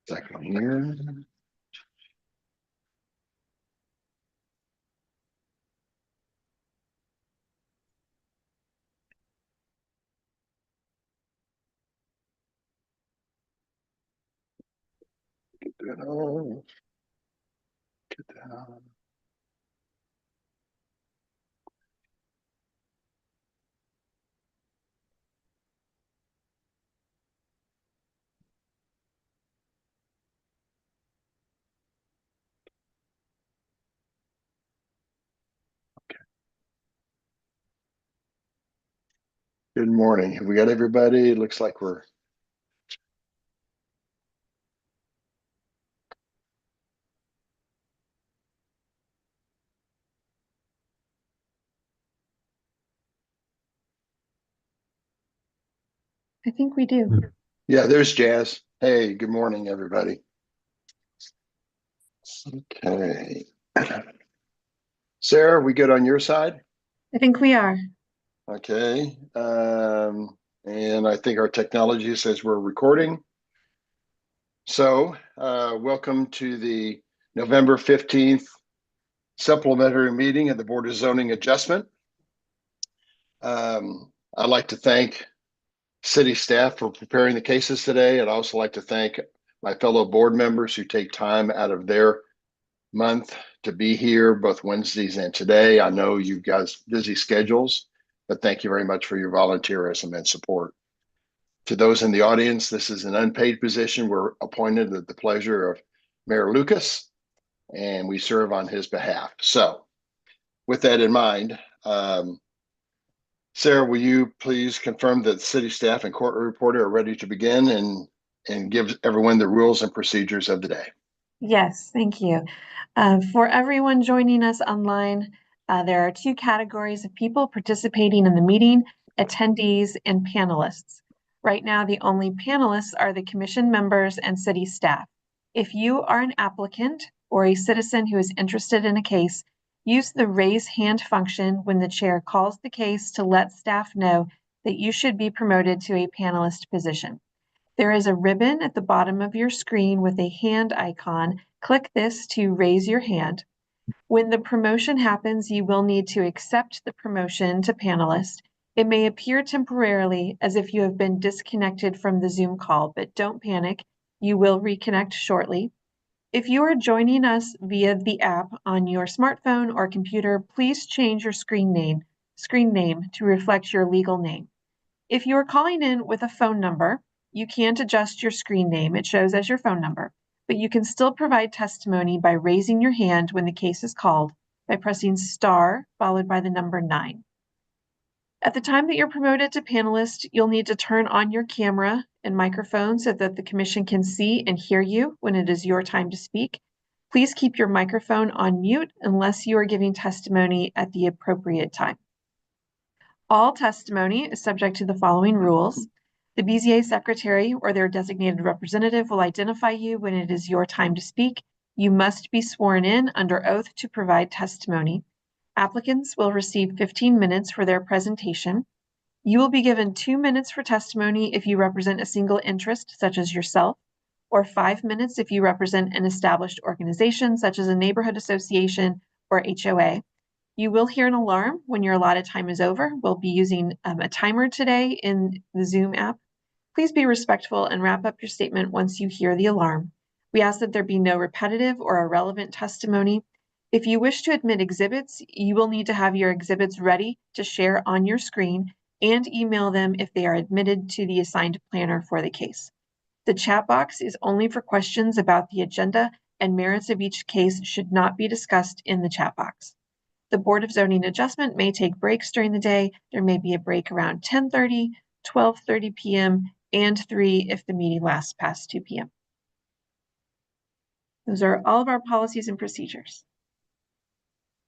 Second here. Get that on. Get that on. Good morning. Have we got everybody? It looks like we're I think we do. yeah, there's Jazz. Hey, good morning, everybody. Okay. Sarah, we good on your side? I think we are. Okay. And I think our technology says we're recording. So, welcome to the November 15th supplementary meeting of the Board of Zoning Adjustment. I'd like to thank city staff for preparing the cases today. I'd also like to thank my fellow board members who take time out of their month to be here both Wednesdays and today. I know you guys busy schedules, but thank you very much for your volunteerism and support. To those in the audience, this is an unpaid position. We're appointed at the pleasure of Mayor Lucas, and we serve on his behalf. So with that in mind, Sarah, will you please confirm that city staff and court reporter are ready to begin and give everyone the rules and procedures of the day? Yes, thank you. For everyone joining us online, there are two categories of people participating in the meeting: attendees and panelists. Right now, the only panelists are the commission members and city staff. If you are an applicant or a citizen who is interested in a case, use the raise hand function when the chair calls the case to let staff know that you should be promoted to a panelist position. There is a ribbon at the bottom of your screen with a hand icon. Click this to raise your hand. When the promotion happens, you will need to accept the promotion to panelist. It may appear temporarily as if you have been disconnected from the Zoom call, but don't panic. You will reconnect shortly. If you are joining us via the app on your smartphone or computer, please change your screen name to reflect your legal name. If you are calling in with a phone number, you can't adjust your screen name. It shows as your phone number, but you can still provide testimony by raising your hand when the case is called by pressing star followed by the number 9. At the time that you're promoted to panelist, you'll need to turn on your camera and microphone so that the commission can see and hear you when it is your time to speak. Please keep your microphone on mute unless you are giving testimony at the appropriate time. All testimony is subject to the following rules. The BZA secretary or their designated representative will identify you when it is your time to speak. You must be sworn in under oath to provide testimony. Applicants will receive 15 minutes for their presentation. You will be given 2 minutes for testimony if you represent a single interest, such as yourself, or 5 minutes if you represent an established organization, such as a neighborhood association or HOA. You will hear an alarm when your allotted time is over. We'll be using a timer today in the Zoom app. Please be respectful and wrap up your statement once you hear the alarm. We ask that there be no repetitive or irrelevant testimony. If you wish to admit exhibits, you will need to have your exhibits ready to share on your screen and email them if they are admitted to the assigned planner for the case. The chat box is only for questions about the agenda, and merits of each case should not be discussed in the chat box. The Board of Zoning Adjustment may take breaks during the day. There may be a break around 10:30, 12:30 p.m., and 3 if the meeting lasts past 2 p.m. Those are all of our policies and procedures.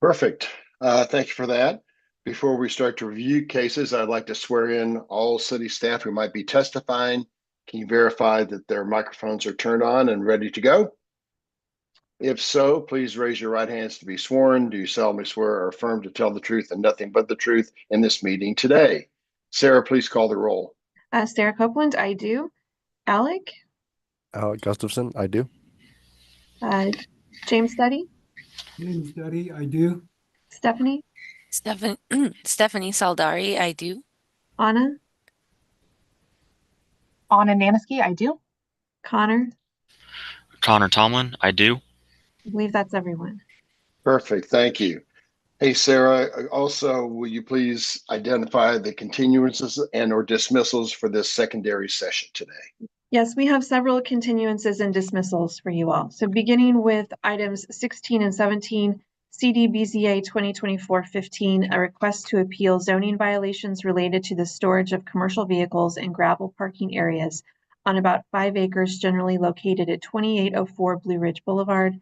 Perfect. Thank you for that. Before we start to review cases, I'd like to swear in all city staff who might be testifying. Can you verify that their microphones are turned on and ready to go? If so, please raise your right hands to be sworn. Do you solemnly swear or affirm to tell the truth and nothing but the truth in this meeting today? Sarah, please call the roll. Sarah Copeland, I do. Alec? Gustafson, I do. Uh, James Study, James Study, I do. Stephanie, Stephanie Saldari, I do. Anna, Anna Naniski, I do. Connor. Connor Tomlin, I do. I believe that's everyone. Perfect. Thank you. Hey, Sarah, also, will you please identify the continuances and or dismissals for this secondary session today? Yes, we have several continuances and dismissals for you all. So beginning with items 16 and 17, CDBZA 2024-15, a request to appeal zoning violations related to the storage of commercial vehicles and gravel parking areas on about 5 acres generally located at 2804 Blue Ridge Boulevard.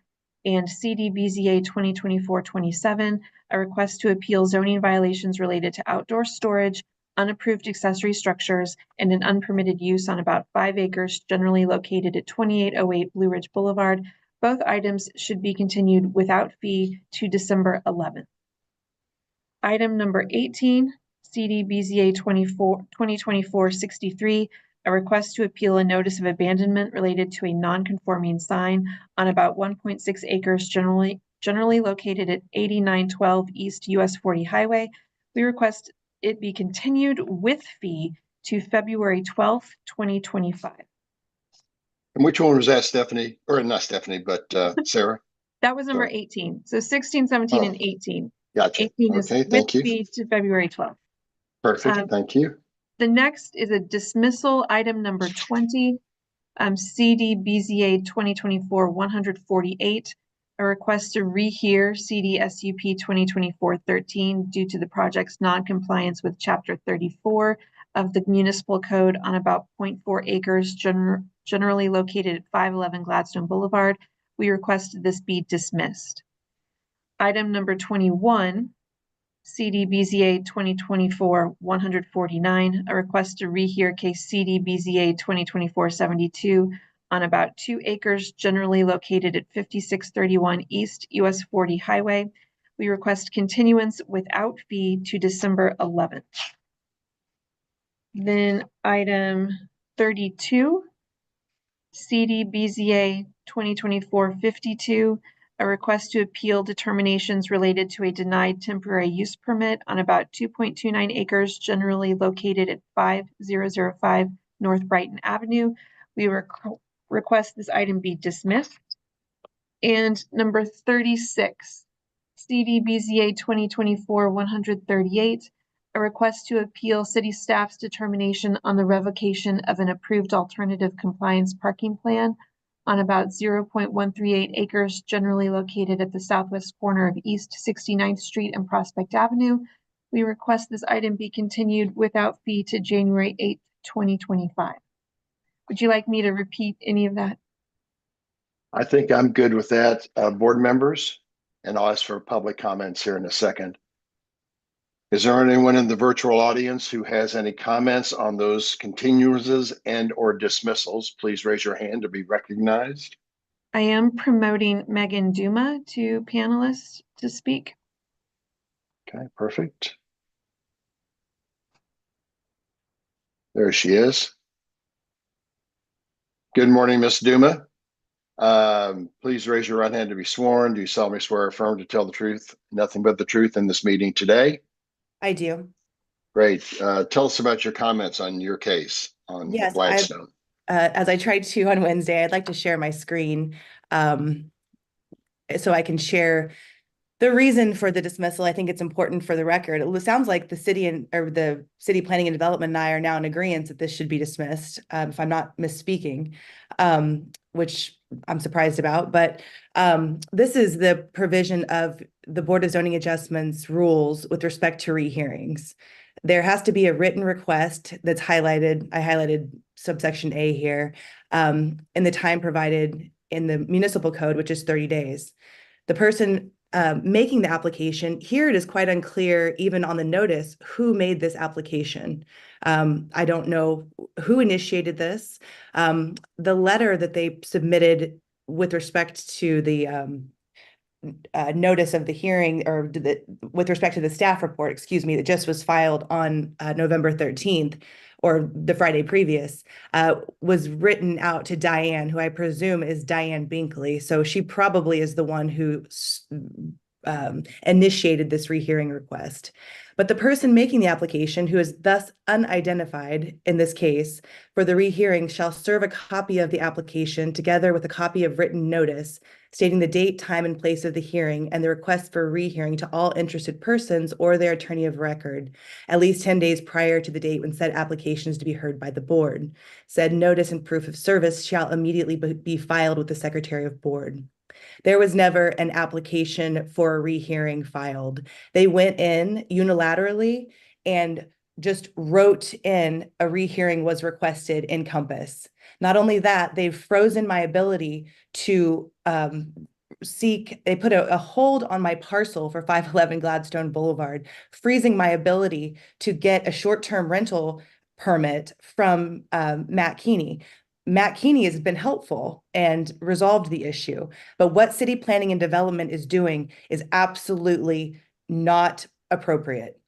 And CDBZA 2024-27, a request to appeal zoning violations related to outdoor storage, unapproved accessory structures, and an unpermitted use on about 5 acres generally located at 2808 Blue Ridge Boulevard. Both items should be continued without fee to December 11th. Item number 18, CDBZA 2024-63, a request to appeal a notice of abandonment related to a non-conforming sign on about 1.6 acres generally located at 8912 East US 40 Highway. We request it be continued with fee to February 12th, 2025. And which one was that, Stephanie? Or not Stephanie, but Sarah? That was number Sorry. 18. So 16, 17, Oh, and 18. Gotcha. 18 is Okay, with thank you. fee to February 12th. Perfect. Thank you. The next is a dismissal, item number 20, CDBZA 2024-148, a request to rehear CDSUP 2024-13 due to the project's non-compliance with Chapter 34 of the Municipal Code on about 0.4 acres generally located at 511 Gladstone Boulevard. We request this be dismissed. Item number 21, CDBZA 2024-149, a request to rehear case CDBZA 2024-72 on about 2 acres generally located at 5631 East US 40 Highway. We request continuance without fee to December 11th. Then item 32, CDBZA 2024-52, a request to appeal determinations related to a denied temporary use permit on about 2.29 acres generally located at 5005 North Brighton Avenue. We request this item be dismissed. And number 36, CDBZA 2024-138, a request to appeal city staff's determination on the revocation of an approved alternative compliance parking plan on about 0.138 acres generally located at the southwest corner of East 69th Street and Prospect Avenue. We request this item be continued without fee to January 8th, 2025. Would you like me to repeat any of that? I think I'm good with that. Board members, and I'll ask for public comments here in a second. Is there anyone in the virtual audience who has any comments on those continuances and or dismissals? Please raise your hand to be recognized. I am promoting Megan Duma to panelists to speak. Okay, perfect. There she is. Good morning, Ms. Duma. Please raise your right hand to be sworn. Do you solemnly swear or affirm to tell the truth, nothing but the truth in this meeting today? I do. Great. Tell us about your comments on your case on Yes, Gladstone. As I tried to on Wednesday, I'd like to share my screen so I can share the reason for the dismissal. I think it's important for the record. It sounds like the city or the city planning and development and I are now in agreement that this should be dismissed, if I'm not misspeaking, which I'm surprised about. But this is the provision of the Board of Zoning Adjustments rules with respect to rehearings. There has to be a written request that's highlighted. I highlighted subsection A here, in the time provided in the municipal code, which is 30 days. The person making the application, here it is quite unclear, even on the notice, who made this application. I don't know who initiated this. The letter that they submitted with respect to the notice of the hearing, or with respect to the staff report, excuse me, that just was filed on November 13th, or the Friday previous, was written out to Diane, who I presume is Diane Binkley. So she probably is the one who initiated this rehearing request. But the person making the application, who is thus unidentified in this case for the rehearing, shall serve a copy of the application together with a copy of written notice stating the date, time, and place of the hearing and the request for rehearing to all interested persons or their attorney of record at least 10 days prior to the date when said application is to be heard by the board. Said notice and proof of service shall immediately be filed with the Secretary of Board. There was never an application for a rehearing filed. They went in unilaterally and just wrote in a rehearing was requested in Compass. Not only that, they've frozen my ability to they put a hold on my parcel for 511 Gladstone Boulevard, freezing my ability to get a short-term rental permit from Matt Keeney. Matt Keeney has been helpful and resolved the issue, but what city planning and development is doing is absolutely not appropriate.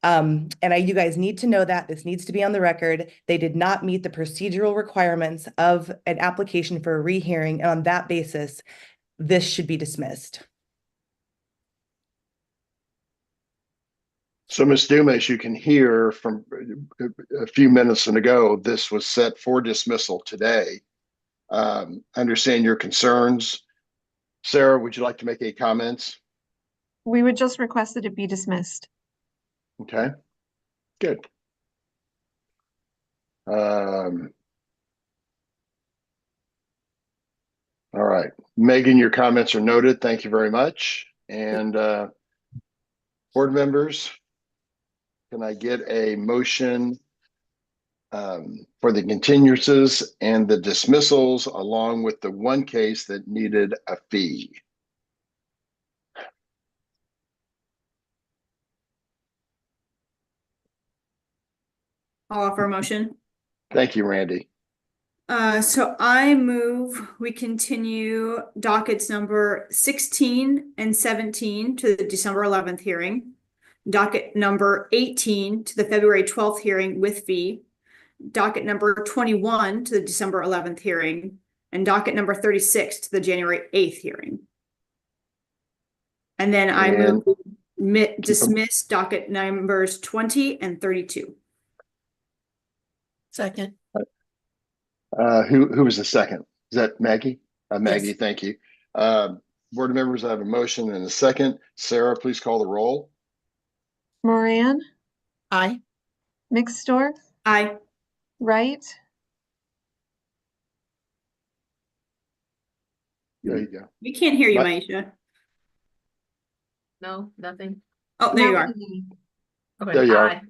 You guys need to know that this needs to be on the record. They did not meet the procedural requirements of an application for a rehearing, and on that basis, this should be dismissed. So, Ms. Duma, as you can hear from a few minutes ago, this was set for dismissal today. Understand your concerns. Sarah, would you like to make any comments? We would just request that it be dismissed. Okay, good. All right, Megan, your comments are noted. Thank you very much. And board members, can I get a motion for the continuances and the dismissals along with the one case that needed a fee? I'll offer a motion. Thank you, Randy. So I move we continue dockets number 16 and 17 to the December 11th hearing, docket number 18 to the February 12th hearing with fee, docket number 21 to the December 11th hearing, and docket number 36 to the January 8th hearing. And then I move dismiss docket numbers 20 and 32. Second. Who was the second? Is that Maggie? Maggie, Yes. thank you. Board members, I have a motion and a second. Sarah, please call the roll. Moran, Aye. Mixstorf, Aye. Wright, There you go. We can't hear you, What? Maisha. No, nothing. Oh, there you are. Okay. There you are.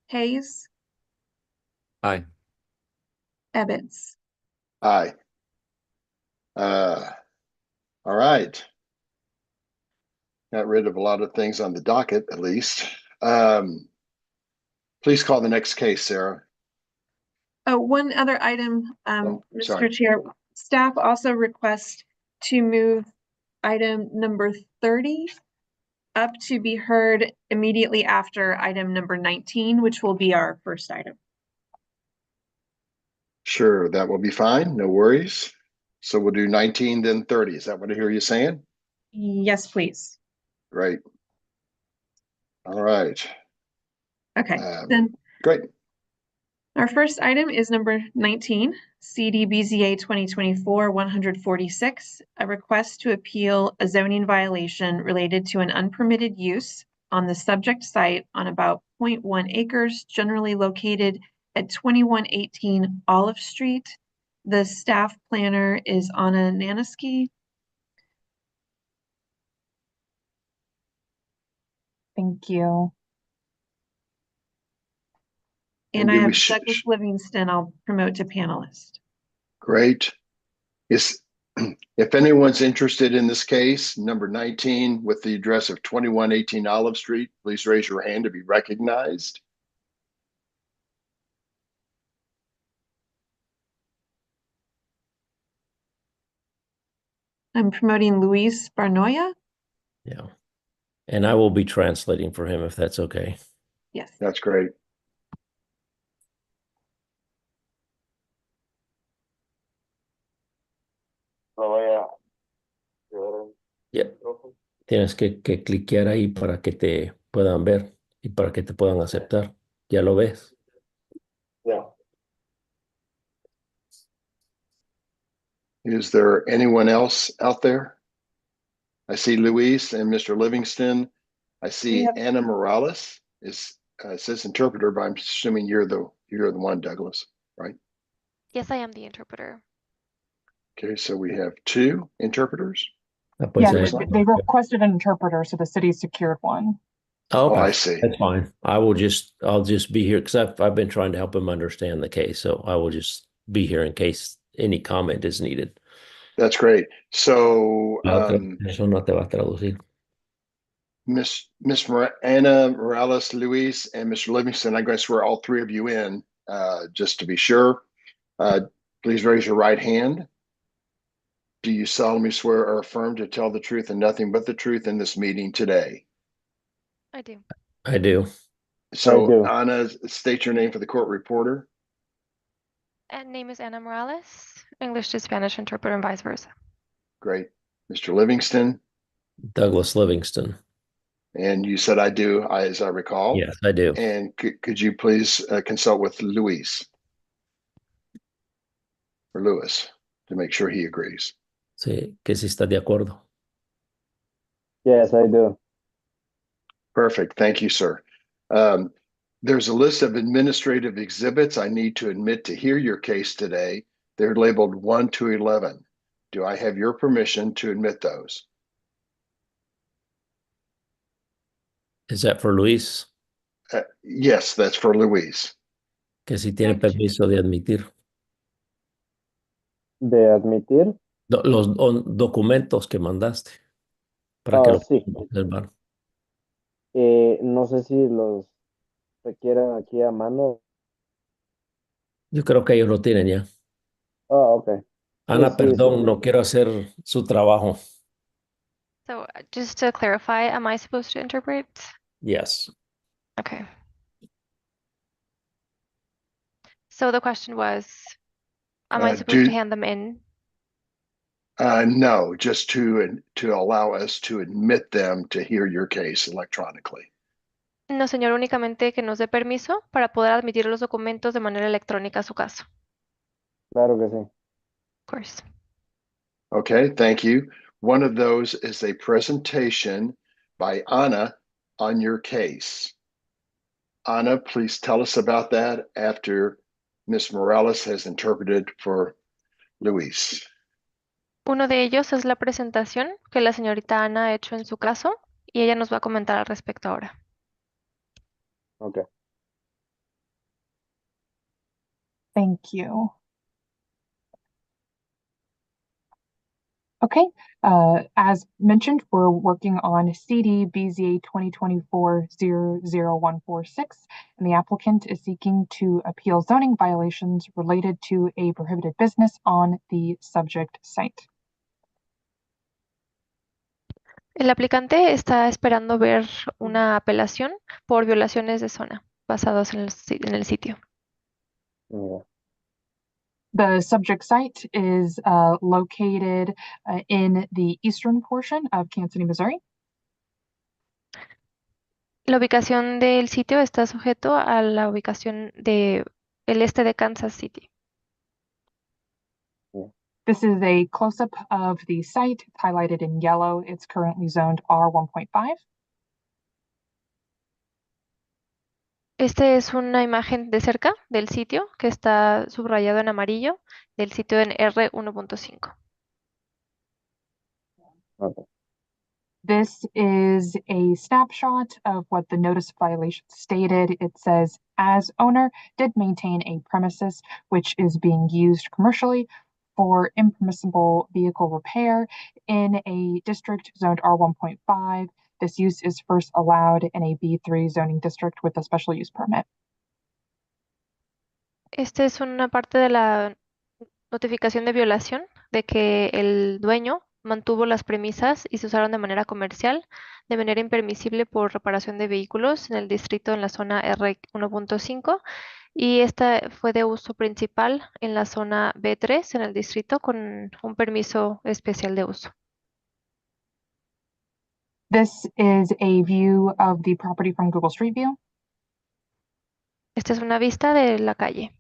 Hayes, Aye. Ebbets. Aye. All right. Got rid of a lot of things on the docket, at least. Please call the next case, Sarah. Oh, one other item, Oh, Mr. sorry. Chair, staff also request to move item number 30 up to be heard immediately after item number 19, which will be our first item. Sure, that will be fine. No worries. So we'll do 19, then 30. Is that what I hear you saying? Yes, please. Great. All right. Okay, Um, then Great. our first item is number 19, CDBZA 2024-146, a request to appeal a zoning violation related to an unpermitted use on the subject site on about 0.1 acres, generally located at 2118 Olive Street. The staff planner is Anna Nanaski. Thank you. And I do we have Douglas Livingston, I'll promote to panelist. Great. If anyone's interested in this case, number 19, with the address of 2118 Olive Street, please raise your hand to be recognized. I'm promoting Luis Barnoya. Yeah. And I will be translating for him if that's okay. Yes. That's great. Yep. Tienes que cliquear ahí para que te puedan ver y para que te puedan aceptar. ¿Ya lo ves? Is there anyone else out there? I see Luis and Mr. Livingston. I see have- Anna Morales is it says interpreter, but I'm assuming you're the one, Douglas, right? Yes, I am the interpreter. Okay, so we have two interpreters. Ah, pues, Yeah, Looks like- they requested an interpreter, so the city secured one. Oh, Oh, I okay. see. That's fine. I'll just be here because I've been trying to help him understand the case. So I will just be here in case any comment is needed. That's great. So, La otra persona te va a traducir. Anna Morales, Luis, and Mr. Livingston, I'm going to swear all three of you in, just to be sure. Please raise your right hand. Do you solemnly swear or affirm to tell the truth and nothing but the truth in this meeting today? I do. I do. So, I do. Anna, state your name for the court reporter. And name is Ana Morales, English to Spanish interpreter and vice versa. Great. Mr. Livingston, Douglas Livingston. and you said I do, as I recall. Yes, I do. And could you please consult with Luis or Lewis to make sure he agrees? Sí, que sí está de acuerdo. Yes, I do. Perfect. Thank you, sir. There's a list of administrative exhibits I need to admit to hear your case today. They're labeled 1 to 11. Do I have your permission to admit those? Is that for Luis? Yes, that's for Luis. Que si tiene permiso de admitir. De admitir. Los documentos que mandaste para que lo Sí. puedan observar. No sé si los requieran aquí a mano. Yo creo que ellos lo tienen ya. Ok. Ana, sí, perdón, sí. no quiero hacer su trabajo. So just to clarify, am I supposed to interpret? Yes. Okay. So the question was, am I supposed to hand them in? No, just to allow us to admit them to hear your case electronically. No, señor, únicamente que nos dé permiso para poder admitir los documentos de manera electrónica a su caso. Claro que sí. Of course. Okay, thank you. One of those is a presentation by Anna on your case. Anna, please tell us about that after Ms. Morales has interpreted for Luis. Uno de ellos es la presentación que la señorita Ana ha hecho en su caso y ella nos va a comentar al respecto ahora. Ok. Thank you. Okay, as mentioned, we're working on CD BZA 2024-00146, and the applicant is seeking to appeal zoning violations related to a prohibited business on the subject site. El aplicante está esperando ver una apelación por violaciones de zona basados en el sitio. Yeah. The subject site is located in the eastern portion of Kansas City, Missouri. La ubicación del sitio está sujeto a la ubicación del este de Kansas City. This is a close-up of the site highlighted in yellow. It's currently zoned R1.5. Este es una imagen de cerca del sitio que está subrayado en amarillo del sitio en R1.5. Okay. This is a snapshot of what the notice of violation stated. It says, as owner, did maintain a premises which is being used commercially for impermissible vehicle repair in a district zoned R1.5. This use is first allowed in a B3 zoning district with a special use permit. Esta es una parte de la notificación de violación de que el dueño mantuvo las premisas y se usaron de manera comercial, de manera impermisible por reparación de vehículos en el distrito en la zona R1.5 y esta fue de uso principal en la zona B3 en el distrito con un permiso especial de uso. This is a view of the property from Google Street View. Esta es una vista de la calle.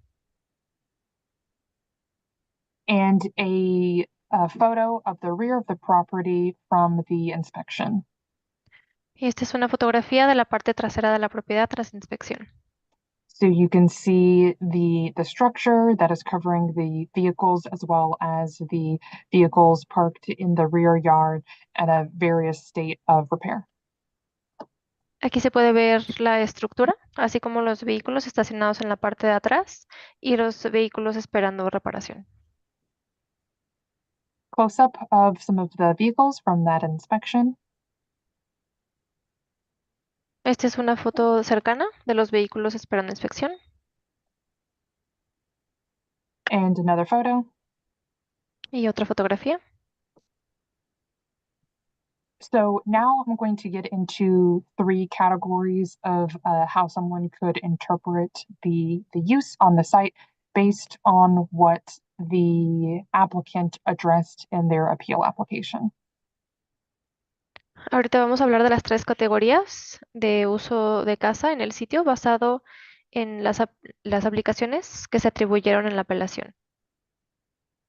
And a photo of the rear of the property from the inspection. Y esta es una fotografía de la parte trasera de la propiedad tras inspección. So you can see the structure that is covering the vehicles as well as the vehicles parked in the rear yard at a various state of repair. Aquí se puede ver la estructura, así como los vehículos estacionados en la parte de atrás y los vehículos esperando reparación. Close-up of some of the vehicles from that inspection. Esta es una foto cercana de los vehículos esperando inspección. And another photo. Y otra fotografía. So now I'm going to get into 3 categories of how someone could interpret the use on the site based on what the applicant addressed in their appeal application. Ahorita vamos a hablar de las 3 categorías de uso de casa en el sitio basado en las aplicaciones que se atribuyeron en la apelación.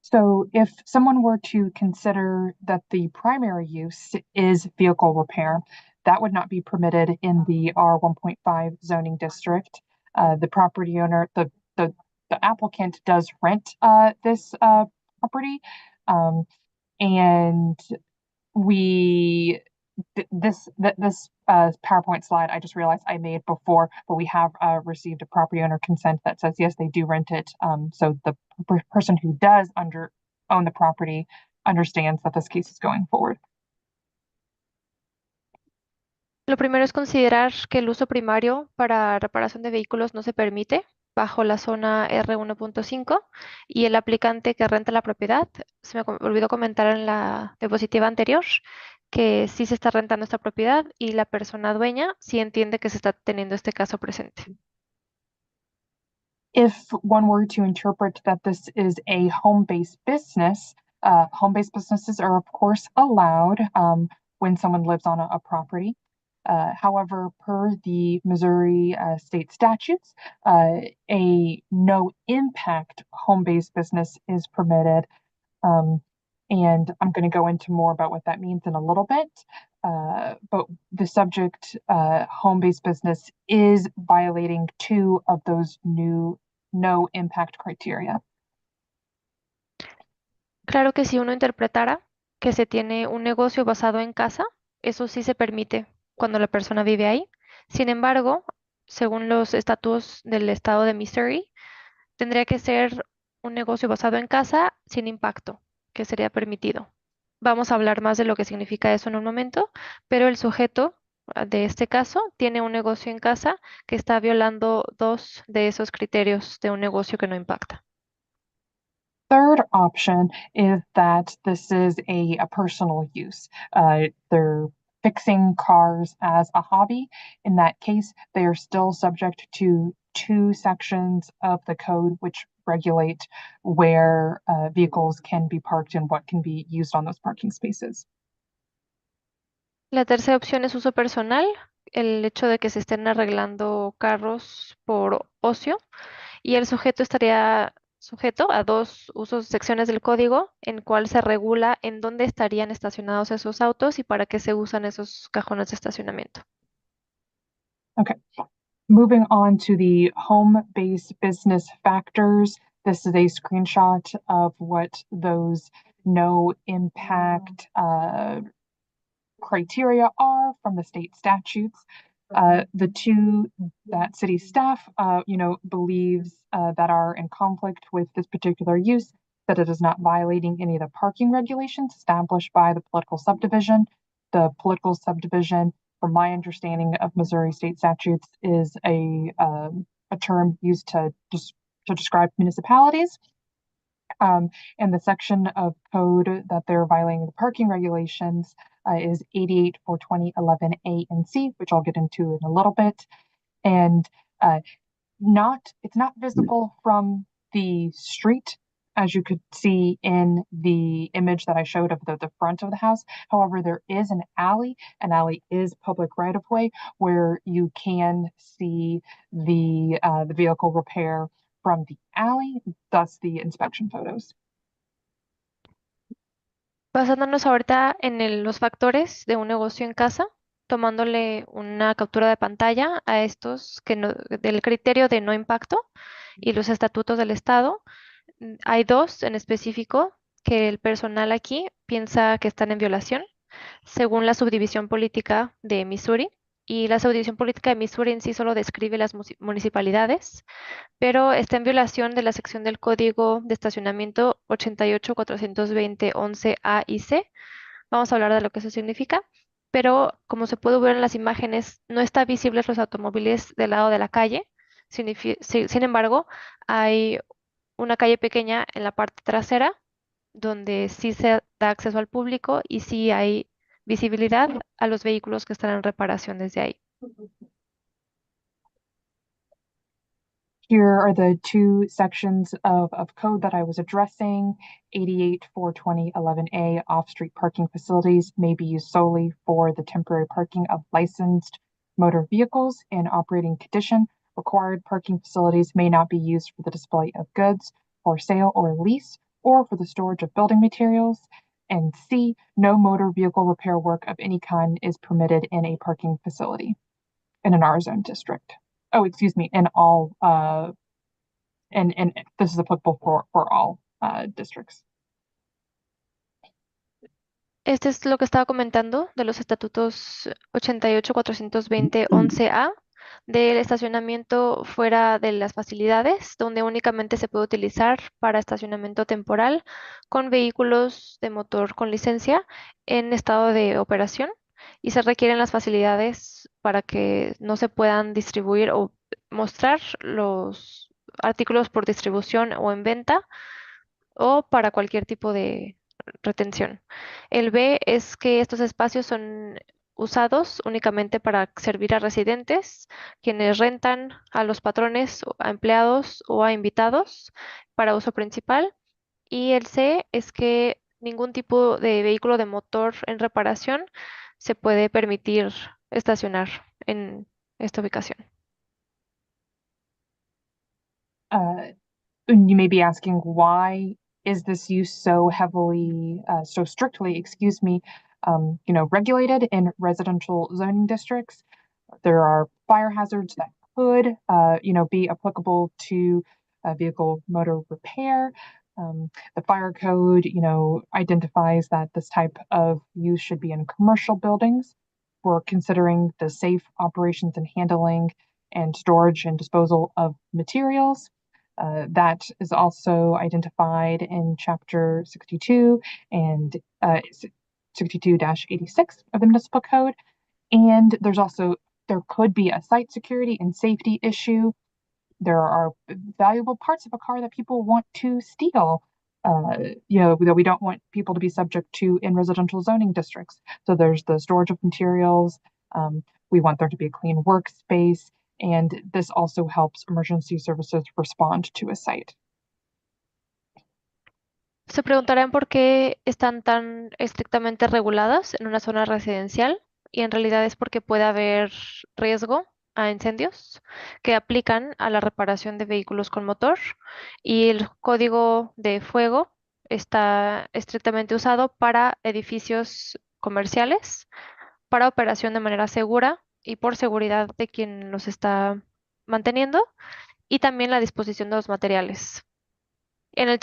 So if someone were to consider that the primary use is vehicle repair, that would not be permitted in the R1.5 zoning district. The property owner, the applicant does rent this property, and this PowerPoint slide I just realized I made before, but we have received a property owner consent that says yes, they do rent it. So the person who does own the property understands that this case is going forward. Lo primero es considerar que el uso primario para reparación de vehículos no se permite bajo la zona R1.5 y el aplicante que renta la propiedad, se me olvidó comentar en la diapositiva anterior que sí se está rentando esta propiedad y la persona dueña sí entiende que se está teniendo este caso presente. If one were to interpret that this is a home-based business, home-based businesses are of course allowed when someone lives on a property. However, per the Missouri state statutes, a no impact home-based business is permitted. And I'm going to go into more about what that means in a little bit. But the subject home-based business is violating 2 of those new no impact criteria. Claro que si uno interpretara que se tiene un negocio basado en casa, eso sí se permite cuando la persona vive ahí. Sin embargo, según los estatutos del estado de Missouri, tendría que ser un negocio basado en casa sin impacto, que sería permitido. Vamos a hablar más de lo que significa eso en un momento, pero el sujeto de este caso tiene un negocio en casa que está violando 2 de esos criterios de un negocio que no impacta. Third option is that this is a personal use. They're fixing cars as a hobby. In that case, they are still subject to 2 sections of the code which regulate where vehicles can be parked and what can be used on those parking spaces. La tercera opción es uso personal, el hecho de que se estén arreglando carros por ocio y el sujeto estaría sujeto a 2 secciones del código en cual se regula en dónde estarían estacionados esos autos y para qué se usan esos cajones de estacionamiento. Okay, moving on to the home-based business factors. This is a screenshot of what those no impact criteria are from the state statutes. The 2 that city staff, believes that are in conflict with this particular use, that it is not violating any of the parking regulations established by the political subdivision. The political subdivision, from my understanding of Missouri state statutes, is a term used to describe municipalities. And the section of code that they're violating the parking regulations is 88-420-11A and C, which I'll get into in a little bit. And it's not visible from the street. as you could see in the image that I showed of the front of the house. However, there is an alley. An alley is public right of way where you can see the vehicle repair from the alley, thus the inspection photos. Basándonos ahorita en los factores de un negocio en casa, tomándole una captura de pantalla a estos del criterio de no impacto y los estatutos del Estado. Hay dos en específico que el personal aquí piensa que están en violación, según la subdivisión política de Missouri. Y la subdivisión política de Missouri en sí solo describe las municipalidades, pero está en violación de la sección del Código de Estacionamiento 88-420-11A y C. Vamos a hablar de lo que eso significa, pero como se puede ver en las imágenes, no está visibles los automóviles del lado de la calle. Sin embargo, hay una calle pequeña en la parte trasera donde sí se da acceso al público y sí hay visibilidad a los vehículos que están en reparación desde ahí. Here are the two sections of code that I was addressing. 88-420-11A, off-street parking facilities may be used solely for the temporary parking of licensed motor vehicles in operating condition. Required parking facilities may not be used for the display of goods for sale or lease, or for the storage of building materials. And C, no motor vehicle repair work of any kind is permitted in a parking facility in an R-zone district. Oh, excuse me, in all, and this is applicable for all districts. Este es lo que estaba comentando de los estatutos 88-420-11A, del estacionamiento fuera de las facilidades, donde únicamente se puede utilizar para estacionamiento temporal con vehículos de motor con licencia en estado de operación, y se requieren las facilidades para que no se puedan distribuir o mostrar los artículos por distribución o en venta o para cualquier tipo de retención. El B es que estos espacios son usados únicamente para servir a residentes, quienes rentan a los patrones, a empleados o a invitados para uso principal. Y el C es que ningún tipo de vehículo de motor en reparación se puede permitir estacionar en esta ubicación. You may be asking, why is this use so heavily, so strictly, regulated in residential zoning districts? There are fire hazards that could, be applicable to vehicle motor repair. The fire code, identifies that this type of use should be in commercial buildings. We're considering the safe operations and handling and storage and disposal of materials. That is also identified in Chapter 62 and 62-86 of the Municipal Code. And there could be a site security and safety issue. There are valuable parts of a car that people want to steal, that we don't want people to be subject to in residential zoning districts. So there's the storage of materials. We want there to be a clean workspace. And this also helps emergency services respond to a site. Se preguntarán por qué están tan estrictamente reguladas en una zona residencial, y en realidad es porque puede haber riesgo a incendios que aplican a la reparación de vehículos con motor, y el código de fuego está estrictamente usado para edificios comerciales, para operación de manera segura y por seguridad de quien los está manteniendo, y también la disposición de los materiales. En el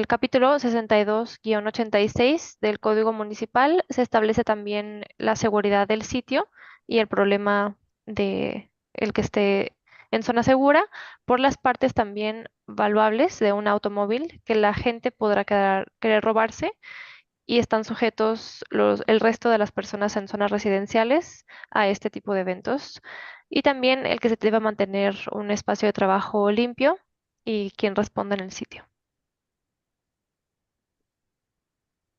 capítulo 62-86 del Código Municipal se establece también la seguridad del sitio y el problema de el que esté en zona segura por las partes también valuables de un automóvil que la gente podrá querer robarse, y están sujetos el resto de las personas en zonas residenciales a este tipo de eventos. Y también el que se deba mantener un espacio de trabajo limpio y quien responda en el sitio.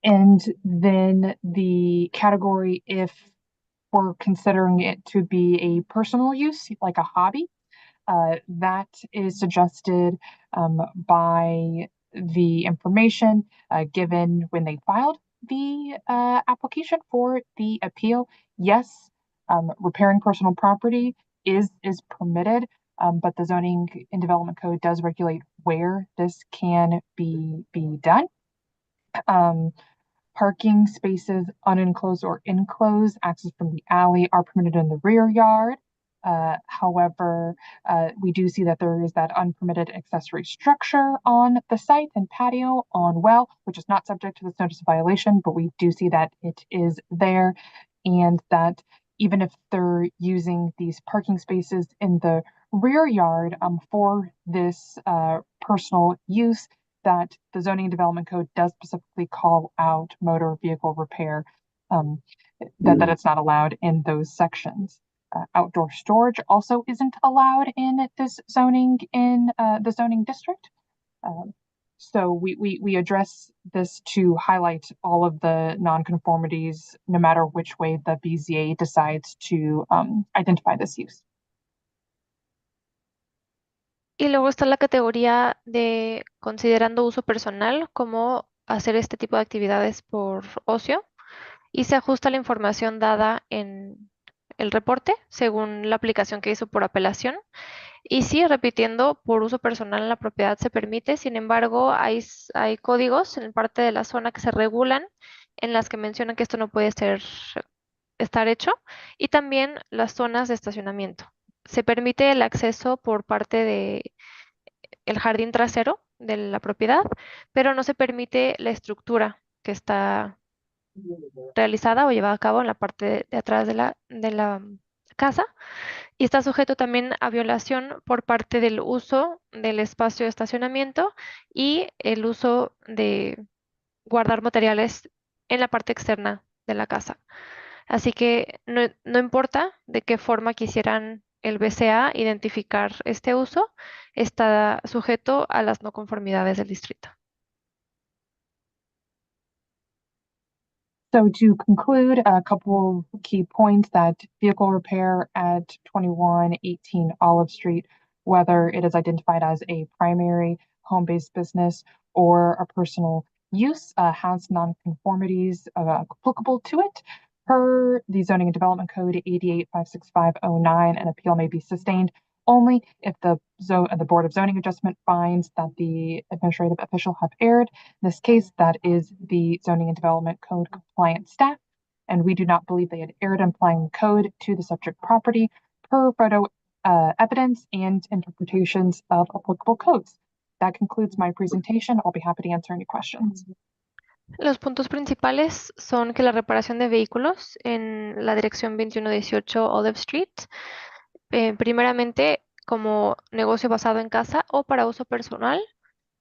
And then the category, if we're considering it to be a personal use, like a hobby, that is suggested by the information given when they filed the application for the appeal. Yes, repairing personal property is permitted, but the Zoning and Development Code does regulate where this can be done. Parking spaces, unenclosed or enclosed, access from the alley are permitted in the rear yard. However, we do see that there is that unpermitted accessory structure on the site and patio on well, which is not subject to this notice of violation, but we do see that it is there, and that even if they're using these parking spaces in the rear yard for this personal use, that the Zoning and Development Code does specifically call out motor vehicle repair, that it's not allowed in those sections. Outdoor storage also isn't allowed in this zoning in the zoning district. So we address this to highlight all of the nonconformities, no matter which way the BZA decides to identify this use. Y luego está la categoría de considerando uso personal, como hacer este tipo de actividades por ocio, y se ajusta la información dada en el reporte según la aplicación que hizo por apelación. Y sí, repitiendo, por uso personal en la propiedad se permite. Sin embargo, hay códigos en parte de la zona que se regulan, en las que mencionan que esto no puede estar hecho, y también las zonas de estacionamiento. Se permite el acceso por parte de el jardín trasero de la propiedad, pero no se permite la estructura que está realizada o llevada a cabo en la parte de atrás de la casa, y está sujeto también a violación por parte del uso del espacio de estacionamiento y el uso de guardar materiales en la parte externa de la casa. Así que no importa de qué forma quisieran el BCA identificar este uso, está sujeto a las no conformidades del distrito. So to conclude, a couple of key points: that vehicle repair at 2118 Olive Street, whether it is identified as a primary home-based business or a personal use, has nonconformities applicable to it. Per the Zoning and Development Code 88-56509, an appeal may be sustained only if the Board of Zoning Adjustment finds that the administrative official have erred. In this case, that is the Zoning and Development Code compliant staff, and we do not believe they had erred in applying the code to the subject property per photo evidence and interpretations of applicable codes. That concludes my presentation. I'll be happy to answer any questions. Los puntos principales son que la reparación de vehículos en la dirección 2118 Olive Street, primeramente como negocio basado en casa o para uso personal,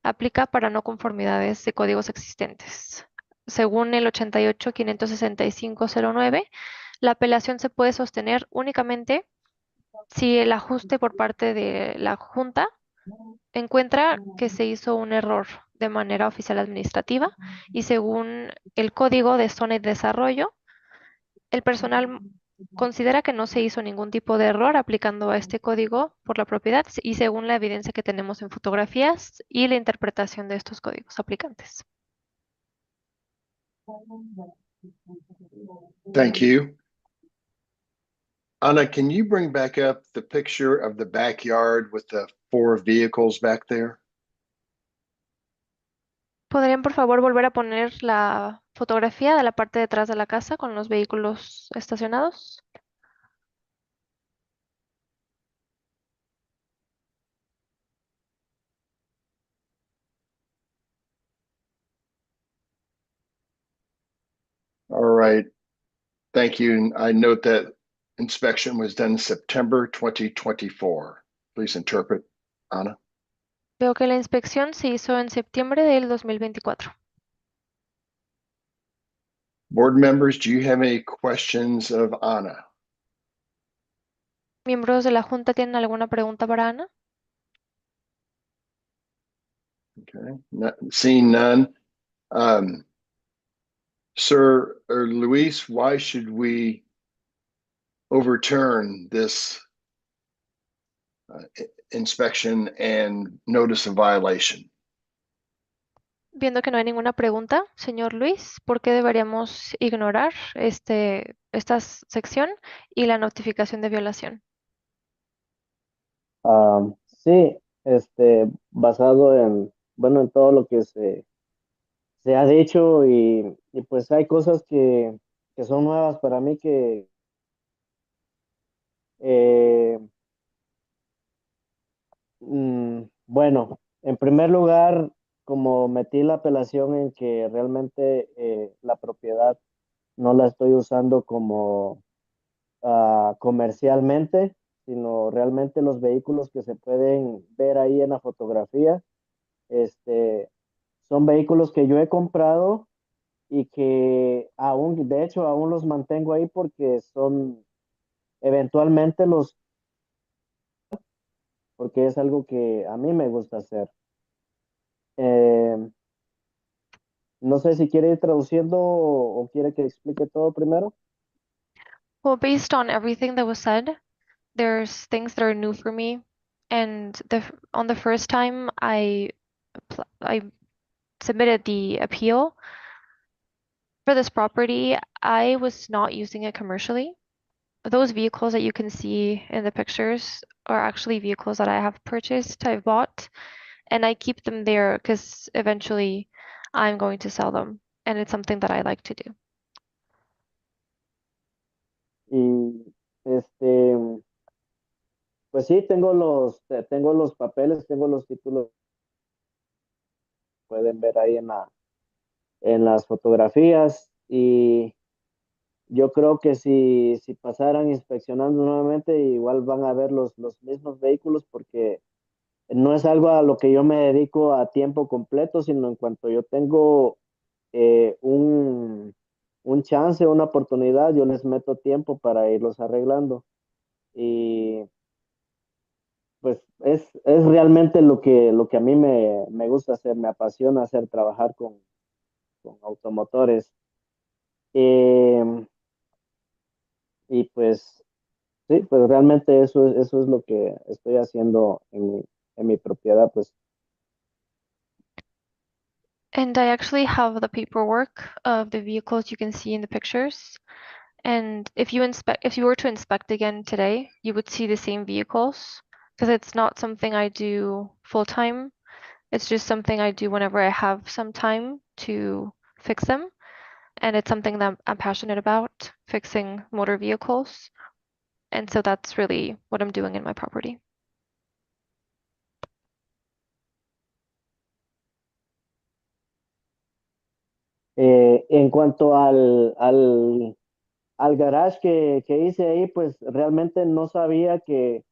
aplica para no conformidades de códigos existentes. Según el 88-565-09, la apelación se puede sostener únicamente si el ajuste por parte de la Junta encuentra que se hizo un error de manera oficial administrativa, y según el Código de Zona y Desarrollo, el personal considera que no se hizo ningún tipo de error aplicando a este código por la propiedad, y según la evidencia que tenemos en fotografías y la interpretación de estos códigos aplicantes. Thank you. Anna, can you bring back up the picture of the backyard with the 4 vehicles back there? ¿Podrían por favor volver a poner la fotografía de la parte de atrás de la casa con los vehículos estacionados? All right. Thank you. And I note that inspection was done September 2024. Please interpret, Anna. Veo que la inspección se hizo en septiembre del 2024. Board members, do you have any questions of Anna? ¿Miembros de la Junta tienen alguna pregunta para Ana? Okay, seeing none. Sir or Luis, why should we overturn this inspection and notice of violation? Viendo que no hay ninguna pregunta, señor Luis, ¿por qué deberíamos ignorar esta sección y la notificación de violación? Sí, basado bueno, en todo lo que se ha dicho y pues hay cosas que son nuevas para mí que, eh, bueno, en primer lugar, como metí la apelación en que realmente la propiedad no la estoy usando como comercialmente, sino realmente los vehículos que se pueden ver ahí en la fotografía, este, son vehículos que yo he comprado y que aún, de hecho, aún los mantengo ahí porque eventualmente porque es algo que a mí me gusta hacer. Eh, no sé si quiere ir traduciendo o quiere que explique todo primero. Well, based on everything that was said, there's things that are new for me. And on the first time I submitted the appeal for this property, I was not using it commercially. Those vehicles that you can see in the pictures are actually vehicles that I have purchased, I've bought, and I keep them there because eventually I'm going to sell them, and it's something that I like to do. Y pues sí, tengo los papeles, tengo los títulos, pueden ver ahí en las fotografías y yo creo que si pasaran inspeccionando nuevamente, igual van a ver los mismos vehículos porque no es algo a lo que yo me dedico a tiempo completo, sino en cuanto yo tengo un chance, una oportunidad, yo les meto tiempo para irlos arreglando. Y pues es realmente lo que a mí me gusta hacer, me apasiona hacer, trabajar con automotores. Eh, y pues sí, pues realmente eso es lo que estoy haciendo en mi propiedad, pues. And I actually have the paperwork of the vehicles you can see in the pictures. And if you were to inspect again today, you would see the same vehicles because it's not something I do full time. It's just something I do whenever I have some time to fix them. And it's something that I'm passionate about, fixing motor vehicles. And so that's really what I'm doing in my property. En cuanto al garage que hice ahí, pues realmente no sabía que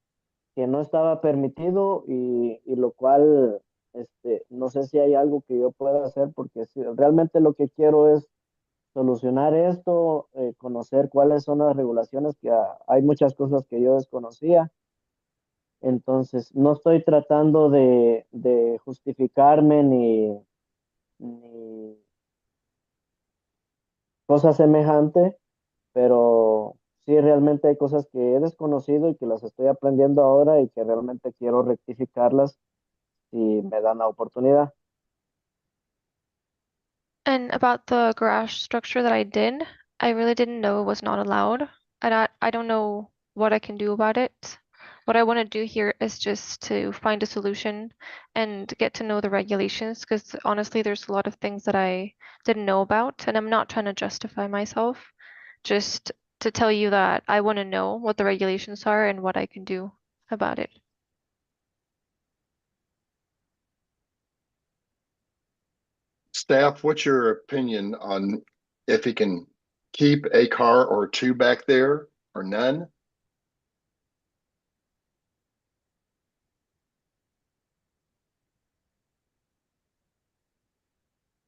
no estaba permitido y lo cual, no sé si hay algo que yo pueda hacer porque realmente lo que quiero es solucionar esto, conocer cuáles son las regulaciones, que hay muchas cosas que yo desconocía. Entonces, no estoy tratando de justificarme ni cosa semejante, pero sí realmente hay cosas que he desconocido y que las estoy aprendiendo ahora y que realmente quiero rectificarlas si me dan la oportunidad. And about the garage structure that I did, I really didn't know it was not allowed. I don't know what I can do about it. What I want to do here is just to find a solution and get to know the regulations because honestly, there's a lot of things that I didn't know about, and I'm not trying to justify myself, just to tell you that I want to know what the regulations are and what I can do about it. Staff, what's your opinion on if he can keep a car or two back there or none?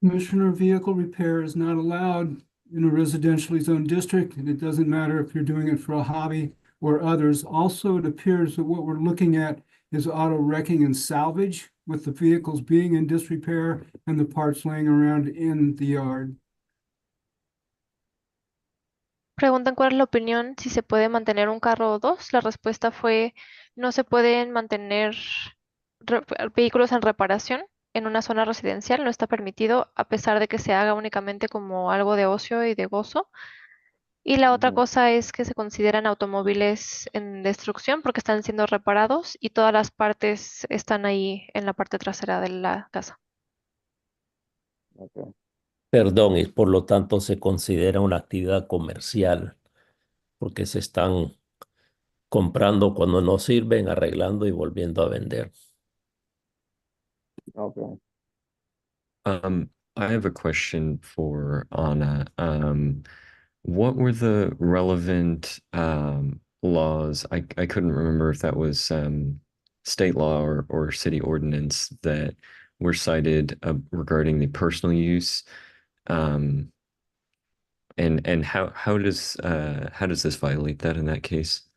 Commissioner, vehicle repair is not allowed in a residentially zoned district, and it doesn't matter if you're doing it for a hobby or others. Also, it appears that what we're looking at is auto wrecking and salvage, with the vehicles being in disrepair and the parts laying around in the yard. Preguntan cuál es la opinión, si se puede mantener un carro o dos. La respuesta fue, no se pueden mantener vehículos en reparación en una zona residencial no está permitido a pesar de que se haga únicamente como algo de ocio y de gozo. Y la otra Ujú. cosa es que se consideran automóviles en destrucción porque están siendo reparados y todas las partes están ahí en la parte trasera de la casa. Ok. Perdón, y por lo tanto se considera una actividad comercial porque se están comprando cuando no sirven, arreglando y volviendo a vender. Ok. I have a question for Anna. What were the relevant laws? I couldn't remember if that was state law or city ordinance that were cited regarding the personal use. And how does this violate that in that case?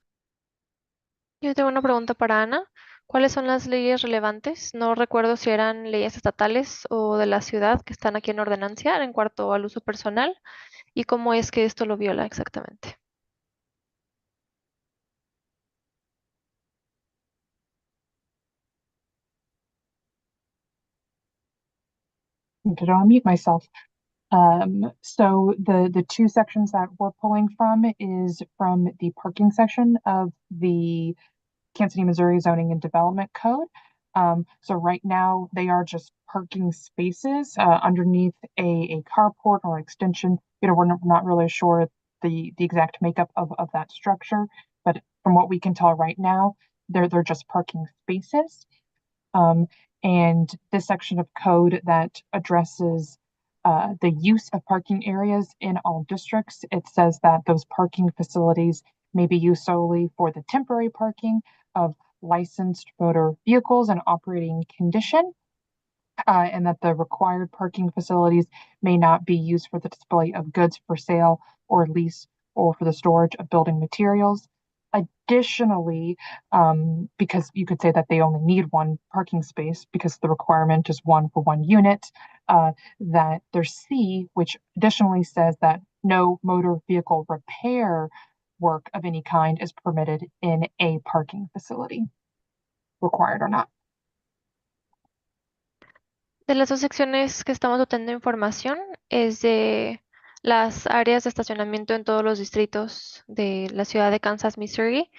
Yo tengo una pregunta para Ana. ¿Cuáles son las leyes relevantes? No recuerdo si eran leyes estatales o de la ciudad que están aquí en ordenancia en cuanto al uso personal y cómo es que esto lo viola exactamente. Did I unmute myself? So the two sections that we're pulling from is from the parking section of the Kansas City, Missouri Zoning and Development Code. So right now they are just parking spaces underneath a carport or extension. You know, we're not really sure the exact makeup of that structure, but from what we can tell right now, they're just parking spaces. And this section of code that addresses the use of parking areas in all districts, it says that those parking facilities may be used solely for the temporary parking of licensed motor vehicles in operating condition, and that the required parking facilities may not be used for the display of goods for sale or lease or for the storage of building materials. Additionally, because you could say that they only need one parking space because the requirement is one for one unit, that there's C, which additionally says that no motor vehicle repair work of any kind is permitted in a parking facility, required or not. De las dos secciones que estamos obteniendo información es de las áreas de estacionamiento en todos los distritos de la ciudad de Kansas, Missouri.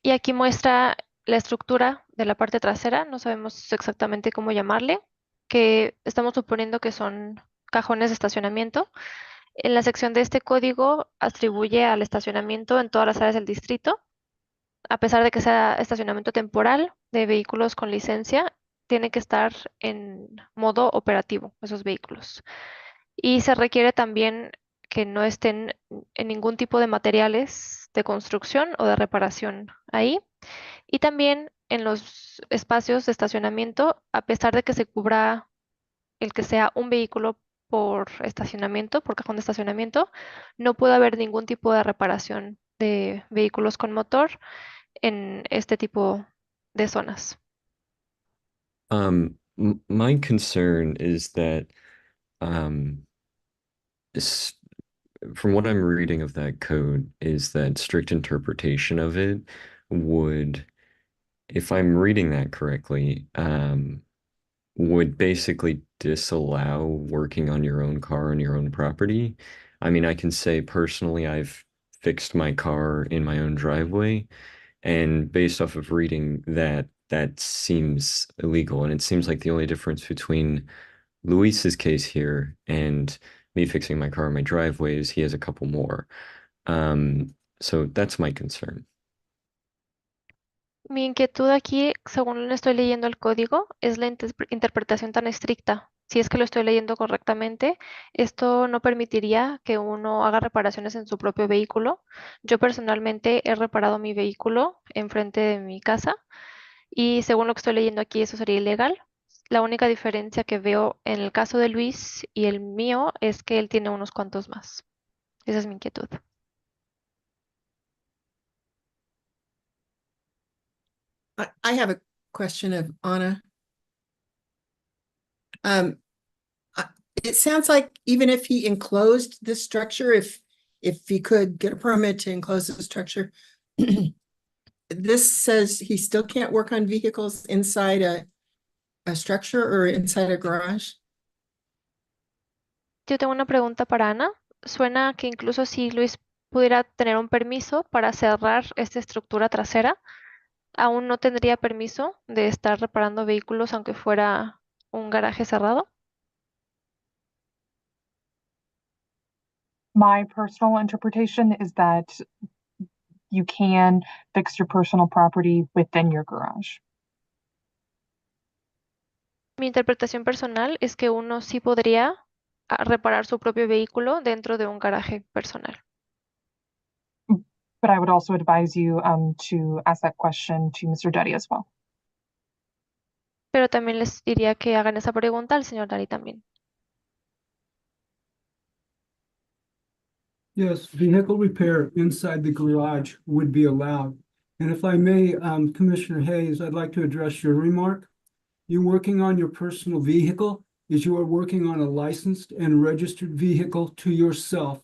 Y aquí muestra la estructura de la parte trasera, no sabemos exactamente cómo llamarle, que estamos suponiendo que son cajones de estacionamiento. En la sección de este código atribuye al estacionamiento en todas las áreas del distrito, a pesar de que sea estacionamiento temporal de vehículos con licencia, tiene que estar en modo operativo esos vehículos. Y se requiere también que no estén en ningún tipo de materiales de construcción o de reparación ahí. Y también en los espacios de estacionamiento, a pesar de que se cubra el que sea un vehículo por estacionamiento, por cajón de estacionamiento, no puede haber ningún tipo de reparación de vehículos con motor en este tipo de zonas. My concern is that from what I'm reading of that code is that strict interpretation of it would, if I'm reading that correctly, would basically disallow working on your own car on your own property. I mean, I can say personally, I've fixed my car in my own driveway, and based off of reading that, that seems illegal. And it seems like the only difference between Luis's case here and me fixing my car in my driveway is he has a couple more. So that's my concern. Mi inquietud aquí, según estoy leyendo el código, es la interpretación tan estricta. Si es que lo estoy leyendo correctamente, esto no permitiría que uno haga reparaciones en su propio vehículo. Yo personalmente he reparado mi vehículo enfrente de mi casa y según lo que estoy leyendo aquí, eso sería ilegal. La única diferencia que veo en el caso de Luis y el mío es que él tiene unos cuantos más. Esa es mi inquietud. I have a question of Anna. I- It sounds like even if he enclosed this structure, if he could get a permit to enclose the structure, this says he still can't work on vehicles inside a structure or inside a garage? Yo tengo una pregunta para Ana. Suena que incluso si Luis pudiera tener un permiso para cerrar esta estructura trasera, aún no tendría permiso de estar reparando vehículos aunque fuera un garaje cerrado. My personal interpretation is that you can fix your personal property within your garage. Mi interpretación personal es que uno sí podría reparar su propio vehículo dentro de un garaje personal. But I would also advise you to ask that question to Mr. Duddy as well. Pero también les diría que hagan esa pregunta al señor Dari también. Yes, vehicle repair inside the garage would be allowed. And if I may, Commissioner Hayes, I'd like to address your remark. You working on your personal vehicle is you are working on a licensed and registered vehicle to yourself.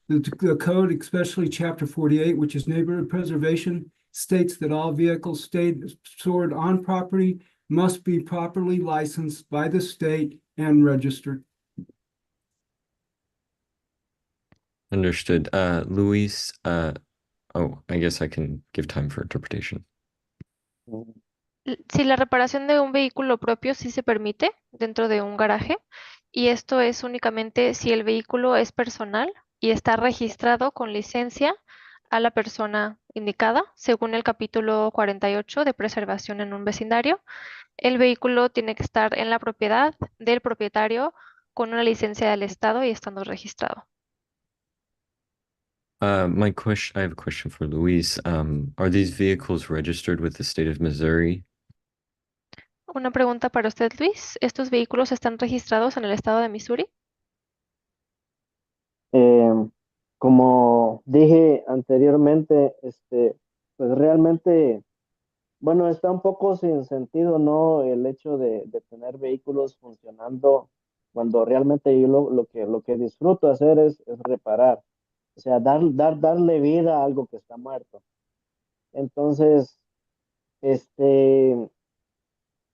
The code, especially Chapter 48, which is neighborhood preservation, states that all vehicles stored on property must be properly licensed by the state and registered. Understood. Luis, oh, I guess I can give time for interpretation. Si la reparación de un vehículo propio sí se permite dentro de un garaje, y esto es únicamente si el vehículo es personal y está registrado con licencia a la persona indicada, según el capítulo 48 de preservación en un vecindario, el vehículo tiene que estar en la propiedad del propietario con una licencia del estado y estando registrado. I have a question for Luis. Are these vehicles registered with the state of Missouri? Una pregunta para usted, Luis. ¿Estos vehículos están registrados en el estado de Missouri? Como dije anteriormente, pues realmente, bueno, está un poco sin sentido, ¿no? El hecho de tener vehículos funcionando cuando realmente yo lo que disfruto hacer es reparar, o sea, darle vida a algo que está muerto. Entonces, este,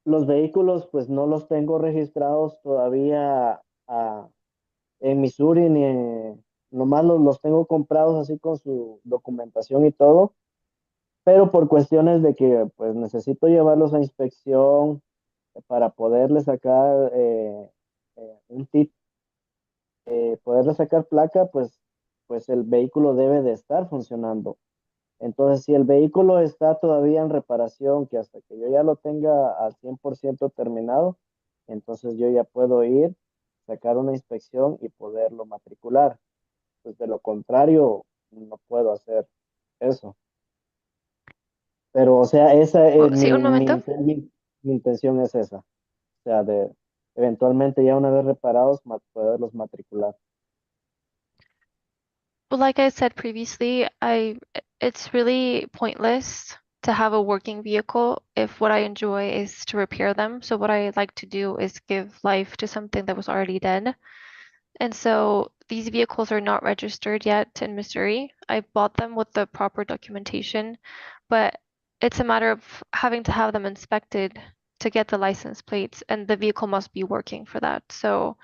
los vehículos, pues no los tengo registrados todavía en Missouri, nomás los tengo comprados así con su documentación y todo, pero por cuestiones de que pues necesito llevarlos a inspección para poderle sacar un tip, poderle sacar placa, pues el vehículo debe de estar funcionando. Entonces, si el vehículo está todavía en reparación, que hasta que yo ya lo tenga al 100% terminado, entonces yo ya puedo ir, sacar una inspección y poderlo matricular. Pues de lo contrario, no puedo hacer eso. Pero, o sea, esa es Sí, un momento. mi intención es esa. O sea, de eventualmente ya una vez reparados, poderlos matricular. Well, like I said previously, it's really pointless to have a working vehicle if what I enjoy is to repair them. So what I like to do is give life to something that was already dead. And so these vehicles are not registered yet in Missouri. I bought them with the proper documentation, but it's a matter of having to have them inspected to get the license plates, and the vehicle must be working for that. So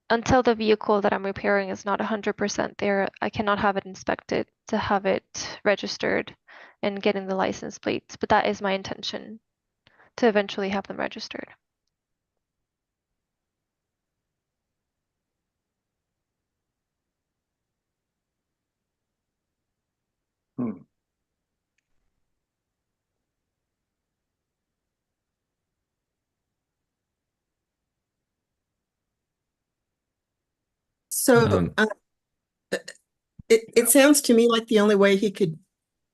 until the vehicle that I'm repairing is not 100% there, I cannot have it inspected to have it registered and getting the license plates. But that is my intention, to eventually have them registered. Hmm. So it sounds to me like the only way he could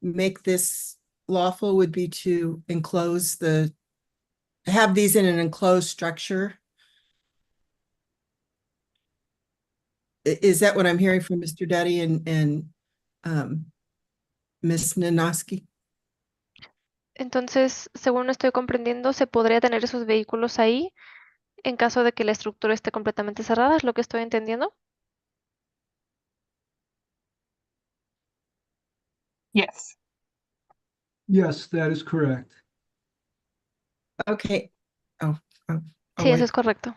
make this lawful would be to have these in an enclosed structure. Is that what I'm hearing from Mr. Duddy and Ms. Nanoski? Entonces, según estoy comprendiendo, se podría tener esos vehículos ahí en caso de que la estructura esté completamente cerrada, ¿es lo que estoy entendiendo? Yes. Yes, that is correct. Okay. Oh, oh, oh, Sí, eso wait. es correcto.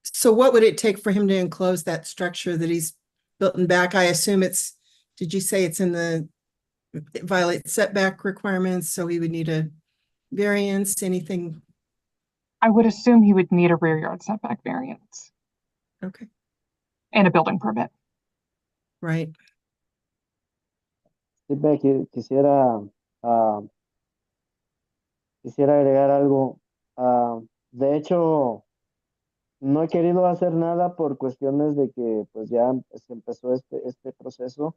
So what would it take for him to enclose that structure that he's built in back? I assume did you say it's it violates setback requirements, so he would need a variance, anything? I would assume he would need a rear yard setback variance Okay, and a building permit. right. Sí, ah, quisiera agregar algo. De hecho, no he querido hacer nada por cuestiones de que pues ya se empezó este proceso,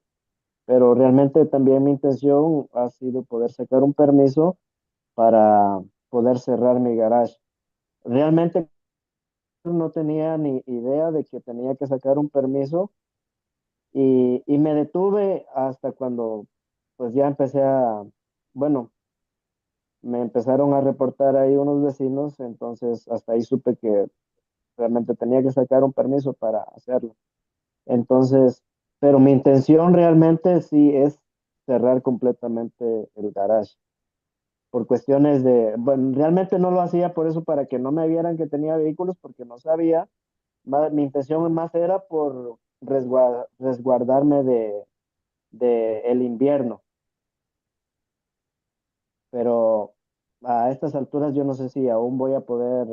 pero realmente también mi intención ha sido poder sacar un permiso para poder cerrar mi garage. Realmente no tenía ni idea de que tenía que sacar un permiso y me detuve hasta cuando pues ya bueno, me empezaron a reportar ahí unos vecinos, entonces hasta ahí supe que realmente tenía que sacar un permiso para hacerlo. Entonces, pero mi intención realmente sí es cerrar completamente el garage. Por cuestiones bueno, realmente no lo hacía por eso, para que no me vieran que tenía vehículos, porque no sabía. Mi intención más era por resguardarme de el invierno, pero a estas alturas yo no sé si aún voy a poder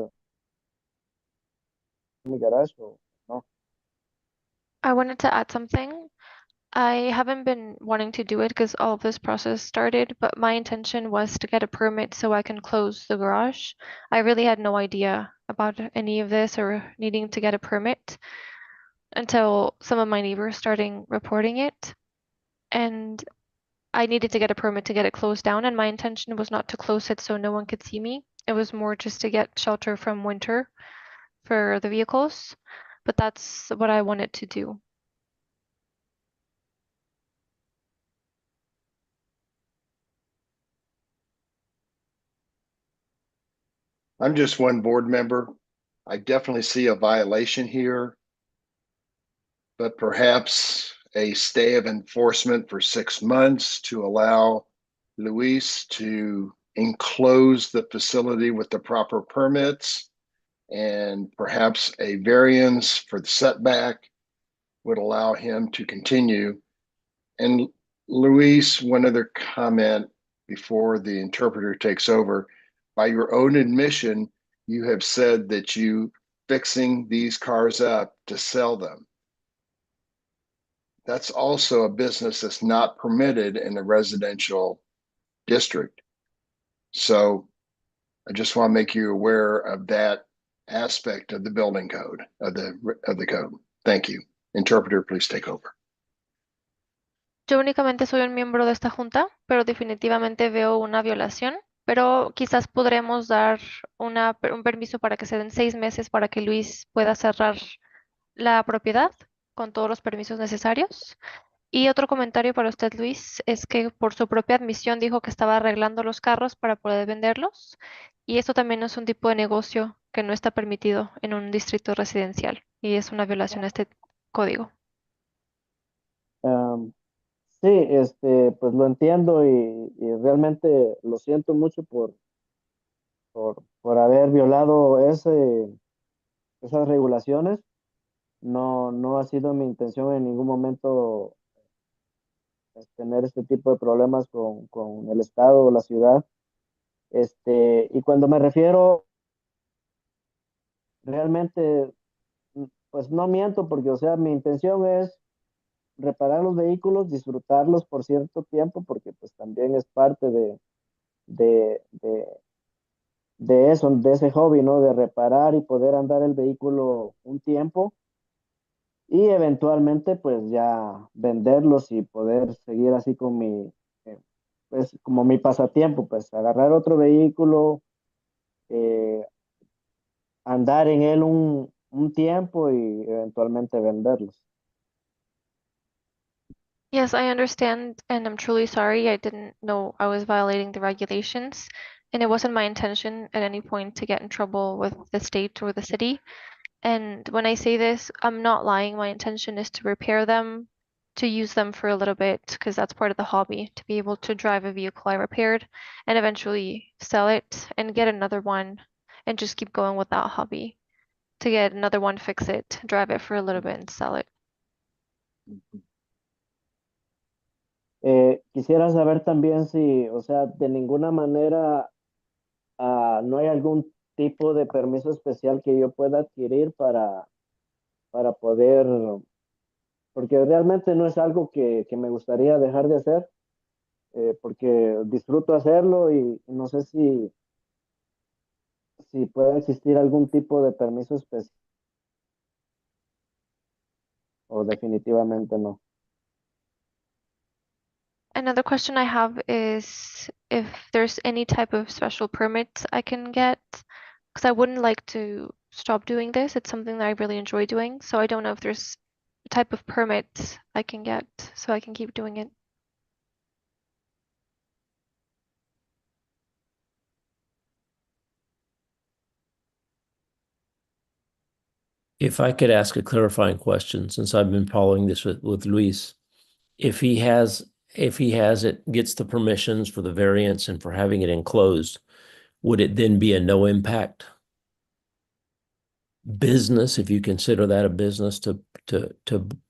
mi garage o no. I wanted to add something. I haven't been wanting to do it because all of this process started, but my intention was to get a permit so I can close the garage. I really had no idea about any of this or needing to get a permit until some of my neighbors starting reporting it. And I needed to get a permit to get it closed down, and my intention was not to close it so no one could see me. It was more just to get shelter from winter for the vehicles, but that's what I wanted to do. I'm just one board member. I definitely see a violation here, but perhaps a stay of enforcement for 6 months to allow Luis to enclose the facility with the proper permits, and perhaps a variance for the setback would allow him to continue. And Luis, one other comment before the interpreter takes over. By your own admission, you have said that you fixing these cars up to sell them. That's also a business that's not permitted in a residential district. So I just want to make you aware of that aspect of the building code, of the code. Thank you. Interpreter, please take over. Yo únicamente soy un miembro de esta junta, pero definitivamente veo una violación, pero quizás podremos dar un permiso para que se den 6 meses para que Luis pueda cerrar la propiedad con todos los permisos necesarios. Y otro comentario para usted, Luis, es que por su propia admisión dijo que estaba arreglando los carros para poder venderlos. Y esto también es un tipo de negocio que no está permitido en un distrito residencial y es una violación a este código. Sí, pues lo entiendo y realmente lo siento mucho por haber violado esas regulaciones. No, no ha sido mi intención en ningún momento tener este tipo de problemas con el estado o la ciudad. Y cuando me refiero, realmente, pues no miento, porque, o sea, mi intención es reparar los vehículos, disfrutarlos por cierto tiempo, porque pues también es parte de, de, de eso, de ese hobby, ¿no? De reparar y poder andar el vehículo un tiempo y eventualmente pues ya venderlos y poder seguir así con pues como mi pasatiempo, pues agarrar otro vehículo, eh, andar en él un tiempo y eventualmente venderlos. Yes, I understand, and I'm truly sorry. I didn't know I was violating the regulations, and it wasn't my intention at any point to get in trouble with the state or the city. And when I say this, I'm not lying. My intention is to repair them, to use them for a little bit because that's part of the hobby, to be able to drive a vehicle I repaired and eventually sell it and get another one and just keep going with that hobby. To get another one, fix it, drive it for a little bit and sell it. Quisiera saber también si, o sea, de ninguna manera no hay algún tipo de permiso especial que yo pueda adquirir para poder, porque realmente no es algo que me gustaría dejar de hacer, porque disfruto hacerlo y no sé si puede existir algún tipo de permiso especial o definitivamente no. Another question I have is if there's any type of special permit I can get, because I wouldn't like to stop doing this. It's something that I really enjoy doing. So I don't know if there's a type of permit I can get so I can keep doing it. If I could ask a clarifying question, since I've been following this with Luis, if he has it, gets the permissions for the variance and for having it enclosed, would it then be a no impact business, if you consider that a business to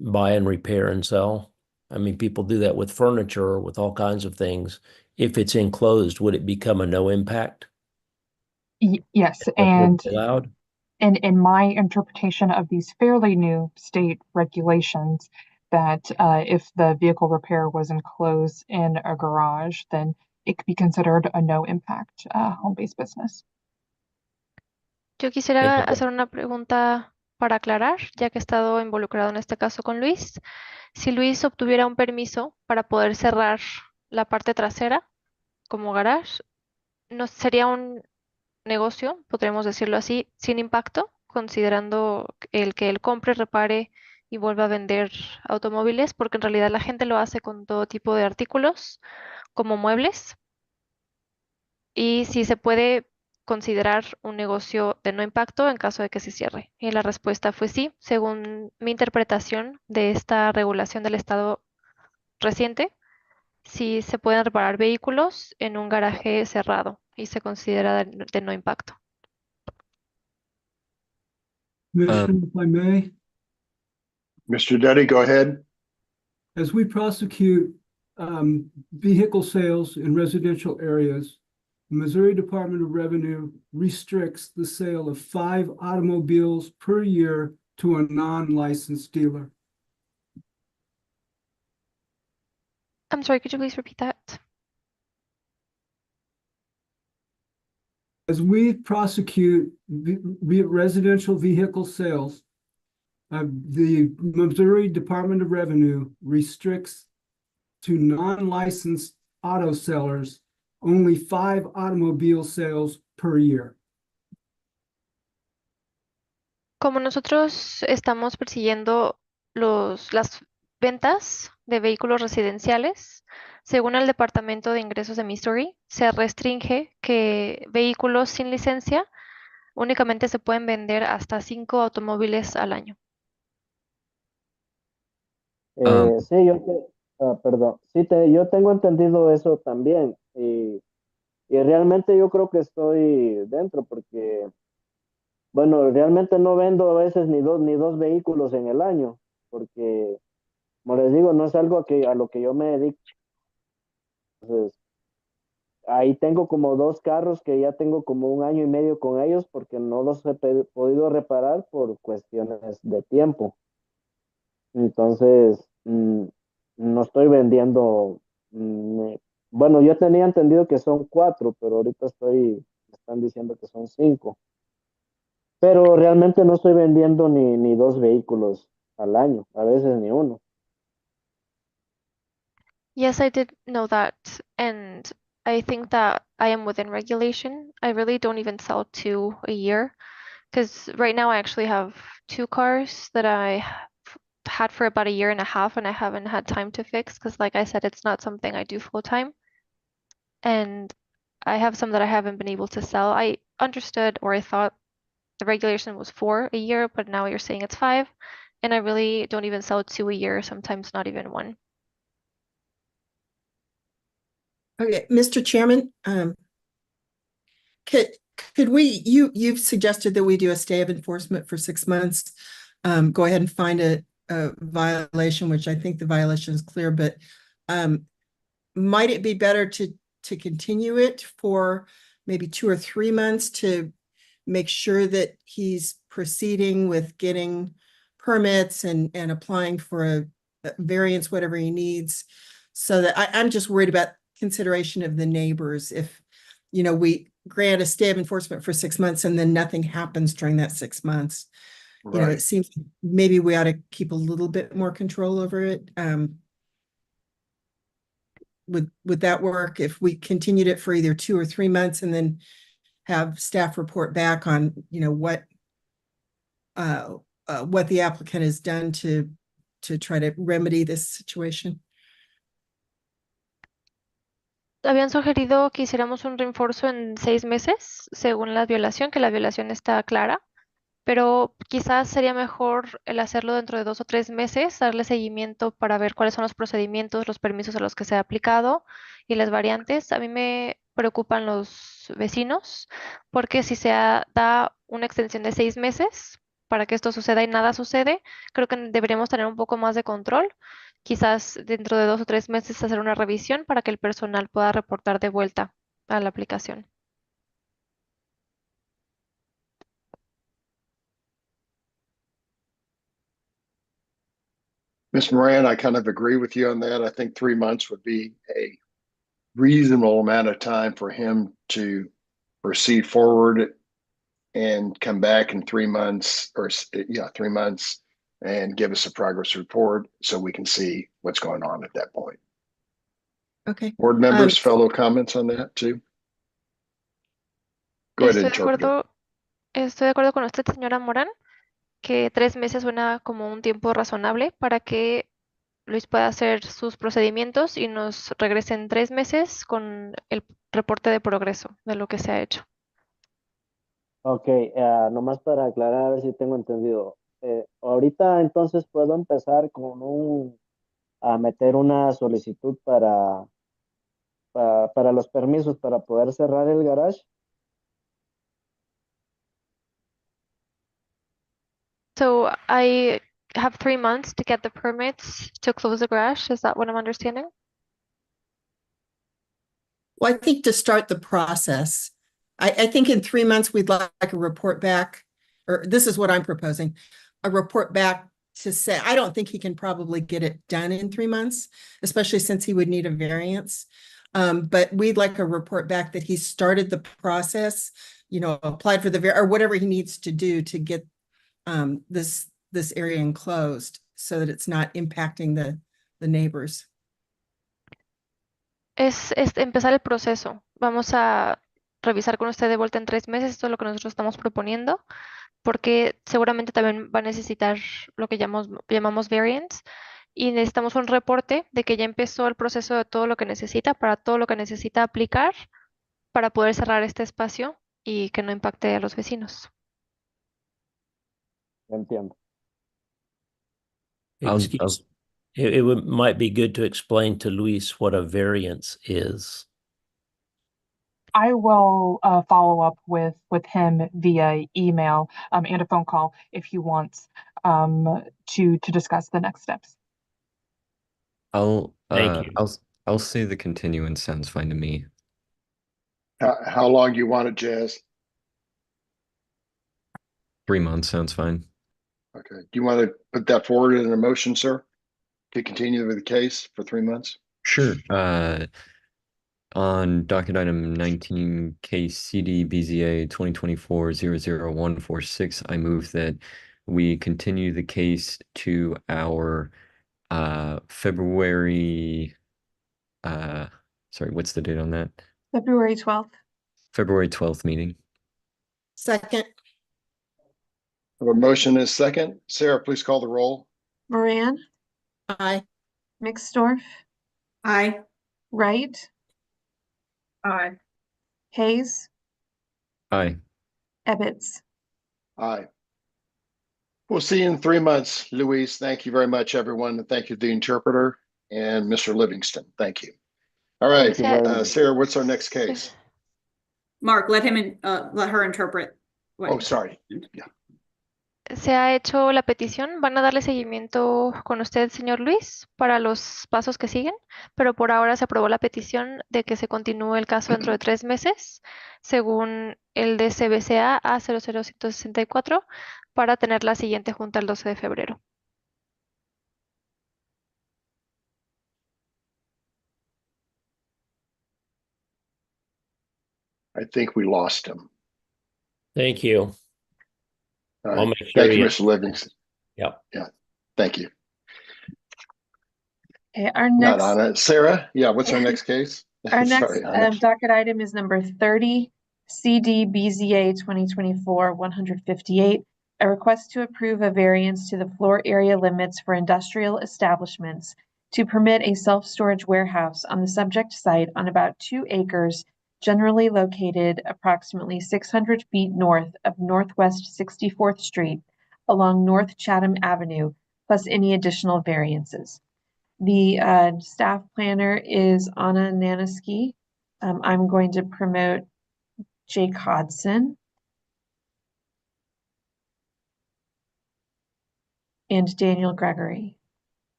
buy and repair and sell? I mean, people do that with furniture or with all kinds of things. If it's enclosed, would it become a no impact? Yes, That's what's and allowed? in my interpretation of these fairly new state regulations, that if the vehicle repair was enclosed in a garage, then it could be considered a no impact home-based business. Yo quisiera Entonces, hacer una pregunta para aclarar, ya que he estado involucrado en este caso con Luis. Si Luis obtuviera un permiso para poder cerrar la parte trasera como garage, no sería un negocio, podríamos decirlo así, sin impacto, considerando el que él compre, repare y vuelva a vender automóviles, porque en realidad la gente lo hace con todo tipo de artículos, como muebles, y si se puede considerar un negocio de no impacto en caso de que se cierre. Y la respuesta fue sí, según mi interpretación de esta regulación del estado reciente, sí se pueden reparar vehículos en un garaje cerrado y se considera de no impacto. Commissioner, if I may, Mr. Duddy, go ahead. as we prosecute vehicle sales in residential areas, the Missouri Department of Revenue restricts the sale of 5 automobiles per year to a non-licensed dealer. I'm sorry, could you please repeat that? As we prosecute residential vehicle sales, the Missouri Department of Revenue restricts to non-licensed auto sellers only 5 automobile sales per year. Como nosotros estamos persiguiendo las ventas de vehículos residenciales, según el Departamento de Ingresos de Missouri, se restringe que vehículos sin licencia únicamente se pueden vender hasta 5 automóviles al año. Sí, perdón, sí, yo tengo entendido eso también y realmente yo creo que estoy dentro porque, bueno, realmente no vendo a veces ni dos vehículos en el año porque, como les digo, no es algo a lo que yo me dedico. Entonces, ahí tengo como 2 carros que ya tengo como 1 año y medio con ellos porque no los he podido reparar por cuestiones de tiempo. Entonces, no estoy vendiendo. Bueno, yo tenía entendido que son 4, pero ahorita están diciendo que son 5. Pero realmente no estoy vendiendo ni 2 vehículos al año, a veces ni uno. Yes, I did know that, and I think that I am within regulation. I really don't even sell 2 a year, because right now I actually have 2 cars that I had for about a year and a half, and I haven't had time to fix, because like I said, it's not something I do full time. And I have some that I haven't been able to sell. I understood, or I thought the regulation was 4 a year, but now you're saying it's 5. And I really don't even sell 2 a year, sometimes not even 1. Okay, Mr. Chairman, could you've suggested that we do a stay of enforcement for 6 months. Go ahead and find a violation, which I think the violation is clear, but might it be better to continue it for maybe 2 or 3 months to make sure that he's proceeding with getting permits and applying for a variance, whatever he needs, so that I'm just worried about consideration of the neighbors. If, we grant a stay of enforcement for 6 months and then nothing happens during that 6 months, Right. it seems maybe we ought to keep a little bit more control over it. Would that work if we continued it for either 2 or 3 months and then have staff report back on, what the applicant has done to try to remedy this situation? Habían sugerido que hiciéramos un refuerzo en 6 meses, según la violación, que la violación está clara. Pero quizás sería mejor el hacerlo dentro de 2 o 3 meses, darle seguimiento para ver cuáles son los procedimientos, los permisos a los que se ha aplicado y las variantes. A mí me preocupan los vecinos porque si da una extensión de 6 meses para que esto suceda y nada sucede, creo que deberíamos tener un poco más de control. Quizás dentro de 2 o 3 meses hacer una revisión para que el personal pueda reportar de vuelta a la aplicación. Ms. Moran, I kind of agree with you on that. I think 3 months would be a reasonable amount of time for him to proceed forward and come back in 3 months 3 months and give us a progress report so we can see what's going on at that point. Okay. Board members, fellow comments on that too? Go ahead, interpreter. Estoy de acuerdo con usted, señora Morán, que 3 meses suena como un tiempo razonable para que Luis pueda hacer sus procedimientos y nos regrese en 3 meses con el reporte de progreso de lo que se ha hecho. Ok, nomás para aclarar, a ver si tengo entendido. Ahorita entonces puedo empezar a meter una solicitud para los permisos para poder cerrar el garage. So I have 3 months to get the permits to close the garage. Is that what I'm understanding? Well, I think to start the process, I think in 3 months, we'd like a report back, or this is what I'm proposing, a report back to say, I don't think he can probably get it done in 3 months, especially since he would need a variance. But we'd like a report back that he started the process, applied for or whatever he needs to do to get this area enclosed so that it's not impacting the neighbors. Es empezar el proceso. Vamos a revisar con usted de vuelta en 3 meses. Esto es lo que nosotros estamos proponiendo, porque seguramente también va a necesitar lo que llamamos variance y necesitamos un reporte de que ya empezó el proceso de todo lo que necesita, para todo lo que necesita aplicar para poder cerrar este espacio y que no impacte a los vecinos. Entiendo. Excuse, might be good to explain to Luis what a variance is. I will follow up with him via email and a phone call if he wants to discuss the next steps. Thank you. I'll say the continuance sounds fine to me. How long do you want it, Jazz? 3 months sounds fine. Okay. Do you want to put that forward in a motion, sir, to continue with the case for 3 months? Sure. On docket item 19 case CD BZA 2024-00146, I move that we continue the case to our February, sorry, what's the date on that? February 12th. February 12th meeting. Second. A motion is second. Sarah, please call the roll. Moran, Aye. Mixdorf, Aye. Wright, Aye. Hayes, Aye. Ebbets. Aye. We'll see you in 3 months, Luis. Thank you very much, everyone. And thank you to the interpreter and Mr. Livingston. Thank you. All right, Thank you very much. Sarah, what's our next case? Mark, let her interpret. Oh, sorry. Yeah. Se ha hecho la petición. Van a darle seguimiento con usted, señor Luis, para los pasos que siguen, pero por ahora se aprobó la petición de que se continúe el caso dentro de 3 meses, según el de CBCA A00164, para tener la siguiente junta el 12 de febrero. I think we lost him. Thank you. All I'll right. make sure Thank you, he- Mr. Livingston. Yep. Yeah. Thank you. Okay, our Not next Anna. Sarah, yeah, what's our next case? Our next Sorry, Anna. docket item is number 30, CDBZA 2024-158, a request to approve a variance to the floor area limits for industrial establishments to permit a self-storage warehouse on the subject site on about 2 acres, generally located approximately 600 feet north of Northwest 64th Street along North Chatham Avenue, plus any additional variances. The staff planner is Anna Naniski. I'm going to promote Jake Hodson and Daniel Gregory.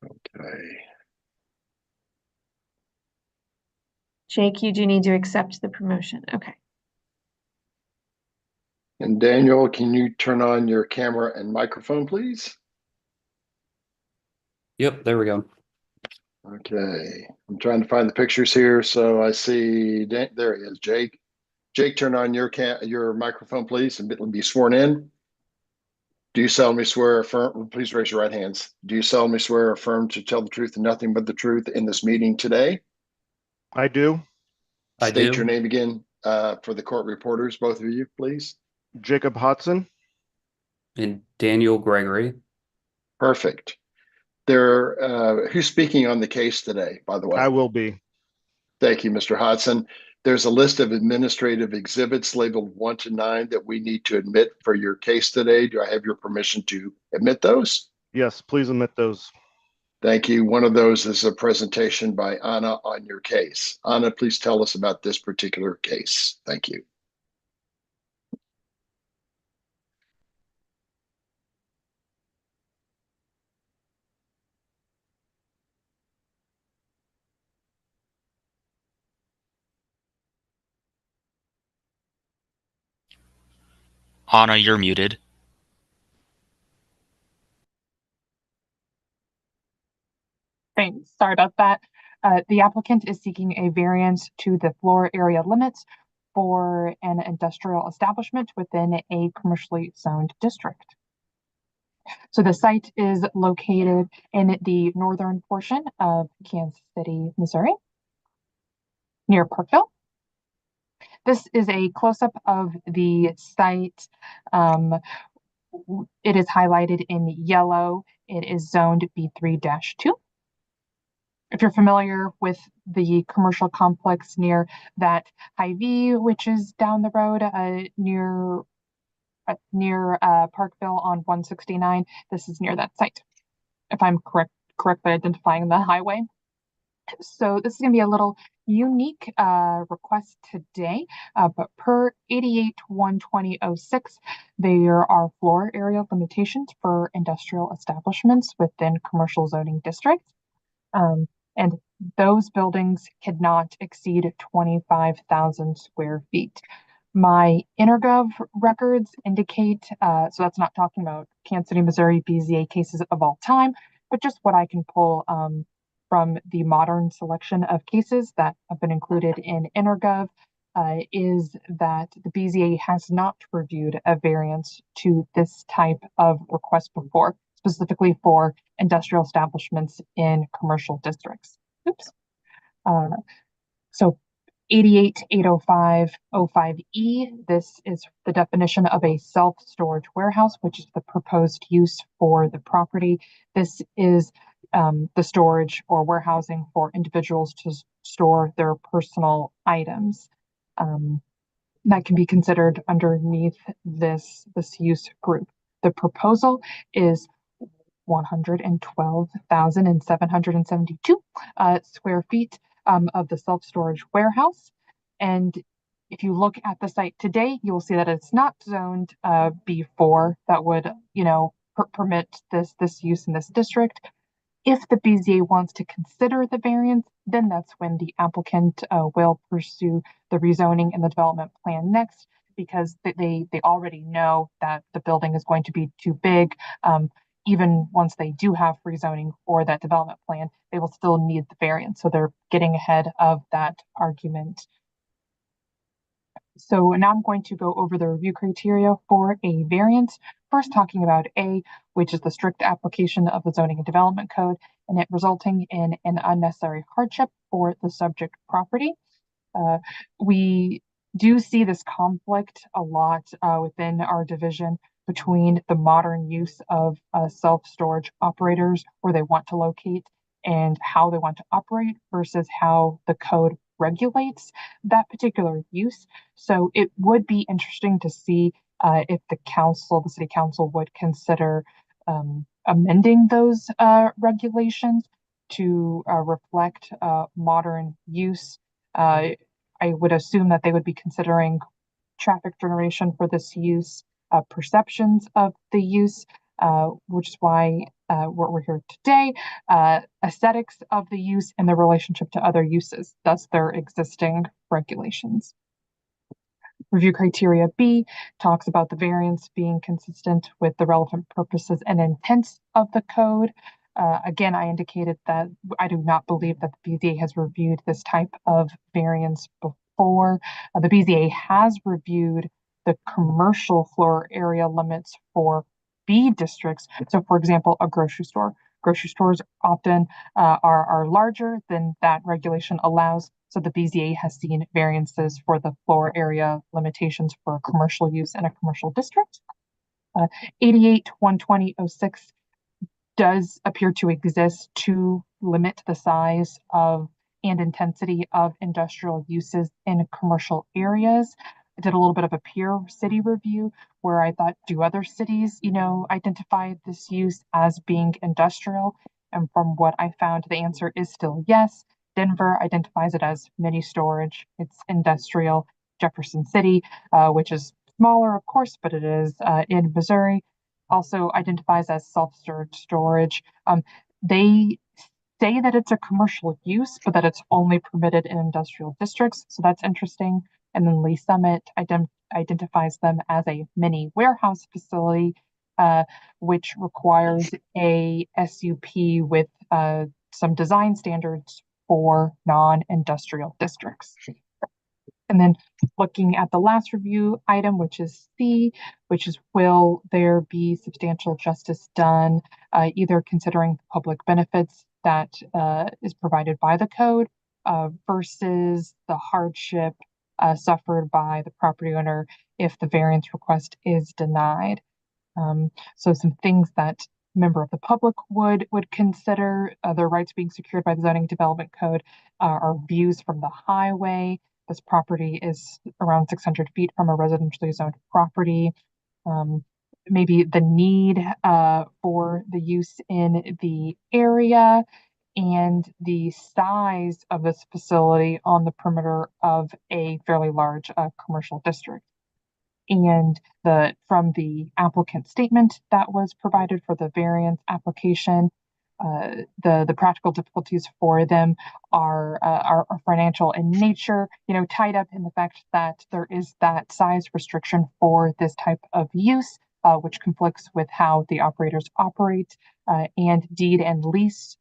Okay. Jake, you do need to accept the promotion. Okay. And Daniel, can you turn on your camera and microphone, please? Yep, there we go. Okay. I'm trying to find the pictures here. So I see, there he is, Jake. Jake, turn on your microphone, please, and be sworn in. Do you solemnly swear or affirm, please raise your right hands. Do you solemnly swear or affirm to tell the truth and nothing but the truth in this meeting today? I do. State your name again for the court reporters, both of you, please. Jacob Hodson. And Daniel Gregory. Perfect. Who's speaking on the case today, by the way? I will be. Thank you, Mr. Hodson. There's a list of administrative exhibits labeled 1 to 9 that we need to admit for your case today. Do I have your permission to admit those? Yes, please admit those. Thank you. One of those is a presentation by Anna on your case. Anna, please tell us about this particular case. Thank you. Anna, you're muted. Thanks. Sorry about that. The applicant is seeking a variance to the floor area limits for an industrial establishment within a commercially zoned district. So the site is located in the northern portion of Kansas City, Missouri, near Parkville. This is a close-up of the site. It is highlighted in yellow. It is zoned B3-2. If you're familiar with the commercial complex near that Hy-Vee, which is down the road near Parkville on 169, this is near that site, if I'm correctly identifying the highway. So this is going to be a little unique request today, but per 88-120-06, there are floor area limitations for industrial establishments within commercial zoning districts. And those buildings cannot exceed 25,000 square feet. My InterGov records indicate, so that's not talking about Kansas City, Missouri BZA cases of all time, but just what I can pull from the modern selection of cases that have been included in InterGov, is that the BZA has not reviewed a variance to this type of request before, specifically for industrial establishments in commercial districts. Oops. So 88-805-05E, this is the definition of a self-storage warehouse, which is the proposed use for the property. This is the storage or warehousing for individuals to store their personal items. that can be considered underneath this use group. The proposal is 112,772 square feet of the self-storage warehouse. And if you look at the site today, you will see that it's not zoned B4 that would, permit this use in this district. If the BZA wants to consider the variance, then that's when the applicant will pursue the rezoning and the development plan next, because they already know that the building is going to be too big. Even once they do have rezoning for that development plan, they will still need the variance. So they're getting ahead of that argument. So now I'm going to go over the review criteria for a variance. First, talking about A, which is the strict application of the zoning and development code, and it resulting in an unnecessary hardship for the subject property. We do see this conflict a lot within our division between the modern use of self-storage operators, where they want to locate and how they want to operate, versus how the code regulates that particular use. So it would be interesting to see if the city council would consider amending those regulations to reflect modern use. I would assume that they would be considering traffic generation for this use, perceptions of the use, which is why we're here today, aesthetics of the use and the relationship to other uses, thus their existing regulations. Review criteria B talks about the variance being consistent with the relevant purposes and intents of the code. Again, I indicated that I do not believe that the BZA has reviewed this type of variance before. The BZA has reviewed the commercial floor area limits for B districts. So, for example, a grocery store. Grocery stores often are larger than that regulation allows. So the BZA has seen variances for the floor area limitations for commercial use in a commercial district. 88-120-06 does appear to exist to limit the size of and intensity of industrial uses in commercial areas. I did a little bit of a peer city review where I thought, do other cities, identify this use as being industrial? And from what I found, the answer is still yes. Denver identifies it as mini storage. It's industrial. Jefferson City, which is smaller, of course, but it is in Missouri, also identifies as self-storage. They say that it's a commercial use, but that it's only permitted in industrial districts. So that's interesting. And then Lee Summit identifies them as a mini warehouse facility, which requires a SUP with some design standards for non-industrial districts. And then looking at the last review item, which is C, which is will there be substantial justice done, either considering the public benefits that is provided by the code versus the hardship suffered by the property owner if the variance request is denied. So some things that member of the public would consider, their rights being secured by the zoning development code are views from the highway. This property is around 600 feet from a residentially zoned property. Maybe the need for the use in the area and the size of this facility on the perimeter of a fairly large commercial district. And from the applicant statement that was provided for the variance application, the practical difficulties for them are financial in nature, tied up in the fact that there is that size restriction for this type of use, which conflicts with how the operators operate, and deed and lease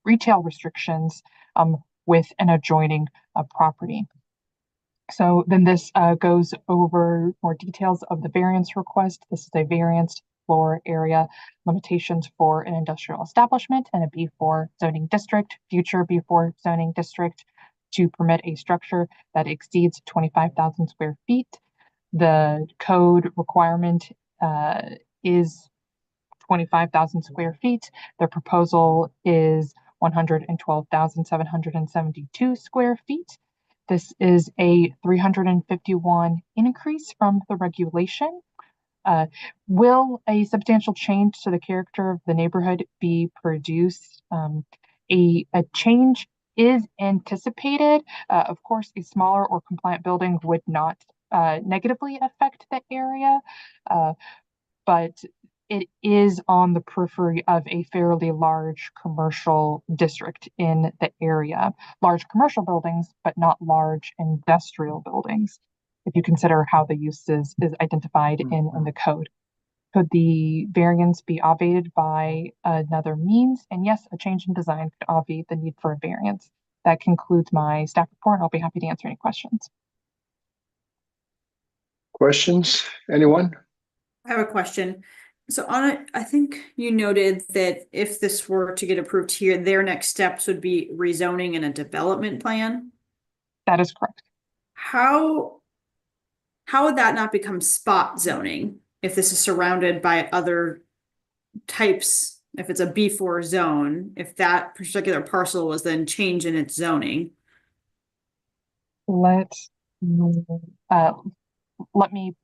retail restrictions with an adjoining property. So then this goes over more details of the variance request. This is a variance floor area limitations for an industrial establishment and a B4 zoning district, future B4 zoning district, to permit a structure that exceeds 25,000 square feet. The code requirement is 25,000 square feet. The proposal is 112,772 square feet. This is a 351 increase from the regulation. Will a substantial change to the character of the neighborhood be produced? A change is anticipated. Of course, a smaller or compliant building would not negatively affect the area, but it is on the periphery of a fairly large commercial district in the area. Large commercial buildings, but not large industrial buildings, if you consider how the use is identified in the code. Could the variance be obviated by another means? And yes, a change in design could obviate the need for a variance. That concludes my staff report. I'll be happy to answer any questions. Questions? Anyone? I have a question. So Anna, I think you noted that if this were to get approved here, their next steps would be rezoning and a development plan. That is correct. How would that not become spot zoning if this is surrounded by other types? If it's a B4 zone, if that particular parcel was then changed in its zoning? Let me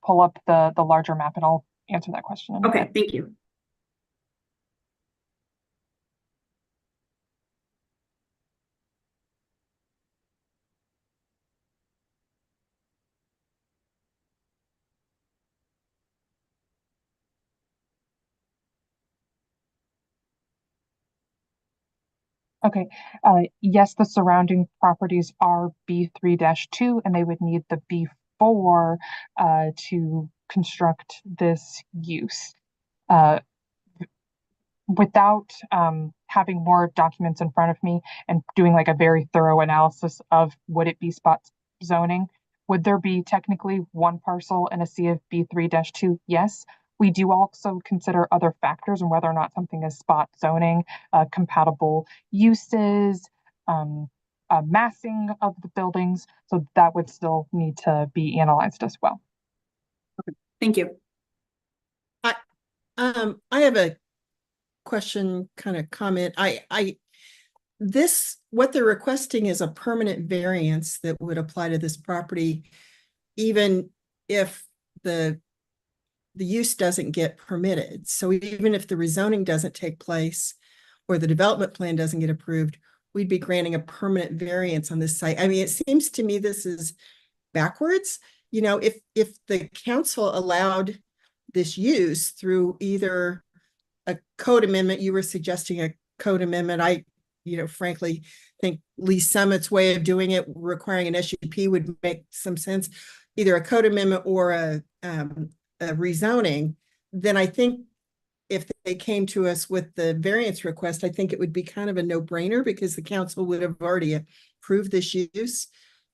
pull up the larger map and I'll answer that question in a Okay, bit. thank you. Okay, yes, the surrounding properties are B3-2 and they would need the B4 to construct this use. Without having more documents in front of me and doing like a very thorough analysis of would it be spot zoning, would there be technically one parcel in a sea of B3-2? Yes. We do also consider other factors and whether or not something is spot zoning, compatible uses, massing of the buildings. So that would still need to be analyzed as well. Okay, thank you. I have a question, kind of comment. What they're requesting is a permanent variance that would apply to this property, even if the use doesn't get permitted. So even if the rezoning doesn't take place or the development plan doesn't get approved, we'd be granting a permanent variance on this site. I mean, it seems to me this is backwards. You know, if the council allowed this use through either a code amendment, you were suggesting a code amendment. I, frankly think Lee Summit's way of doing it, requiring an SUP, would make some sense. Either a code amendment or a rezoning. Then I think if they came to us with the variance request, I think it would be kind of a no-brainer because the council would have already approved this use.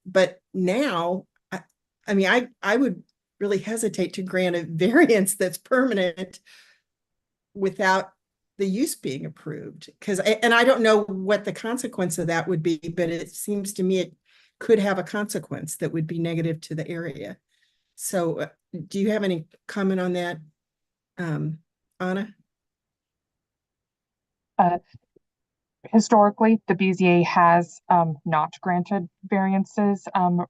But now, I would really hesitate to grant a variance that's permanent without the use being approved. And I don't know what the consequence of that would be, but it seems to me it could have a consequence that would be negative to the area. So do you have any comment on that, Anna? Historically, the BZA has not granted variances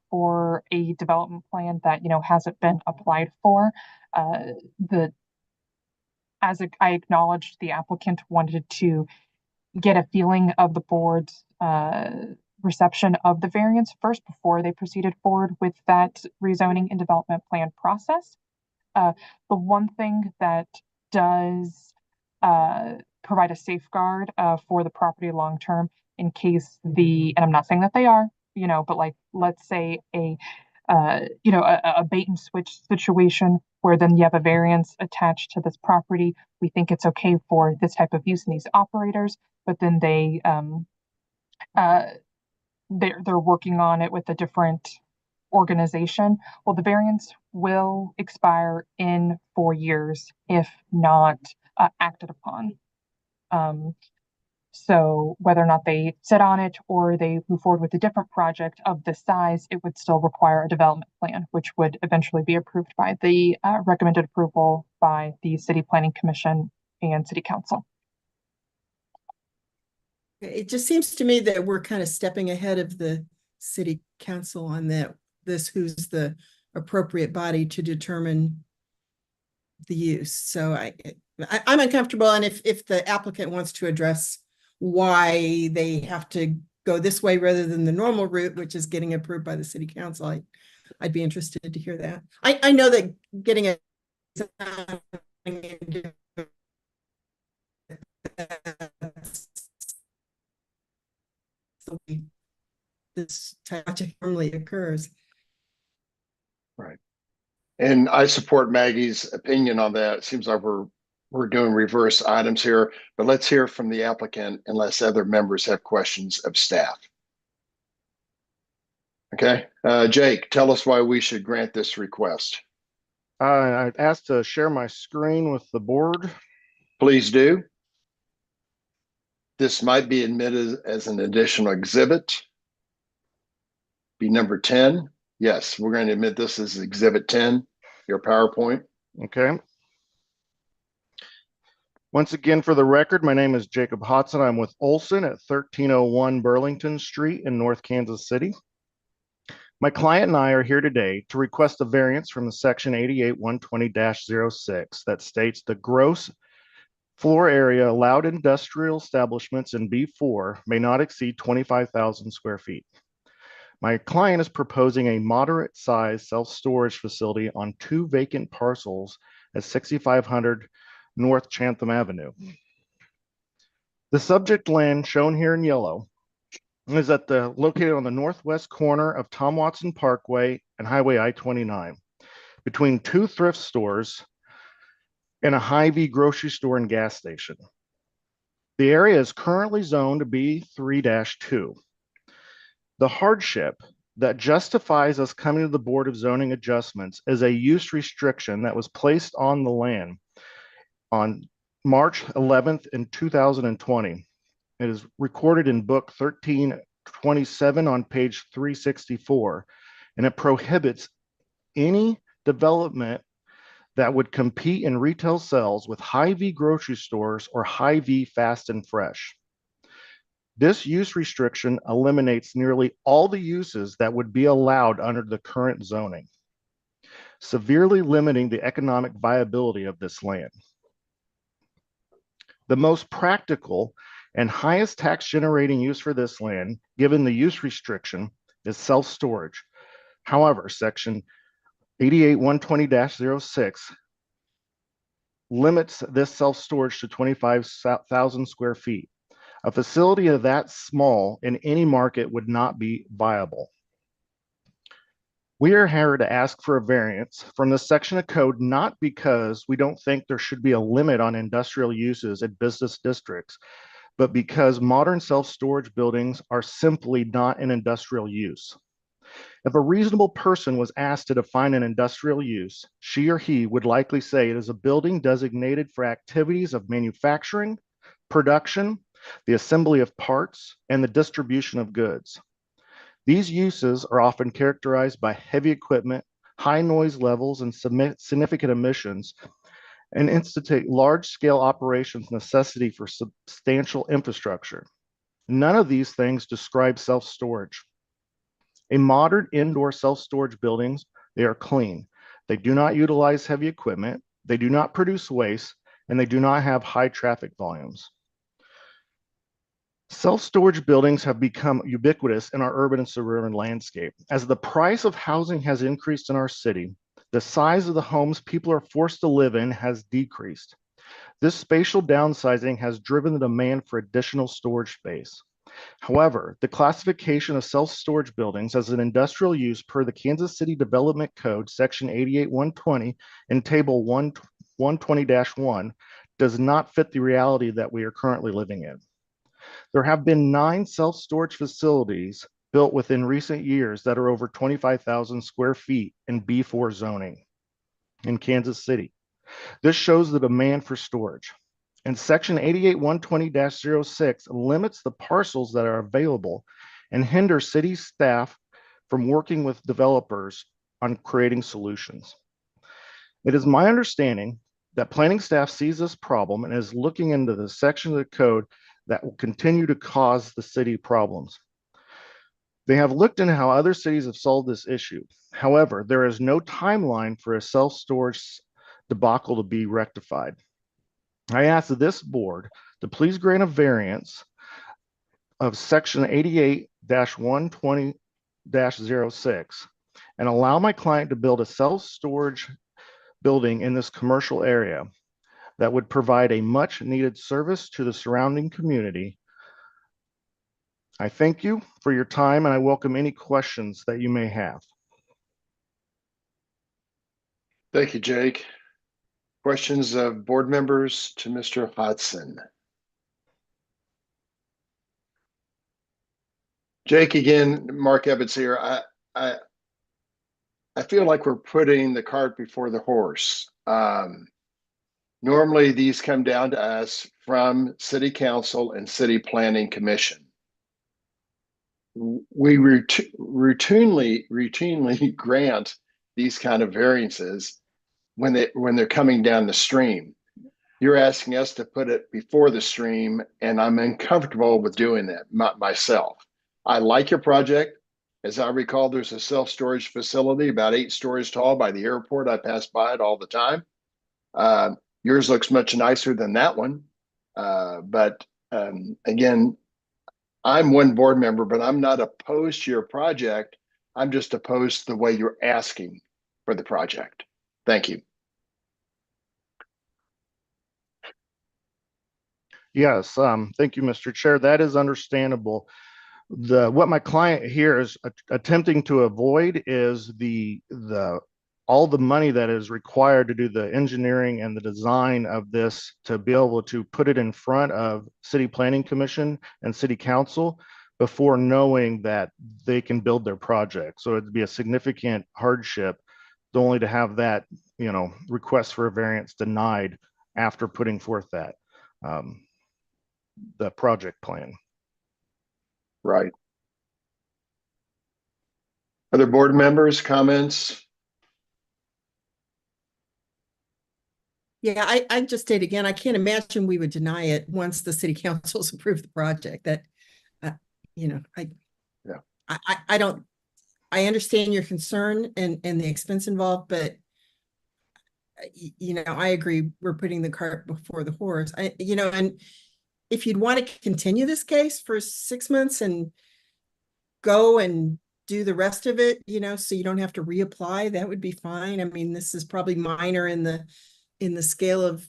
for a development plan that hasn't been applied for. I acknowledged, the applicant wanted to get a feeling of the board's reception of the variance first before they proceeded forward with that rezoning and development plan process. The one thing that does provide a safeguard for the property long term in case and I'm not saying that they are, but like, let's say a bait and switch situation where then you have a variance attached to this property. We think it's okay for this type of use in these operators, but then they're working on it with a different organization. Well, the variance will expire in 4 years if not acted upon. So whether or not they sit on it or they move forward with a different project of this size, it would still require a development plan, which would eventually be approved by the recommended approval by the City Planning Commission and City Council. It just seems to me that we're kind of stepping ahead of the City council on who's the appropriate body to determine the use. So I'm uncomfortable, and if the applicant wants to address why they have to go this way rather than the normal route, which is getting approved by the city council, I'd be interested to hear that. I know that getting it this type of normally occurs. Right. And I support Maggie's opinion on that. It seems like we're doing reverse items here, but let's hear from the applicant unless other members have questions of staff. Okay, Jake, tell us why we should grant this request. I'd asked to share my screen with the board. Please do. This might be admitted as an additional exhibit. Be number 10. Yes, we're going to admit this as exhibit 10, your PowerPoint. Okay. Once again, for the record, my name is Jacob Hodson. I'm with Olson at 1301 Burlington Street in North Kansas City. My client and I are here today to request a variance from the section 88-120-06 that states the gross floor area allowed industrial establishments in B4 may not exceed 25,000 square feet. My client is proposing a moderate size self-storage facility on 2 vacant parcels at 6500 North Chatham Avenue. The subject land shown here in yellow is located on the northwest corner of Tom Watson Parkway and Highway I-29, between 2 thrift stores and a Hy-Vee grocery store and gas station. The area is currently zoned B3-2. The hardship that justifies us coming to the Board of Zoning Adjustments is a use restriction that was placed on the land on March 11th in 2020. It is recorded in book 1327 on page 364, and it prohibits any development that would compete in retail sales with Hy-Vee grocery stores or Hy-Vee fast and fresh. This use restriction eliminates nearly all the uses that would be allowed under the current zoning, severely limiting the economic viability of this land. The most practical and highest tax generating use for this land, given the use restriction, is self-storage. However, section 88-120-06 limits this self-storage to 25,000 square feet. A facility of that small in any market would not be viable. We are here to ask for a variance from this section of code, not because we don't think there should be a limit on industrial uses at business districts, but because modern self-storage buildings are simply not an industrial use. If a reasonable person was asked to define an industrial use, she or he would likely say it is a building designated for activities of manufacturing, production, the assembly of parts, and the distribution of goods. These uses are often characterized by heavy equipment, high noise levels, and significant emissions, and institute large-scale operations necessity for substantial infrastructure. None of these things describe self-storage. In modern indoor self-storage buildings, they are clean. They do not utilize heavy equipment, they do not produce waste, and they do not have high traffic volumes. Self-storage buildings have become ubiquitous in our urban and suburban landscape. As the price of housing has increased in our city, the size of the homes people are forced to live in has decreased. This spatial downsizing has driven the demand for additional storage space. However, the classification of self-storage buildings as an industrial use per the Kansas City Development Code, section 88-120 and table 120-1 does not fit the reality that we are currently living in. There have been 9 self-storage facilities built within recent years that are over 25,000 square feet in B4 zoning in Kansas City. This shows the demand for storage. And section 88-120-06 limits the parcels that are available and hinders city staff from working with developers on creating solutions. It is my understanding that planning staff sees this problem and is looking into the section of the code that will continue to cause the city problems. They have looked into how other cities have solved this issue. However, there is no timeline for a self-storage debacle to be rectified. I ask this board to please grant a variance of section 88-120-06 and allow my client to build a self-storage building in this commercial area that would provide a much needed service to the surrounding community. I thank you for your time and I welcome any questions that you may have. Thank you, Jake. Questions of board members to Mr. Hodson? Jake, again, Mark Ebbets here. I feel like we're putting the cart before the horse. Normally, these come down to us from City Council and City Planning Commission. We routinely grant these kind of variances when they're coming down the stream. You're asking us to put it before the stream, and I'm uncomfortable with doing that myself. I like your project. As I recall, there's a self-storage facility about 8 stories tall by the airport. I pass by it all the time. Yours looks much nicer than that one. But again, I'm one board member, but I'm not opposed to your project. I'm just opposed to the way you're asking for the project. Thank you. Yes, thank you, Mr. Chair. That is understandable. What my client here is attempting to avoid is all the money that is required to do the engineering and the design of this to be able to put it in front of City Planning Commission and City Council before knowing that they can build their project. So it'd be a significant hardship only to have that, request for a variance denied after putting forth that the project plan. Right. Other board members, comments? Yeah, I just state again, I can't imagine we would deny it once the city council's approved the project. That, I understand your concern and the expense involved, but I agree we're putting the cart before the horse. And if you'd want to continue this case for 6 months and go and do the rest of it, so you don't have to reapply, that would be fine. I mean, this is probably minor in the scale of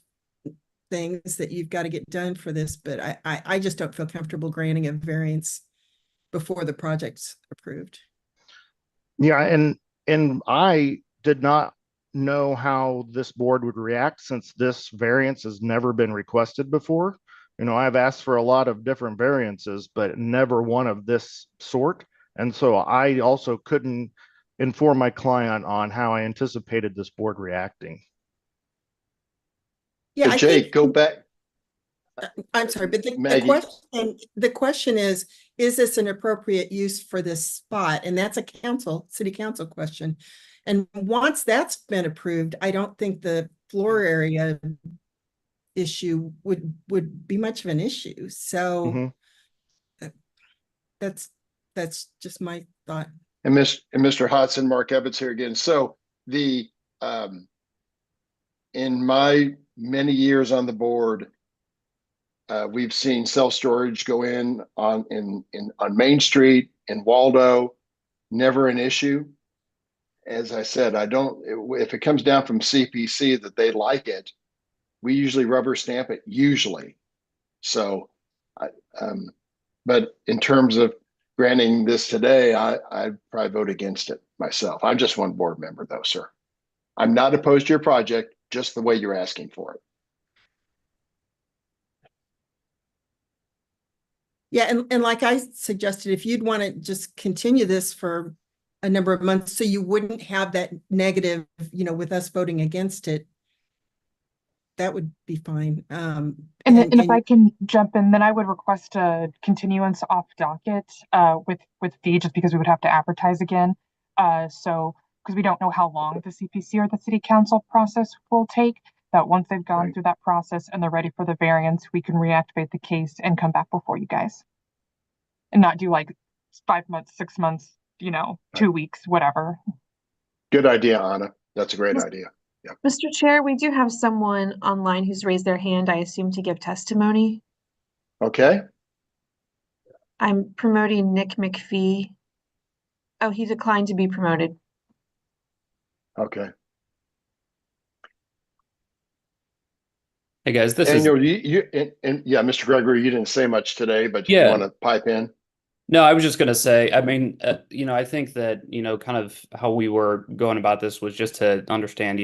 things that you've got to get done for this, but I just don't feel comfortable granting a variance before the project's approved. Yeah, and I did not know how this board would react since this variance has never been requested before. I've asked for a lot of different variances, but never one of this sort. And so I also couldn't inform my client on how I anticipated this board reacting. Yeah, Jake, go back. I'm sorry, but Maggie. the question is this an appropriate use for this spot? And that's a city council question. And once that's been approved, I don't think the floor area issue would be much of an issue. So that's just my thought. And Mr. Hodson, Mark Ebbets here again. So in my many years on the board, we've seen self-storage go in on Main Street in Waldo, never an issue. As I said, if it comes down from CPC that they like it, we usually rubber stamp it, usually. So, but in terms of granting this today, I'd probably vote against it myself. I'm just one board member though, sir. I'm not opposed to your project, just the way you're asking for it. Yeah, and like I suggested, if you'd want to just continue this for a number of months so you wouldn't have that negative, with us voting against it, that would be fine. And if I can jump in, then I would request a continuance off docket with fee, just because we would have to advertise again. So because we don't know how long the CPC or the city council process will take, that once they've gone through that process and they're ready for the variance, we can reactivate the case and come back before you guys. And not do like 5 months, 6 months, 2 weeks, whatever. Good idea, Anna. That's a great idea. Yeah. Mr. Chair, we do have someone online who's raised their hand, I assume, to give testimony. Okay. I'm promoting Nick McPhee. Oh, he declined to be promoted. Okay. Hey guys, this is Daniel, yeah, Mr. Gregory, you didn't say much today, but you yeah. want to pipe in? No, I was just gonna say, I mean, I think that, kind of how we were going about this was just to understand,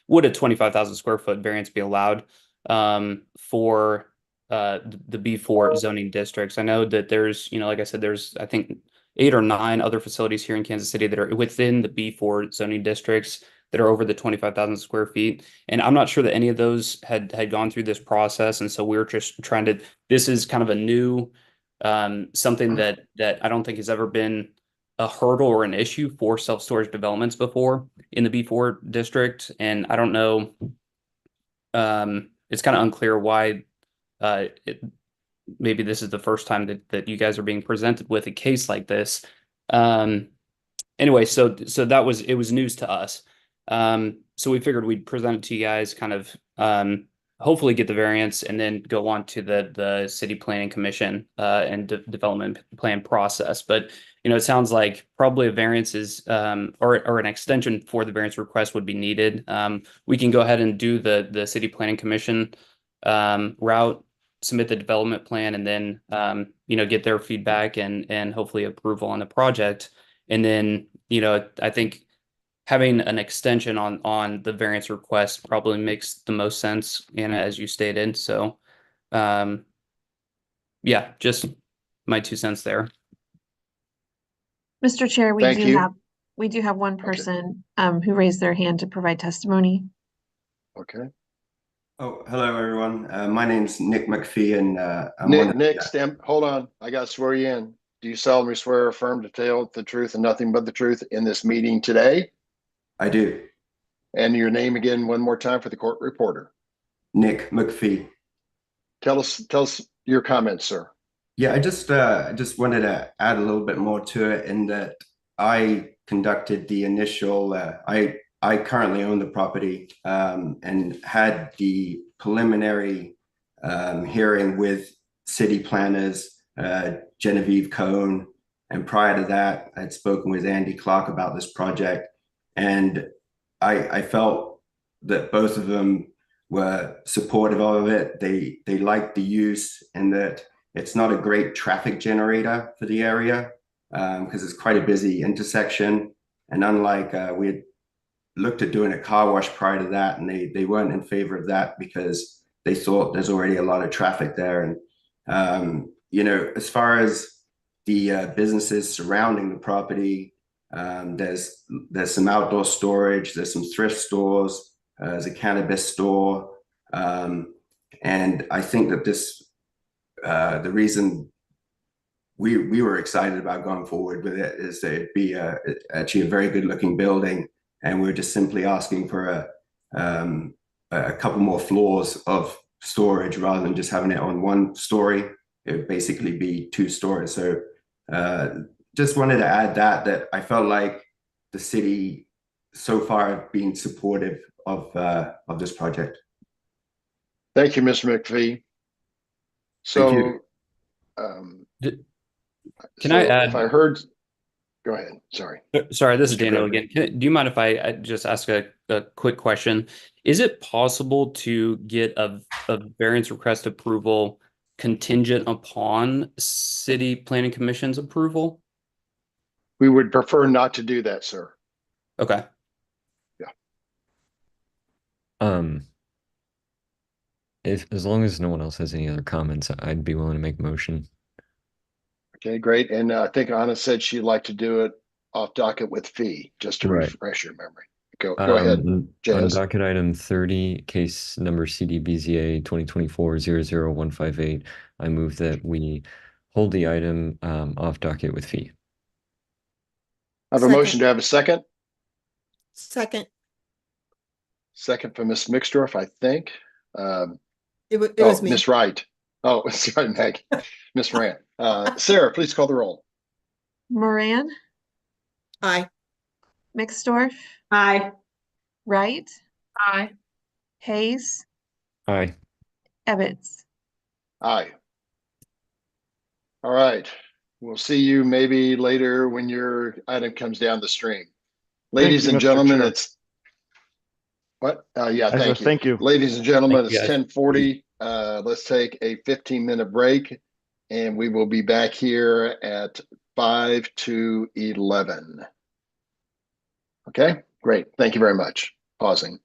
would a 25,000 square foot variance be allowed for the B4 zoning districts? I know that there's, like I said, there's, I think, 8 or 9 other facilities here in Kansas City that are within the B4 zoning districts that are over the 25,000 square feet. And I'm not sure that any of those had gone through this process. And so we were just trying to, this is kind of a new something that I don't think has ever been a hurdle or an issue for self-storage developments before in the B4 district. And I don't know, it's kind of unclear why maybe this is the first time that you guys are being presented with a case like this. Anyway, so it was news to us. So we figured we'd present it to you guys, kind of hopefully get the variance and then go on to the city planning commission and development plan process. But it sounds like probably a variance is or an extension for the variance request would be needed. We can go ahead and do the city planning commission route, submit the development plan, and then get their feedback and hopefully approval on the project. And then I think having an extension on the variance request probably makes the most sense, Anna, as you stated. So, yeah, just my 2 cents there. Mr. Chair, Thank you. we do have one person who raised their hand to provide testimony. Okay. Oh, hello, everyone. My name's Nick McPhee, and I'm Nick, hold on. I got to swear you in. Do you solemnly swear or affirm to tell the truth and nothing but the truth in this meeting today? I do. And your name again one more time for the court reporter. Nick McPhee. Tell us your comments, sir. Yeah, I just wanted to add a little bit more to it in that I conducted the initial. I currently own the property and had the preliminary hearing with city planners, Genevieve Cohn, and prior to that, I'd spoken with Andy Clark about this project. And I felt that both of them were supportive of it. They liked the use and that it's not a great traffic generator for the area because it's quite a busy intersection. And unlike we had looked at doing a car wash prior to that, and they weren't in favor of that because they thought there's already a lot of traffic there. And as far as the businesses surrounding the property, there's some outdoor storage, there's some thrift stores, there's a cannabis store, and I think that this the reason we were excited about going forward with it is that it'd be actually a very good looking building, and we're just simply asking for a couple more floors of storage rather than just having it on one story. It would basically be 2 stories. So just wanted to add that I felt like the city so far have been supportive of this project. Thank you, Mr. McPhee. So, Can I add? If I heard, go ahead. Sorry. Sorry, this is Mr. Daniel Gregory. again. Do you mind if I just ask a quick question? Is it possible to get a variance request approval contingent upon city planning commission's approval? We would prefer not to do that, sir. Okay. As long as no one else has any other comments, I'd be willing to make a motion. Okay, great. And I think Anna said she'd like to do it off docket with fee, just to refresh your memory. Go ahead, Jazz. On docket item 30, case number CDBZA 2024-00158, I move that we hold the item off docket with fee. I have a motion to have a second. Second. Second from Ms. Mixdorf, I think. It was me. Miss Wright. Oh, sorry, Meg. Miss Rand. Sarah, please call the roll. Moran, Aye. Mixdorf, Aye. Wright, Aye. Hayes, Aye. Ebbets. Aye. All right. We'll see you maybe later when your item comes down the stream. Ladies you, and Mr. gentlemen, Chair. it's what? Yeah, I said thank you. thank you. Ladies and gentlemen, Thank you, it's guys. 10:40. Let's take a 15-minute break and we will be back here at 5 to 11. Okay, great. Thank you very much. Pausing.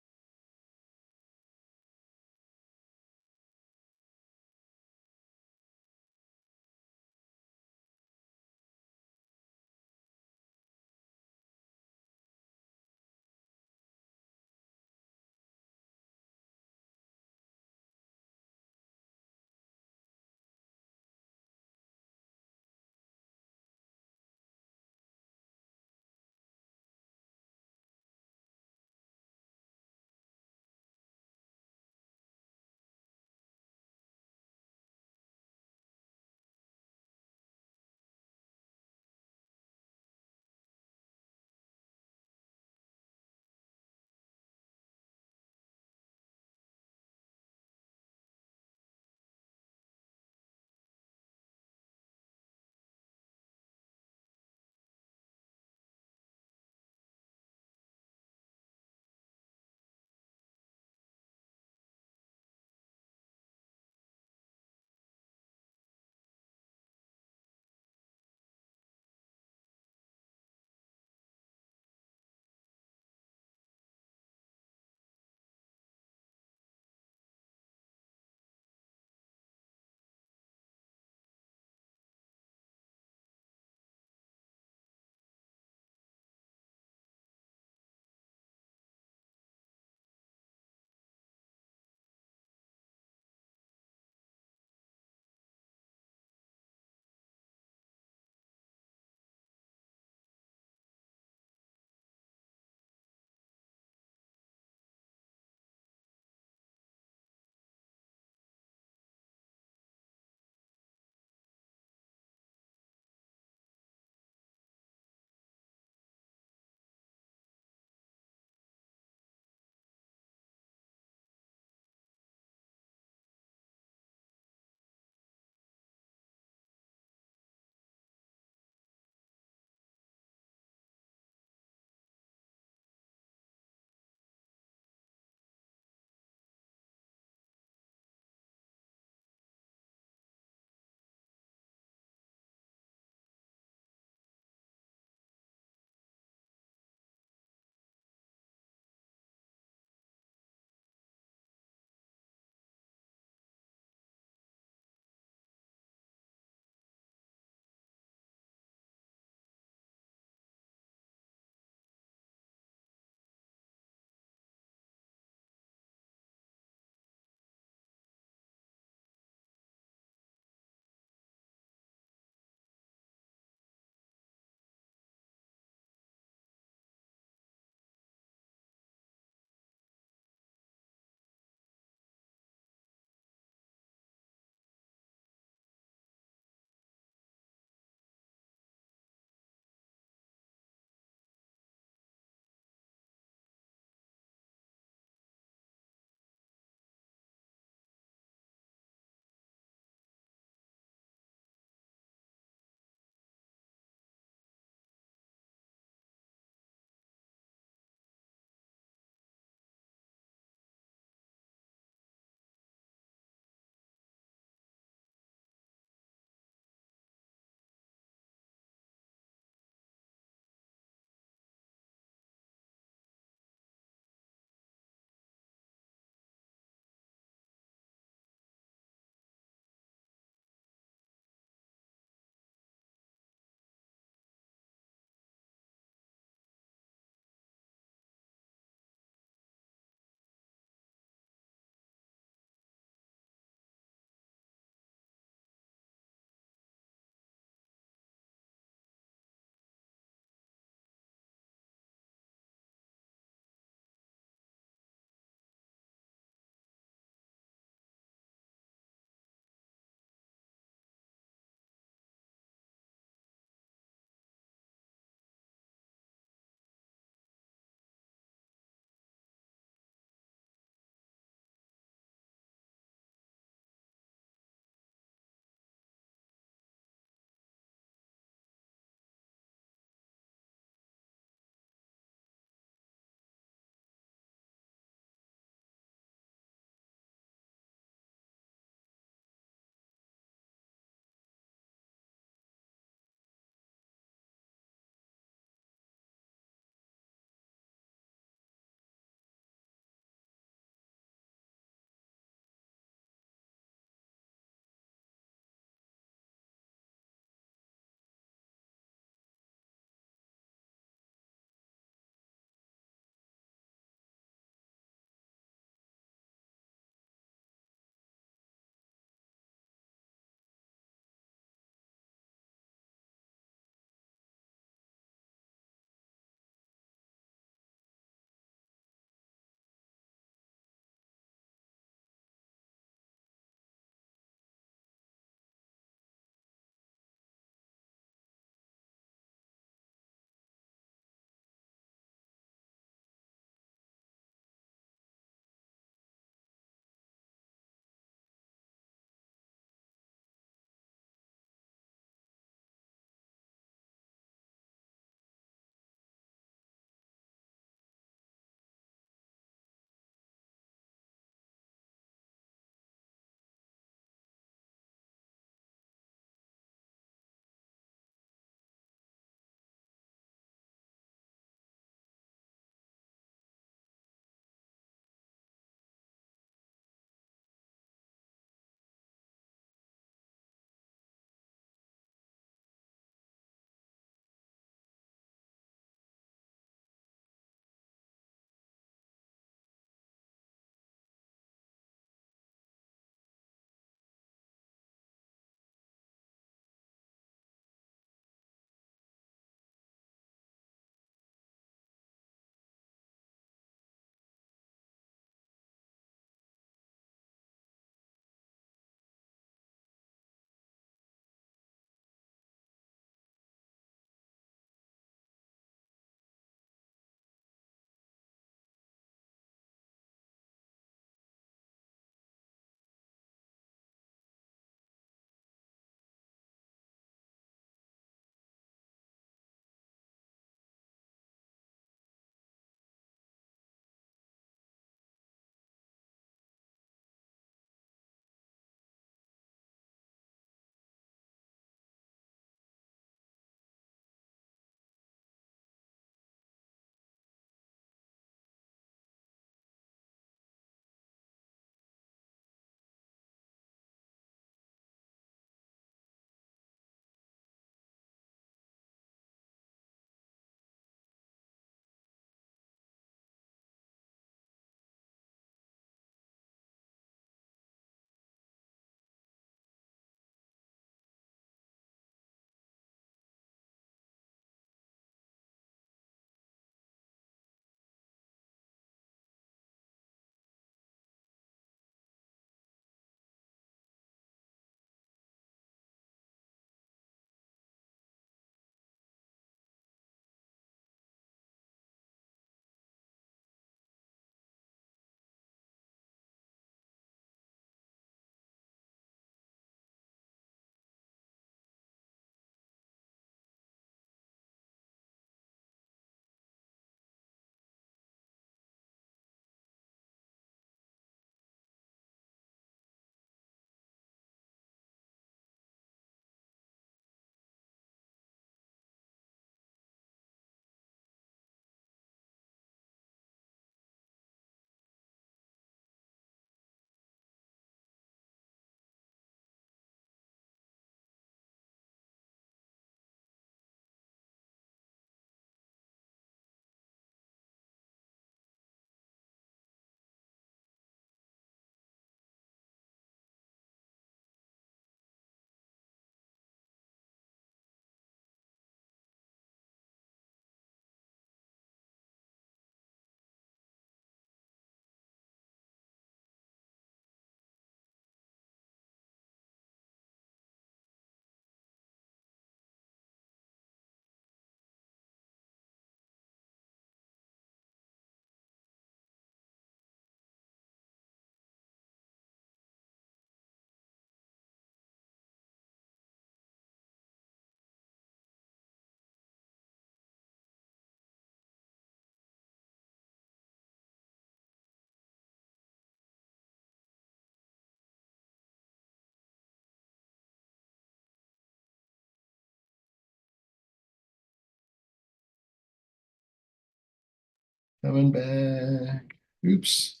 Coming back. Oops.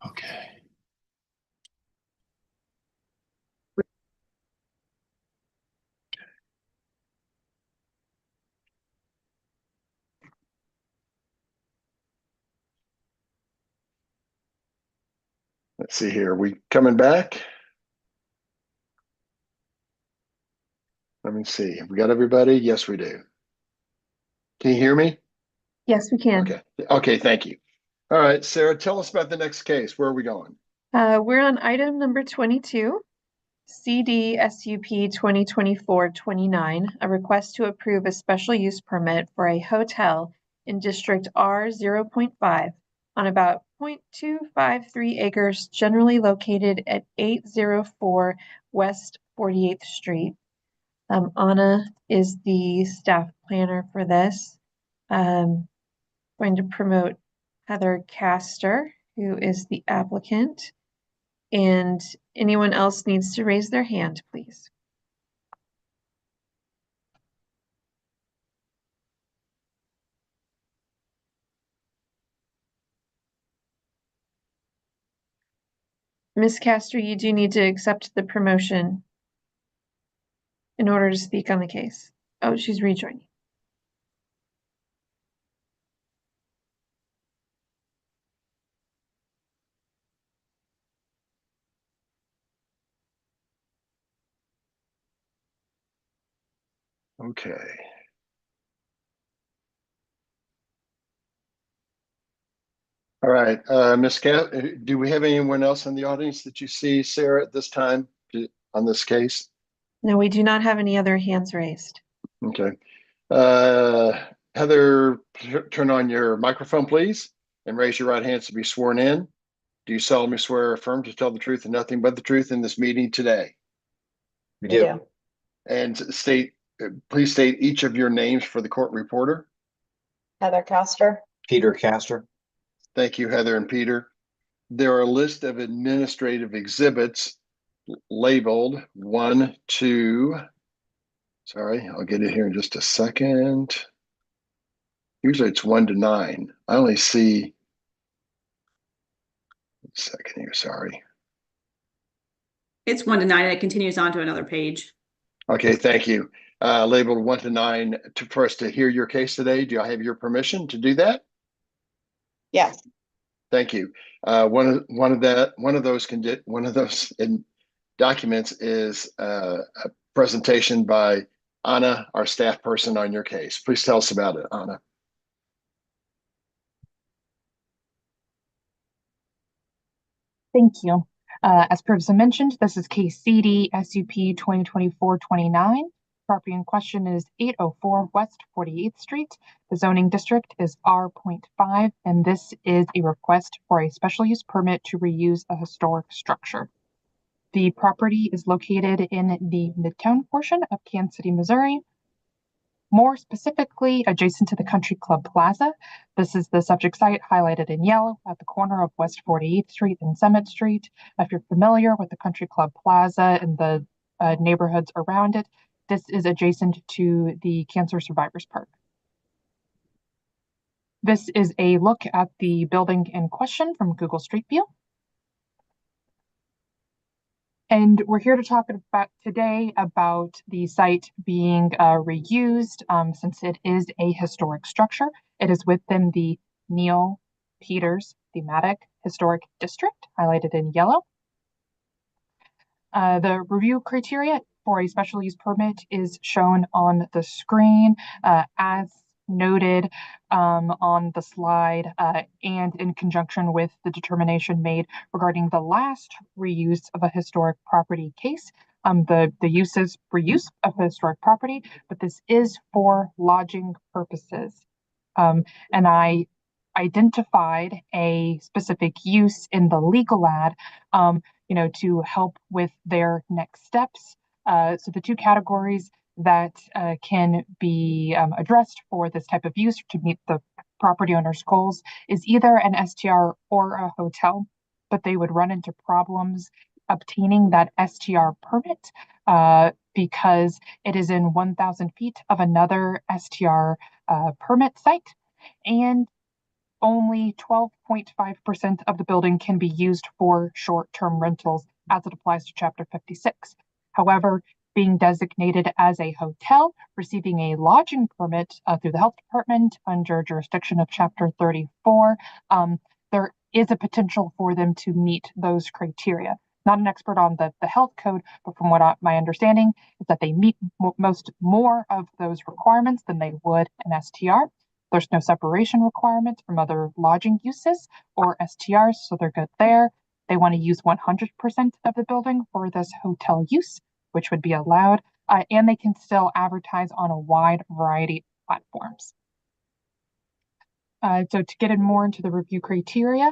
Okay. Let's see here. We coming back? Let me see. Have we got everybody? Yes, we do. Can you hear me? Yes, we can. Okay. Okay, thank you. All right, Sarah, tell us about the next case. Where are we going? We're on item number 22, CD SUP 2024-29, a request to approve a special use permit for a hotel in District R 0.5 on about 0.253 acres, generally located at 804 West 48th Street. Anna is the staff planner for this. Going to promote Heather Castor, who is the applicant. And anyone else needs to raise their hand, please. Ms. Castor, you do need to accept the promotion in order to speak on the case. Oh, she's rejoining. Okay. All right, Ms. Cat, do we have anyone else in the audience that you see, Sarah, at this time on this case? No, we do not have any other hands raised. Okay. Heather, turn on your microphone, please, and raise your right hand to be sworn in. Do you solemnly swear or affirm to tell the truth and nothing but the truth in this meeting today? We do. And please state each of your names for the court reporter. Heather Castor. Peter Castor. Thank you, Heather and Peter. There are a list of administrative exhibits labeled 1, 2. Sorry, I'll get it here in just a second. Usually it's 1 to 9. I only see a second here, sorry. It's 1 to 9 and it continues on to another page. Okay, thank you. Labeled 1 to 9 for us to hear your case today. Do I have your permission to do that? Yes. Thank you. One of those documents is a presentation by Anna, our staff person on your case. Please tell us about it, Anna. Thank you. As previously mentioned, this is case CD SUP 2024-29. Property in question is 804 West 48th Street. The zoning district is R.5, and this is a request for a special use permit to reuse a historic structure. The property is located in the Midtown portion of Kansas City, Missouri. More specifically, adjacent to the Country Club Plaza. This is the subject site highlighted in yellow at the corner of West 48th Street and Summit Street. If you're familiar with the Country Club Plaza and the neighborhoods around it, this is adjacent to the Cancer Survivors Park. This is a look at the building in question from Google Street View. And we're here to talk about today about the site being reused since it is a historic structure. It is within the Neil Peters thematic historic district, highlighted in yellow. The review criteria for a special use permit is shown on the screen as noted on the slide and in conjunction with the determination made regarding the last reuse of a historic property case. The use is reuse of a historic property, but this is for lodging purposes. And I identified a specific use in the legal ad, to help with their next steps. So the two categories that can be addressed for this type of use to meet the property owner's goals is either an STR or a hotel, but they would run into problems obtaining that STR permit because it is in 1,000 feet of another STR permit site. And only 12.5% of the building can be used for short-term rentals as it applies to Chapter 56. However, being designated as a hotel, receiving a lodging permit through the health department under jurisdiction of Chapter 34, there is a potential for them to meet those criteria. Not an expert on the health code, but from what my understanding is that they meet more of those requirements than they would an STR. There's no separation requirements from other lodging uses or STRs, so they're good there. They want to use 100% of the building for this hotel use, which would be allowed, and they can still advertise on a wide variety of platforms. So to get in more into the review criteria,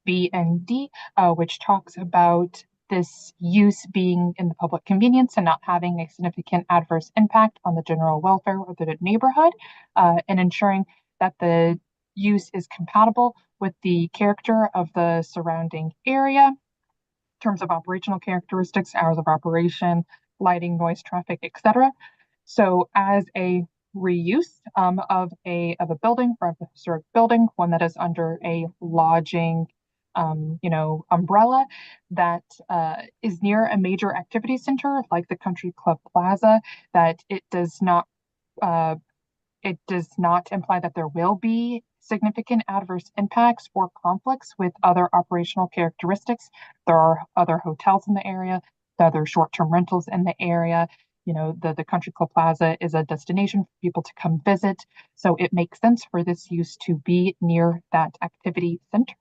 B and D, which talks about this use being in the public convenience and not having a significant adverse impact on the general welfare of the neighborhood, and ensuring that the use is compatible with the character of the surrounding area in terms of operational characteristics, hours of operation, lighting, noise, traffic, etc. So as a reuse of a building, for a historic building, one that is under a lodging umbrella that is near a major activity center like the Country Club Plaza, that it does not imply that there will be significant adverse impacts or conflicts with other operational characteristics. There are other hotels in the area, there are other short-term rentals in the area. The Country Club Plaza is a destination for people to come visit. So it makes sense for this use to be near that activity center.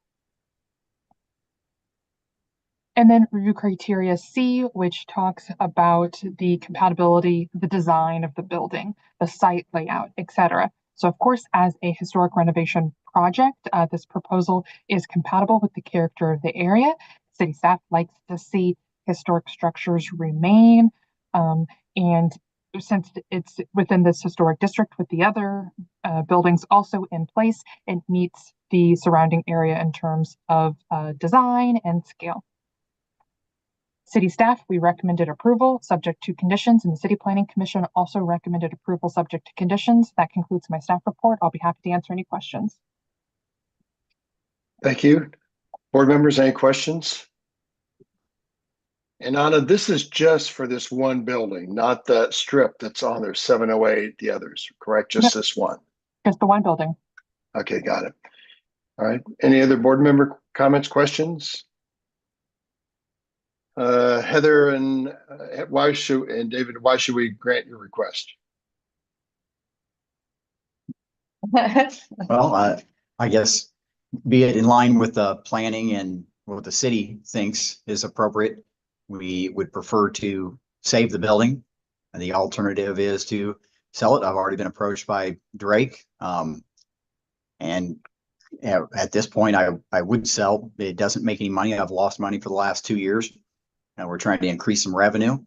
And then review criteria C, which talks about the compatibility, the design of the building, the site layout, etc. So of course, as a historic renovation project, this proposal is compatible with the character of the area. City staff likes to see historic structures remain. And since it's within this historic district with the other buildings also in place, it meets the surrounding area in terms of design and scale. City staff, we recommended approval subject to conditions, and the City Planning Commission also recommended approval subject to conditions. That concludes my staff report. I'll be happy to answer any questions. Thank you. Board members, any questions? And Anna, this is just for this one building, not the strip that's on there, 708, the others, correct? Just this one. Just the one building. Okay, got it. All right. Any other board member comments, questions? Heather and David, why should we grant your request? Well, I guess be it in line with the planning and what the city thinks is appropriate. We would prefer to save the building, and the alternative is to sell it. I've already been approached by Drake, and at this point, I would sell. It doesn't make any money. I've lost money for the last 2 years. And we're trying to increase some revenue,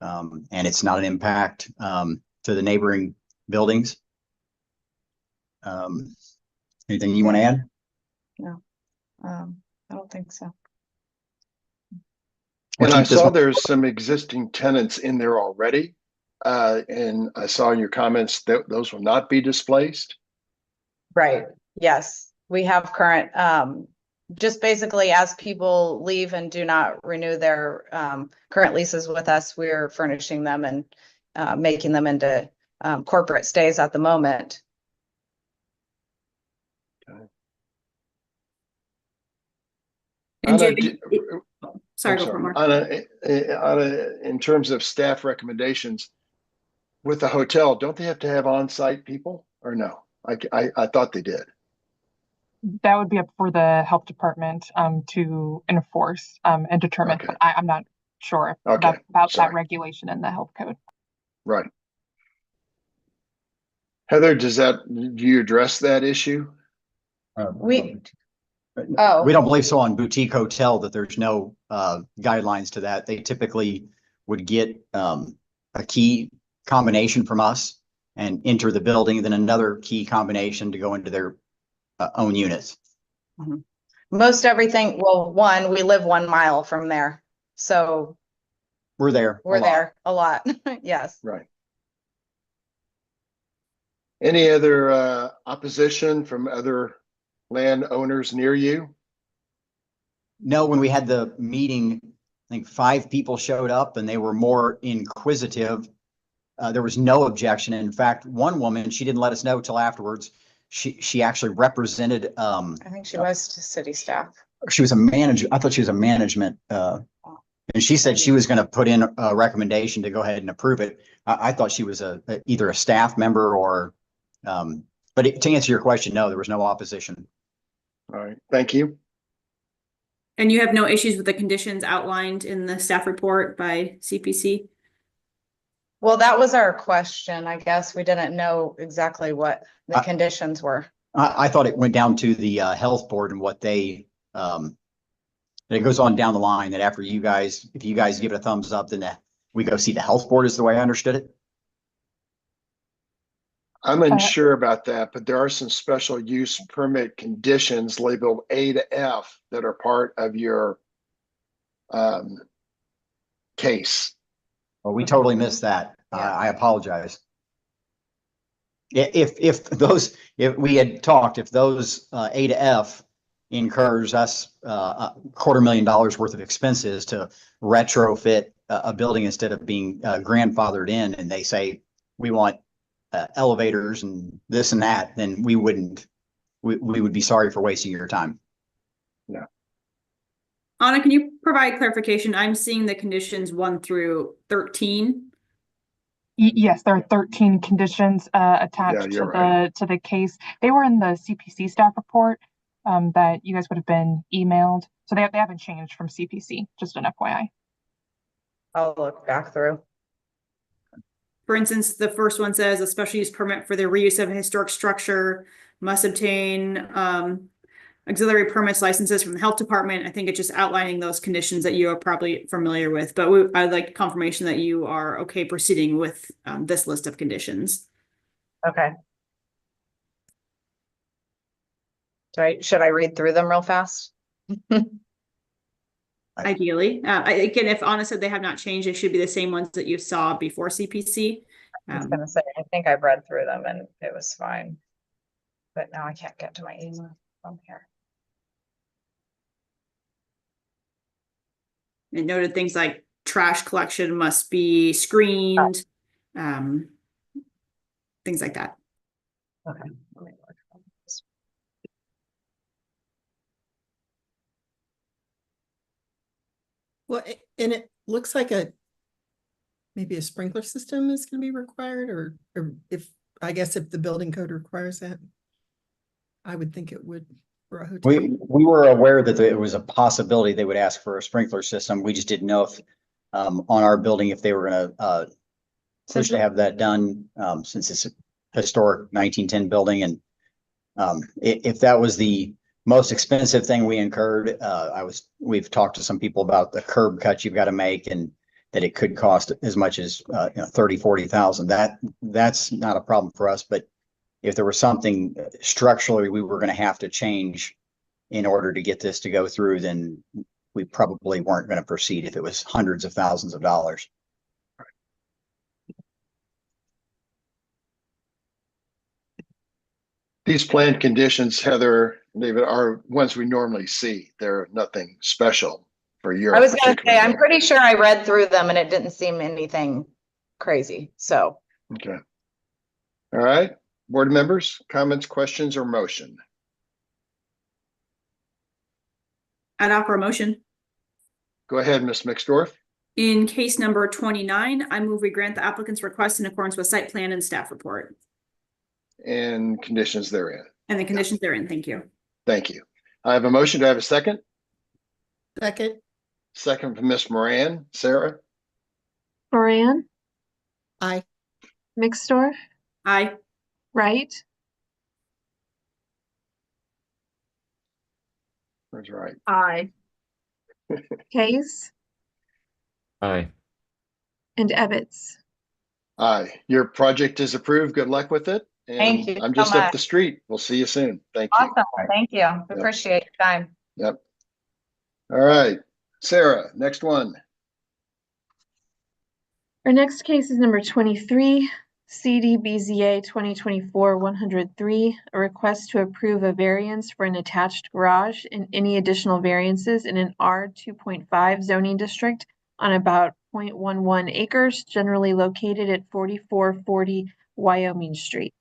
and it's not an impact to the neighboring buildings. Anything you want to add? No, I don't think so. And I saw there's some existing tenants in there already, and I saw in your comments that those will not be displaced. Right. Yes, we have current, just basically as people leave and do not renew their current leases with us, we're furnishing them and making them into corporate stays at the moment. Okay. And Anna, David, sorry, go for it, Mark. Anna, in terms of staff recommendations, with the hotel, don't they have to have on-site people or no? I thought they did. That would be up for the health department to enforce and determine. Okay. But I'm not sure about that regulation in the health code. Right. Heather, do you address that issue? We don't believe so on boutique hotel, that there's no guidelines to that. They typically would get a key combination from us and enter the building, then another key combination to go into their own units. Mm-hmm. Most everything, well, we live 1 mile from there, so we're there a lot. Yes. Right. Any other opposition from other landowners near you? No, when we had the meeting, I think 5 people showed up and they were more inquisitive. There was no objection. In fact, one woman, she didn't let us know till afterwards. She actually represented, I think she was city staff. she was a manager. I thought she was a management, and she said she was going to put in a recommendation to go ahead and approve it. I thought she was either a staff member or, but to answer your question, no, there was no opposition. All right, thank you. And you have no issues with the conditions outlined in the staff report by CPC? Well, that was our question. I guess we didn't know exactly what the conditions were. I thought it went down to the health board and what they, it goes on down the line that after you guys, if you guys give it a thumbs up, then we go see the health board is the way I understood it. I'm unsure about that, but there are some special use permit conditions labeled A to F that are part of your case. Well, we totally missed that. I apologize. If we had talked, if those A to F incurs us $250,000 worth of expenses to retrofit a building instead of being grandfathered in, and they say we want elevators and this and that, then we would be sorry for wasting your time. Yeah. Anna, can you provide clarification? I'm seeing the conditions 1 through 13. Yes, there are 13 conditions attached to the case. They were in the CPC staff report that you guys would have been emailed. So they haven't changed from CPC, just an FYI. I'll look back through. For instance, the first one says a special use permit for the reuse of a historic structure must obtain auxiliary permits licenses from the health department. I think it's just outlining those conditions that you are probably familiar with, but I'd like confirmation that you are okay proceeding with this list of conditions. Okay. Should I read through them real fast? Ideally, again, if Anna said they have not changed, it should be the same ones that you saw before CPC. I was gonna say, I think I've read through them and it was fine, but now I can't get to my email from here. It noted things like trash collection must be screened, things like that. Okay. Let me look. Well, and it looks like maybe a sprinkler system is going to be required, or if the building code requires that, I would think it would for a hotel. We were aware that it was a possibility they would ask for a sprinkler system. We just didn't know if on our building, if they were going to push to have that done, since it's a historic 1910 building. And if that was the most expensive thing we incurred, we've talked to some people about the curb cuts you've got to make, and that it could cost as much as 30,000-40,000. That's not a problem for us. But if there was something structurally we were going to have to change in order to get this to go through, then we probably weren't going to proceed if it was hundreds of thousands of dollars. These planned conditions, Heather, David, are ones we normally see. They're nothing special for your. I was going to say, I'm pretty sure I read through them and it didn't seem anything crazy. So. Okay. All right. Board members, comments, questions, or motion? I'd offer a motion. Go ahead, Ms. Mixdorf. In case number 29, I move we grant the applicant's request in accordance with site plan and staff report. And conditions therein. And the conditions therein. Thank you. Thank you. I have a motion. Do I have a second? Second. Second from Ms. Moran. Sarah? Moran? Aye. Mixdorf? Aye. Wright? That's right. Aye. Case? Aye. And Ebbets? Aye. Your project is approved. Good luck with it. And Thank you I'm so just up much. the street. We'll see you soon. Thank you. Awesome. Thank you. Appreciate your time. Yep. All right. Sarah, next one. Our next case is number 23, CDBZA 2024-103, a request to approve a variance for an attached garage and any additional variances in an R 2.5 zoning district on about 0.11 acres, generally located at 4440 Wyoming Street.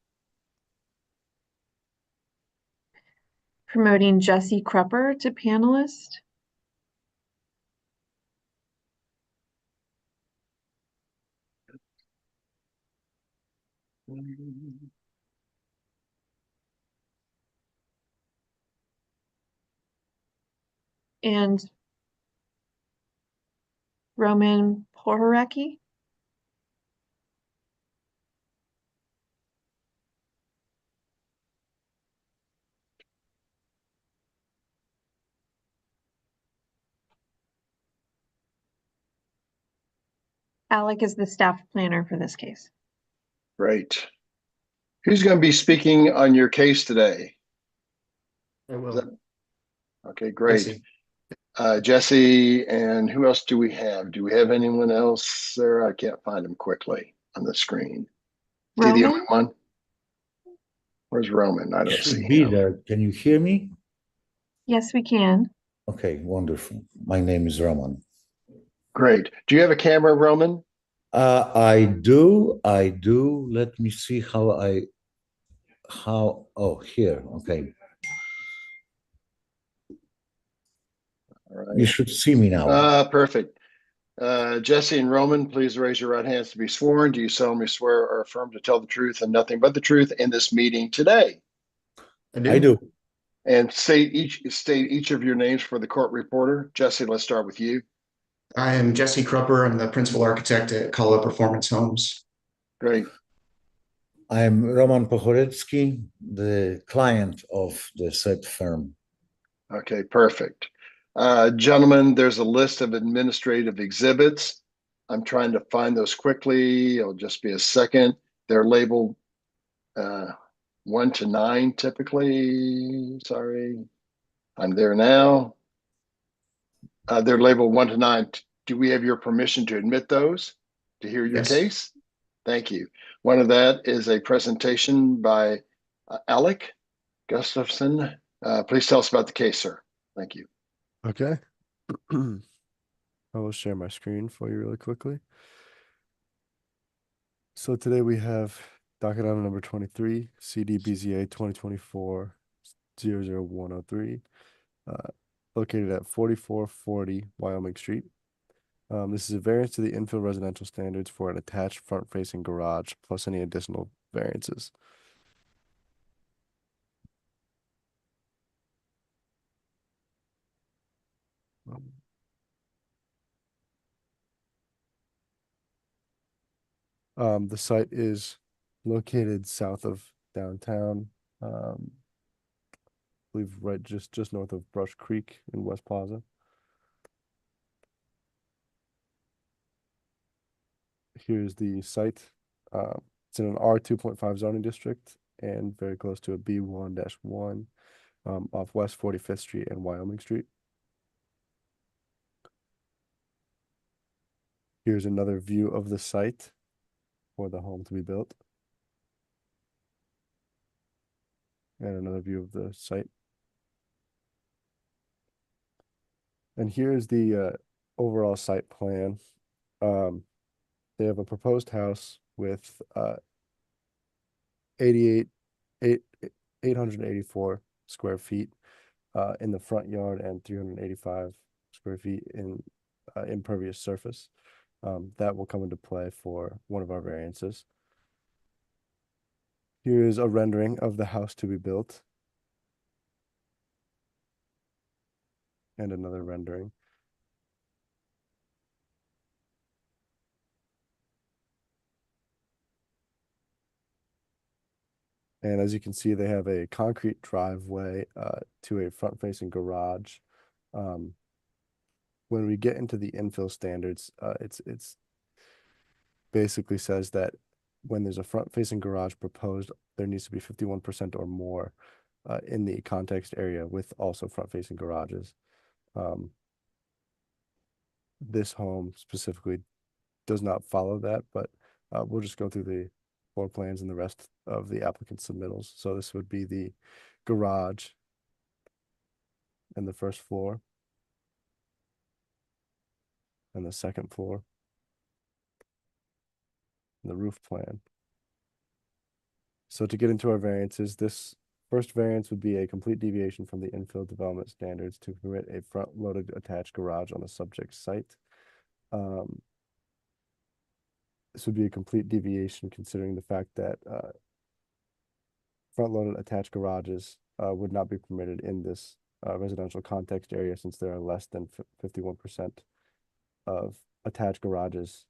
Promoting Jesse Krupper to panelist. And Roman Pohoreki. Alec is the staff planner for this case. Great. Who's going to be speaking on your case today? I will. Okay, great. Jesse. Jesse, and who else do we have? Do we have anyone else there? I can't find them quickly on the screen. Is he the only one? Where's Roman? I don't see Should be him. there. Can you hear me? Yes, we can. Okay, wonderful. My name is Roman. Great. Do you have a camera, Roman? I do. Let me see how, oh, here. Okay. All right. You should see me now. Perfect. Jesse and Roman, please raise your right hands to be sworn. Do you solemnly swear or affirm to tell the truth and nothing but the truth in this meeting today? I do. And state each of your names for the court reporter. Jesse, let's start with you. I am Jesse Krupper. I'm the principal architect at Kala Performance Homes. Great. I'm Roman Pohoretsky, the client of the said firm. Okay, perfect. Gentlemen, there's a list of administrative exhibits. I'm trying to find those quickly. It'll just be a second. They're labeled 1 to 9 typically. Sorry, I'm there now. They're labeled 1 to 9. Do we have your permission to admit those, to hear your case? Thank you. One of that is a presentation by Alec Gustafson. Please tell us about the case, sir. Thank you. Okay. I will share my screen for you really quickly. So today we have docket item number 23, CDBZA 2024-00103, located at 4440 Wyoming Street. This is a variance to the infill residential standards for an attached front-facing garage, plus any additional variances. The site is located south of downtown, I believe right just north of Brush Creek in West Plaza. Here's the site. It's in an R 2.5 zoning district and very close to a B1-1 off West 45th Street and Wyoming Street. Here's another view of the site for the home to be built. And another view of the site. And here's the overall site plan. They have a proposed house with 884 square feet in the front yard and 385 square feet in impervious surface. That will come into play for one of our variances. Here's a rendering of the house to be built. And another rendering. And as you can see, they have a concrete driveway to a front-facing garage. When we get into the infill standards, it's basically says that when there's a front-facing garage proposed, there needs to be 51% or more in the context area with also front-facing garages. This home specifically does not follow that, but we'll just go through floor plans and the rest of the applicant's submittals. So this would be the garage and the first floor and the second floor and the roof plan. So to get into our variances, this first variance would be a complete deviation from the infill development standards to permit a front-loaded attached garage on the subject site. This would be a complete deviation considering the fact that front-loaded attached garages would not be permitted in this residential context area since there are less than 51% of attached garages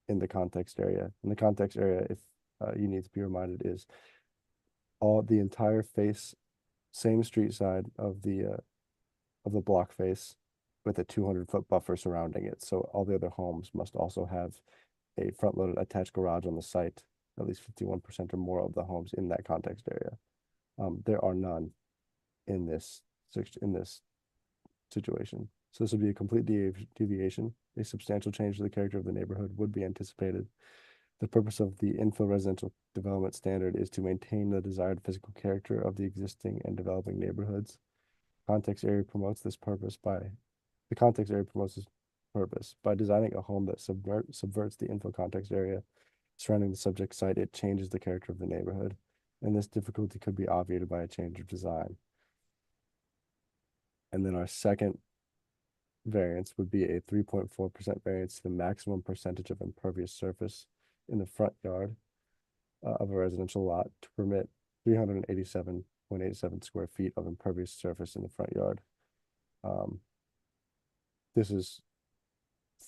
in the context area. In the context area, if you need to be reminded, is the entire face, same street side of the block face with a 200-foot buffer surrounding it. So all the other homes must also have a front-loaded attached garage on the site, at least 51% or more of the homes in that context area. There are none in this situation. So this would be a complete deviation. A substantial change to the character of the neighborhood would be anticipated. The purpose of the infill residential development standard is to maintain the desired physical character of the existing and developing neighborhoods. The context area promotes this purpose by designing a home that subverts the infill context area surrounding the subject site. It changes the character of the neighborhood, and this difficulty could be obviated by a change of design. And then our second variance would be a 3.4% variance to the maximum percentage of impervious surface in the front yard of a residential lot to permit 387.87 square feet of impervious surface in the front yard. This is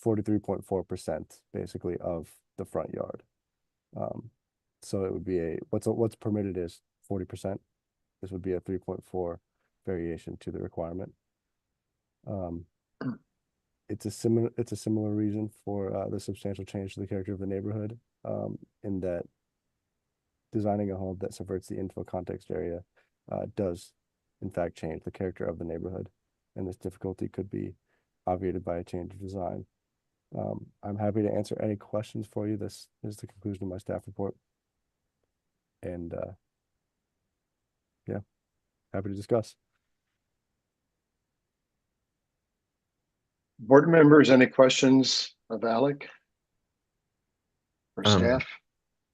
43.4% basically of the front yard. So it would be what's permitted is 40%. This would be a 3.4 variation to the requirement. It's a similar reason for the substantial change to the character of the neighborhood, in that designing a home that subverts the infill context area does in fact change the character of the neighborhood, and this difficulty could be obviated by a change of design. I'm happy to answer any questions for you. This is the conclusion of my staff report. And yeah, happy to discuss. Board members, any questions of Alec or staff?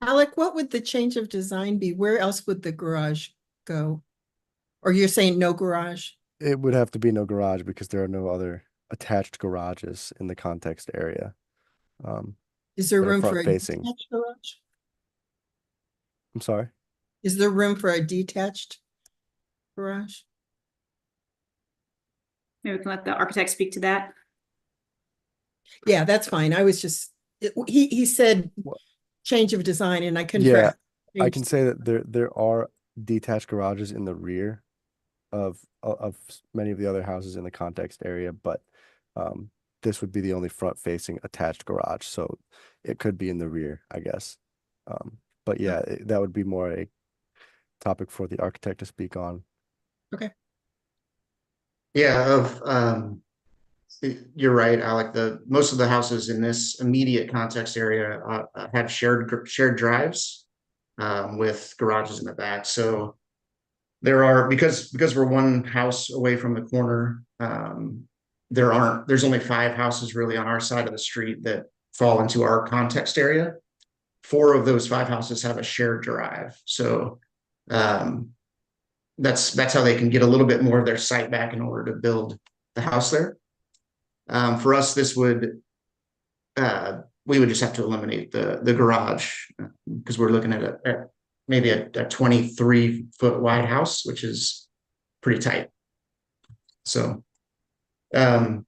Alec, what would the change of design be? Where else would the garage go? Or you're saying no garage? It would have to be no garage because there are no other attached garages in the context area. Is there room for a front-facing. detached garage? I'm sorry? Is there room for a detached garage? Maybe we can let the architect speak to that. Yeah, that's fine. I was just, he said change of design and I couldn't. Yeah, I can say that there are detached garages in the rear of many of the other houses in the context area, but this would be the only front-facing attached garage, so it could be in the rear, I guess. But yeah, that would be more a topic for the architect to speak on. Okay. Yeah, you're right, Alec. Most of the houses in this immediate context area have shared drives with garages in the back. So there are, because we're one house away from the corner, there's only 5 houses really on our side of the street that fall into our context area. 4 of those 5 houses have a shared drive. So that's how they can get a little bit more of their site back in order to build the house there. For us, this would we would just have to eliminate the garage because we're looking at maybe a 23-foot wide house, which is pretty tight. So the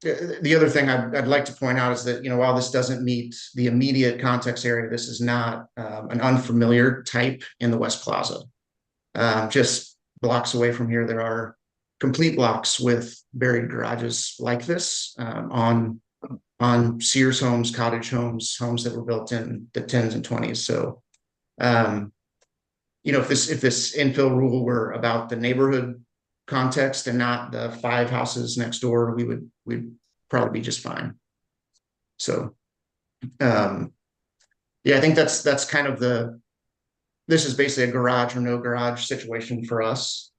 other thing I'd like to point out is that, while this doesn't meet the immediate context area, this is not an unfamiliar type in the West Plaza. Just blocks away from here, there are complete blocks with buried garages like this on Sears homes, cottage homes that were built in the 10s and 20s. So, if this infill rule were about the neighborhood context and not the 5 houses next door, we'd probably be just fine. So, yeah, I think that's kind of this is basically a garage or no garage situation for us.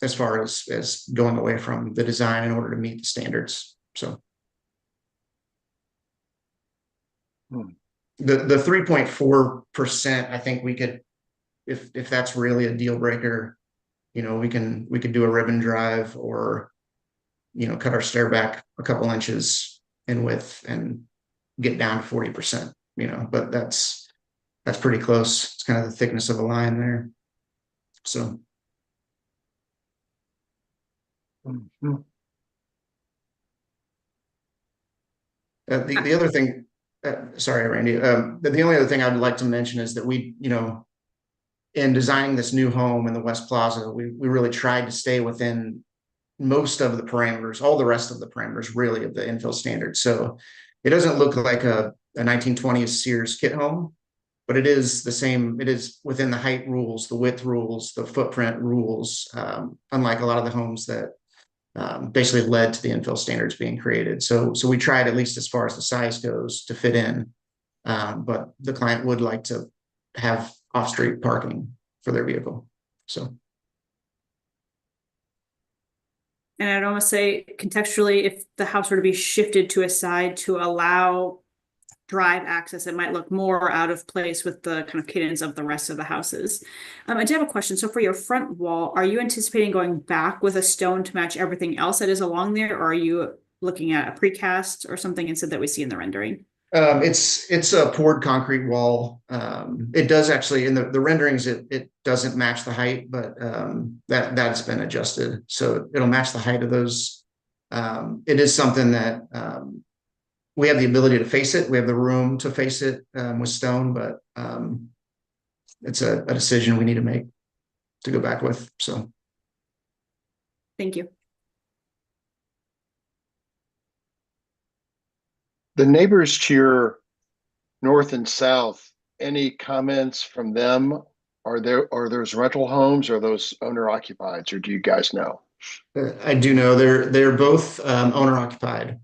As far as going away from the design in order to meet the standards. So the 3.4%, I think we could, if that's really a deal breaker, you know, we could do a ribbon drive, or, you know, cut our stair back a couple inches in width and get down to 40%, you know, but that's pretty close. It's kind of the thickness of a line there. So the other thing, sorry, Randy, the only other thing I'd like to mention is that we, you know, in designing this new home in the West Plaza, we really tried to stay within most of the parameters, all the rest of the parameters really of the infill standards. So it doesn't look like a 1920s Sears kit home, but it is the same. It is within the height rules, the width rules, the footprint rules, unlike a lot of the homes that basically led to the infill standards being created. So we tried, at least as far as the size goes, to fit in, but the client would like to have off-street parking for their vehicle. So. And I'd almost say contextually, if the house were to be shifted to a side to allow drive access, it might look more out of place with the kind of cadence of the rest of the houses. I do have a question. So for your front wall, are you anticipating going back with a stone to match everything else that is along there? Or are you looking at a precast or something instead that we see in the rendering? It's a poured concrete wall. It does actually, in the renderings, it doesn't match the height, but that's been adjusted. So it'll match the height of those. It is something that we have the ability to face it. We have the room to face it with stone, but it's a decision we need to make to go back with. So. Thank you. The neighbors to your north and south, any comments from them? Are those rental homes, or are those owner occupied, or do you guys know? I do know they're both owner occupied.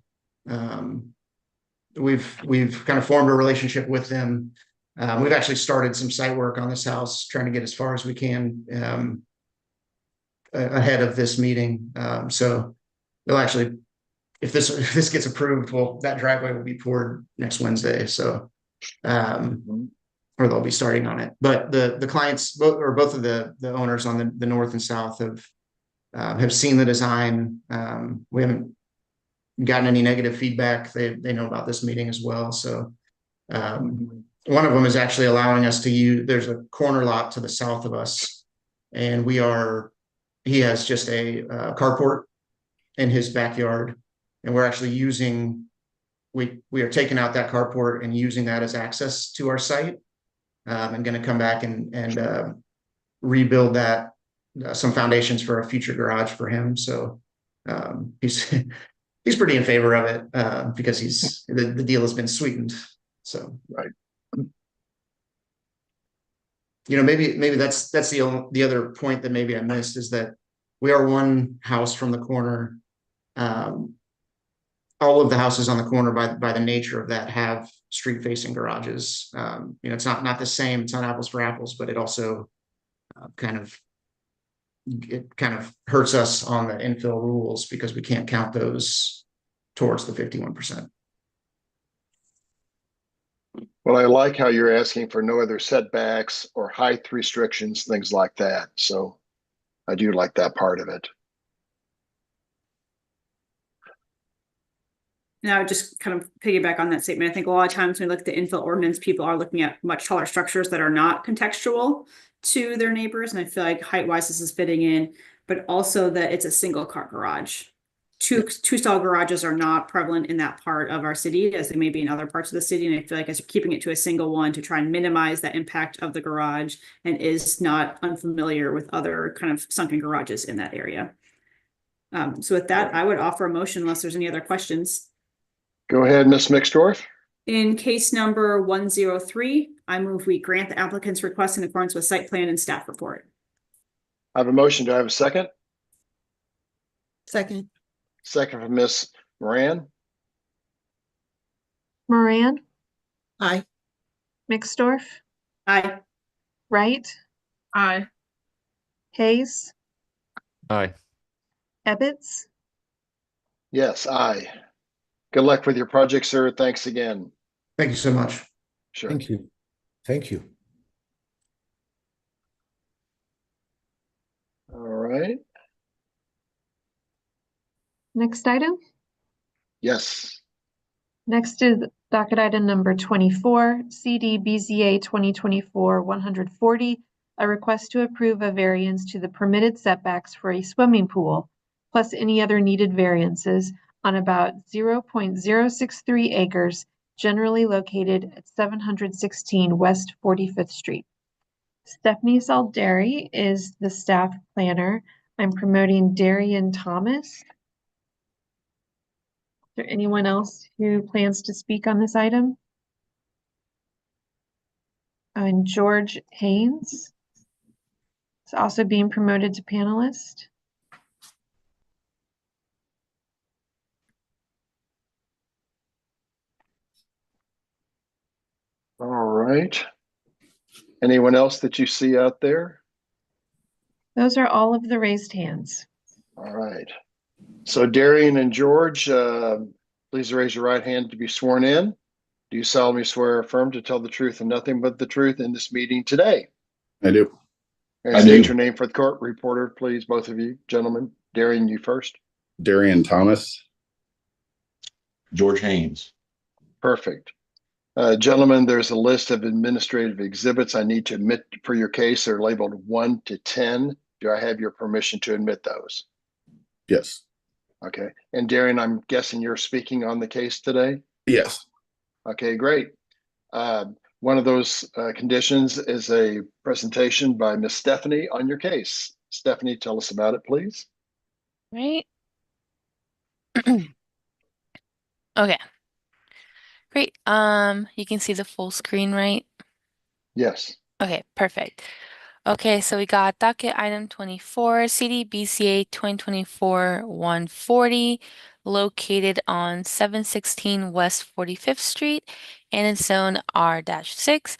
We've kind of formed a relationship with them. We've actually started some site work on this house, trying to get as far as we can ahead of this meeting. So they'll actually, if this gets approved, well, that driveway will be poured next Wednesday. So, or they'll be starting on it. But the clients, both of the owners on the north and south have seen the design. We haven't gotten any negative feedback. They know about this meeting as well. So one of them is actually allowing us to use, there's a corner lot to the south of us, and he has just a carport in his backyard, and we're actually using, we are taking out that carport and using that as access to our site. I'm going to come back and rebuild that, some foundations for a future garage for him. So he's pretty in favor of it because the deal has been sweetened. So right. You know, maybe that's the other point that maybe I missed, is that we are one house from the corner. All of the houses on the corner, by the nature of that, have street facing garages. You know, it's not the same. It's not apples for apples, but it also kind of hurts us on the infill rules because we can't count those towards the 51%. Well, I like how you're asking for no other setbacks or height restrictions, things like that. So I do like that part of it. Now, just kind of piggyback on that statement, I think a lot of times when we look at the infill ordinance, people are looking at much taller structures that are not contextual to their neighbors. And I feel like height-wise, this is fitting in, but also that it's a single car garage. Two stall garages are not prevalent in that part of our city as they may be in other parts of the city. And I feel like as you're keeping it to a single one to try and minimize that impact of the garage, and is not unfamiliar with other kind of sunken garages in that area. So with that, I would offer a motion unless there's any other questions. Go ahead, Ms. Mixdorf. In case number 103, I move we grant the applicant's request in accordance with site plan and staff report. I have a motion. Do I have a second? Second. Second from Ms. Moran. Moran, Aye. Mixdorf, Aye. Wright, Aye. Hayes, Aye. Ebbets. Yes, aye. Good luck with your project, sir. Thanks again. Thank you so much. Sure. Thank you. Thank you. All right. Next item. Yes. Next is docket item number 24, CD BZA 2024-140, a request to approve a variance to the permitted setbacks for a swimming pool, plus any other needed variances on about 0.063 acres, generally located at 716 West 45th Street. Stephanie Salderi is the staff planner. I'm promoting Darian Thomas. Is there anyone else who plans to speak on this item? And George Haynes is also being promoted to panelist. All right. Anyone else that you see out there? Those are all of the raised hands. All right. So Darian and George, please raise your right hand to be sworn in. Do you solemnly swear or affirm to tell the truth and nothing but the truth in this meeting today? I do. And I state do. your name for the court reporter, please, both of you, gentlemen. Darian, you first. Darian Thomas. George Haynes. Perfect. Gentlemen, there's a list of administrative exhibits I need to admit for your case. They're labeled 1 to 10. Do I have your permission to admit those? Yes. Okay. And Darian, I'm guessing you're speaking on the case today? Yes. Okay, great. One of those conditions is a presentation by Miss Stephanie on your case. Stephanie, tell us about it, please. Right. Okay. Great. You can see the full screen, right? Yes. Okay, perfect. Okay, so we got docket item 24, CD BCA 2024-140, located on 716 West 45th Street and in zone R-6.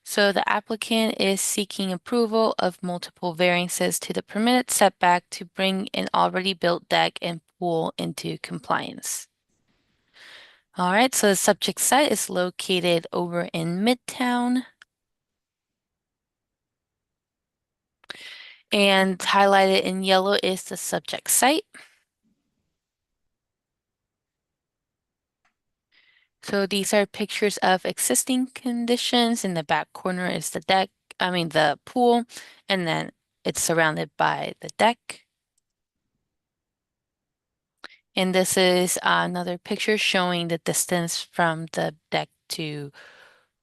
So the applicant is seeking approval of multiple variances to the permitted setback to bring an already built deck and pool into compliance. All right, so the subject site is located over in Midtown. And highlighted in yellow is the subject site. So these are pictures of existing conditions. In the back corner is the the pool, and then it's surrounded by the deck. And this is another picture showing the distance from the deck to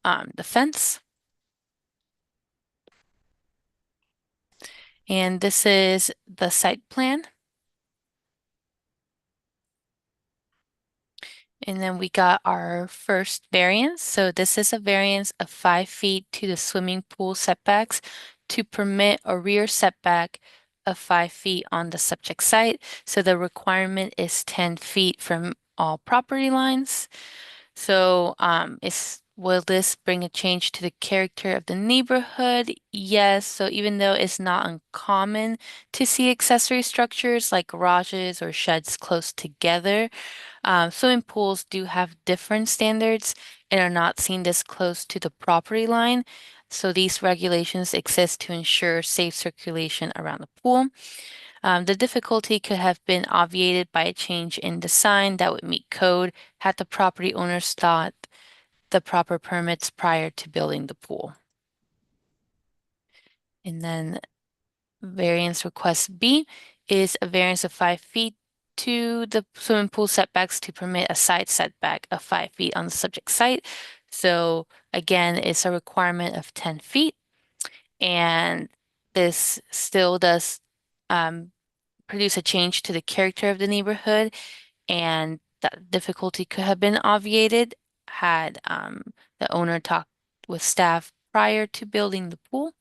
the fence. And this is the site plan. And then we got our first variance. So this is a variance of 5 feet to the swimming pool setbacks to permit a rear setback of 5 feet on the subject site. So the requirement is 10 feet from all property lines. So will this bring a change to the character of the neighborhood? Yes. So even though it's not uncommon to see accessory structures like garages or sheds close together, swimming pools do have different standards and are not seen this close to the property line. So these regulations exist to ensure safe circulation around the pool. The difficulty could have been obviated by a change in design that would meet code had the property owners sought the proper permits prior to building the pool. And then variance request B is a variance of 5 feet to the swimming pool setbacks to permit a side setback of 5 feet on the subject site. So again, it's a requirement of 10 feet. And this still does produce a change to the character of the neighborhood, and that difficulty could have been obviated had the owner talked with staff prior to building the pool.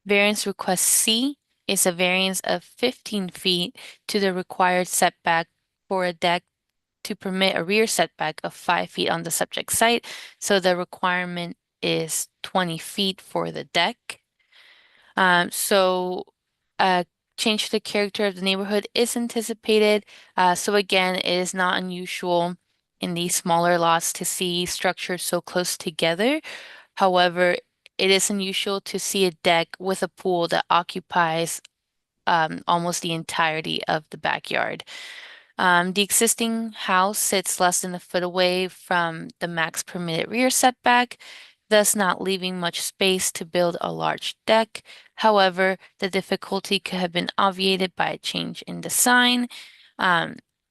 Variance request C is a variance of 15 feet to the required setback for a deck to permit a rear setback of 5 feet on the subject site. So the requirement is 20 feet for the deck. So a change to the character of the neighborhood is anticipated. So again, it is not unusual in these smaller lots to see structures so close together. However, it is unusual to see a deck with a pool that occupies almost the entirety of the backyard. The existing house sits less than a foot away from the max permitted rear setback, thus not leaving much space to build a large deck. However, the difficulty could have been obviated by a change in design.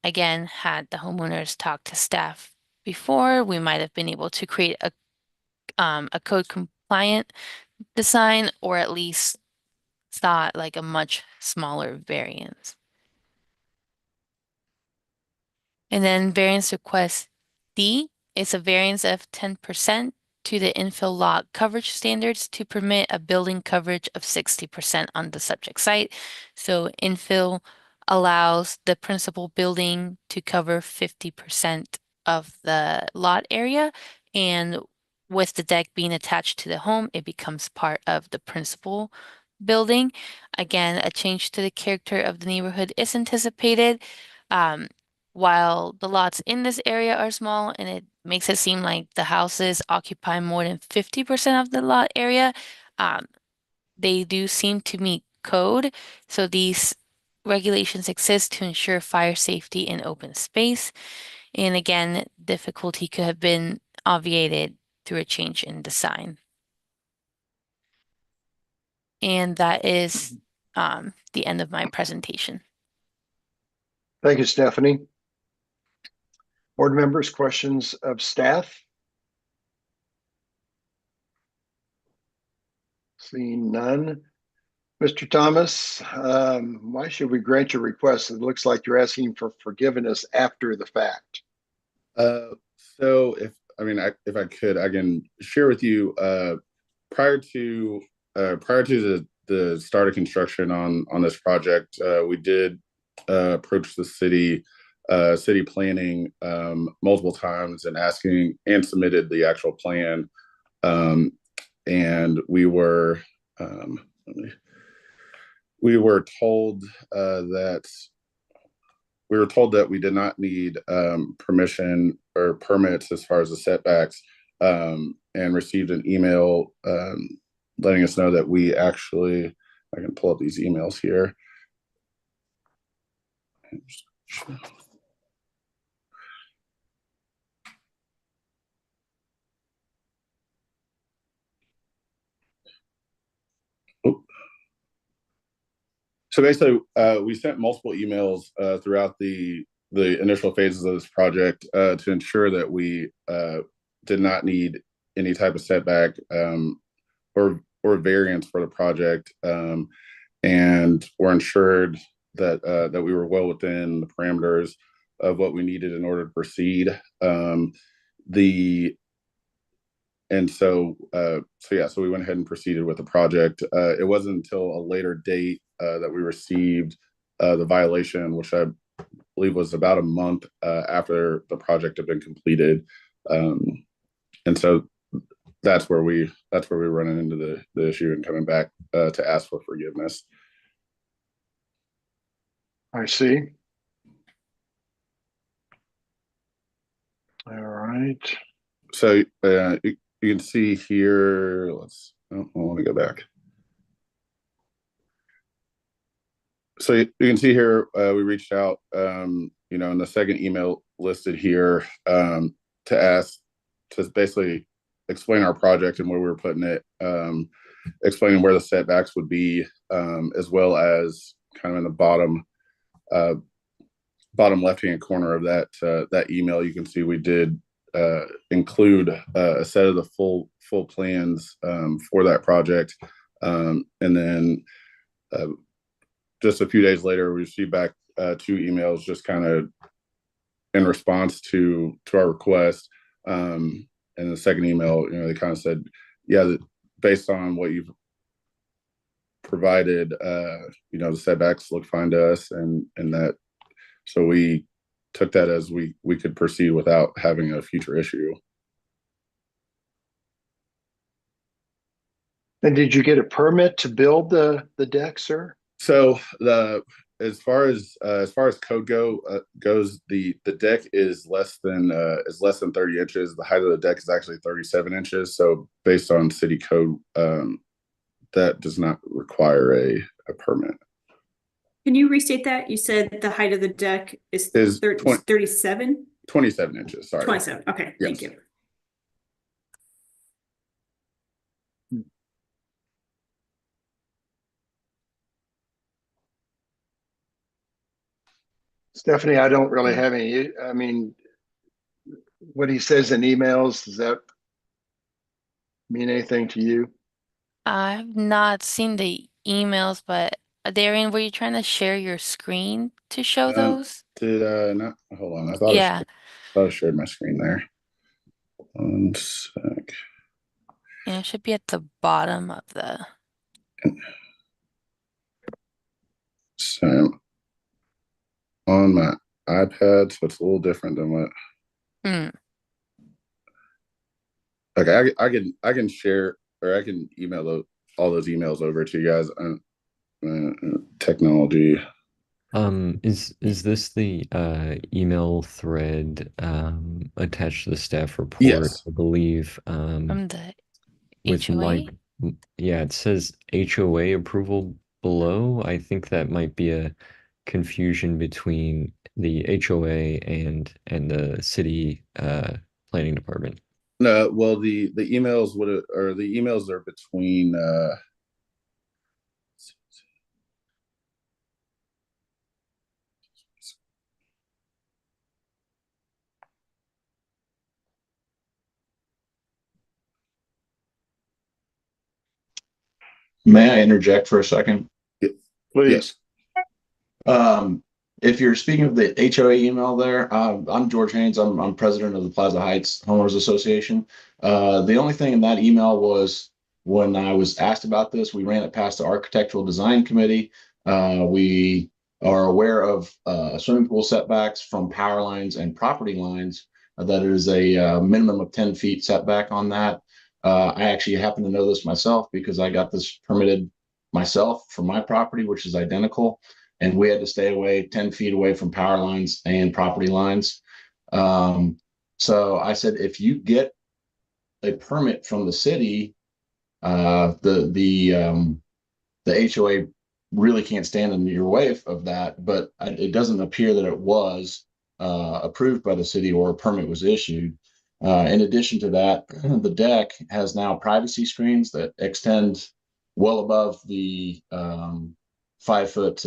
Again, had the homeowners talked to staff before, we might have been able to create a code compliant design, or at least thought like a much smaller variance. And then variance request D is a variance of 10% to the infill lot coverage standards to permit a building coverage of 60% on the subject site. So infill allows the principal building to cover 50% of the lot area, and with the deck being attached to the home, it becomes part of the principal building. Again, a change to the character of the neighborhood is anticipated. While the lots in this area are small and it makes it seem like the houses occupy more than 50% of the lot area, they do seem to meet code. So these regulations exist to ensure fire safety in open space. And again, difficulty could have been obviated through a change in design. And that is the end of my presentation. Thank you, Stephanie. Board members, questions of staff? Seeing none. Mr. Thomas, why should we grant your request? It looks like you're asking for forgiveness after the fact. So if I could, I can share with you prior to the start of construction on this project, we did approach the city planning multiple times and asking, and submitted the actual plan, and we were told that we did not need permission or permits as far as the setbacks, and received an email letting us know that we actually, I can pull up these emails here. So basically, we sent multiple emails throughout the initial phases of this project to ensure that we did not need any type of setback or variance for the project, and were ensured that we were well within the parameters of what we needed in order to proceed. So we went ahead and proceeded with the project. It wasn't until a later date that we received the violation, which I believe was about a month after the project had been completed. And so that's where we were running into the issue and coming back to ask for forgiveness. I see. All right. So you can see here, I want to go back. So you can see here, we reached out, in the second email listed here, to ask, to basically explain our project and where we were putting it, explaining where the setbacks would be, as well as kind of in the bottom left-hand corner of that email, you can see we did include a set of the full plans for that project, and then just a few days later, we received back 2 emails just kind of in response to our request. And the second email, they kind of said, yeah, based on what you've provided, the setbacks look fine to us, and that, so we took that as we could proceed without having a future issue. And did you get a permit to build the deck, sir? So as far as code goes, the deck is less than 30 inches. The height of the deck is actually 37 inches. So based on city code, that does not require a permit. Can you restate that? You said the height of the deck is 37? 27 inches, sorry. 27, okay, Yes. thank you. Stephanie, I don't really have any, I mean, what he says in emails, does that mean anything to you? I've not seen the emails, but Darian, were you trying to share your screen to show those? Did not? Hold on. I thought Yeah. I shared my screen there. 1 sec. Yeah, it should be at the bottom of the. So on my iPad, so it's a little different than what. Okay, I can share, or I can email all those emails over to you guys. Technology. Is this the email thread attached to the staff report? Yes. I believe From the with HOA? yeah, it says HOA approval below. I think that might be a confusion between the HOA and the city planning department. No, well the emails the emails are between May I interject for a second? Please. If you're speaking of the HOA email there, I'm George Haynes. I'm president of the Plaza Heights Homeowners Association. The only thing in that email was when I was asked about this, we ran it past the Architectural Design Committee. We are aware of swimming pool setbacks from power lines and property lines. That is a minimum of 10 feet setback on that. I actually happen to know this myself because I got this permitted myself for my property, which is identical. And we had to stay away 10 feet away from power lines and property lines. So I said, if you get a permit from the city, the HOA really can't stand in your way of that. But it doesn't appear that it was approved by the city or a permit was issued. In addition to that, the deck has now privacy screens that extend well above the 5 foot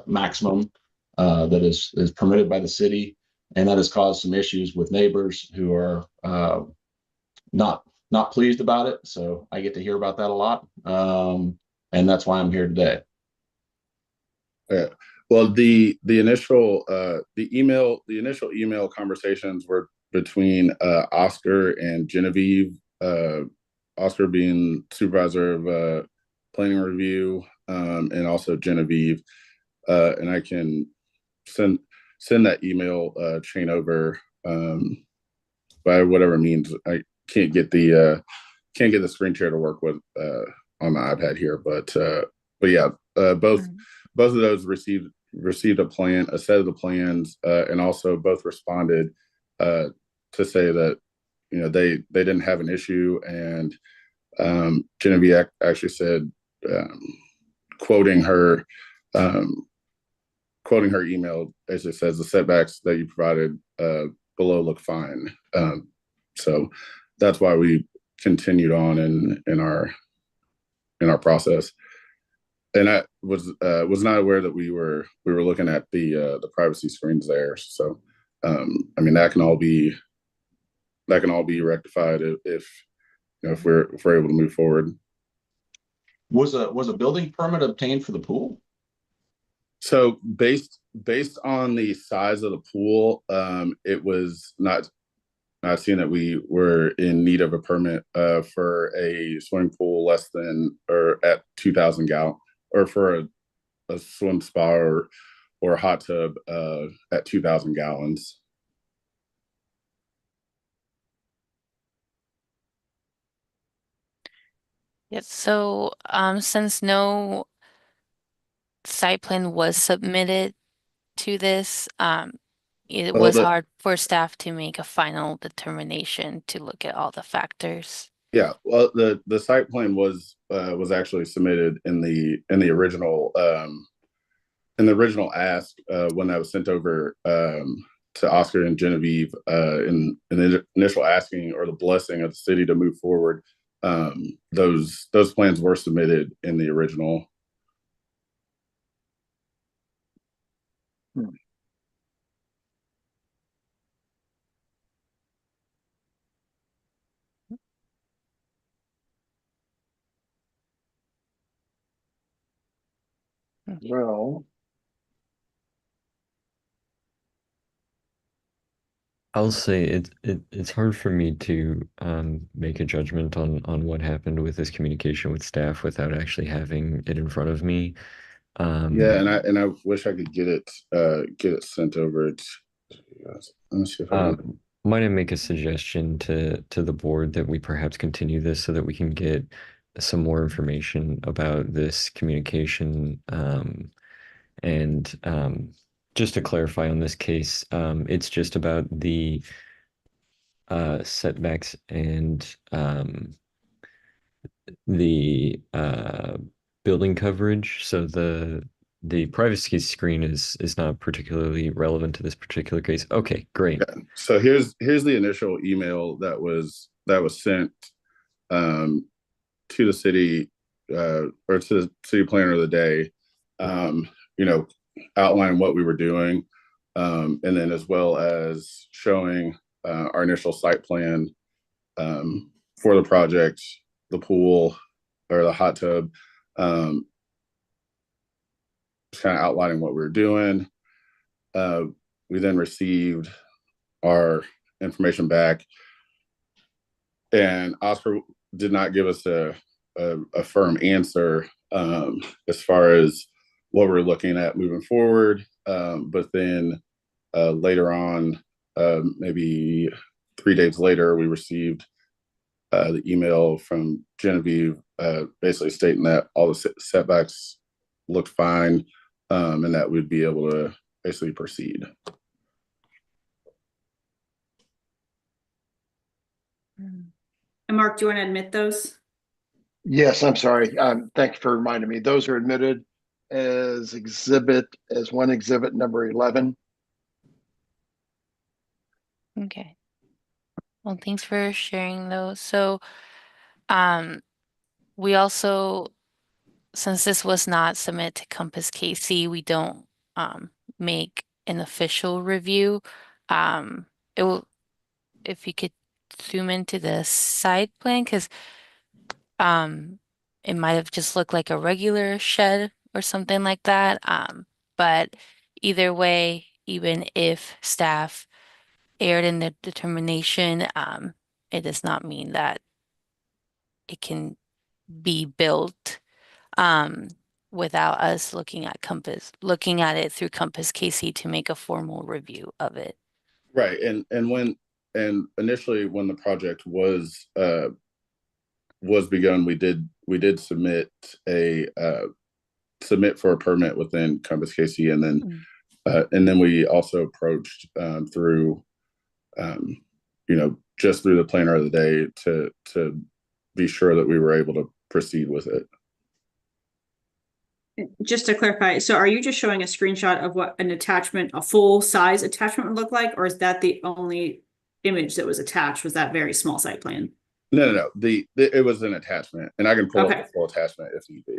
maximum that is permitted by the city, and that has caused some issues with neighbors who are not pleased about it. So I get to hear about that a lot, and that's why I'm here today. Yeah. Well, the initial email conversations were between Oscar and Genevieve. Oscar being supervisor of planning review, and also Genevieve. And I can send that email chain over by whatever means. I can't get the screen share to work with on the iPad here, but yeah, both of those received a set of the plans, and also both responded to say that they didn't have an issue, and Genevieve actually said, quoting her email, as it says, the setbacks that you provided below look fine. So that's why we continued on in our process. And I was not aware that we were looking at the privacy screens there. So I mean, that can all be rectified if we're able to move forward. Was a building permit obtained for the pool? So based on the size of the pool, it was not seen that we were in need of a permit for a swimming pool less than or at 2,000 gallon, or for a swim spa or or a hot tub at 2,000 gallons. Yes, so since no site plan was submitted to this, it Well, was hard for staff to make a final determination to look at all the factors. yeah, well, the site plan was actually submitted in the original ask when that was sent over to Oscar and Genevieve in the initial asking or the blessing of the city to move forward. Those plans were submitted in the original. Well, I'll say it's hard for me to make a judgment on what happened with this communication with staff without actually having it in front of me. Yeah, and I wish I could get it sent over. Let me see if I can. Might I make a suggestion to the board that we perhaps continue this so that we can get some more information about this communication, and just to clarify on this case, it's just about the setbacks and the building coverage. So the privacy screen is not particularly relevant to this particular case. Okay, great. Yeah. So here's the initial email that was sent to the city or to the city planner of the day, outlining what we were doing, and then as well as showing our initial site plan for the project, the pool or the hot tub, just kind of outlining what we were doing. We then received our information back, and Oscar did not give us a firm answer as far as what we're looking at moving forward. But then later on, maybe 3 days later, we received the email from Genevieve basically stating that all the setbacks looked fine, and that we'd be able to basically proceed. And Mark, do you want to admit those? yes, I'm sorry. Thank you for reminding me. Those are admitted as one exhibit number 11. Okay. Well, thanks for sharing those. So, we also, since this was not submitted to Compass KC, we don't make an official review. It will, if you could zoom into the side plan, because it might have just looked like a regular shed or something like that. But either way, even if staff erred in the determination, it does not mean that it can be built without us looking at it through Compass KC to make a formal review of it. Right. And initially when the project was begun, we did submit for a permit within Compass KC, and then we also approached through just through the planner of the day to be sure that we were able to proceed with it. Just to clarify, so are you just showing a screenshot of what a full size attachment would look like, or is that the only image that was attached, was that very small site plan? No. It was an attachment, and I can pull up the full attachment if need be.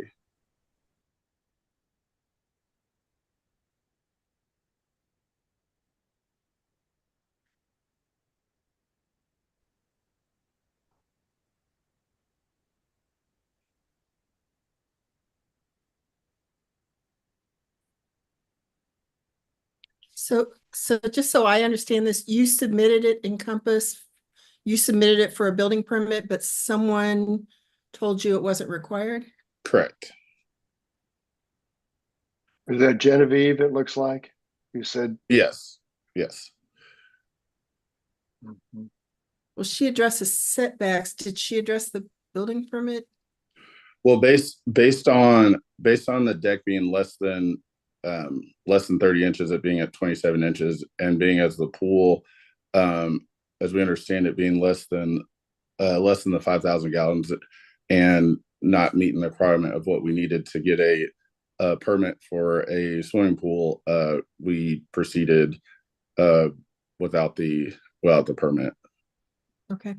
So just so I understand this, you submitted it in Compass, you submitted it for a building permit, but someone told you it wasn't required? Correct. Is that Genevieve, it looks like? You said? Yes. Yes. Well, she addresses setbacks. Did she address the building permit? Well, based on the deck being less than 30 inches, it being at 27 inches, and being as the pool, as we understand it, being less than the 5,000 gallons, and not meeting the requirement of what we needed to get a permit for a swimming pool, we proceeded without the permit. Okay.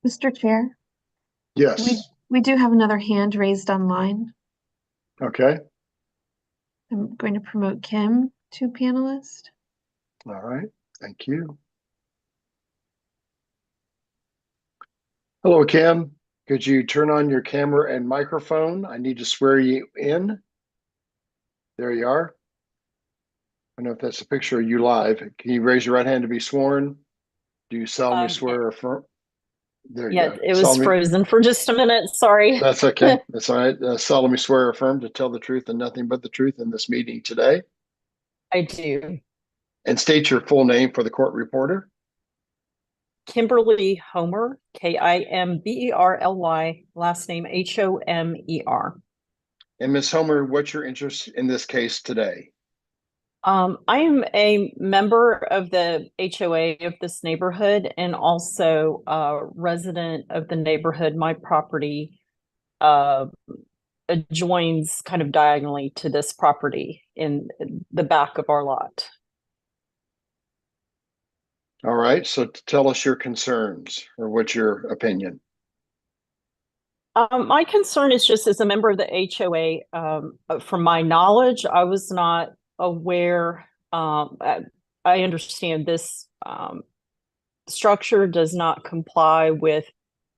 Mr. Chair, Yes. we do have another hand raised online. Okay. I'm going to promote Kim to panelist. All right. Thank you. Hello, Kim. Could you turn on your camera and microphone? I need to swear you in. There you are. I don't know if that's a picture of you live. Can you raise your right hand to be sworn? Do you solemnly swear or affirm? There you Yeah, go. it was Solemnly. frozen for just a minute. Sorry. That's okay. That's all right. Solemnly swear or affirm to tell the truth and nothing but the truth in this meeting today. I do. And state your full name for the court reporter. Kimberly Homer, Kimberly, last name Homer. And Ms. Homer, what's your interest in this case today? I am a member of the HOA of this neighborhood and also a resident of the neighborhood. My property adjoins kind of diagonally to this property in the back of our lot. All right. So tell us your concerns, or what's your opinion? My concern is just as a member of the HOA, from my knowledge, I was not aware. I understand this structure does not comply with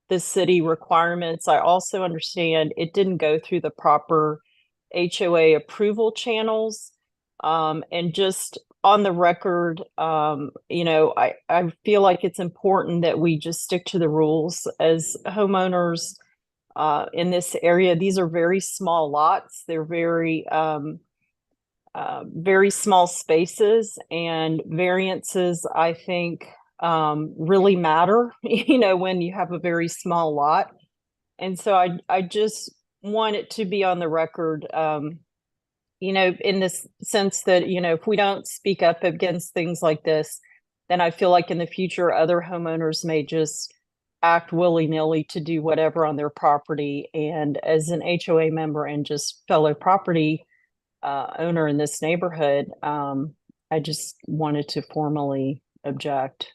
the city requirements. I also understand it didn't go through the proper HOA approval channels. And just on the record, I feel like it's important that we just stick to the rules as homeowners in this area. These are very small lots. They're very small spaces, and variances, I think, really matter, when you have a very small lot. And so I just want it to be on the record, in this sense that, if we don't speak up against things like this, then I feel like in the future, other homeowners may just act willy-nilly to do whatever on their property. And as an HOA member and just fellow property owner in this neighborhood, I just wanted to formally object.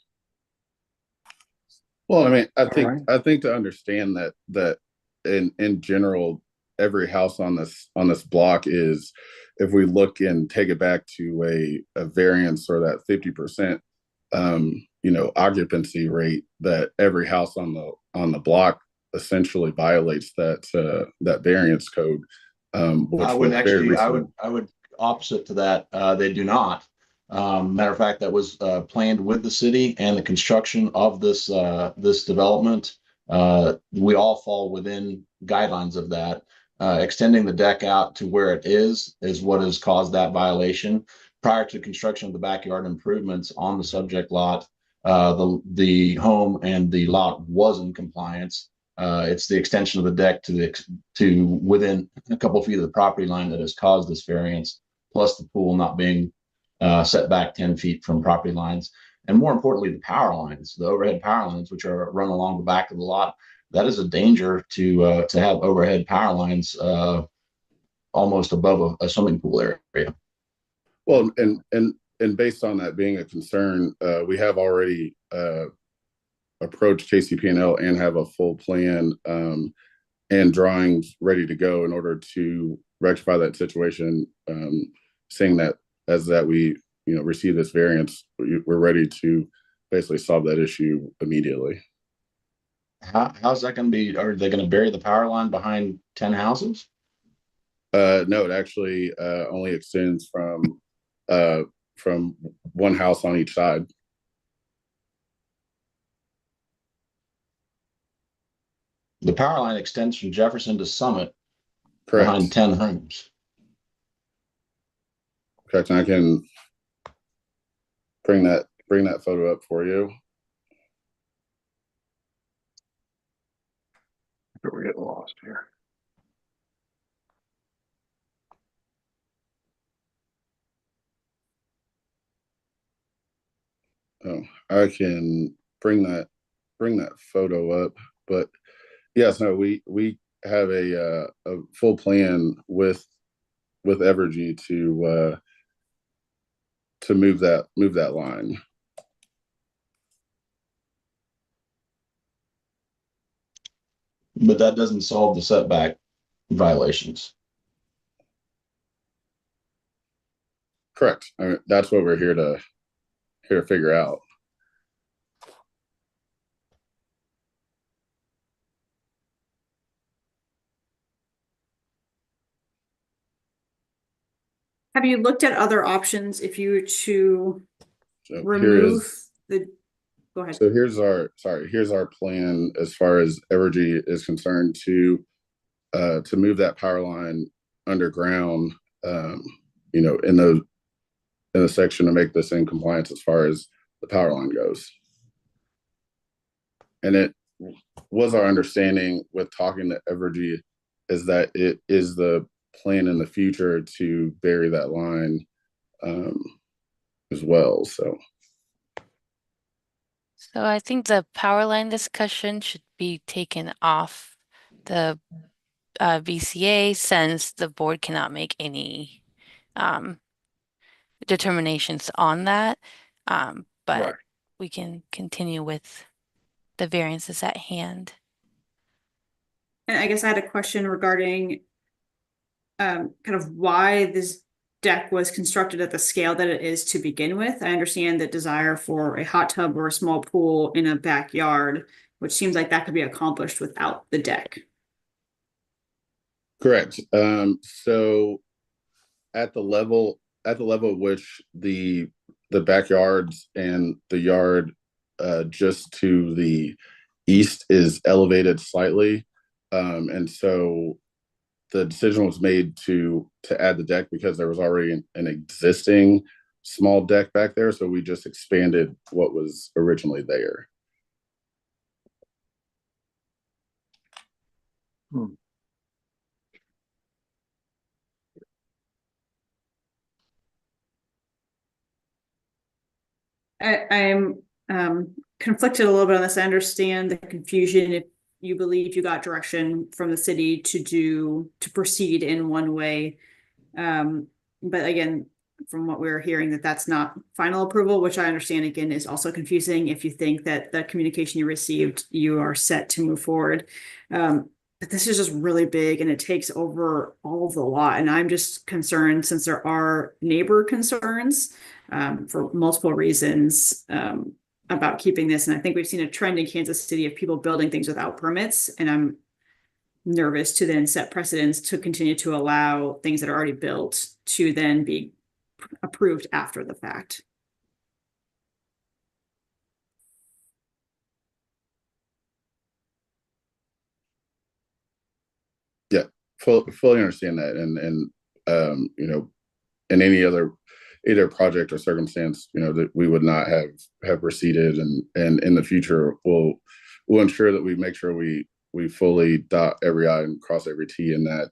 Well, I mean, I think to understand that in general, every house on this block is, if we look and take it back to a variance or that 50% occupancy rate, that every house on the block essentially violates that variance code. I would opposite to that. They do not. Matter of fact, that was planned with the city and the construction of this development. We all fall within guidelines of that. Extending the deck out to where it is what has caused that violation. Prior to construction of the backyard improvements on the subject lot, the home and the lot was in compliance. It's the extension of the deck to within a couple of feet of the property line that has caused this variance, plus the pool not being set back 10 feet from property lines. And more importantly, the power lines, the overhead power lines, which are run along the back of the lot. That is a danger to have overhead power lines almost above a swimming pool area. Well, and based on that being a concern, we have already approached KCP&L and have a full plan and drawings ready to go in order to rectify that situation. Saying that as that we receive this variance, we're ready to basically solve that issue immediately. How's that going to be? Are they going to bury the power line behind 10 houses? No, it actually only extends from one house on each side. The power line extends from Jefferson to Summit. Correct. Behind 10 homes. Correct. And I can bring that photo up for you. We're getting lost here. Oh, I can bring that photo up, but yes, no, we have a full plan with Evergy to move that line. But that doesn't solve the setback violations. Correct. I mean, that's what we're here to figure out. Have you looked at other options if you were to So remove go ahead. So here's our plan as far as Evergy is concerned to move that power line underground, in the section to make this in compliance as far as the power line goes. And it was our understanding with talking to Evergy is that it is the plan in the future to bury that line as well. So I think the power line discussion should be taken off the VCA since the board cannot make any determinations on that. But right. we can continue with the variances at hand. And I guess I had a question regarding kind of why this deck was constructed at the scale that it is to begin with. I understand the desire for a hot tub or a small pool in a backyard, which seems like that could be accomplished without the deck. Correct. So at the level at which the backyards and the yard just to the east is elevated slightly, and so the decision was made to add the deck because there was already an existing small deck back there, so we just expanded what was originally there. I'm conflicted a little bit on this. I understand the confusion if you believe you got direction from the city to proceed in one way. But again, from what we're hearing, that's not final approval, which I understand again is also confusing if you think that the communication you received, you are set to move forward. But this is just really big and it takes over all of the lot. And I'm just concerned since there are neighbor concerns for multiple reasons about keeping this. And I think we've seen a trend in Kansas City of people building things without permits. And I'm nervous to then set precedents to continue to allow things that are already built to then be approved after the fact. Yeah, fully understand that, and in any other either project or circumstance, that we would not have proceeded, and in the future we'll ensure that we make sure we fully dot every I and cross every T in that,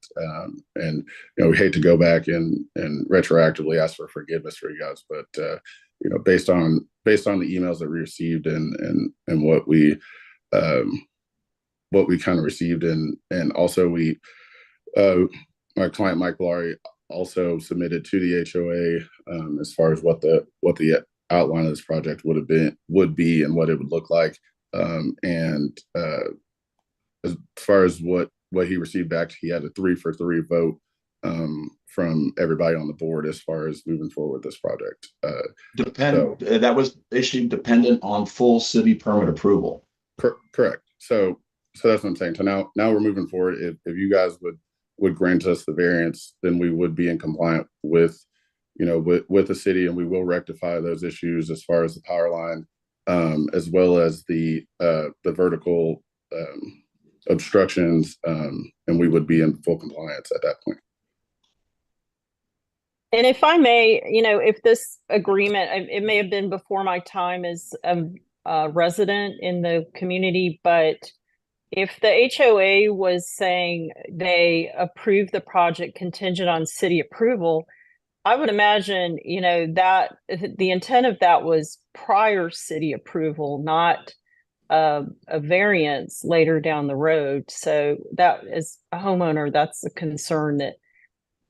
and we hate to go back and retroactively ask for forgiveness for you guys, but based on the emails that we received and what we kind of received, and also my client Mike Laurie also submitted to the HOA as far as what the outline of this project would be and what it would look like, and as far as what what he received back, he had a 3-for-3 vote from everybody on the board as far as moving forward with this project. That was issued dependent on full city permit approval. Correct. So that's what I'm saying. So now we're moving forward. If you guys would grant us the variance, then we would be in compliant with, with the city, and we will rectify those issues as far as the power line, as well as the vertical obstructions, and we would be in full compliance at that point. And if I may, if this agreement, it may have been before my time as a resident in the community, but if the HOA was saying they approved the project contingent on city approval, I would imagine, that the intent of that was prior city approval, not a variance later down the road. So that, as a homeowner, that's a concern that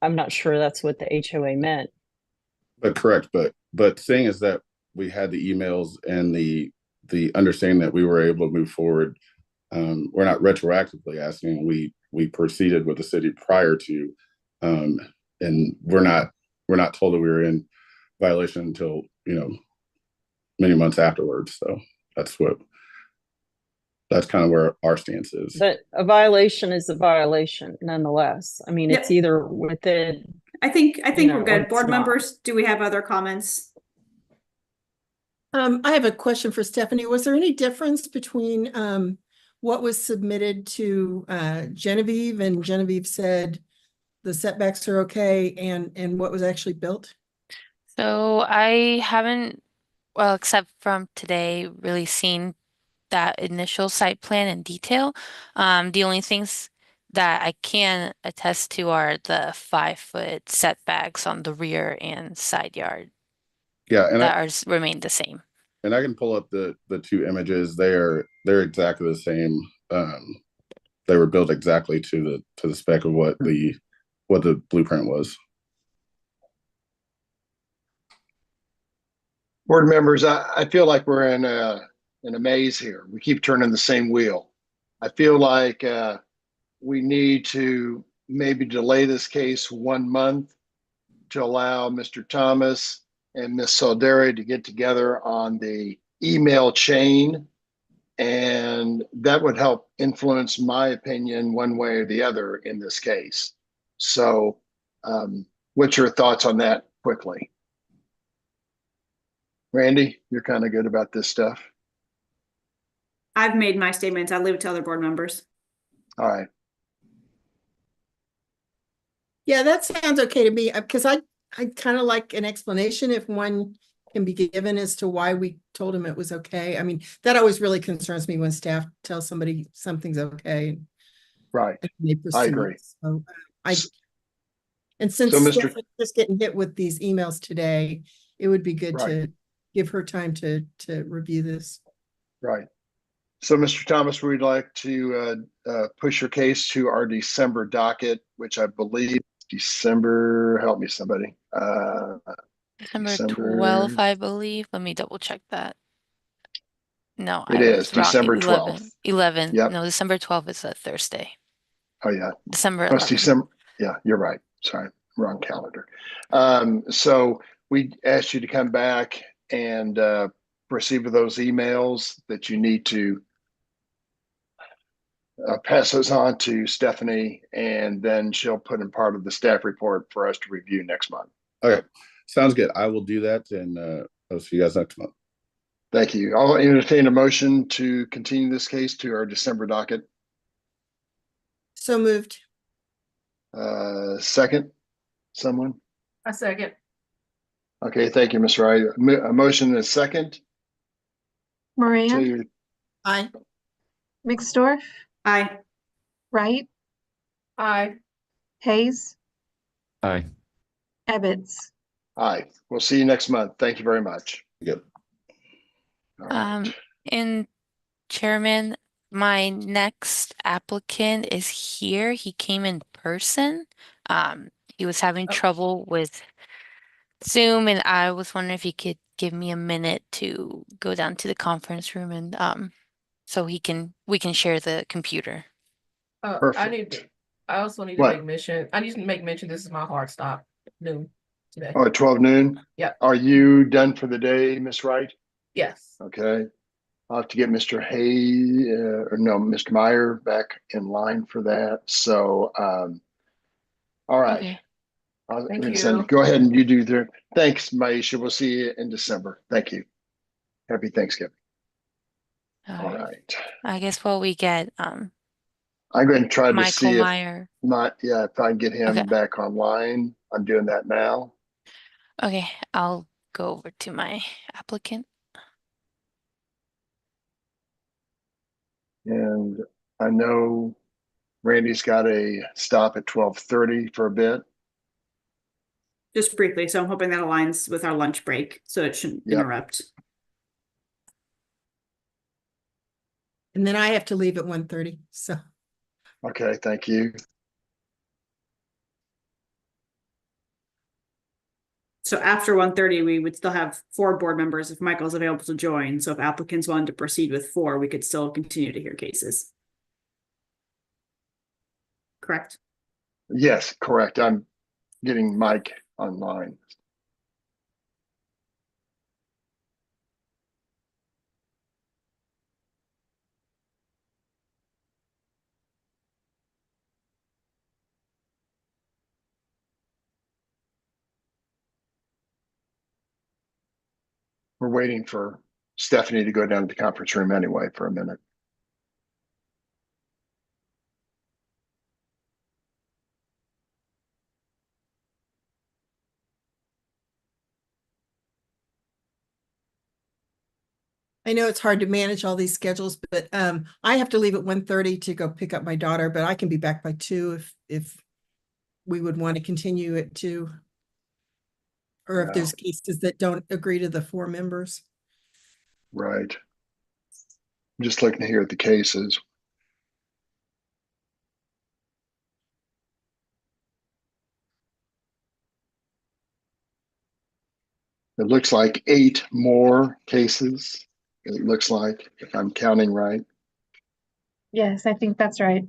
I'm not sure that's what the HOA meant. But correct. But saying is that we had the emails and the understanding that we were able to move forward. We're not retroactively asking. We proceeded with the city prior to, and we're not told that we were in violation until many months afterwards. So that's kind of where our stance is. But a violation is a violation nonetheless. I mean, it's either within. I think we're good. Board not. members, do we have other comments? I have a question for Stephanie. Was there any difference between what was submitted to Genevieve, and Genevieve said the setbacks are okay, and what was actually built? So I haven't, well, except from today, really seen that initial site plan in detail. The only things that I can attest to are the 5-foot setbacks on the rear and side yard. Yeah, and that remain the same. And I can pull up the 2 images. They're exactly the same. They were built exactly to the spec of what the blueprint was. Board members, I feel like we're in a maze here. We keep turning the same wheel. I feel like we need to maybe delay this case 1 month to allow Mr. Thomas and Ms. Solderi to get together on the email chain, and that would help influence my opinion one way or the other in this case. So what's your thoughts on that quickly? Randy, you're kind of good about this stuff. I've made my statements. I'll leave it to other board members. All right. Yeah, that sounds okay to me, because I kind of like an explanation if one can be given as to why we told him it was okay. I mean, that always really concerns me when staff tell somebody something's okay. Right. I agree. So and since Steph's just getting hit with these emails today, it would be good to give her time to review this. Right. So, Mr. Thomas, we'd like to push your case to our December docket, which I believe December, help me somebody. December 12th, I believe. Let me double check that. No, it is December 12th. 11th. Yep. No, December 12th is a Thursday. Oh, yeah. December 11th. December. Yeah, you're right. Sorry, wrong calendar. So we asked you to come back and proceed with those emails that you need to pass those on to Stephanie, and then she'll put in part of the staff report for us to review next month. Okay, sounds good. I will do that, and I'll see you guys next month. Thank you. I'll entertain a motion to continue this case to our December docket. So moved. Second, someone? A second. Okay, thank you, Ms. Wright. A motion and a second. Moran? Aye. McStorff? Aye. Wright? Aye. Hayes? Aye. Ebbets? Aye. We'll see you next month. Thank you very much. Yep. And Chairman, my next applicant is here. He came in person. He was having trouble with Zoom, and I was wondering if he could give me a minute to go down to the conference room and so we can share the computer. I Perfect. I also need to What? make mention, I need to make mention, this is my hard stop noon today. Oh, at 12 noon? Yep. Are you done for the day, Miss Wright? Yes. Okay. I'll have to get Mr. Mr. Meyer back in line for that. So, all right. Okay. Thank Go you. ahead and you do there. Thanks, Maisha. We'll see you in December. Thank you. Happy Thanksgiving. All right. I guess what we get, I'm going to try to Michael see if Meyer. if I can get him Okay. back online. I'm doing that now. Okay, I'll go over to my applicant. And I know Randy's got a stop at 12:30 for a bit. Just briefly, so I'm hoping that aligns with our lunch break, so it shouldn't Yep. interrupt. And then I have to leave at 1:30, so. Okay, thank you. So after 1:30, we would still have 4 board members if Michael's available to join. So if applicants wanted to proceed with 4, we could still continue to hear cases. Correct? Yes, correct. I'm getting Mike online. We're waiting for Stephanie to go down to the conference room anyway for a minute. I know it's hard to manage all these schedules, but I have to leave at 1:30 to go pick up my daughter, but I can be back by 2 if we would want to continue at 2. Or if there's cases that don't agree to the 4 members. Right. I'm just looking here at the cases. It looks like 8 more cases. It looks like, if I'm counting right. Yes, I think that's right.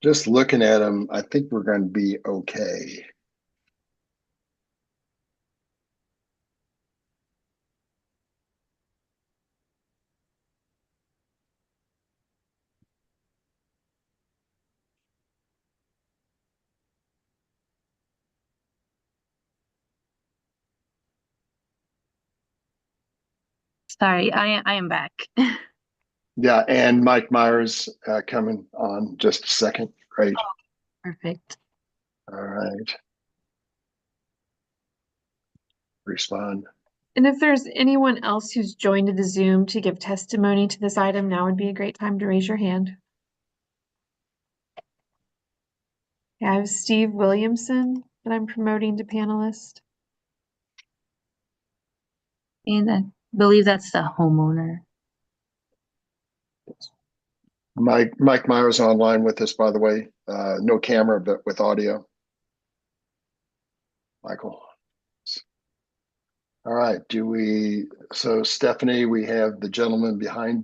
Just looking at them, I think we're going to be okay. Sorry, I am back. Yeah, and Mike Myers coming on just a second. Great. Perfect. All right. Respond. And if there's anyone else who's joined the Zoom to give testimony to this item, now would be a great time to raise your hand. I have Steve Williamson that I'm promoting to panelist. And I believe that's the homeowner. Mike Myers online with us, by the way. No camera, but with audio. Michael. All right. So Stephanie, we have the gentleman behind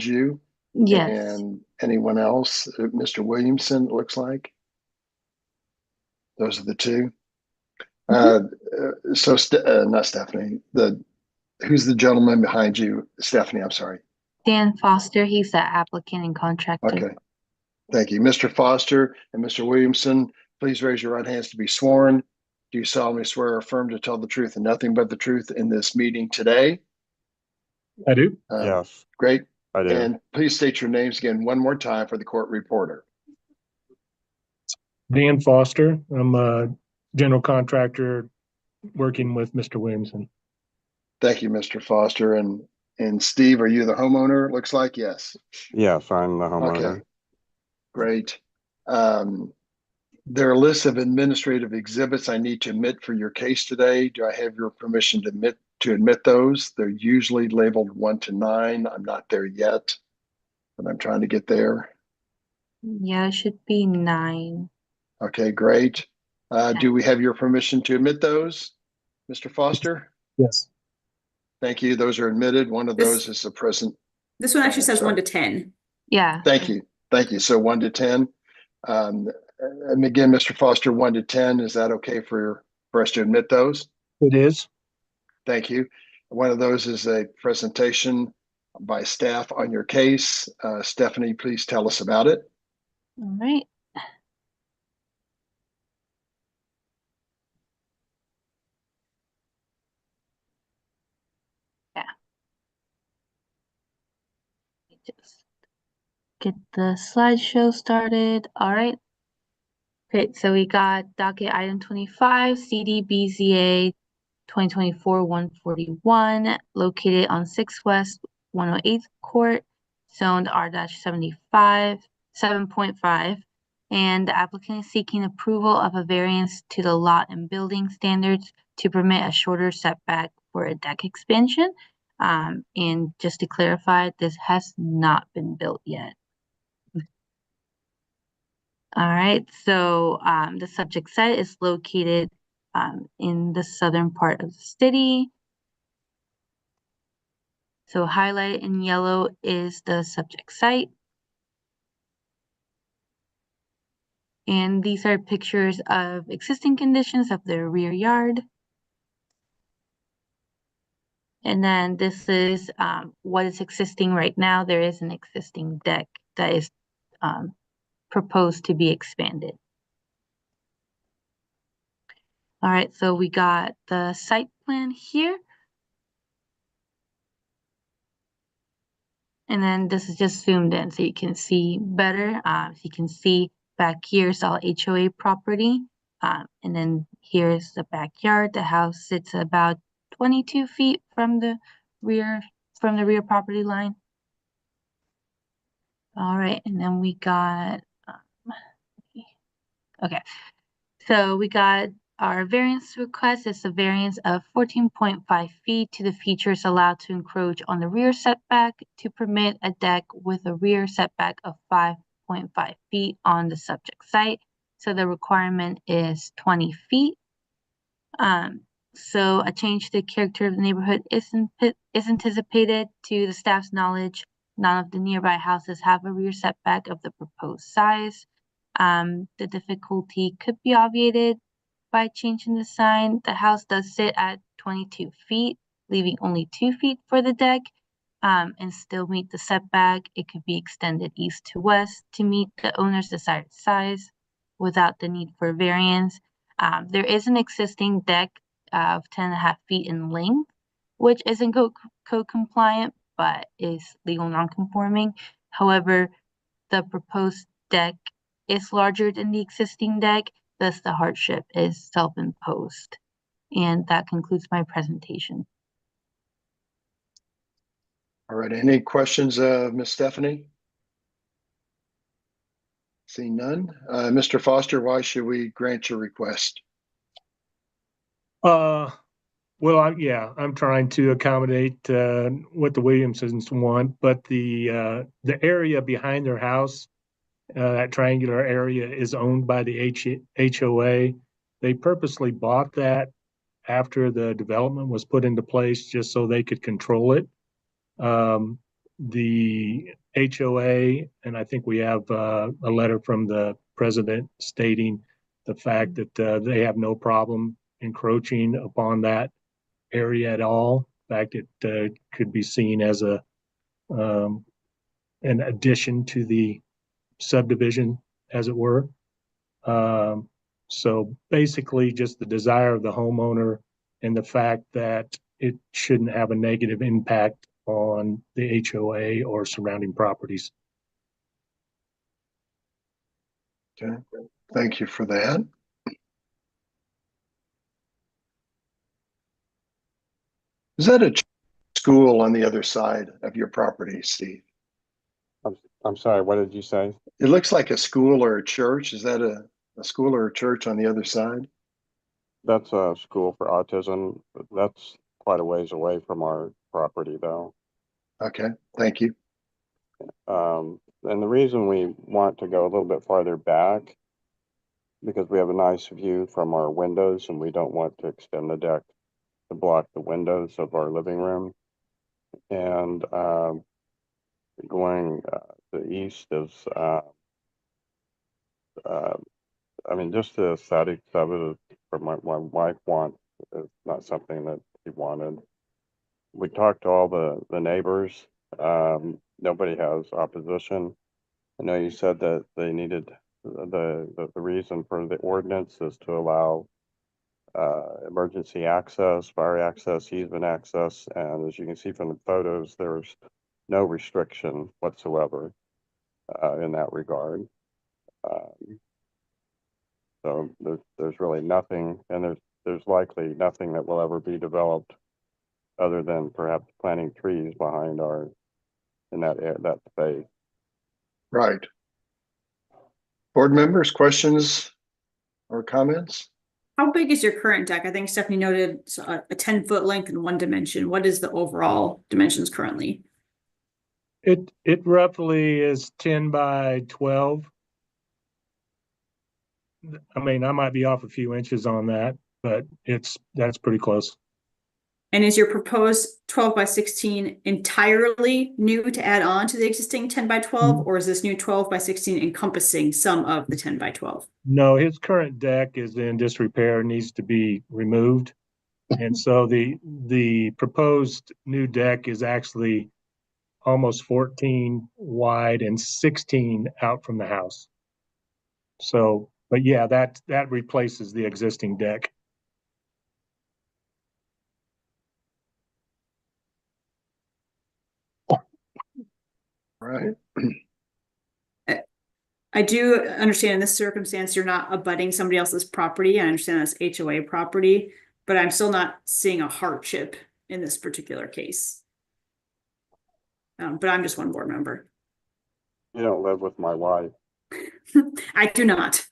you. Yes. And anyone else? Mr. Williamson, it looks like. Those are the 2. So not Stephanie. Who's the gentleman behind you? Stephanie, I'm sorry. Dan Foster, he's the applicant and contractor. Okay. Thank you. Mr. Foster and Mr. Williamson, please raise your right hands to be sworn. Do you solemnly swear or affirm to tell the truth and nothing but the truth in this meeting today? I do. Yes. Great. I do. And please state your names again one more time for the court reporter. Dan Foster. I'm a general contractor working with Mr. Williamson. Thank you, Mr. Foster. And Steve, are you the homeowner? Looks like yes. Yes, I'm the homeowner. Okay. Great. There are lists of administrative exhibits I need to admit for your case today. Do I have your permission to admit those? They're usually labeled 1 to 9. I'm not there yet, but I'm trying to get there. Yeah, it should be 9. Okay, great. Do we have your permission to admit those? Mr. Foster? Yes. Thank you. Those are admitted. One of This- those is the present. This one actually Oh, says sorry. 1 to 10. Yeah. Thank you. Thank you. So 1 to 10. And again, Mr. Foster, 1 to 10, is that okay for us to admit those? It is. Thank you. One of those is a presentation by staff on your case. Stephanie, please tell us about it. All right. Yeah. Just get the slideshow started. All right. Okay, so we got docket item 25, CDBZA 2024-141, located on 6 West 108th Court, zoned R-75, 7.5. And the applicant is seeking approval of a variance to the lot and building standards to permit a shorter setback for a deck expansion. And just to clarify, this has not been built yet. All right, so the subject site is located in the southern part of the city. So highlighted in yellow is the subject site. And these are pictures of existing conditions of the rear yard. And then this is what is existing right now. There is an existing deck that is proposed to be expanded. All right, so we got the site plan here. And then this is just zoomed in so you can see better. So you can see back here is all HOA property. And then here's the backyard. The house sits about 22 feet from the rear property line. All right, and then we got okay. So we got our variance request. It's a variance of 14.5 feet to the features allowed to encroach on the rear setback to permit a deck with a rear setback of 5.5 feet on the subject site. So the requirement is 20 feet. So a change to the character of the neighborhood is anticipated. To the staff's knowledge, none of the nearby houses have a rear setback of the proposed size. The difficulty could be obviated by changing the sign. The house does sit at 22 feet, leaving only 2 feet for the deck, and still meet the setback. It could be extended east to west to meet the owner's desired size without the need for variance. There is an existing deck of 10.5 feet in length, which isn't code compliant, but is legal non-conforming. However, the proposed deck is larger than the existing deck, thus the hardship is self-imposed. And that concludes my presentation. All right, any questions of Ms. Stephanie? Seeing none. Mr. Foster, why should we grant your request? Well, I'm trying to accommodate what the Williamsons want, but the area behind their house, that triangular area, is owned by the HOA. They purposely bought that after the development was put into place just so they could control it. The HOA, and I think we have a letter from the president stating the fact that they have no problem encroaching upon that area at all. In fact, it could be seen as an addition to the subdivision, as it were. So basically just the desire of the homeowner and the fact that it shouldn't have a negative impact on the HOA or surrounding properties. Okay, thank you for that. Is that a school on the other side of your property, Steve? I'm sorry, what did you say? It looks like a school or a church. Is that a school or a church on the other side? That's a school for autism. That's quite a ways away from our property, though. Okay, thank you. And the reason we want to go a little bit farther back, because we have a nice view from our windows and we don't want to extend the deck to block the windows of our living room. And going to the east is, I mean, just the aesthetics of it for my wife wants is not something that she wanted. We talked to all the neighbors. Nobody has opposition. I know you said that they needed the reason for the ordinance is to allow emergency access, fire access, easement access, and as you can see from the photos, there's no restriction whatsoever in that regard. So there's really nothing, and there's likely nothing that will ever be developed other than perhaps planting trees behind in that space. Right. Board members, questions or comments? How big is your current deck? I think Stephanie noted a 10-foot length in one dimension. What is the overall dimensions currently? It roughly is 10 by 12. I mean, I might be off a few inches on that, but that's pretty close. And is your proposed 12 by 16 entirely new to add on to the existing 10 by 12, or is this new 12 by 16 encompassing some of the 10 by 12? No, his current deck is in disrepair, needs to be removed. And so the proposed new deck is actually almost 14 wide and 16 out from the house. So, but yeah, that replaces the existing deck. Right. I do understand in this circumstance, you're not abutting somebody else's property. I understand that's HOA property, but I'm still not seeing a hardship in this particular case. But I'm just one board member. You don't live with my wife. I do not.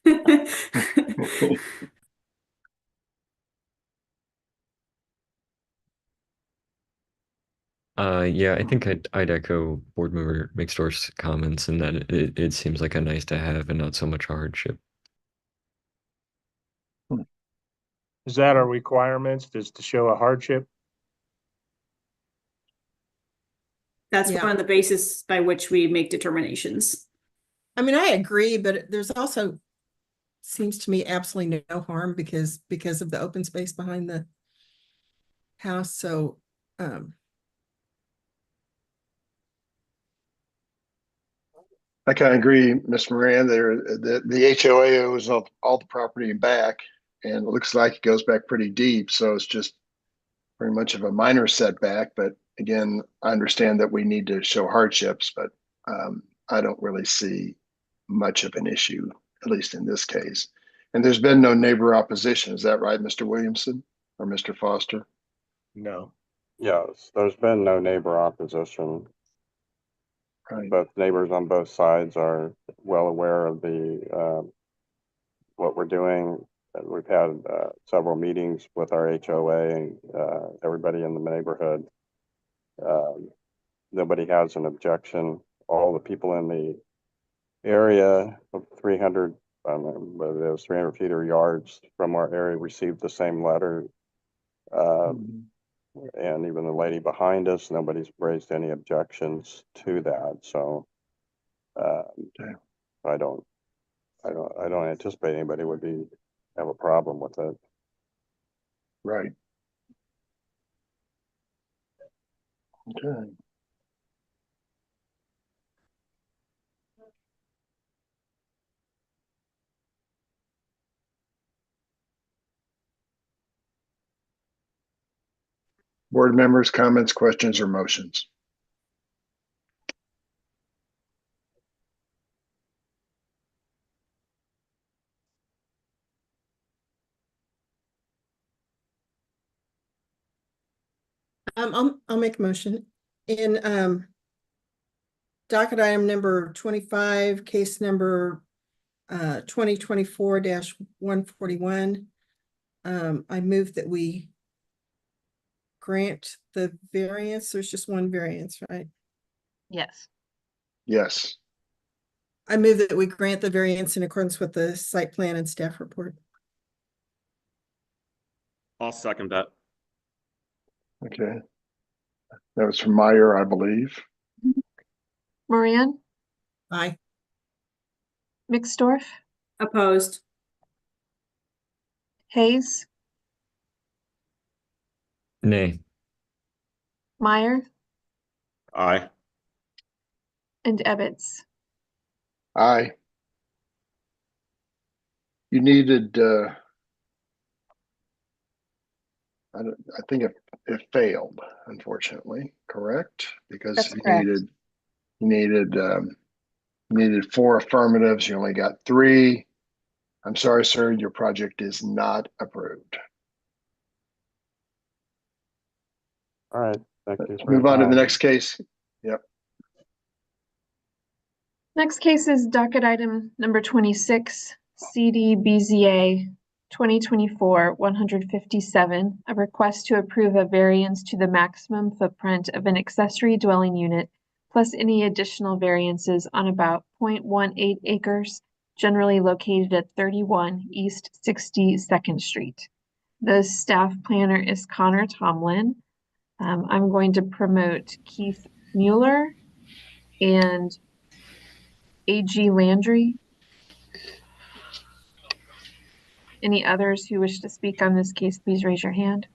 Yeah, I think I'd echo Board Member McStor's comments in that it seems like a nice to have and not so much a hardship. Is that our requirements, just to show a hardship? That's one of the bases by which we make determinations. I mean, I agree, but there's also seems to me absolutely no harm because of the open space behind the house. So, I kind of agree, Ms. Moran. The HOA owns all the property in back, and it looks like it goes back pretty deep. So it's just pretty much of a minor setback. But again, I understand that we need to show hardships, but I don't really see much of an issue, at least in this case. And there's been no neighbor opposition. Is that right, Mr. Williamson or Mr. Foster? No. Yes, there's been no neighbor opposition. Right. Both neighbors on both sides are well aware of what we're doing. We've had several meetings with our HOA and everybody in the neighborhood. Nobody has an objection. All the people in the area of 300, I don't know, whether it was 300 feet or yards from our area received the same letter. And even the lady behind us, nobody's raised any objections to that. So I don't anticipate anybody would have a problem with it. Right. Okay. Board members, comments, questions, or motions? I'll make a motion in docket item number 25, case number 2024-141. I move that we grant the variance. There's just one variance, right? Yes. Yes. I move that we grant the variance in accordance with the site plan and staff report. I'll second that. Okay. That was from Meyer, I believe. Moran, Aye. Mixdorf, Opposed. Hayes, Nay. Meyer, Aye. and Ebbets. Aye. You needed, I think it failed, unfortunately, correct? Because That's correct. you needed 4 affirmatives. You only got 3. I'm sorry, sir, your project is not approved. All right. Thank you Let's for your move on to the time. next case. Yep. Next case is docket item number 26, CDBZA 2024-157, a request to approve a variance to the maximum footprint of an accessory dwelling unit plus any additional variances on about 0.18 acres, generally located at 31 East 62nd Street. The staff planner is Connor Tomlin. I'm going to promote Keith Mueller and A.G. Landry. Any others who wish to speak on this case, please raise your hand.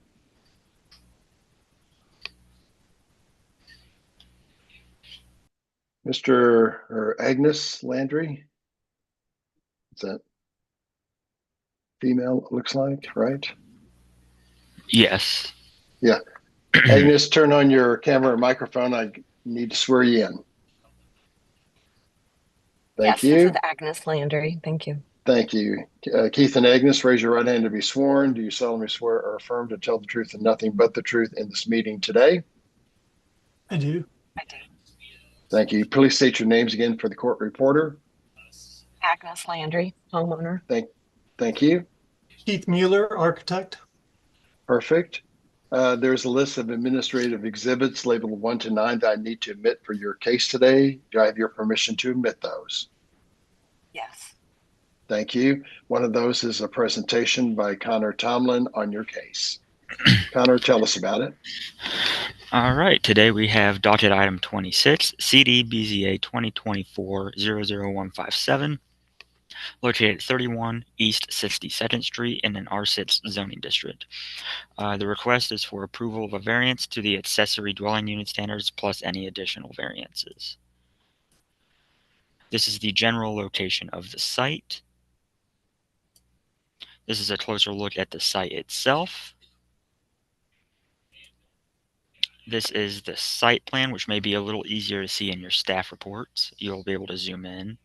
Mr. or Agnes Landry. Is that female, it looks like, right? Yes. Yeah. Agnes, turn on your camera and microphone. I need to swear you in. Thank Yes, this you. is Agnes Landry. Thank you. Thank you. Keith and Agnes, raise your right hand to be sworn. Do you solemnly swear or affirm to tell the truth and nothing but the truth in this meeting today? I do. I do. Thank you. Please state your names again for the court reporter. Agnes Landry, homeowner. Thank you. Keith Mueller, architect. Perfect. There's a list of administrative exhibits labeled 1 to 9 that I need to admit for your case today. Do I have your permission to admit those? Yes. Thank you. One of those is a presentation by Connor Tomlin on your case. Connor, tell us about it. All right. Today we have docket item 26, CDBZA 2024-00157, located at 31 East 62nd Street in an R6 zoning district. The request is for approval of a variance to the accessory dwelling unit standards plus any additional variances. This is the general location of the site. This is a closer look at the site itself. This is the site plan, which may be a little easier to see in your staff reports. You'll be able to zoom in.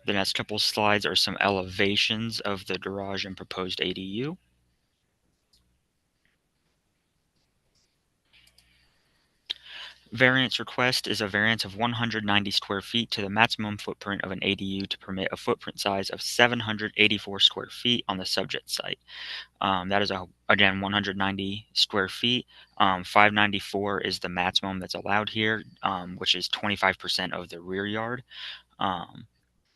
The next couple slides are some elevations of the garage and proposed ADU. Variance request is a variance of 190 square feet to the maximum footprint of an ADU to permit a footprint size of 784 square feet on the subject site. That is, again, 190 square feet. 594 is the maximum that's allowed here, which is 25% of the rear yard.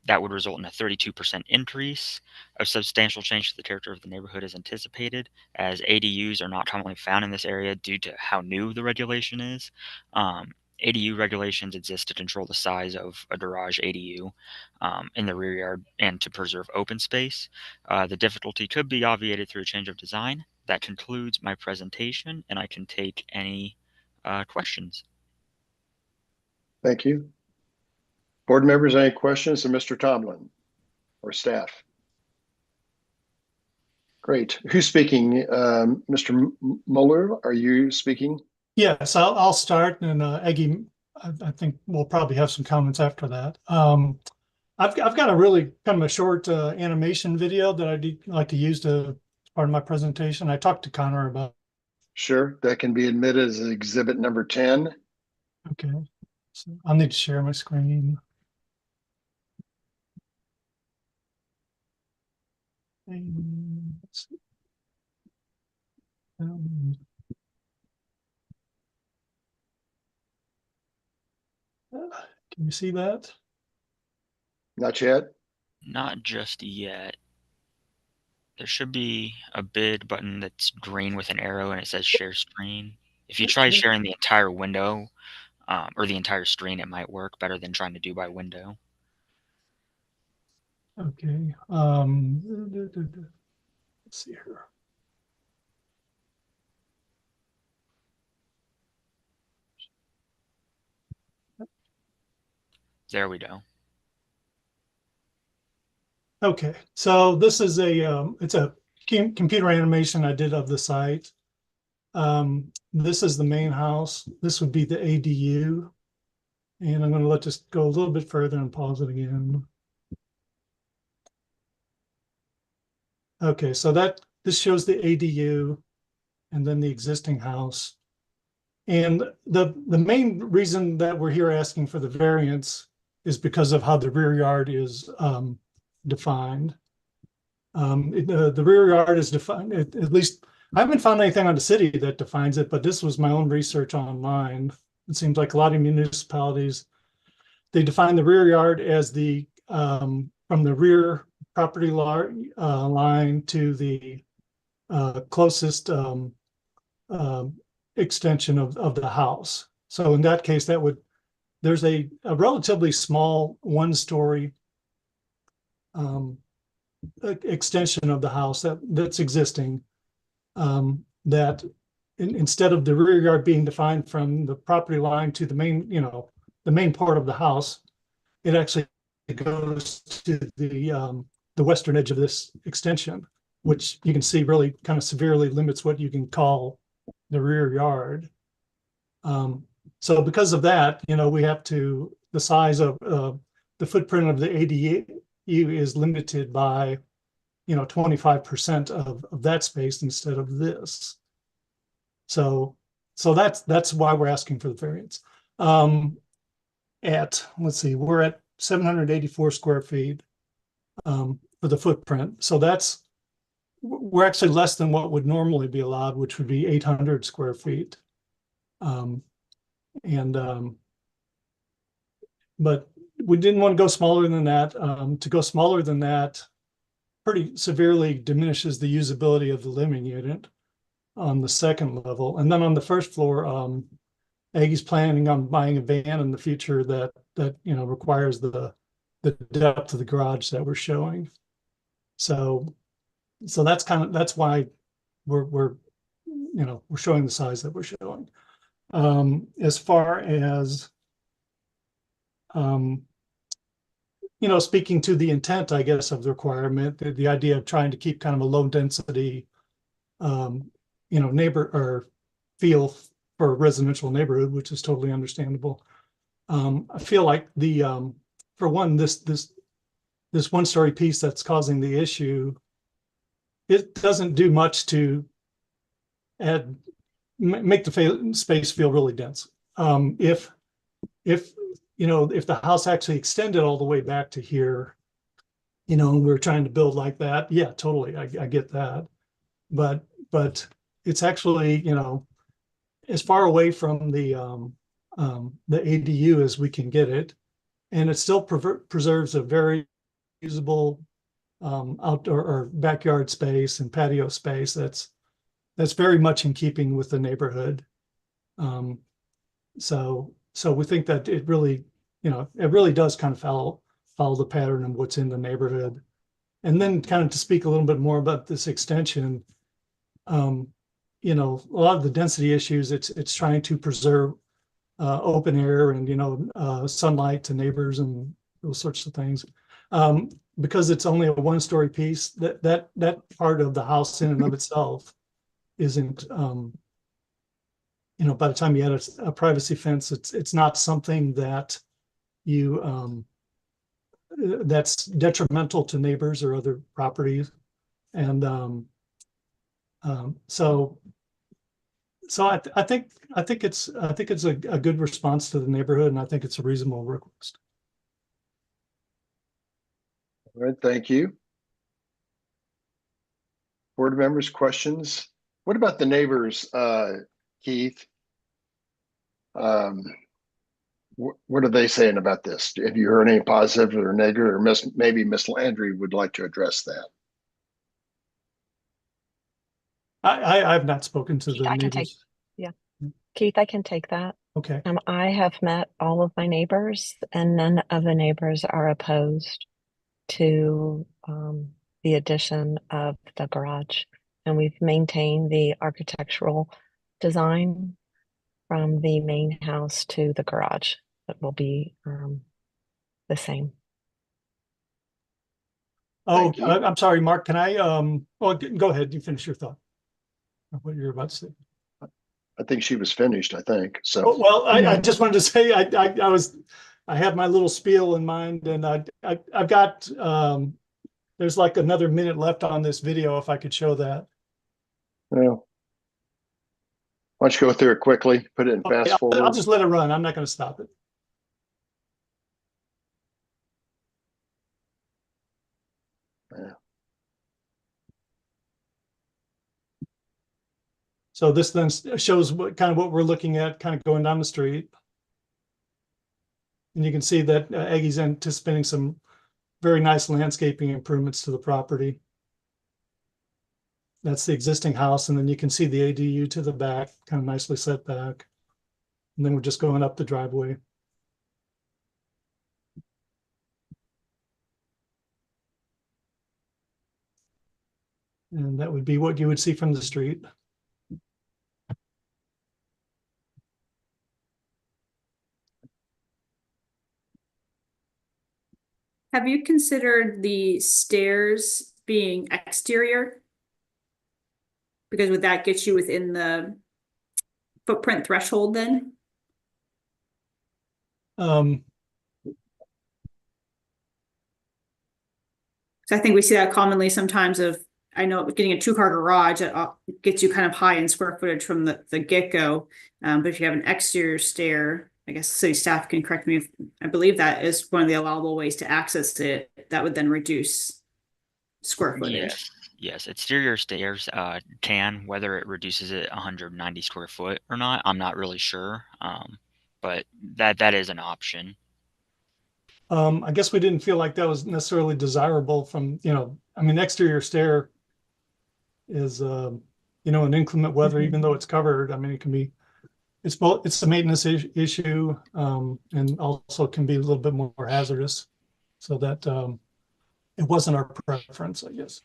That would result in a 32% increase. A substantial change to the character of the neighborhood is anticipated, as ADUs are not commonly found in this area due to how new the regulation is. ADU regulations exist to control the size of a garage ADU in the rear yard and to preserve open space. The difficulty could be obviated through a change of design. That concludes my presentation, and I can take any questions. Thank you. Board members, any questions of Mr. Tomlin or staff? Great. Who's speaking? Mr. Mueller, are you speaking? Yes, I'll start, and Eggie, I think we'll probably have some comments after that. I've got a really kind of a short animation video that I'd like to use as part of my presentation. I talked to Connor about. Sure, that can be admitted as exhibit number 10. Okay, so I'll need to share my screen. Let's see. Can you see that? Not yet. Not just yet. There should be a bid button that's green with an arrow and it says share screen. If you try sharing the entire window or the entire screen, it might work better than trying to do by window. Okay. Let's see here. There we go. Okay, so this is it's a computer animation I did of the site. This is the main house. This would be the ADU. And I'm going to let this go a little bit further and pause it again. Okay, so this shows the ADU and then the existing house. And the main reason that we're here asking for the variance is because of how the rear yard is defined. The rear yard is defined, at least I haven't found anything on the city that defines it, but this was my own research online. It seems like a lot of municipalities, they define the rear yard as the from the rear property line to the closest extension of the house. So in that case, there's a relatively small one-story extension of the house that's existing, that instead of the rear yard being defined from the property line to the main, the main part of the house, it actually goes to the western edge of this extension, which you can see really kind of severely limits what you can call the rear yard. So because of that, we have to, the size of the footprint of the ADU is limited by 25% of that space instead of this. So that's why we're asking for the variance. Let's see, we're at 784 square feet for the footprint. So we're actually less than what would normally be allowed, which would be 800 square feet. But we didn't want to go smaller than that. To go smaller than that pretty severely diminishes the usability of the living unit on the second level. And then on the first floor, Aggie's planning on buying a van in the future that requires the depth of the garage that we're showing. So that's why we're showing the size that we're showing. As far as speaking to the intent, I guess, of the requirement, the idea of trying to keep kind of a low density, neighbor or feel for a residential neighborhood, which is totally understandable. I feel like for one, this one-story piece that's causing the issue, it doesn't do much to make the space feel really dense. If the house actually extended all the way back to here, and we're trying to build like that, yeah, totally, I get that. But it's actually, as far away from the ADU as we can get it, and it still preserves a very usable outdoor or backyard space and patio space that's very much in keeping with the neighborhood. So we think that it really does kind of follow the pattern of what's in the neighborhood. And then kind of to speak a little bit more about this extension, a lot of the density issues, it's trying to preserve open air and sunlight to neighbors and those sorts of things. Because it's only a one-story piece, that part of the house in and of itself isn't, by the time you add a privacy fence, it's not something that that's detrimental to neighbors or other properties. And so I think it's a good response to the neighborhood, and I think it's a reasonable request. All right, thank you. Board members, questions? What about the neighbors, Keith? What are they saying about this? Have you heard any positive or negative, or maybe Miss Landry would like to address that? I have not spoken to Keith, the I can take, neighbors. yeah. Keith, I can take that. Okay. I have met all of my neighbors, and none of the neighbors are opposed to the addition of the garage. And we've maintained the architectural design from the main house to the garage. That will be the same. Oh, I'm sorry, Mark, can I, well, go ahead, you finish your thought. What you're about to say. I think she was finished, I think, so. Oh, well, I just wanted to say, I have my little spiel in mind, and I've got, there's like another minute left on this video, if I could show that. Well, why don't you go through it quickly, put it in Okay, fast I'll forward? just let it run. I'm not going to stop it. Yeah. So this then shows what kind of what we're looking at, kind of going down the street. And you can see that Aggie's anticipating some very nice landscaping improvements to the property. That's the existing house, and then you can see the ADU to the back, kind of nicely set back. And then we're just going up the driveway. And that would be what you would see from the street. Have you considered the stairs being exterior? Because would that get you within the footprint threshold then? So I think we see that commonly sometimes I know getting a 2-car garage gets you kind of high in square footage from the get-go. But if you have an exterior stair, I guess city staff can correct me if I believe that is one of the allowable ways to access it. That would then reduce square footage. Yes, exterior stairs can, whether it reduces it 190 square foot or not, I'm not really sure. But that is an option. I guess we didn't feel like that was necessarily desirable from, I mean, exterior stair is, an inclement weather, even though it's covered. I mean, it can be, it's a maintenance issue, and also can be a little bit more hazardous. So that it wasn't our preference, I guess.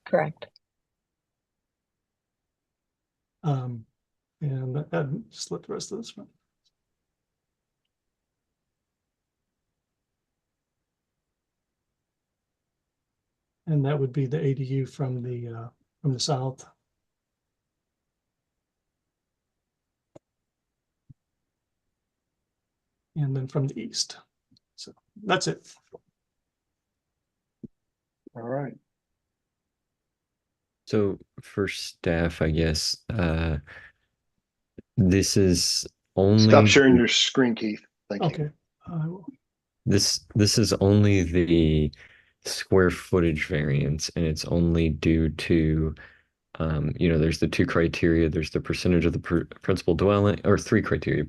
Correct. And that just let the rest of this one. And that would be the ADU from the south. And then from the east. So that's it. All right. So for staff, I guess, this is only Stop sharing your screen, Keith. Thank you. Okay. This is only the square footage variance, and it's only due to there's the 2 criteria. There's the percentage of the principal dwelling, or 3 criteria: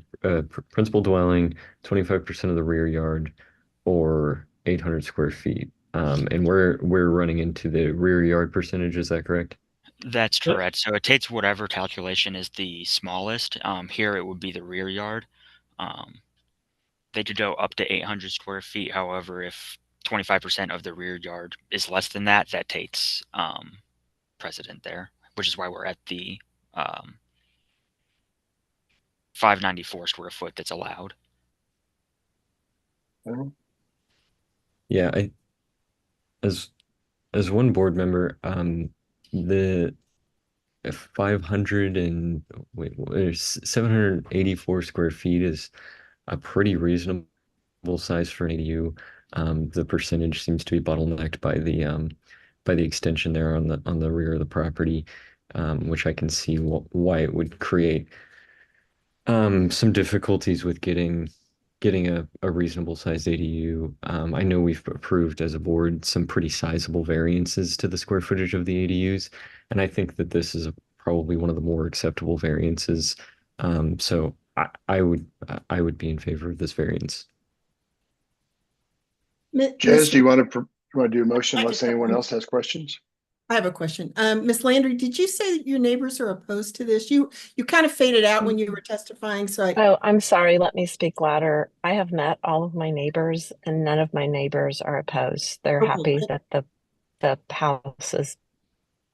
principal dwelling, 25% of the rear yard, or 800 square feet. And we're running into the rear yard percentage. Is that correct? That's correct. So it takes whatever calculation is the smallest. Here it would be the rear yard. They could go up to 800 square feet. However, if 25% of the rear yard is less than that, that takes precedent there, which is why we're at the 594 square foot that's allowed. Yeah, as one board member, the 784 square feet is a pretty reasonable size for an ADU. The percentage seems to be bottlenecked by the extension there on the rear of the property, which I can see why it would create some difficulties with getting a reasonable sized ADU. I know we've approved as a board some pretty sizable variances to the square footage of the ADUs, and I think that this is probably one of the more acceptable variances. So I would be in favor of this variance. Jez, do you want to do a motion unless anyone else has questions? I have a question. Ms. Landry, did you say that your neighbors are opposed to this? You kind of faded out when you were testifying, so I. Oh, I'm sorry. Let me speak louder. I have met all of my neighbors, and none of my neighbors are opposed. They're Oh, happy that the house is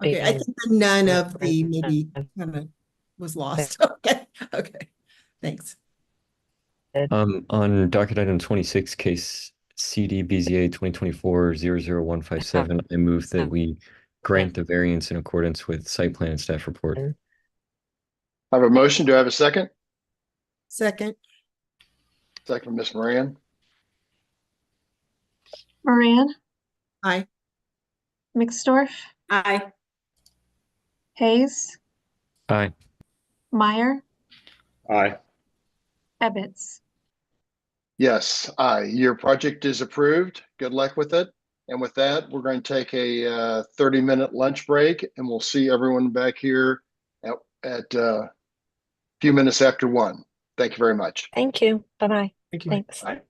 okay, I being think the none of the maybe kind of was lost. Okay, okay, thanks. On docket item 26, case CD BZA 2024-00157, I move that we grant the variance in accordance with site plan and staff report. I have a motion. Do I have a second? Second. Second from Ms. Moran. Moran, Aye. Mixdorf, Aye. Hayes, Aye. Meyer, Aye. Ebbets. Yes, aye. Your project is approved. Good luck with it. And with that, we're going to take a 30-minute lunch break, and we'll see everyone back here at a few minutes after 1. Thank you very much. Thank you. Bye-bye. Thank you. Thanks. Bye.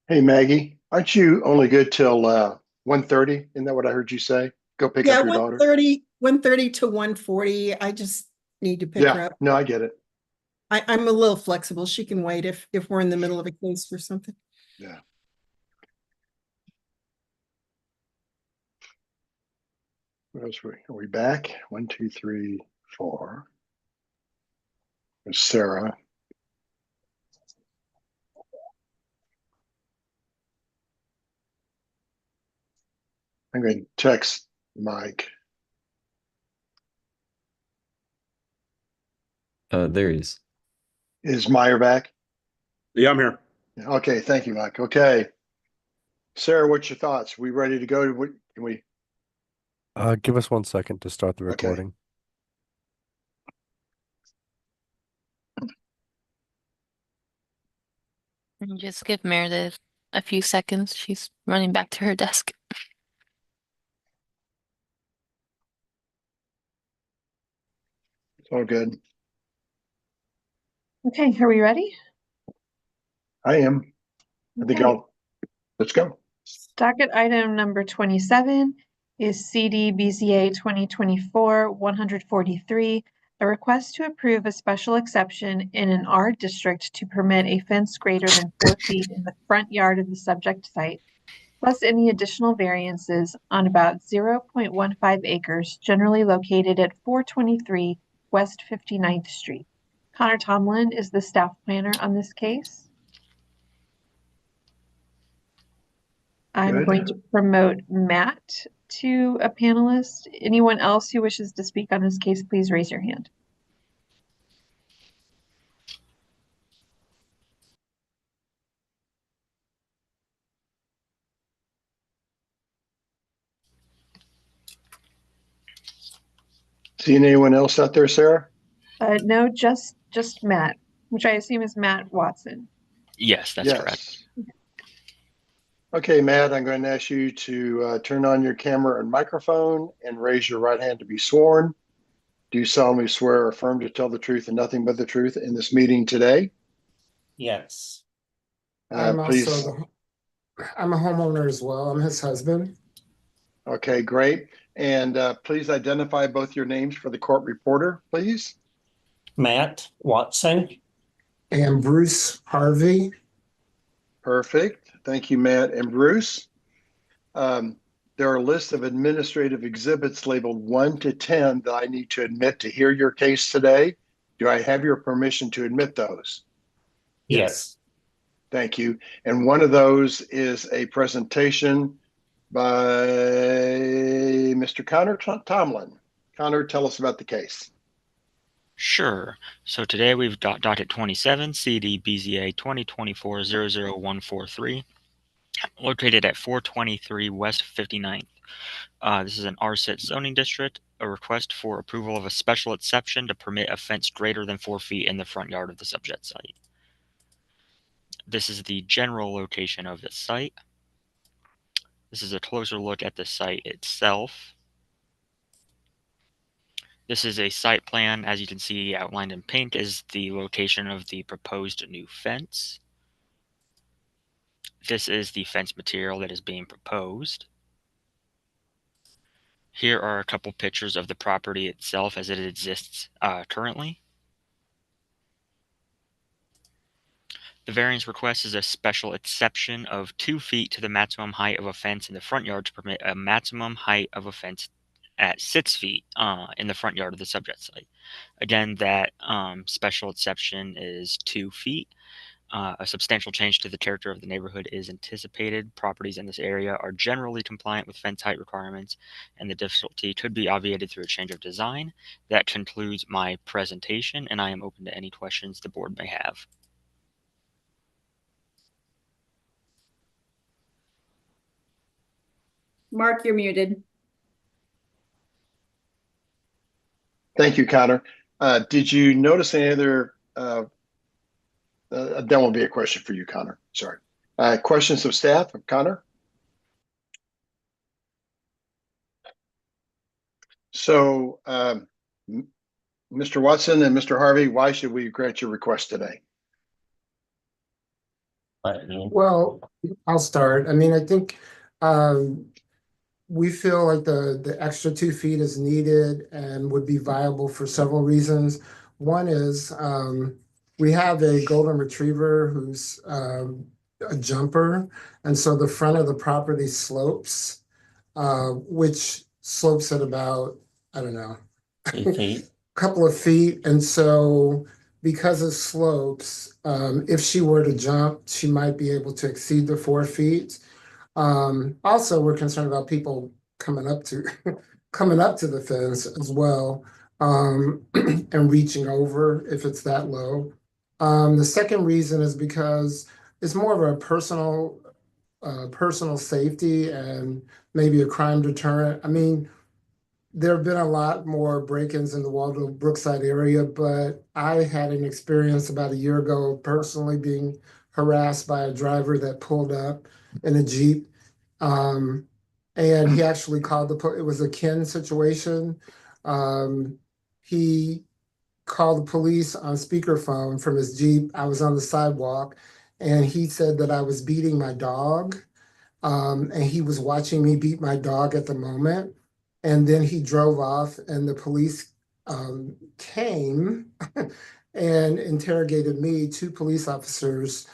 Hey, Maggie, aren't you only good till 1:30? Isn't that what I heard you say? Go pick Yeah, up your daughter? 1:30 to 1:40. I just need to pick her Yeah, up. no, I get it. I'm a little flexible. She can wait if we're in the middle of a case for something. Yeah. What else are we back? 1, 2, 3, 4. There's Sarah. I'm going to text Mike. There he is. Is Meyer back? Yeah, I'm here. Okay, thank you, Mike. Okay. Sarah, what's your thoughts? We ready to go? Can we? Give us 1 second to start the Okay. recording. And just give Meredith a few seconds. She's running back to her desk. It's all good. Okay, are we ready? I am. I think Okay. let's go. Docket item number 27 is CD BZA 2024-143, a request to approve a special exception in an R district to permit a fence greater than 4 feet in the front yard of the subject site, plus any additional variances on about 0.15 acres generally located at 423 West 59th Street. Connor Tomlin is the staff planner on this case. I'm going to promote Matt to a panelist. Anyone else who wishes to speak on this case, please raise your hand. Seeing anyone else out there, Sarah? No, just Matt, which I assume is Matt Watson. Yes, that's correct. Okay, Matt, I'm going to ask you to turn on your camera and microphone and raise your right hand to be sworn. Do you solemnly swear or affirm to tell the truth and nothing but the truth in this meeting today? Yes. Please. I'm a homeowner as well. I'm his husband. Okay, great. And please identify both your names for the court reporter, please. Matt Watson. And Bruce Harvey. Perfect. Thank you, Matt and Bruce. There are lists of administrative exhibits labeled 1 to 10 that I need to admit to hear your case today. Do I have your permission to admit those? Yes. Thank you. And one of those is a presentation by Mr. Connor Tomlin. Connor, tell us about the case. Sure. So today we've got docket 27, CD BZA 2024-00143, located at 423 West 59th. This is an RSIT zoning district, a request for approval of a special exception to permit a fence greater than 4 feet in the front yard of the subject site. This is the general location of the site. This is a closer look at the site itself. This is a site plan. As you can see, outlined in pink is the location of the proposed new fence. This is the fence material that is being proposed. Here are a couple pictures of the property itself as it exists currently. The variance request is a special exception of 2 feet to the maximum height of a fence in the front yard to permit a maximum height of a fence at 6 feet in the front yard of the subject site. Again, that special exception is 2 feet. A substantial change to the character of the neighborhood is anticipated. Properties in this area are generally compliant with fence height requirements, and the difficulty could be obviated through a change of design. That concludes my presentation, and I am open to any questions the board may have. Mark, you're muted. Thank you, Connor. Did you notice any other, that won't be a question for you, Connor, sorry. Questions of staff, Connor? So, Mr. Watson and Mr. Harvey, why should we grant your request today? Well, I'll start. I mean, I think we feel like the extra 2 feet is needed and would be viable for several reasons. One is we have a golden retriever who's a jumper, and so the front of the property slopes, which slopes at about, I don't know, couple of feet. And so because it slopes, if she were to jump, she might be able to exceed the 4 feet. Also, we're concerned about people coming up to coming up to the fence as well, and reaching over if it's that low. The second reason is because it's more of a personal safety and maybe a crime deterrent. I mean, there have been a lot more break-ins in the Waldo Brookside area, but I had an experience about a year ago personally being harassed by a driver that pulled up in a Jeep. And he actually called it was a Ken situation. He called the police on speakerphone from his Jeep. I was on the sidewalk and he said that I was beating my dog. And he was watching me beat my dog at the moment. And then he drove off and the police came and interrogated me, 2 police officers.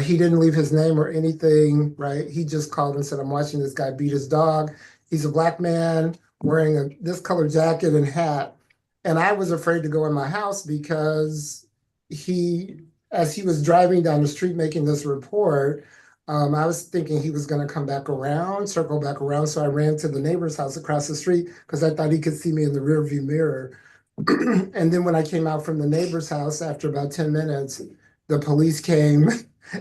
He didn't leave his name or anything, right? He just called and said, I'm watching this guy beat his dog. He's a black man wearing this color jacket and hat. And I was afraid to go in my house because as he was driving down the street making this report, I was thinking he was going to come back around, circle back around. So I ran to the neighbor's house across the street because I thought he could see me in the rearview mirror. And then when I came out from the neighbor's house after about 10 minutes, the police came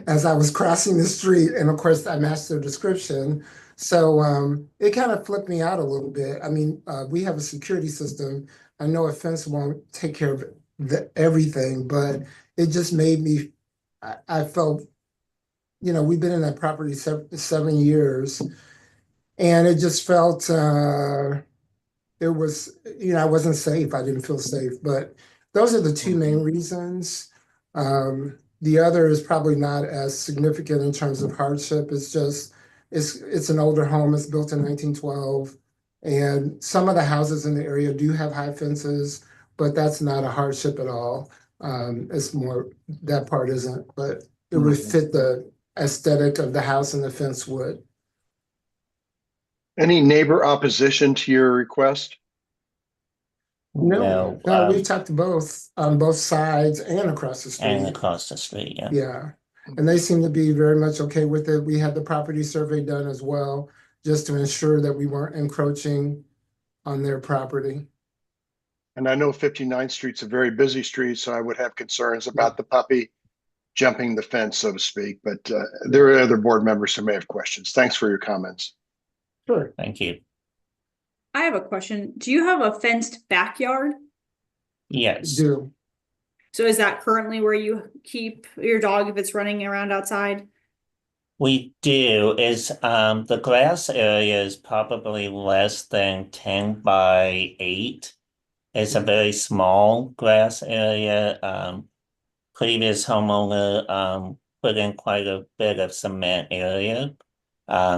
as I was crossing the street. And of course, I matched their description. So it kind of flipped me out a little bit. I mean, we have a security system. I know a fence won't take care of everything, but it just made me, I felt, we've been in that property 7 years, and it just felt it was, I wasn't safe. I didn't feel safe, but those are the two main reasons. The other is probably not as significant in terms of hardship. It's just, it's an older home. It's built in 1912. And some of the houses in the area do have high fences, but that's not a hardship at all. It's more, that part isn't, but it would fit the aesthetic of the house and the fence would. Any neighbor opposition to your request? No, we talked to both on both sides and across the street. And across the street, yeah. Yeah, and they seem to be very much okay with it. We had the property survey done as well, just to ensure that we weren't encroaching on their property. And I know 59th Street's a very busy street, so I would have concerns about the puppy jumping the fence, so to speak. But there are other board members who may have questions. Thanks for your comments. Sure. Thank you. I have a question. Do you have a fenced backyard? Yes. Do. So is that currently where you keep your dog if it's running around outside? We do. The grass area is probably less than 10 by 8. It's a very small grass area. Previous homeowner put in quite a bit of cement area.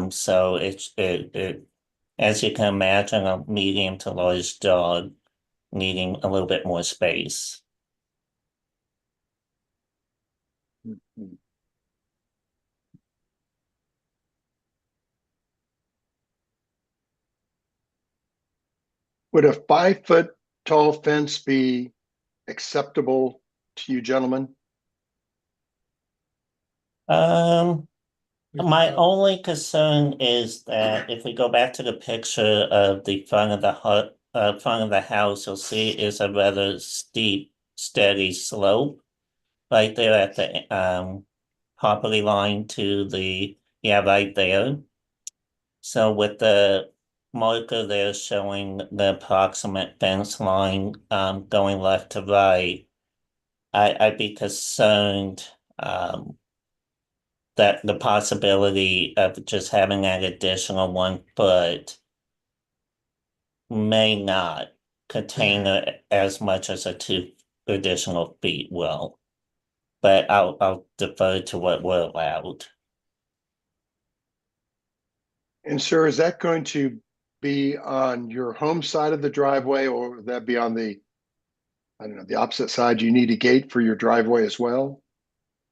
So it as you can imagine, a medium to large dog needing a little bit more space. Would a 5-foot tall fence be acceptable to you gentlemen? My only concern is that if we go back to the picture of the front of the house, you'll see is a rather steep, steady slope right there at the property line to right there. So with the marker there showing the approximate fence line going left to right, I'd be concerned that the possibility of just having that additional 1 foot may not contain as much as a 2 additional feet will. but I'll defer to what we're allowed. And sir, is that going to be on your home side of the driveway, or would that be on the, I don't know, the opposite side? Do you need a gate for your driveway as well?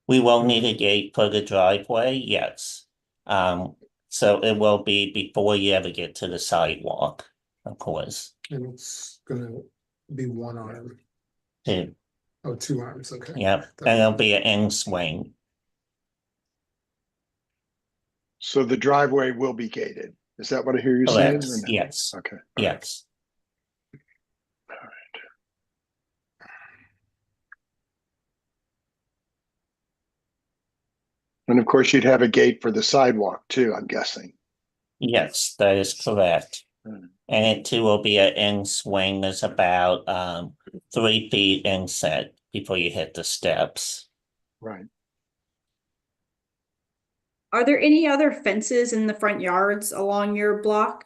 We will need a gate for the driveway, yes. So it will be before you ever get to the sidewalk, of course. And it's gonna be one arm. Two. Oh, two arms, okay. Yep, and it'll be an end swing. So the driveway will be gated. Is that what I hear you Correct, saying? yes. Okay. Yes. And of course, you'd have a gate for the sidewalk too, I'm guessing. Yes, that is correct. Hmm. And it too will be an end swing. There's about 3 feet inset before you hit the steps. Right. Are there any other fences in the front yards along your block?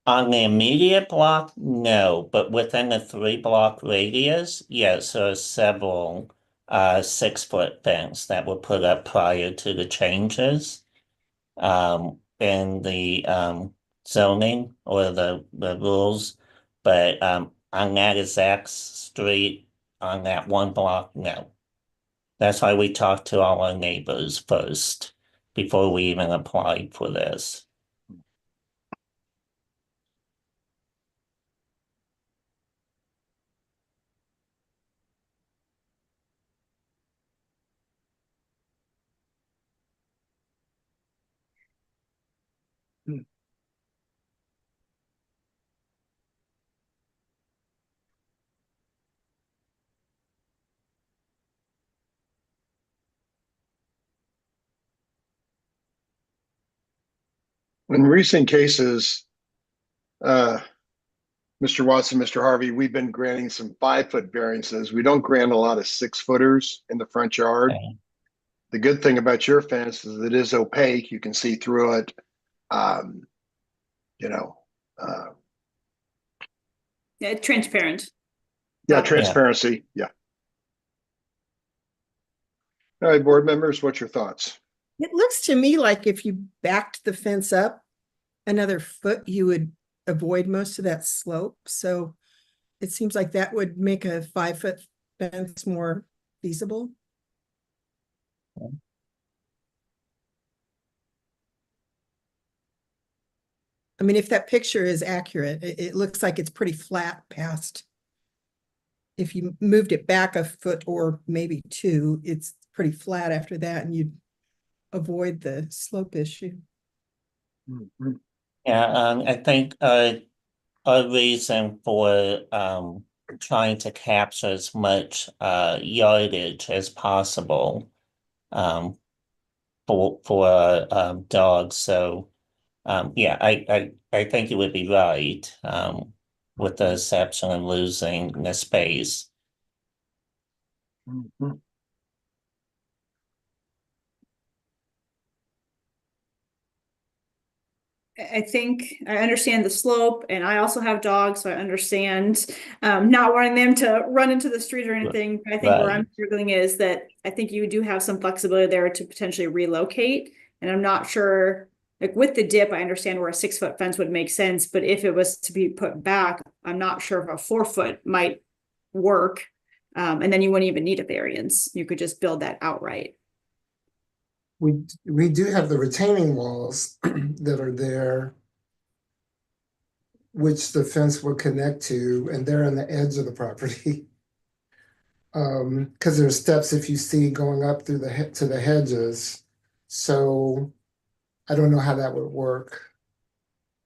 On the immediate block, no, but within the 3-block radius, yes, there are several 6-foot fence that were put up prior to the changes in the zoning or the rules. But on that exact street, on that one block, no. That's why we talked to all our neighbors first before we even applied for this. In recent cases, Mr. Watson, Mr. Harvey, we've been granting some 5-foot variances. We don't grant a lot of 6-footers in the front yard. Okay. The good thing about your fence is it is opaque. You can see through it. You know, Yeah, transparent. yeah, transparency. Yeah. All right, board members, what's your thoughts? It looks to me like if you backed the fence up another foot, you would avoid most of that slope. So it seems like that would make a 5-foot fence more feasible. I mean, if that picture is accurate, it looks like it's pretty flat past. If you moved it back a foot or maybe 2, it's pretty flat after that, and you'd avoid the slope issue. Mm-hmm. Yeah, I think a reason for trying to capture as much yardage as possible for dogs. So yeah, I think you would be right with the exception of losing the space. Mm-hmm. I think I understand the slope, and I also have dogs, so I understand not wanting them to run into the street or anything. But I think where I'm struggling is that I think you do have some flexibility there to potentially relocate, and I'm not sure. Like with the dip, I understand where a 6-foot fence would make sense, but if it was to be put back, I'm not sure if a 4-foot might work. And then you wouldn't even need a variance. You could just build that outright. We do have the retaining walls that are there, which the fence will connect to, and they're on the edge of the property. Because there's steps, if you see, going up through to the hedges. So I don't know how that would work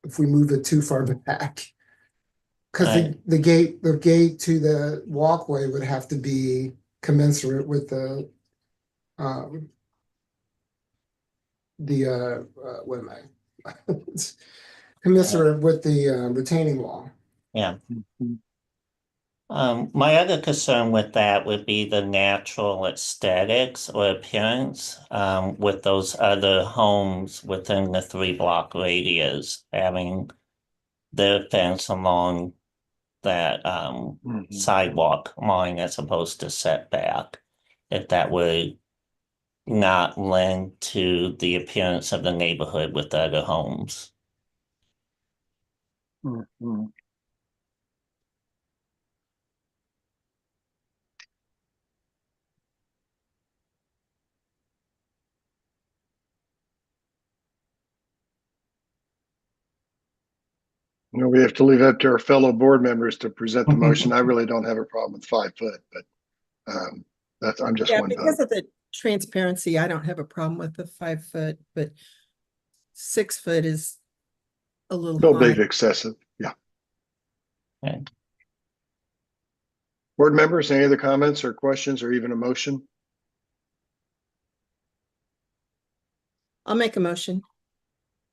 if we move it too far back. Because the gate to the walkway would have to be commensurate with the what am I? Commensurate with the retaining wall. Yeah. My other concern with that would be the natural aesthetics or appearance with those other homes within the 3-block radius, having their fence along that sidewalk line as opposed to setback. if that would not lend to the appearance of the neighborhood with the other homes. Mhm. You know, we have to leave it up to our fellow board members to present the motion. I really don't have a problem with 5 foot, but I'm just Yeah, one because vote. of the transparency, I don't have a problem with the 5 foot, but 6 foot is a little Still high. big, excessive. Yeah. Okay. Board members, any other comments or questions or even a motion? I'll make a motion.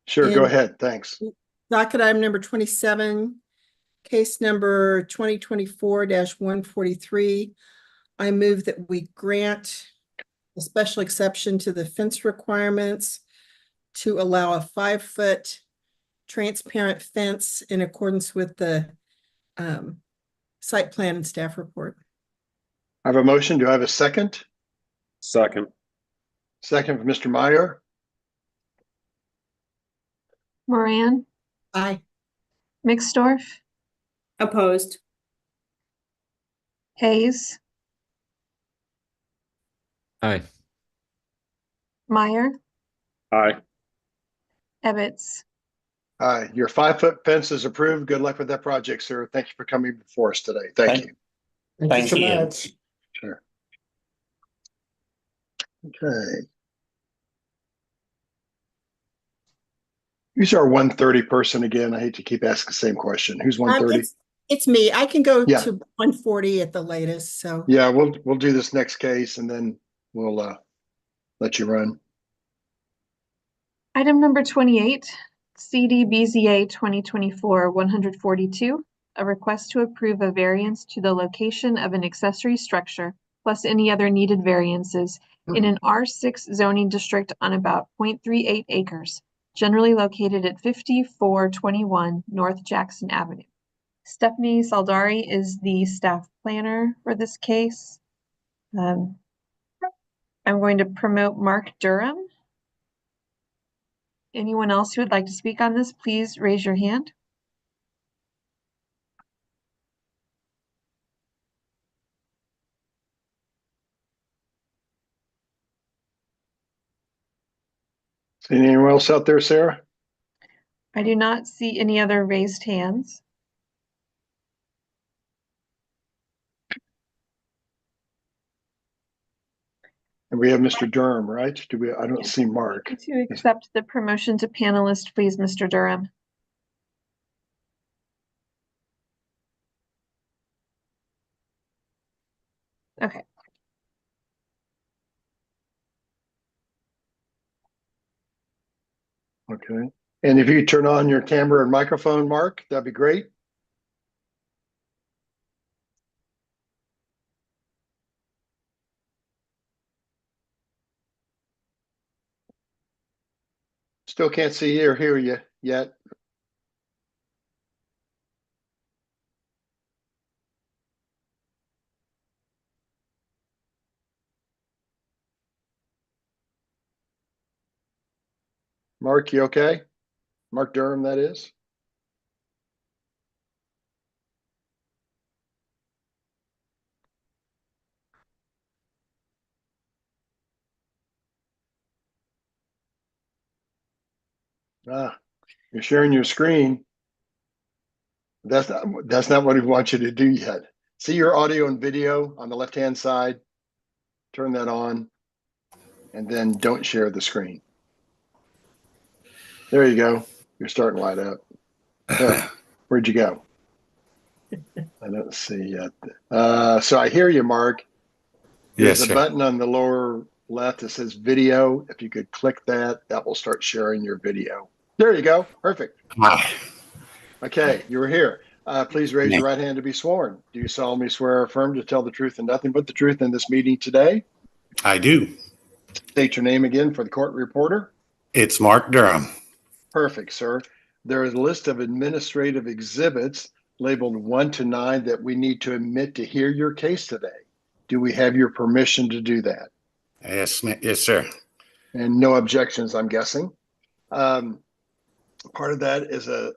Sure, go In ahead. Thanks. docket item number 27, case number 2024-143, I move that we grant a special exception to the fence requirements to allow a 5 foot transparent fence in accordance with the site plan and staff report. I have a motion. Do I have a second? Second. Second from Mr. Meyer. Moran, Aye. Mixdorf, Opposed. Hayes, Aye. Meyer, Aye. Ebbets. Aye. Your 5 foot fence is approved. Good luck with that project, sir. Thank you for coming before us today. Thank you. Thank you so much. Sure. Okay. Who's our 130 person again? I hate to keep asking the same question. Who's 130? It's me. I can go Yeah. to 140 at the latest. So Yeah, we'll do this next case and then we'll let you run. Item number 28, CDBZA 2024-142, a request to approve a variance to the location of an accessory structure plus any other needed variances in an R6 zoning district on about 0.38 acres, generally located at 5421 North Jackson Avenue. Stephanie Saldari is the staff planner for this case. I'm going to promote Mark Durham. Anyone else who would like to speak on this, please raise your hand. See anyone else out there, Sarah? I do not see any other raised hands. And we have Mr. Durham, right? I don't see Mark. To accept the promotion to panelist, please, Mr. Durham. Okay. Okay. And if you turn on your camera and microphone, Mark, that'd be great. Still can't see you or hear you yet. Mark, you okay? Mark Durham, that is. Ah, you're sharing your screen. That's not what we want you to do yet. See your audio and video on the left-hand side. Turn that on, and then don't share the screen. There you go. You're starting to light up. There. Where'd you go? I don't see yet. So I hear you, Mark. There's Yes, a sir. button on the lower left that says video. If you could click that, that will start sharing your video. There you go. Perfect. Hi. Okay, you were here. Please raise your right hand to be sworn. Do you solemnly swear or affirm to tell the truth and nothing but the truth in this meeting today? I do. State your name again for the court reporter. It's Mark Durham. Perfect, sir. There is a list of administrative exhibits labeled 1 to 9 that we need to admit to hear your case today. Do we have your permission to do that? Yes, sir. And no objections, I'm guessing. Part of that is a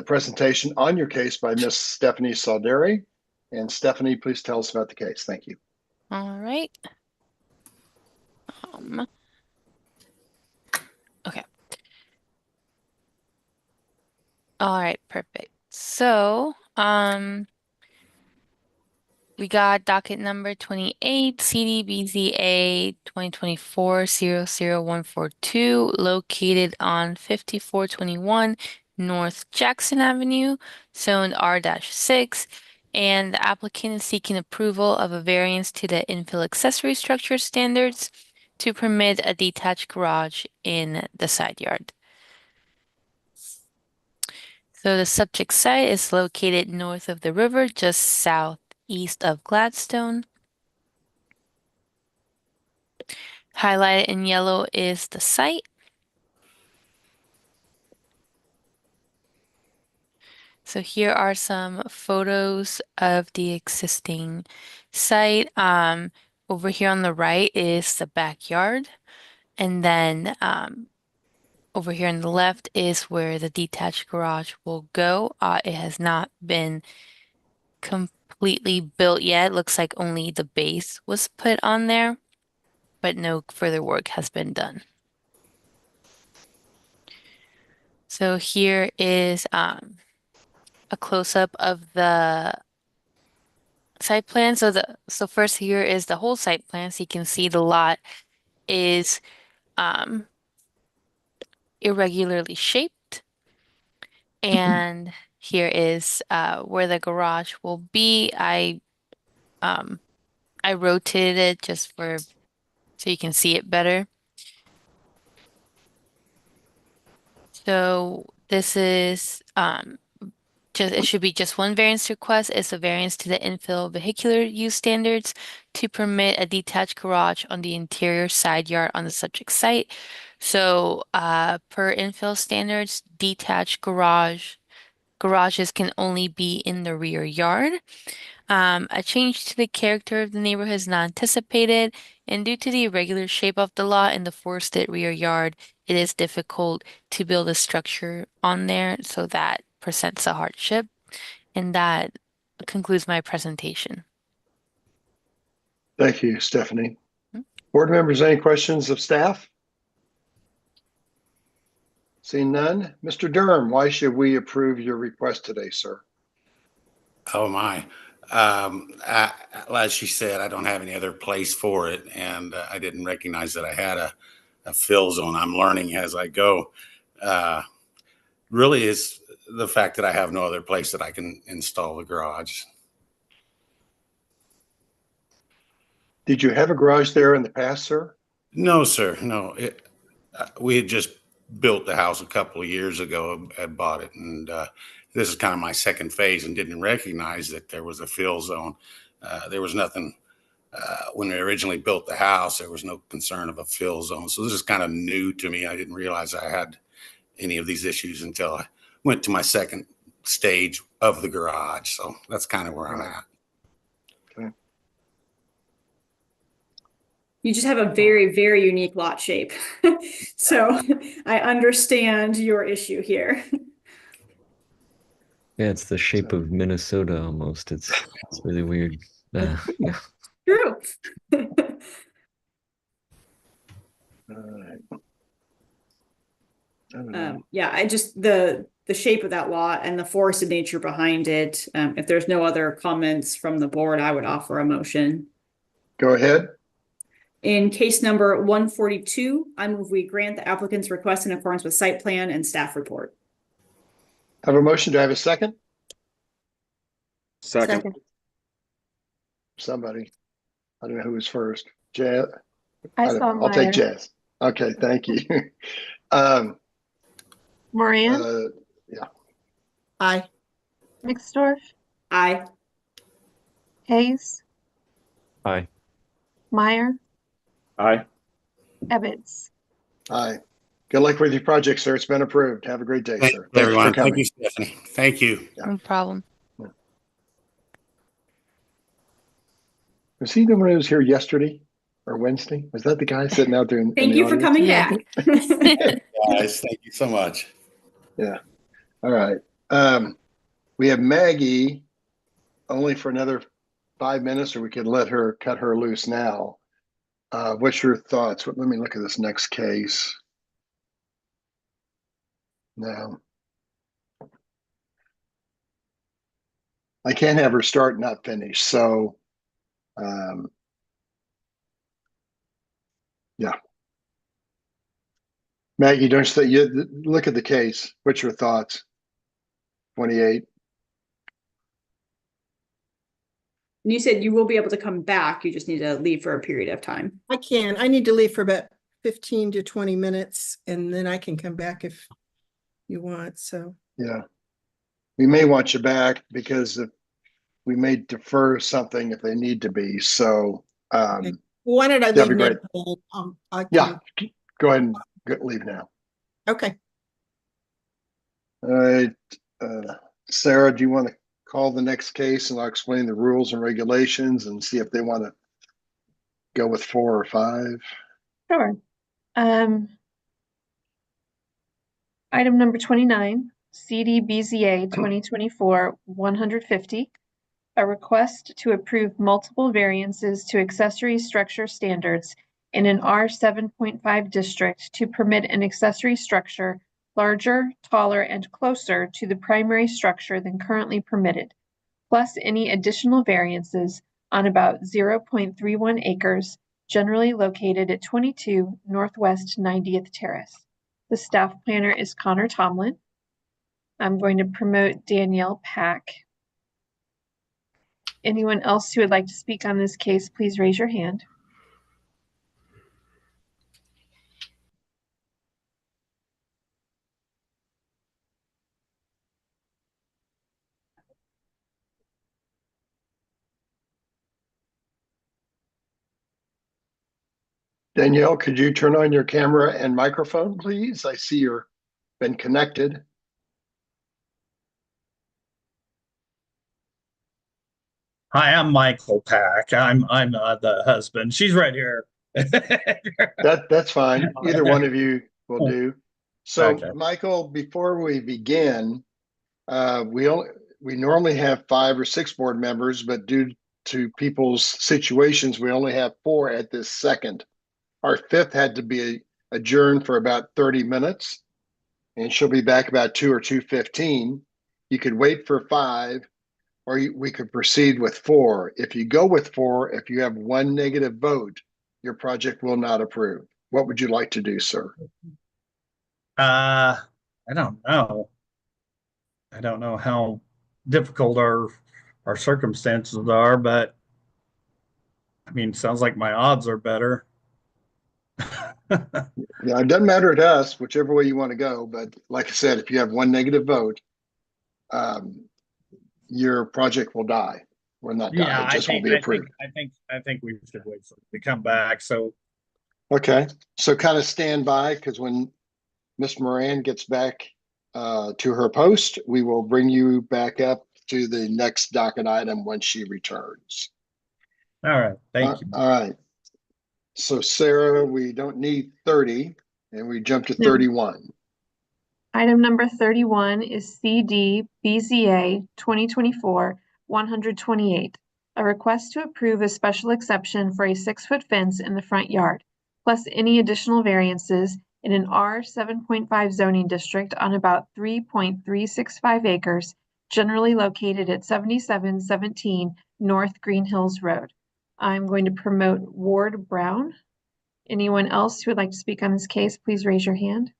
presentation on your case by Miss Stephanie Salderi. And Stephanie, please tell us about the case. Thank you. All right. Okay. All right, perfect. So, we got docket number 28, CDBZA 2024-00142, located on 5421 North Jackson Avenue, zone R-6, and the applicant is seeking approval of a variance to the infill accessory structure standards to permit a detached garage in the side yard. So the subject site is located north of the river, just southeast of Gladstone. Highlighted in yellow is the site. So here are some photos of the existing site. Over here on the right is the backyard. And then over here on the left is where the detached garage will go. It has not been completely built yet. Looks like only the base was put on there, but no further work has been done. So here is a close-up of the site plan. So first here is the whole site plan. So you can see the lot is irregularly shaped. And here is where the garage will be. I rotated it just so you can see it better. So this is it should be just one variance request. It's a variance to the infill vehicular use standards to permit a detached garage on the interior side yard on the subject site. So per infill standards, detached garages can only be in the rear yard. A change to the character of the neighborhood is not anticipated, and due to the irregular shape of the lot and the forested rear yard, it is difficult to build a structure on there, so that presents a hardship. And that concludes my presentation. Thank you, Stephanie. Board members, any questions of staff? Seeing none. Mr. Durham, why should we approve your request today, sir? Oh my. As she said, I don't have any other place for it, and I didn't recognize that I had a fill zone. I'm learning as I go. Really is the fact that I have no other place that I can install the garage. Did you have a garage there in the past, sir? No, sir. No. We had just built the house a couple of years ago. I bought it, and this is kind of my second phase, and didn't recognize that there was a fill zone. There was nothing when we originally built the house. There was no concern of a fill zone, so this is kind of new to me. I didn't realize I had any of these issues until I went to my second stage of the garage. So that's kind of where I'm at. Okay. You just have a very, very unique lot shape. So I understand your issue here. Yeah, it's the shape of Minnesota almost. It's really weird. Yeah. True. Yeah, I just the shape of that lot and the forested nature behind it. If there's no other comments from the board, I would offer a motion. Go ahead. In case number 142, I move we grant the applicant's request in accordance with site plan and staff report. Have a motion. Do I have a second? Second. Somebody. I don't know who was first. Jazz. I'll take Jazz. Okay, thank you. Moran? Yeah. Aye. Mixdorf? Aye. Hayes? Aye. Meyer? Aye. Ebbets? Aye. Good luck with your project, sir. It's been approved. Have a great day, Thank sir. you, everyone. Thank you for Thank coming. you, Stephanie. Thank you. Yeah. No problem. Was he the one who was here yesterday or Wednesday? Was that the guy sitting out there in Thank the you for audience? coming Yeah. back. Guys, thank you so much. Yeah. All right. We have Maggie only for another 5 minutes, or we could let her cut her loose now. What's your thoughts? Let me look at this next case. No. I can't have her start, not finish. So, yeah. Maggie, don't you look at the case. What's your thoughts? 28. You said you will be able to come back. You just need to leave for a period of time. I can. I need to leave for about 15 to 20 minutes and then I can come back if you want. So, Yeah. We may want you back because we may defer something if they need to be. So, why don't I that'd leave be now? great. I Yeah. can. Go ahead and leave now. Okay. All right. Sarah, do you want to call the next case and I'll explain the rules and regulations and see if they want to go with 4 or 5? Sure. Item number 29, CDBZA 2024-150, a request to approve multiple variances to accessory structure standards in an R7.5 district to permit an accessory structure larger, taller, and closer to the primary structure than currently permitted, plus any additional variances on about 0.31 acres, generally located at 22 Northwest 90th Terrace. The staff planner is Connor Tomlin. I'm going to promote Danielle Pack. Anyone else who would like to speak on this case, please raise your hand. Danielle, could you turn on your camera and microphone, please? I see you're been connected. Hi, I'm Michael Pack. I'm the husband. She's right here. That's fine. Either one of you will do. So, Okay. Michael, before we begin, we normally have 5 or 6 board members, but due to people's situations, we only have 4 at this second. Our 5th had to be adjourned for about 30 minutes, and she'll be back about 2 or 2:15. You could wait for 5, or we could proceed with 4. If you go with 4, if you have 1 negative vote, your project will not approve. What would you like to do, sir? I don't know. I don't know how difficult our circumstances are, but I mean, sounds like my odds are better. Yeah, it doesn't matter to us, whichever way you want to go. But like I said, if you have 1 negative vote, your project will die. Will not die. Yeah, It just won't be approved. I think we should wait for it to come back. So Okay. So kind of stand by, because when Miss Moran gets back to her post, we will bring you back up to the next docket item when she returns. all right, thank you. All right. So Sarah, we don't need 30, and we jump to No. 31. Item number 31 is CDBZA 2024-128, a request to approve a special exception for a 6-foot fence in the front yard, plus any additional variances in an R7.5 zoning district on about 3.365 acres, generally located at 7717 North Green Hills Road. I'm going to promote Ward Brown. Anyone else who would like to speak on this case, please raise your hand.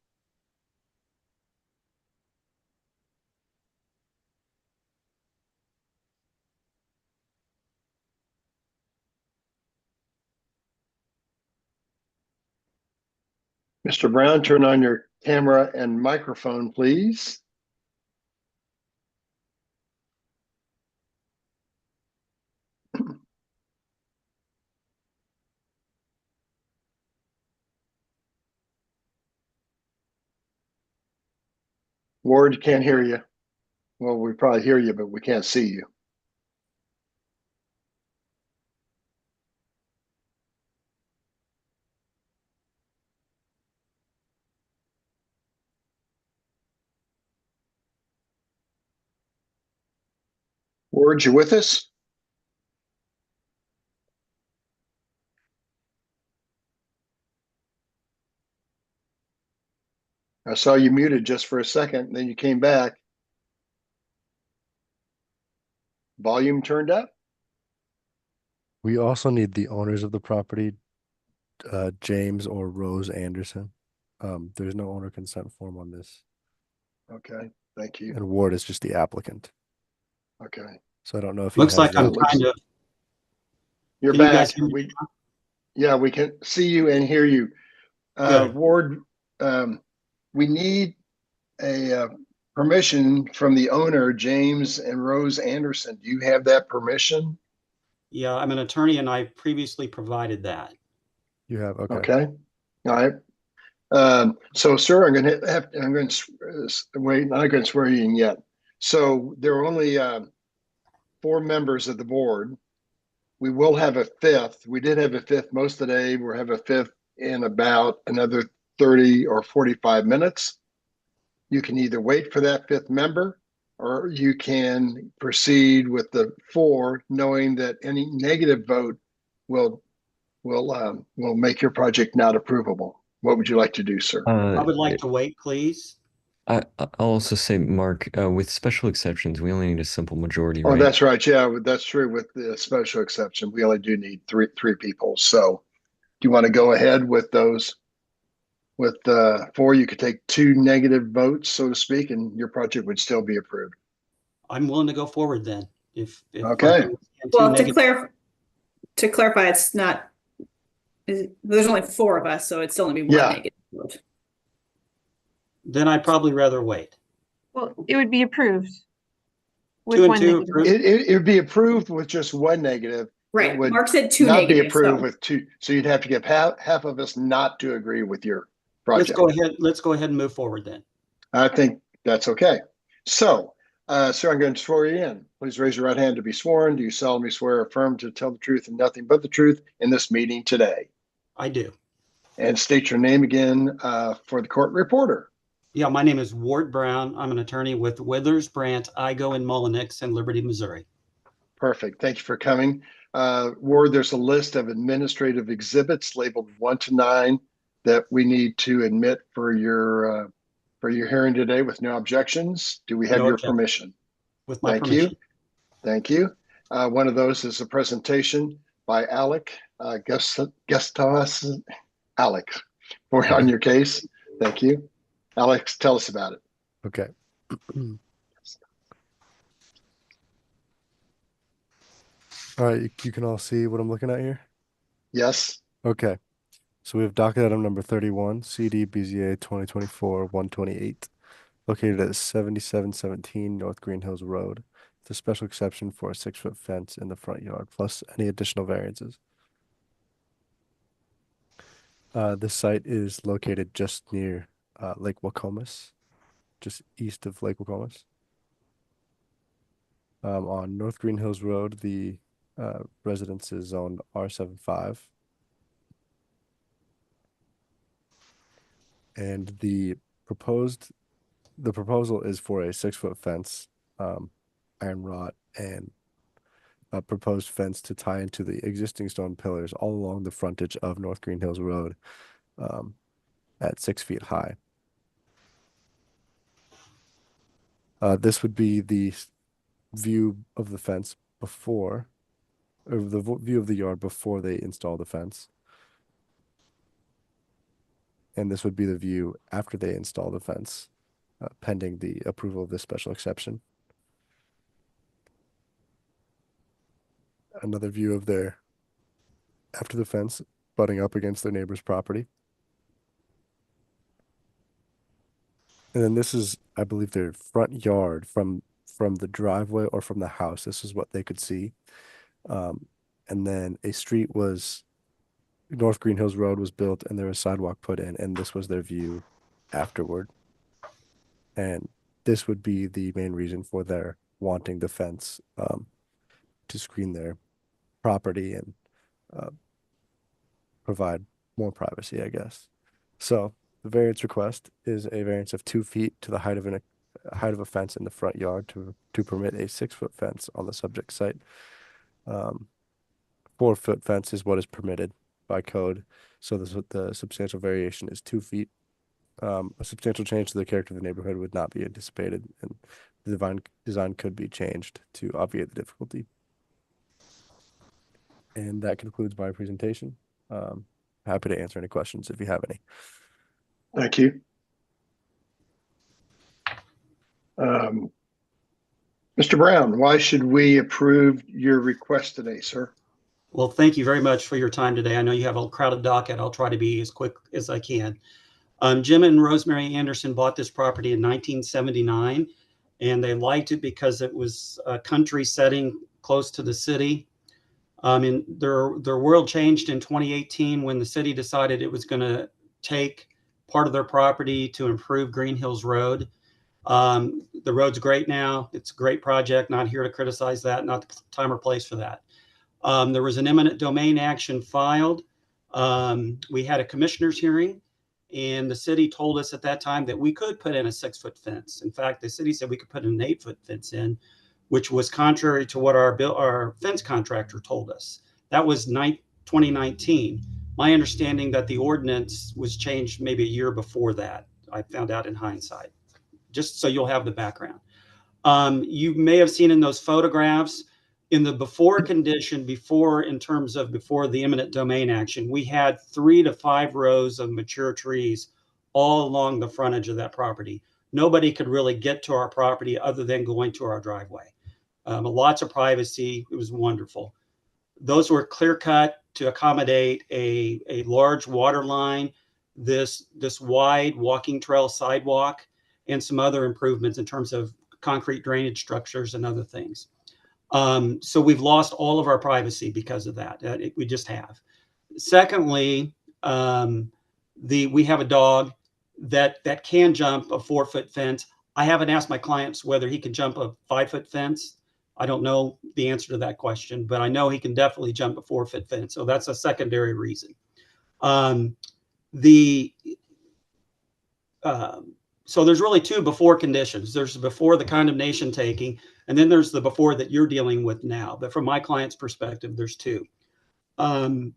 Mr. Brown, turn on your camera and microphone, please. Ward, can't hear you. Well, we probably hear you, but we can't see you. Ward, you with us? I saw you muted just for a second, then you came back. Volume turned up? We also need the owners of the property, James or Rose Anderson. There's no owner consent form on this. Okay, thank you. And Ward is just the applicant. Okay. So I don't know if he Looks has like I'm that. kind of. You're Can you back. guys hear me? Yeah, we can see you and hear you. Good. Ward, we need a permission from the owner, James and Rose Anderson. Do you have that permission? Yeah, I'm an attorney and I previously provided that. You have, okay. Okay. All right. So, sir, I'm going to wait. I'm not going to swear you in yet. So there are only 4 members of the board. We will have a 5th. We did have a 5th most of the day. We'll have a 5th in about another 30 or 45 minutes. You can either wait for that 5th member, or you can proceed with the 4, knowing that any negative vote will make your project not approvable. What would you like to do, sir? I would like to wait, please. I'll also say, Mark, with special exceptions, we only need a simple majority, Oh, right? that's right. Yeah, that's true. With the special exception, we only do need three people. So, do you want to go ahead with those? With 4, you could take 2 negative votes, so to speak, and your project would still be approved. I'm willing to go forward then. If I Okay. can withstand Well, two negative- to clarify, it's not, there's only 4 of us, so it's still only be 1 negative vote. Then I'd probably rather wait. Well, it would be approved. 2 and one 2 negative. approved. It would be approved with just 1 negative. Right. It would Mark said 2 not be negatives. approved So with 2. So you'd have to get half of us not to agree with your Let's project. go ahead and move forward then. I think that's okay. So, sir, I'm going to swear you in. Please raise your right hand to be sworn. Do you solemnly swear or affirm to tell the truth and nothing but the truth in this meeting today? I do. And state your name again for the court reporter. Yeah, my name is Ward Brown. I'm an attorney with Withers, Brandt, Igo, and Mullenix in Liberty, Missouri. Perfect. Thank you for coming. Ward, there's a list of administrative exhibits labeled 1 to 9 that we need to admit for your hearing today with no objections. Do we have No your objection. permission? With my Thank permission. you. Thank you. One of those is a presentation by Alec Gustavus. Alex, on your case. Thank you. Alex, tell us about it. Okay. All right, you can all see what I'm looking at here? Yes. Okay. So we have docket item number 31, CD BZA 2024-128, located at 7717 North Green Hills Road. It's a special exception for a 6-foot fence in the front yard, plus any additional variances. This site is located just near Lake Wacomas, just east of Lake Wacomas. On North Green Hills Road, the residence is zone R75. And the proposal is for a 6-foot fence, iron rod, and a proposed fence to tie into the existing stone pillars all along the frontage of North Green Hills Road, at 6 feet high. This would be the view of the fence before, or the view of the yard before they install the fence. And this would be the view after they install the fence, pending the approval of this special exception. Another view of their, after the fence, butting up against their neighbor's property. And then this is, I believe, their front yard from the driveway or from the house. This is what they could see. And then a street was, North Green Hills Road was built and there was a sidewalk put in, and this was their view afterward. And this would be the main reason for their wanting the fence, to screen their property and provide more privacy, I guess. So the variance request is a variance of 2 feet to the height of height of a fence in the front yard to permit a 6-foot fence on the subject site. 4-foot fence is what is permitted by code. So the substantial variation is 2 feet. A substantial change to the character of the neighborhood would not be anticipated, and the design could be changed to obviate the difficulty. And that concludes my presentation. Happy to answer any questions if you have any. Thank you. Mr. Brown, why should we approve your request today, sir? Well, thank you very much for your time today. I know you have a crowded docket. I'll try to be as quick as I can. Jim and Rosemary Anderson bought this property in 1979, and they liked it because it was a country setting close to the city. And their world changed in 2018 when the city decided it was going to take part of their property to improve Green Hills Road. The road's great now. It's a great project. Not here to criticize that. Not the time or place for that. There was an eminent domain action filed. We had a commissioner's hearing, and the city told us at that time that we could put in a 6-foot fence. In fact, the city said we could put an 8-foot fence in, which was contrary to what our fence contractor told us. That was 2019. My understanding that the ordinance was changed maybe a year before that. I found out in hindsight, just so you'll have the background. You may have seen in those photographs in the before condition, in terms of before the eminent domain action, we had 3 to 5 rows of mature trees all along the frontage of that property. Nobody could really get to our property other than going to our driveway. Lots of privacy. It was wonderful. Those were clear cut to accommodate a large water line, this wide walking trail sidewalk, and some other improvements in terms of concrete drainage structures and other things. So we've lost all of our privacy because of that. We just have. Secondly, we have a dog that can jump a 4-foot fence. I haven't asked my clients whether he can jump a 5-foot fence. I don't know the answer to that question, but I know he can definitely jump a 4-foot fence. So that's a secondary reason. So there's really 2 before conditions. There's before the condemnation taking, and then there's the before that you're dealing with now. But from my client's perspective, there's 2. The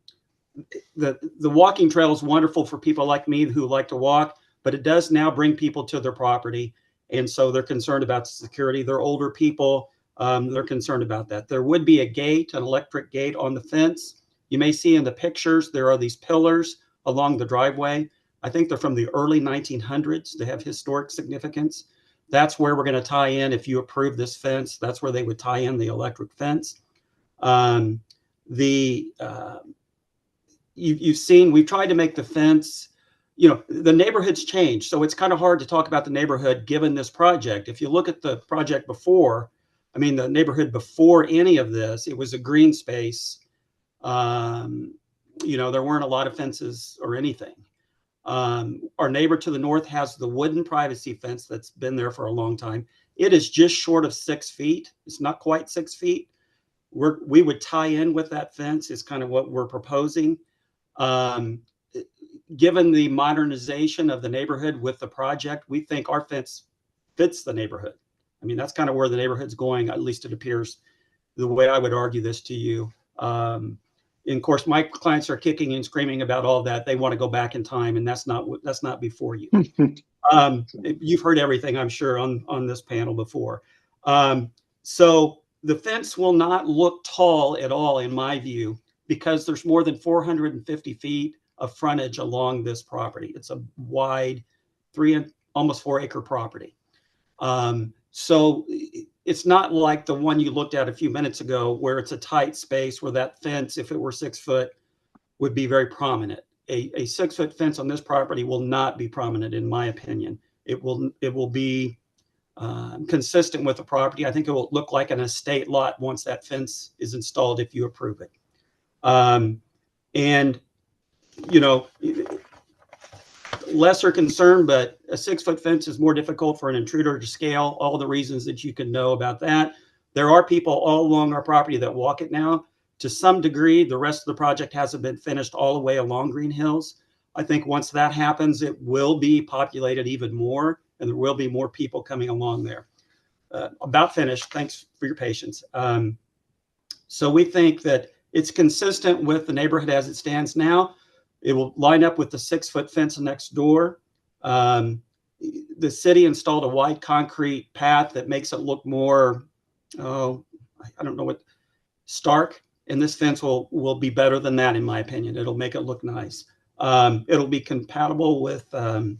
walking trail is wonderful for people like me who like to walk, but it does now bring people to their property. And so they're concerned about the security. They're older people. They're concerned about that. There would be a gate, an electric gate on the fence. You may see in the pictures, there are these pillars along the driveway. I think they're from the early 1900s. They have historic significance. That's where we're going to tie in. If you approve this fence, that's where they would tie in the electric fence. You've seen, we've tried to make the fence, the neighborhood's changed. So it's kind of hard to talk about the neighborhood given this project. If you look at the project before, the neighborhood before any of this, it was a green space. There weren't a lot of fences or anything. Our neighbor to the north has the wooden privacy fence that's been there for a long time. It is just short of 6 feet. It's not quite 6 feet. We would tie in with that fence is kind of what we're proposing. Given the modernization of the neighborhood with the project, we think our fence fits the neighborhood. That's kind of where the neighborhood's going, at least it appears, the way I would argue this to you. And of course, my clients are kicking and screaming about all that. They want to go back in time, and that's not before you. You've heard everything, I'm sure, on this panel before. So the fence will not look tall at all, in my view, because there's more than 450 feet of frontage along this property. It's a wide, almost 4-acre property. So it's not like the one you looked at a few minutes ago, where it's a tight space where that fence, if it were 6 foot, would be very prominent. A 6-foot fence on this property will not be prominent, in my opinion. It will be consistent with the property. I think it will look like an estate lot once that fence is installed, if you approve it. Lesser concern, but a 6-foot fence is more difficult for an intruder to scale. All the reasons that you can know about that. There are people all along our property that walk it now. To some degree, the rest of the project hasn't been finished all the way along Green Hills. I think once that happens, it will be populated even more, and there will be more people coming along there. About finished. Thanks for your patience. So we think that it's consistent with the neighborhood as it stands now. It will line up with the 6-foot fence next door. The city installed a wide concrete path that makes it look more, I don't know what, stark. And this fence will be better than that, in my opinion. It'll make it look nice. It'll be compatible with the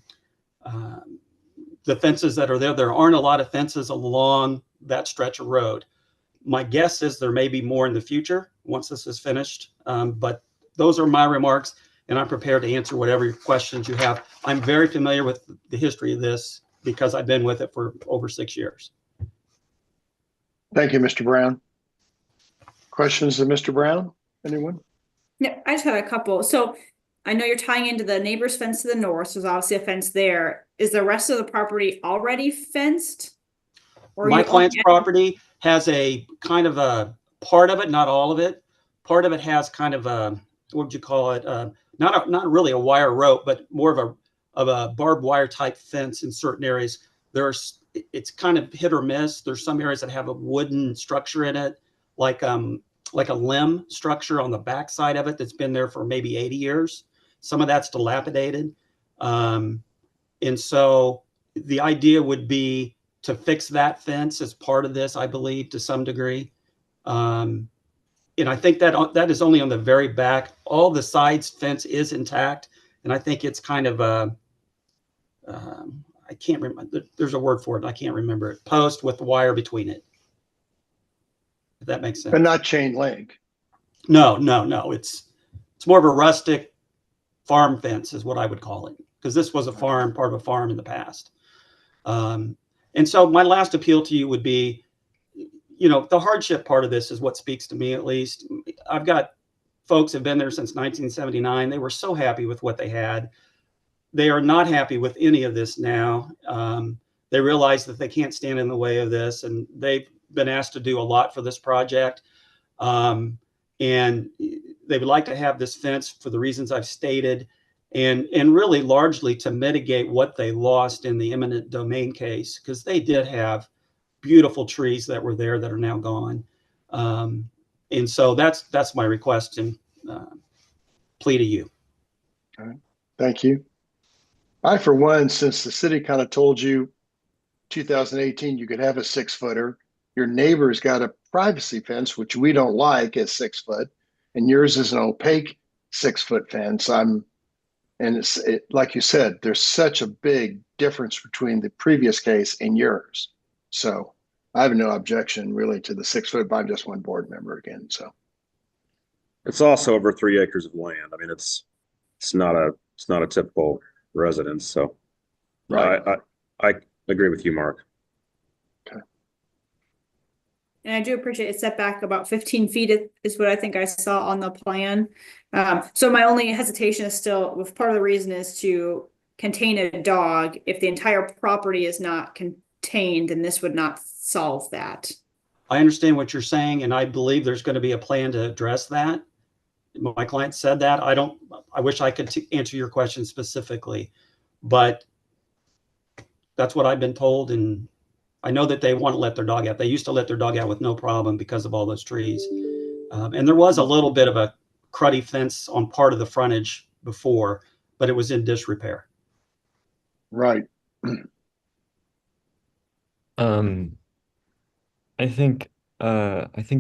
fences that are there. There aren't a lot of fences along that stretch of road. My guess is there may be more in the future once this is finished. But those are my remarks, and I'm prepared to answer whatever questions you have. I'm very familiar with the history of this because I've been with it for over 6 years. Thank you, Mr. Brown. Questions of Mr. Brown? Anyone? Yeah, I just had a couple. So I know you're tying into the neighbor's fence to the north. So there's obviously a fence there. Is the rest of the property already fenced? Or My client's property has a kind of a part of it, not all of it. Part of it has kind of a, what would you call it? Not really a wire rope, but more of a barbed wire type fence in certain areas. It's kind of hit or miss. There's some areas that have a wooden structure in it, like a limb structure on the back side of it that's been there for maybe 80 years. Some of that's dilapidated. And so the idea would be to fix that fence as part of this, I believe, to some degree. And I think that is only on the very back. All the sides fence is intact. And I think it's kind of a, I can't remember, there's a word for it. I can't remember it. Post with wire between it. If that makes sense. But not chain link. No. It's more of a rustic farm fence is what I would call it. Because this was a farm, part of a farm in the past. And so my last appeal to you would be, the hardship part of this is what speaks to me, at least. I've got folks who have been there since 1979. They were so happy with what they had. They are not happy with any of this now. They realize that they can't stand in the way of this, and they've been asked to do a lot for this project. And they would like to have this fence for the reasons I've stated, and really largely to mitigate what they lost in the eminent domain case, because they did have beautiful trees that were there that are now gone. And so that's my request and plea to you. All right. Thank you. I, for one, since the city kind of told you 2018 you could have a 6-footer, your neighbor's got a privacy fence, which we don't like at 6 foot, and yours is an opaque 6-foot fence. Like you said, there's such a big difference between the previous case and yours. So I have no objection really to the 6-foot, but I'm just one board member again. So It's also over 3 acres of land. I mean, it's not a typical residence. So right. I agree with you, Mark. Okay. And I do appreciate it set back about 15 feet is what I think I saw on the plan. So my only hesitation is still, with part of the reason is to contain a dog. If the entire property is not contained, then this would not solve that. I understand what you're saying, and I believe there's going to be a plan to address that. My client said that. I wish I could answer your question specifically, but that's what I've been told. And I know that they want to let their dog out. They used to let their dog out with no problem because of all those trees. And there was a little bit of a cruddy fence on part of the frontage before, but it was in disrepair. Right. I think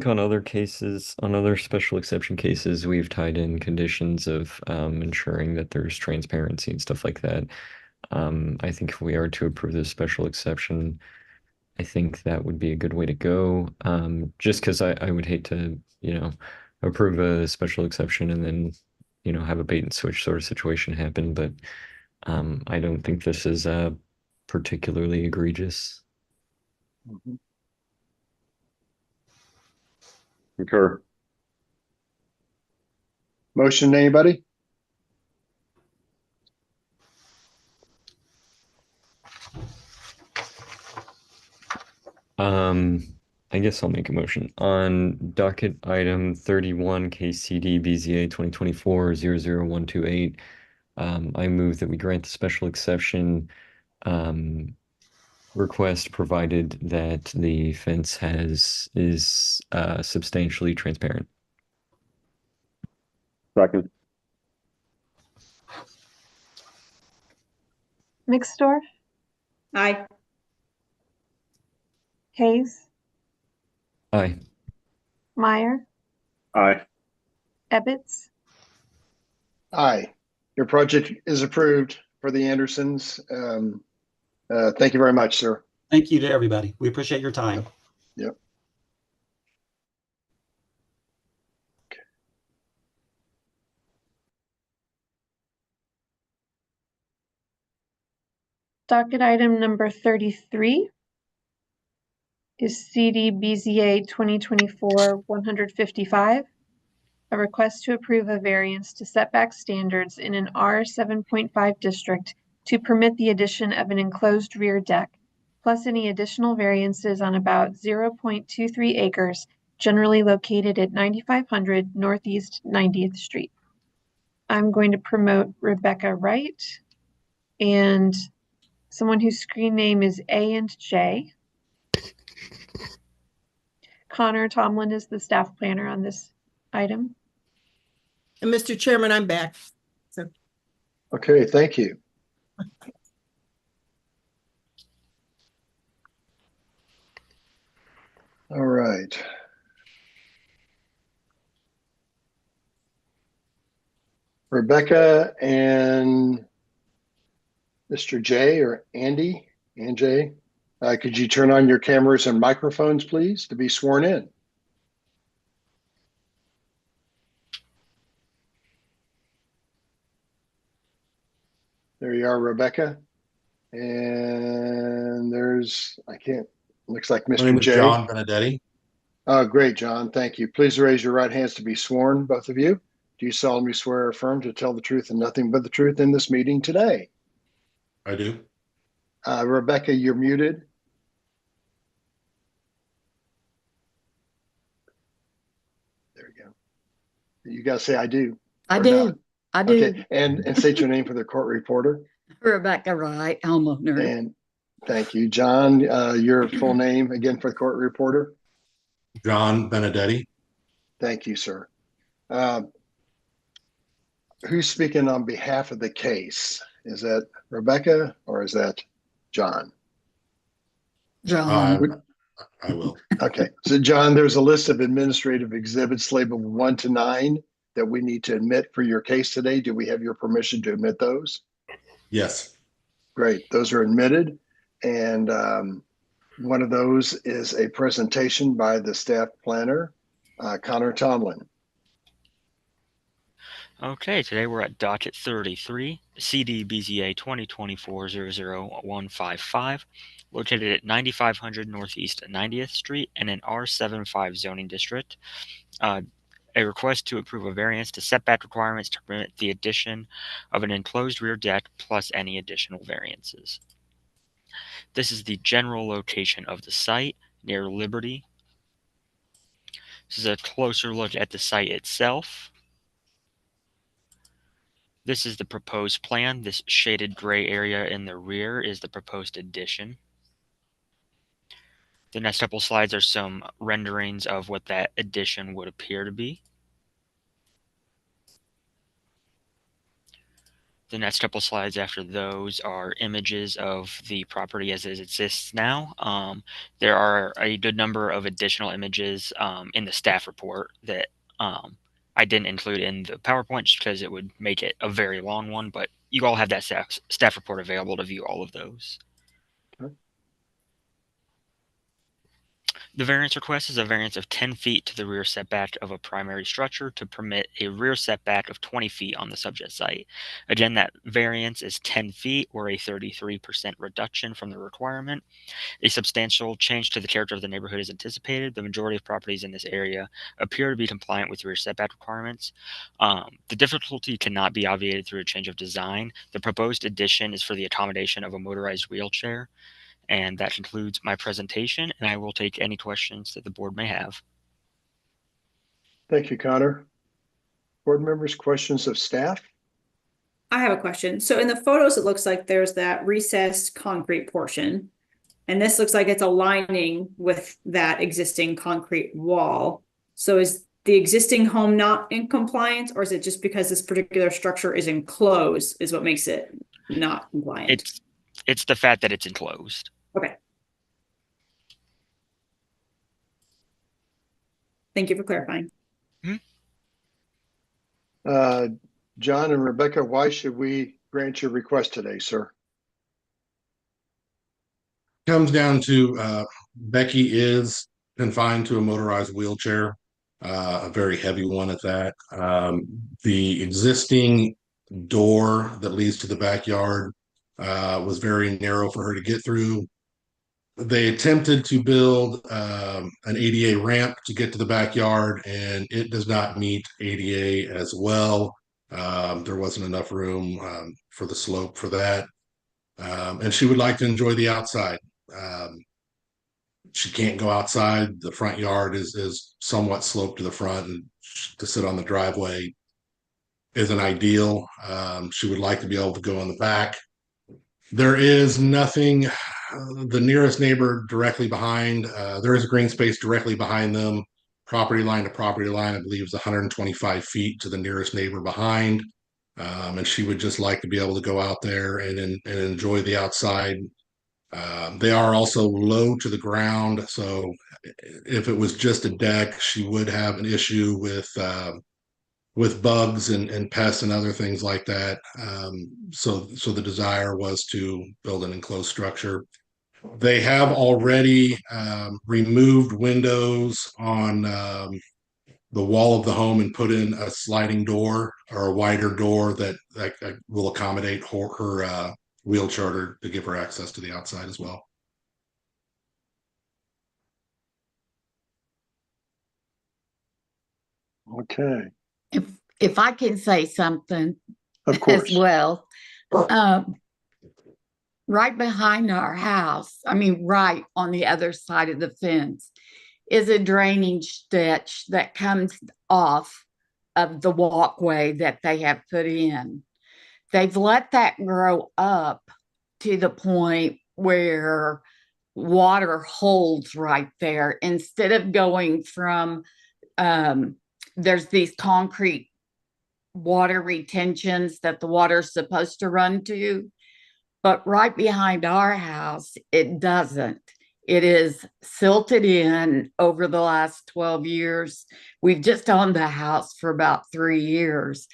on other cases, on other special exception cases, we've tied in conditions of ensuring that there's transparency and stuff like that. I think if we are to approve this special exception, I think that would be a good way to go. Just because I would hate to, approve a special exception and then, have a bait and switch sort of situation happen. But I don't think this is particularly egregious. Mm-hmm. Concur. Motion, anybody? I guess I'll make a motion on docket item 31 KCD BZA 2024-00128. I move that we grant the special exception request provided that the fence is substantially transparent. Second. Mixstorf, Aye. Hayes, Aye. Meyer, Aye. Ebbets. Aye. Your project is approved for the Andersons. Thank you very much, sir. Thank you to everybody. We appreciate your time. Yep. Docket item number 33 is CDBZA 2024-155, a request to approve a variance to setback standards in an R7.5 district to permit the addition of an enclosed rear deck, plus any additional variances on about 0.23 acres generally located at 9500 Northeast 90th Street. I'm going to promote Rebecca Wright and someone whose screen name is A and J. Connor Tomlin is the staff planner on this item. And Mr. Chairman, I'm back. So Okay, thank you. All right. Rebecca and Mr. J or Andy and Jay, could you turn on your cameras and microphones, please, to be sworn in? There you are, Rebecca. And there's, looks like My Mr. name is J. John Benedetti. Oh, great, John. Thank you. Please raise your right hands to be sworn, both of you. Do you solemnly swear or affirm to tell the truth and nothing but the truth in this meeting today? I do. Rebecca, you're muted. There we go. You got to say I do. I or do. not. I do. Okay, and state your name for the court reporter. Rebecca Wright, homeowner. And thank you, John. Your full name again for the court reporter. John Benedetti. Thank you, sir. Who's speaking on behalf of the case? Is that Rebecca or is that John? John. I will. Okay, so John, there's a list of administrative exhibits labeled 1 to 9 that we need to admit for your case today. Do we have your permission to admit those? Yes. Great, those are admitted. And one of those is a presentation by the staff planner, Connor Tomlin. Okay, today we're at docket 33, CDBZA 2024-00155, located at 9500 Northeast 90th Street in an R75 zoning district. A request to approve a variance to setback requirements to permit the addition of an enclosed rear deck plus any additional variances. This is the general location of the site near Liberty. This is a closer look at the site itself. This is the proposed plan. This shaded gray area in the rear is the proposed addition. The next couple slides are some renderings of what that addition would appear to be. The next couple slides after those are images of the property as it exists now. There are a good number of additional images in the staff report that I didn't include in the PowerPoint just because it would make it a very long one, but you all have that staff report available to view all of those. Okay. The variance request is a variance of 10 feet to the rear setback of a primary structure to permit a rear setback of 20 feet on the subject site. Again, that variance is 10 feet or a 33% reduction from the requirement. A substantial change to the character of the neighborhood is anticipated. The majority of properties in this area appear to be compliant with rear setback requirements. The difficulty cannot be obviated through a change of design. The proposed addition is for the accommodation of a motorized wheelchair. And that concludes my presentation, and I will take any questions that the board may have. Thank you, Connor. Board members, questions of staff? I have a question. So in the photos, it looks like there's that recessed concrete portion. And this looks like it's aligning with that existing concrete wall. So is the existing home not in compliance, or is it just because this particular structure is enclosed is what makes it not compliant? It's the fact that it's enclosed. Okay. Thank you for clarifying. John and Rebecca, why should we grant your request today, sir? Comes down to Becky is confined to a motorized wheelchair, a very heavy one at that. The existing door that leads to the backyard was very narrow for her to get through. They attempted to build an ADA ramp to get to the backyard, and it does not meet ADA as well. There wasn't enough room for the slope for that. And she would like to enjoy the outside. She can't go outside. The front yard is somewhat sloped to the front, and to sit on the driveway isn't ideal. She would like to be able to go in the back. There is nothing, the nearest neighbor directly behind, there is a green space directly behind them. Property line to property line, I believe, is 125 feet to the nearest neighbor behind. And she would just like to be able to go out there and enjoy the outside. They are also low to the ground, so if it was just a deck, she would have an issue with bugs and pests and other things like that. So the desire was to build an enclosed structure. They have already removed windows on the wall of the home and put in a sliding door or a wider door that will accommodate her wheelchair to give her access to the outside as well. Okay. If I can say something Of course. as well. Right behind our house, I mean, right on the other side of the fence, is a drainage ditch that comes off of the walkway that they have put in. They've let that grow up to the point where water holds right there instead of going from there's these concrete water retentions that the water's supposed to run to, but right behind our house it doesn't. It is silted in over the last 12 years. We've just owned the house for about 3 years,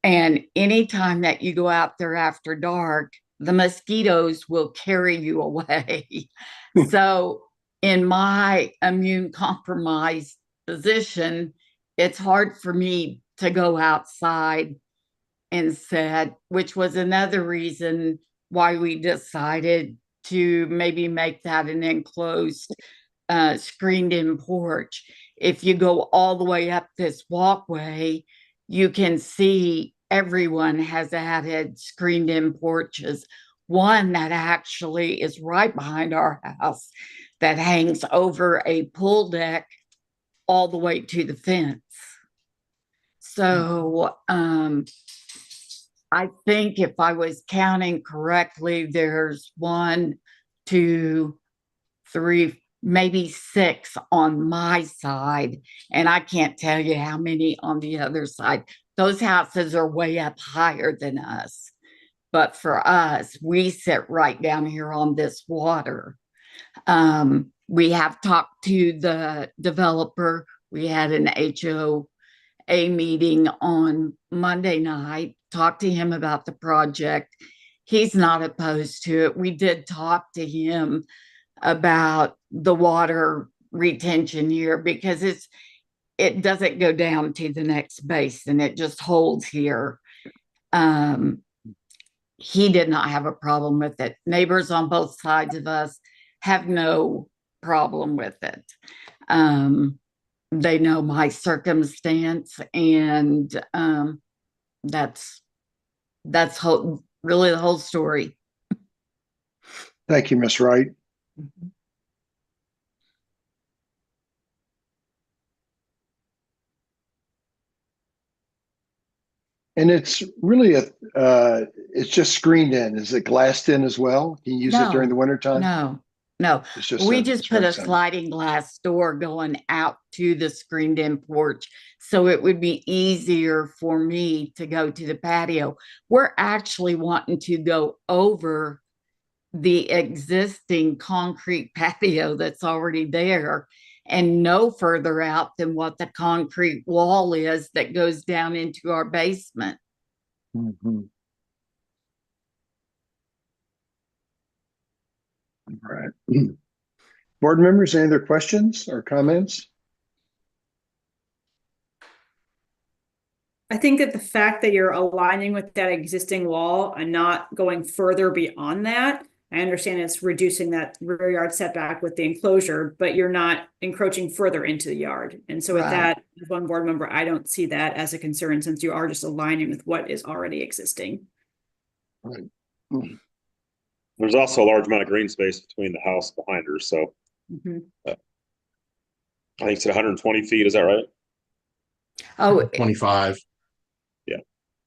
and anytime that you go out there after dark, the mosquitoes will carry you away. So in my immune compromised position, it's hard for me to go outside and sit, which was another reason why we decided to maybe make that an enclosed screened in porch. If you go all the way up this walkway, you can see everyone has added screened in porches. One that actually is right behind our house that hangs over a pool deck all the way to the fence. So I think if I was counting correctly, there's 1, 2, 3, maybe 6 on my side, and I can't tell you how many on the other side. Those houses are way up higher than us, but for us, we sit right down here on this water. We have talked to the developer. We had an HOA meeting on Monday night, talked to him about the project. He's not opposed to it. We did talk to him about the water retention here because it doesn't go down to the next basin. It just holds here. He did not have a problem with it. Neighbors on both sides of us have no problem with it. They know my circumstance, and that's really the whole story. Thank you, Ms. Wright. And it's really it's just screened in. Is it glassed in as well? Can you use it during the winter time? No, No, It's just we a just put a fence in. sliding glass door going out to the screened-in porch, so it would be easier for me to go to the patio. We're actually wanting to go over the existing concrete patio that's already there and no further out than what the concrete wall is that goes down into our basement. Mhm. All right. Board members, any other questions or comments? I think that the fact that you're aligning with that existing wall and not going further beyond that, I understand it's reducing that rear yard setback with the enclosure, but you're not encroaching further into the yard. And so with Right. that, as one board member, I don't see that as a concern since you are just aligning with what is already existing. Right. There's also a large amount of green space between the house behind her, so Mhm. I think it's at 120 feet. Is that right? Oh, 25.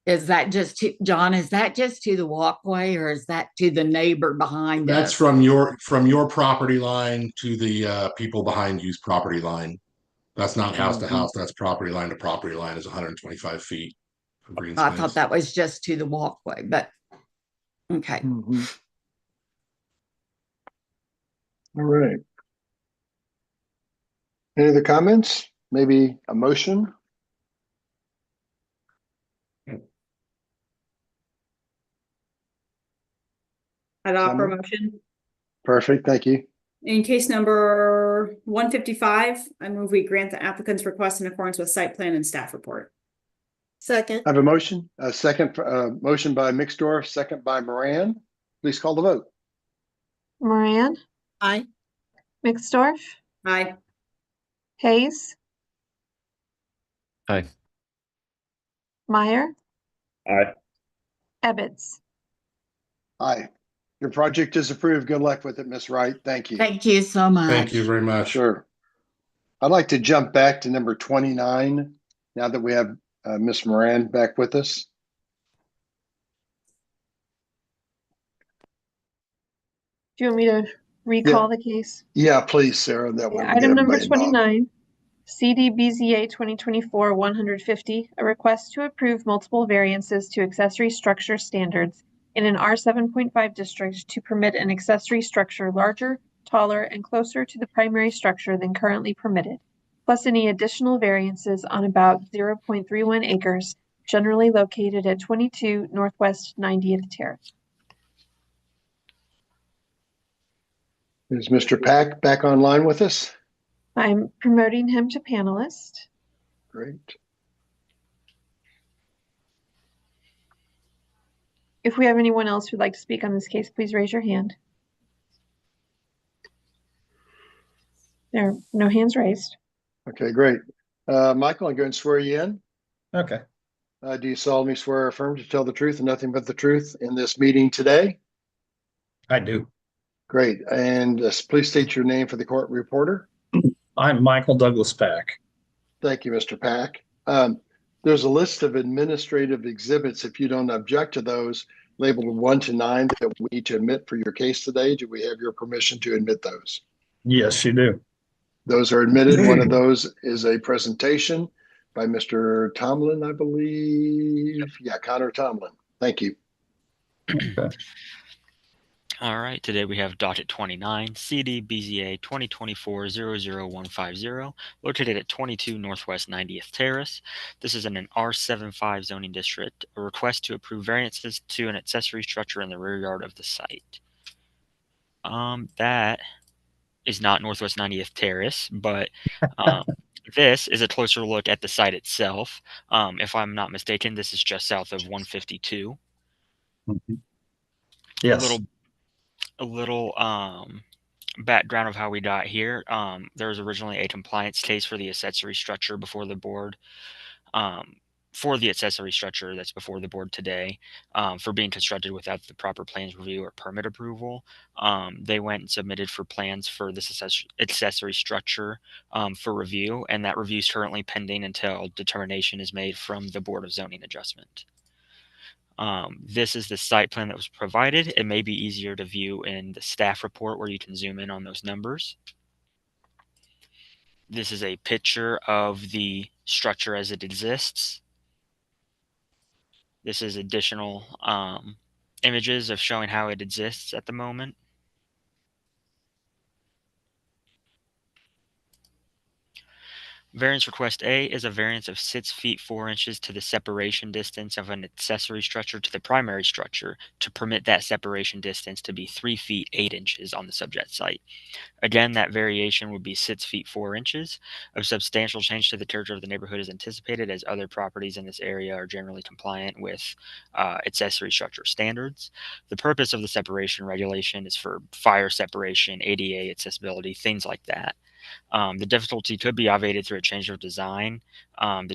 is that just to, John, is that just to the walkway or is that to the neighbor behind That's us? from your property line to the people behind you's property line. That's not house to house. That's property line to property line is 125 feet of green I space. thought that was just to the walkway, but okay. Mhm. All right. Any other comments? Maybe a motion? I'd offer a Someone? motion. Perfect, thank you. In case number 155, I move we grant the applicant's request in accordance with site plan and staff report. Second, I have a motion, a second, motion by Mixdorf, second by Moran. Please call the vote. Moran, aye. Mixdorf, Aye. Hayes, Aye. Meyer, Aye. Ebbets. Aye. Your project is approved. Good luck with it, Miss Wright. Thank you. Thank you so much. Thank you very much. Sure. I'd like to jump back to number 29, now that we have Miss Moran back with us. Do you want me to recall the case? Yeah, please, Sarah. That way we get Item number everybody involved. 29, CDBZA 2024-150, a request to approve multiple variances to accessory structure standards in an R7.5 district to permit an accessory structure larger, taller, and closer to the primary structure than currently permitted, plus any additional variances on about 0.31 acres, generally located at 22 Northwest 90th Terrace. Is Mr. Pack back online with us? I'm promoting him to panelist. Great. If we have anyone else who'd like to speak on this case, please raise your hand. There are no hands raised. Okay, great. Michael, I'm going to swear you in. Okay. Do you solemnly swear or affirm to tell the truth and nothing but the truth in this meeting today? I do. Great. And please state your name for the court reporter. I'm Michael Douglas Pack. Thank you, Mr. Pack. There's a list of administrative exhibits, if you don't object to those, labeled 1 to 9 that we need to admit for your case today. Do we have your permission to admit those? Yes, you do. Those are admitted. One of those is a presentation by Mr. Tomlin, I believe. Yeah, Connor Tomlin. Thank you. Okay. All right, today we have docket 29, CDBZA 2024-00150, located at 22 Northwest 90th Terrace. This is in an R75 zoning district, a request to approve variances to an accessory structure in the rear yard of the site. That is not Northwest 90th Terrace, but this is a closer look at the site itself. If I'm not mistaken, this is just south of 152. Mm-hmm. Yes. A little background of how we got here. There was originally a compliance case for the accessory structure before the board, for the accessory structure that's before the board today, for being constructed without the proper plans review or permit approval. They went and submitted for plans for this accessory structure for review, and that review is currently pending until determination is made from the Board of Zoning Adjustment. This is the site plan that was provided. It may be easier to view in the staff report where you can zoom in on those numbers. This is a picture of the structure as it exists. This is additional images of showing how it exists at the moment. Variance request A is a variance of 6 feet 4 inches to the separation distance of an accessory structure to the primary structure to permit that separation distance to be 3 feet 8 inches on the subject site. Again, that variation would be 6 feet 4 inches. A substantial change to the character of the neighborhood is anticipated as other properties in this area are generally compliant with accessory structure standards. The purpose of the separation regulation is for fire separation, ADA accessibility, things like that. The difficulty could be obviated through a change of design. The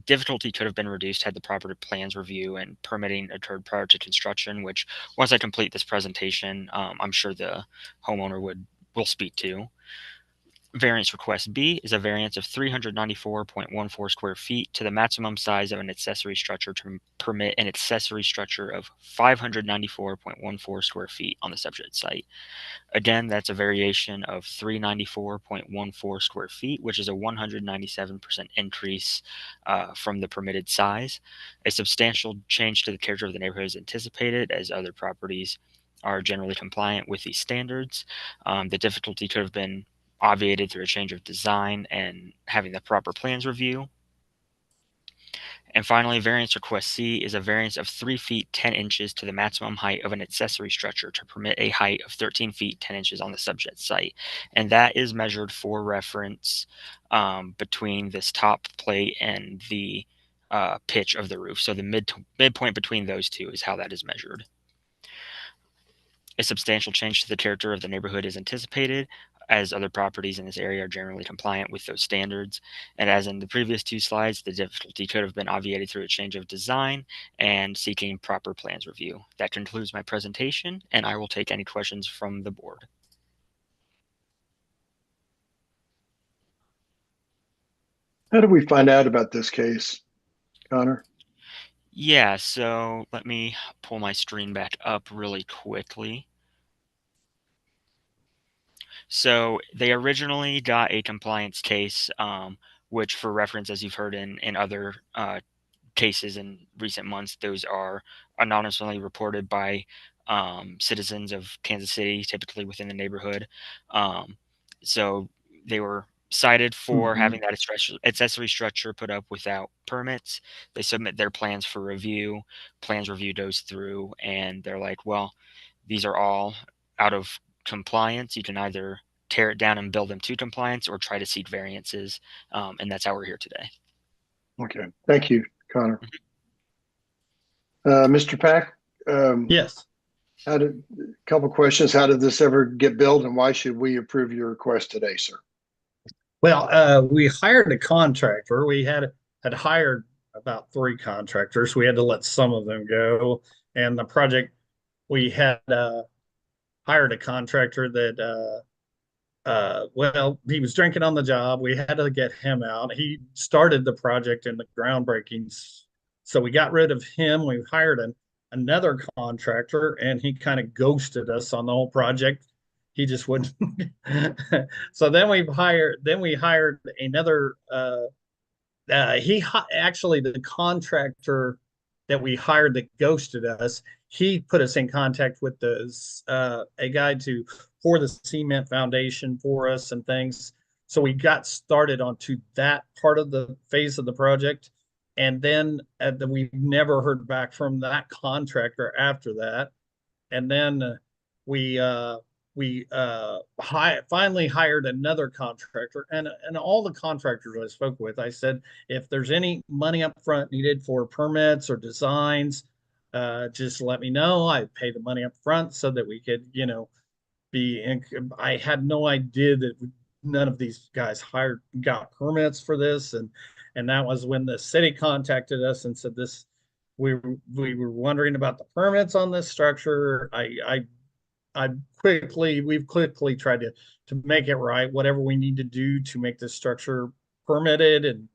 difficulty could have been reduced had the proper plans review and permitting occurred prior to construction, which once I complete this presentation, I'm sure the homeowner will speak to. Variance request B is a variance of 394.14 square feet to the maximum size of an accessory structure to permit an accessory structure of 594.14 square feet on the subject site. Again, that's a variation of 394.14 square feet, which is a 197% increase from the permitted size. A substantial change to the character of the neighborhood is anticipated as other properties are generally compliant with these standards. The difficulty could have been obviated through a change of design and having the proper plans review. And finally, variance request C is a variance of 3 feet 10 inches to the maximum height of an accessory structure to permit a height of 13 feet 10 inches on the subject site. And that is measured for reference between this top plate and the pitch of the roof. So the midpoint between those two is how that is measured. A substantial change to the character of the neighborhood is anticipated as other properties in this area are generally compliant with those standards. And as in the previous two slides, the difficulty could have been obviated through a change of design and seeking proper plans review. That concludes my presentation, and I will take any questions from the board. How did we find out about this case, Connor? Yeah, so let me pull my screen back up really quickly. So they originally got a compliance case, which for reference, as you've heard in other cases in recent months, those are anonymously reported by citizens of Kansas City, typically within the neighborhood. So they were cited for having that accessory structure put up without permits. They submit their plans for review. Plans review goes through, and they're like, well, these are all out of compliance. You can either tear it down and build them to compliance or try to seek variances. And that's how we're here today. Okay, thank you, Connor. Mr. Pack? Yes. A couple questions. How did this ever get built, and why should we approve your request today, sir? Well, we hired a contractor. We had hired about 3 contractors. We had to let some of them go. And the project, we had hired a contractor that well, he was drinking on the job. We had to get him out. He started the project in the groundbreakings. So we got rid of him. We hired another contractor, and he kind of ghosted us on the whole project. He just wouldn't. So then we hired another actually, the contractor that we hired that ghosted us, he put us in contact with a guy to pour the cement foundation for us and things. So we got started onto that part of the phase of the project. And then we've never heard back from that contractor after that. And then we finally hired another contractor, and all the contractors I spoke with, I said, if there's any money up front needed for permits or designs, just let me know. I pay the money up front so that we could, I had no idea that none of these guys got permits for this. And that was when the city contacted us and said we were wondering about the permits on this structure. We've quickly tried to make it right, whatever we need to do to make this structure permitted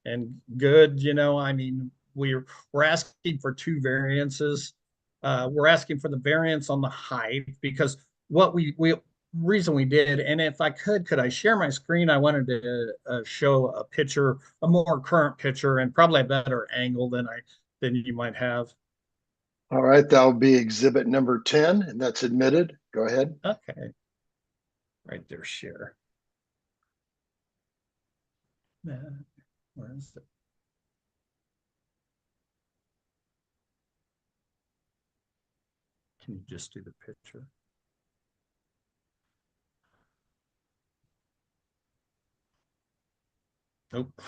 and good. I mean, we're asking for two variances. We're asking for the variance on the height because what we reason we did, and if I could I share my screen? I wanted to show a picture, a more current picture, and probably a better angle than you might have. All right, that'll be exhibit number 10, and that's admitted. Go ahead. Okay. Right there, share. Where is it? Can you just do the picture? Nope.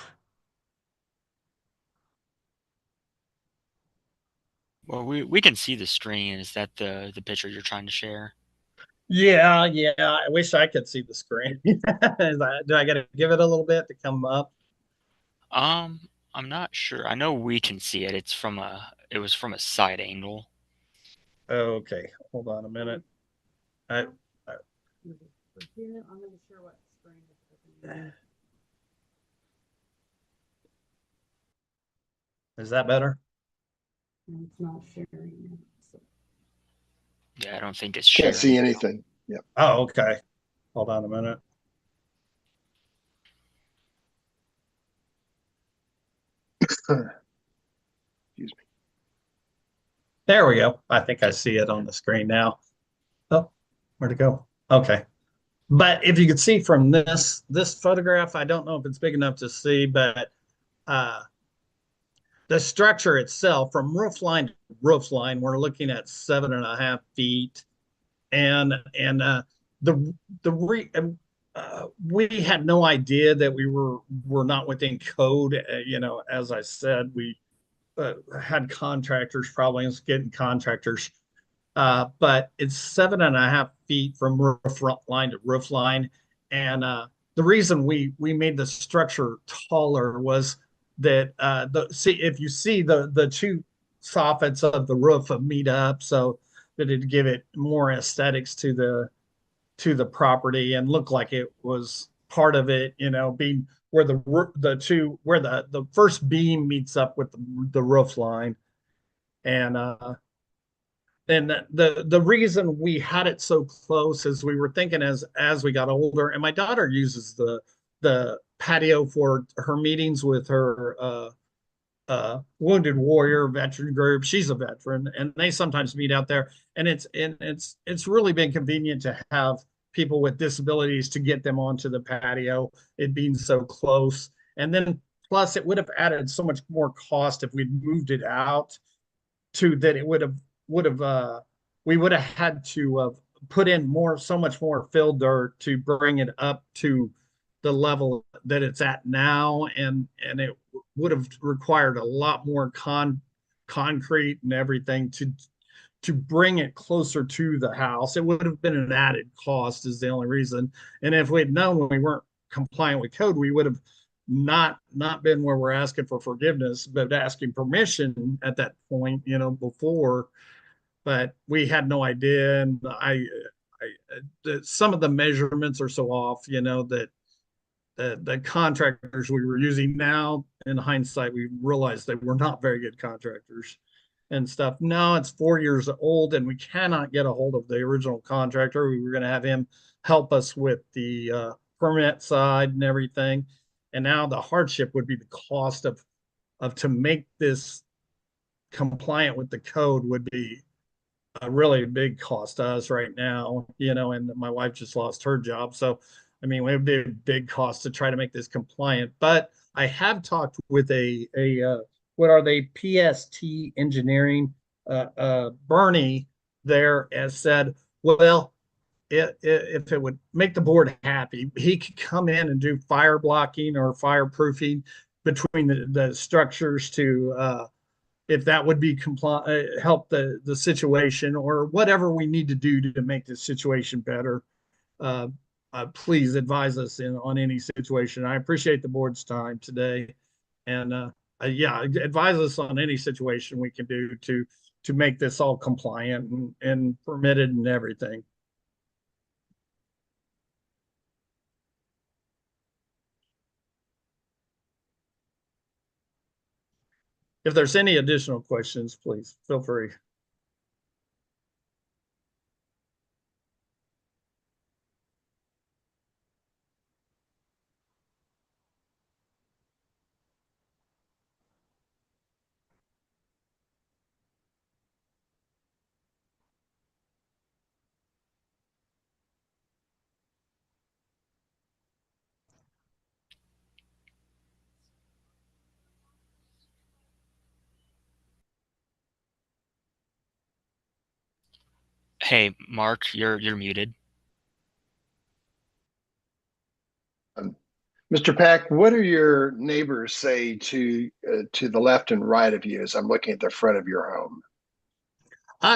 Well, we can see the screen. Is that the picture you're trying to share? Yeah, I wish I could see the screen. Do I got to give it a little bit to come up? I'm not sure. I know we can see it. It was from a side angle. Okay, hold on a minute. I'm not sure what screen. Is that better? It's not sharing. Yeah, I don't think it's Can't sharing. see anything. Yeah. Oh, okay. Hold on a minute. Excuse me. There we go. I think I see it on the screen now. Oh, where'd it go? Okay. But if you could see from this photograph, I don't know if it's big enough to see, but the structure itself from roof line to roof line, we're looking at 7.5 feet. And we had no idea that we were not within code. As I said, we had contractors problems getting contractors. But it's 7.5 feet from roof line to roof line. And the reason we made the structure taller was that if you see the two soffits of the roof meet up, so that it'd give it more aesthetics to the property and look like it was part of it, being where the first beam meets up with the roof line. And the reason we had it so close is we were thinking as we got older, and my daughter uses the patio for her meetings with her wounded warrior veteran group. She's a veteran, and they sometimes meet out there. And it's really been convenient to have people with disabilities to get them onto the patio, it being so close. And then plus it would have added so much more cost if we'd moved it out to that it would have we would have had to put in so much more fill dirt to bring it up to the level that it's at now, and it would have required a lot more concrete and everything to bring it closer to the house. It would have been an added cost is the only reason. And if we'd known when we weren't compliant with code, we would have not been where we're asking for forgiveness, but asking permission at that point, before. But we had no idea, and some of the measurements are so off, that the contractors we were using now, in hindsight, we realized they were not very good contractors and stuff. Now it's 4 years old, and we cannot get a hold of the original contractor. We were going to have him help us with the permit side and everything. And now the hardship would be the cost of to make this compliant with the code would be a really big cost to us right now, and my wife just lost her job. So, I mean, it would be a big cost to try to make this compliant. But I have talked with what are they, PST Engineering, Bernie there has said, well, if it would make the board happy, he could come in and do fire blocking or fireproofing between the structures to if that would be help the situation, or whatever we need to do to make this situation better. Please advise us on any situation. I appreciate the board's time today, and advise us on any situation we can do to make this all compliant and permitted and everything. if there's any additional questions, please feel free. Hey, Mark, you're muted. Mr. Pack, what do your neighbors say to the left and right of you as I'm looking at the front of your home?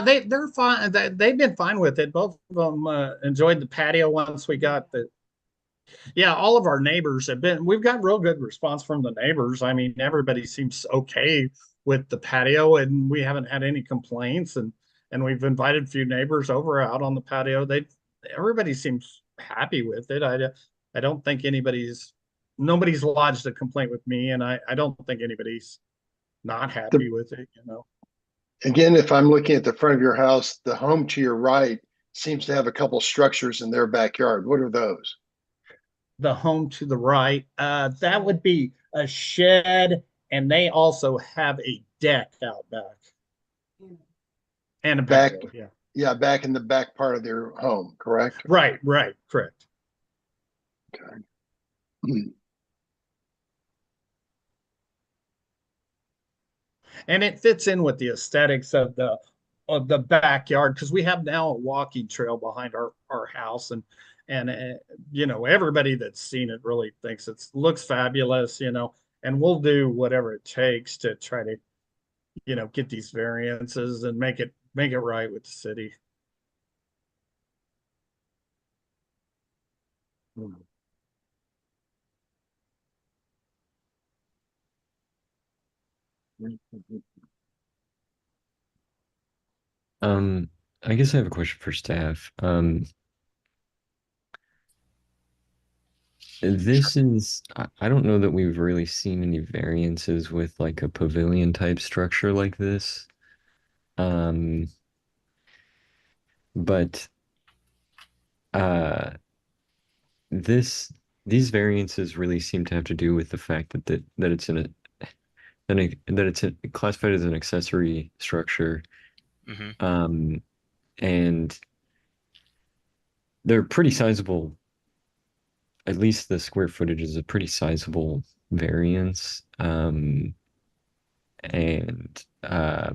They're fine. They've been fine with it. Both of them enjoyed the patio once we got the. Yeah, all of our neighbors have been. We've got real good response from the neighbors. I mean, everybody seems okay with the patio, and we haven't had any complaints. And we've invited a few neighbors over out on the patio. Everybody seems happy with it. I don't think nobody's lodged a complaint with me, and I don't think anybody's not happy with it. You know. Again, if I'm looking at the front of your house, the home to your right seems to have a couple structures in their backyard. What are those? The home to the right, that would be a shed, and they also have a deck out back. And a Back, patio, yeah. yeah, back in the back part of their home, correct? Right, correct. Okay. And it fits in with the aesthetics of the backyard, because we have now a walking trail behind our house, and you know, everybody that's seen it really thinks it looks fabulous, you know, and we'll do whatever it takes to try to, you know, get these variances and make it right with the city. I guess I have a question for staff. This is, I don't know that we've really seen any variances with like a pavilion type structure like this. Um, but uh, these variances really seem to have to do with the fact that it's in a that it's classified as an accessory structure. Mm-hmm. And they're pretty sizable. At least the square footage is a pretty sizable variance.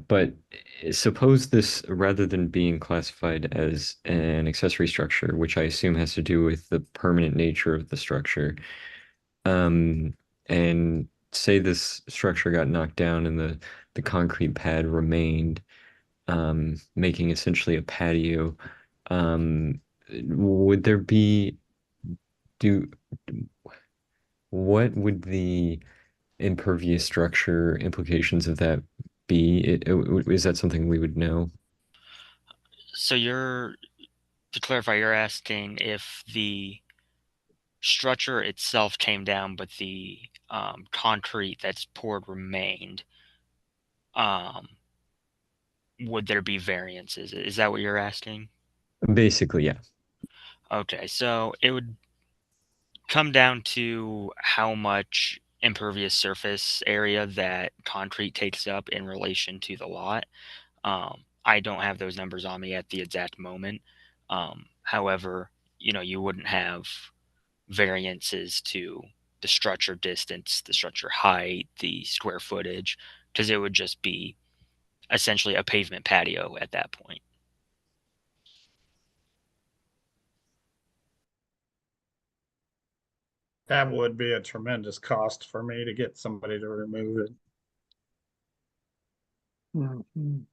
But suppose this, rather than being classified as an accessory structure, which I assume has to do with the permanent nature of the structure, and say this structure got knocked down and the concrete pad remained, making essentially a patio, would there be, do, what would the impervious structure implications of that be? Is that something we would know? So to clarify, you're asking if the structure itself came down, but the concrete that's poured remained. Would there be variances? Is that what you're asking? Basically, yeah. Okay, so it would come down to how much impervious surface area that concrete takes up in relation to the lot. I don't have those numbers on me at the exact moment. However, you know, you wouldn't have variances to the structure distance, the structure height, the square footage, because it would just be essentially a pavement patio at that point. That would be a tremendous cost for me to get somebody to remove it. Mhm.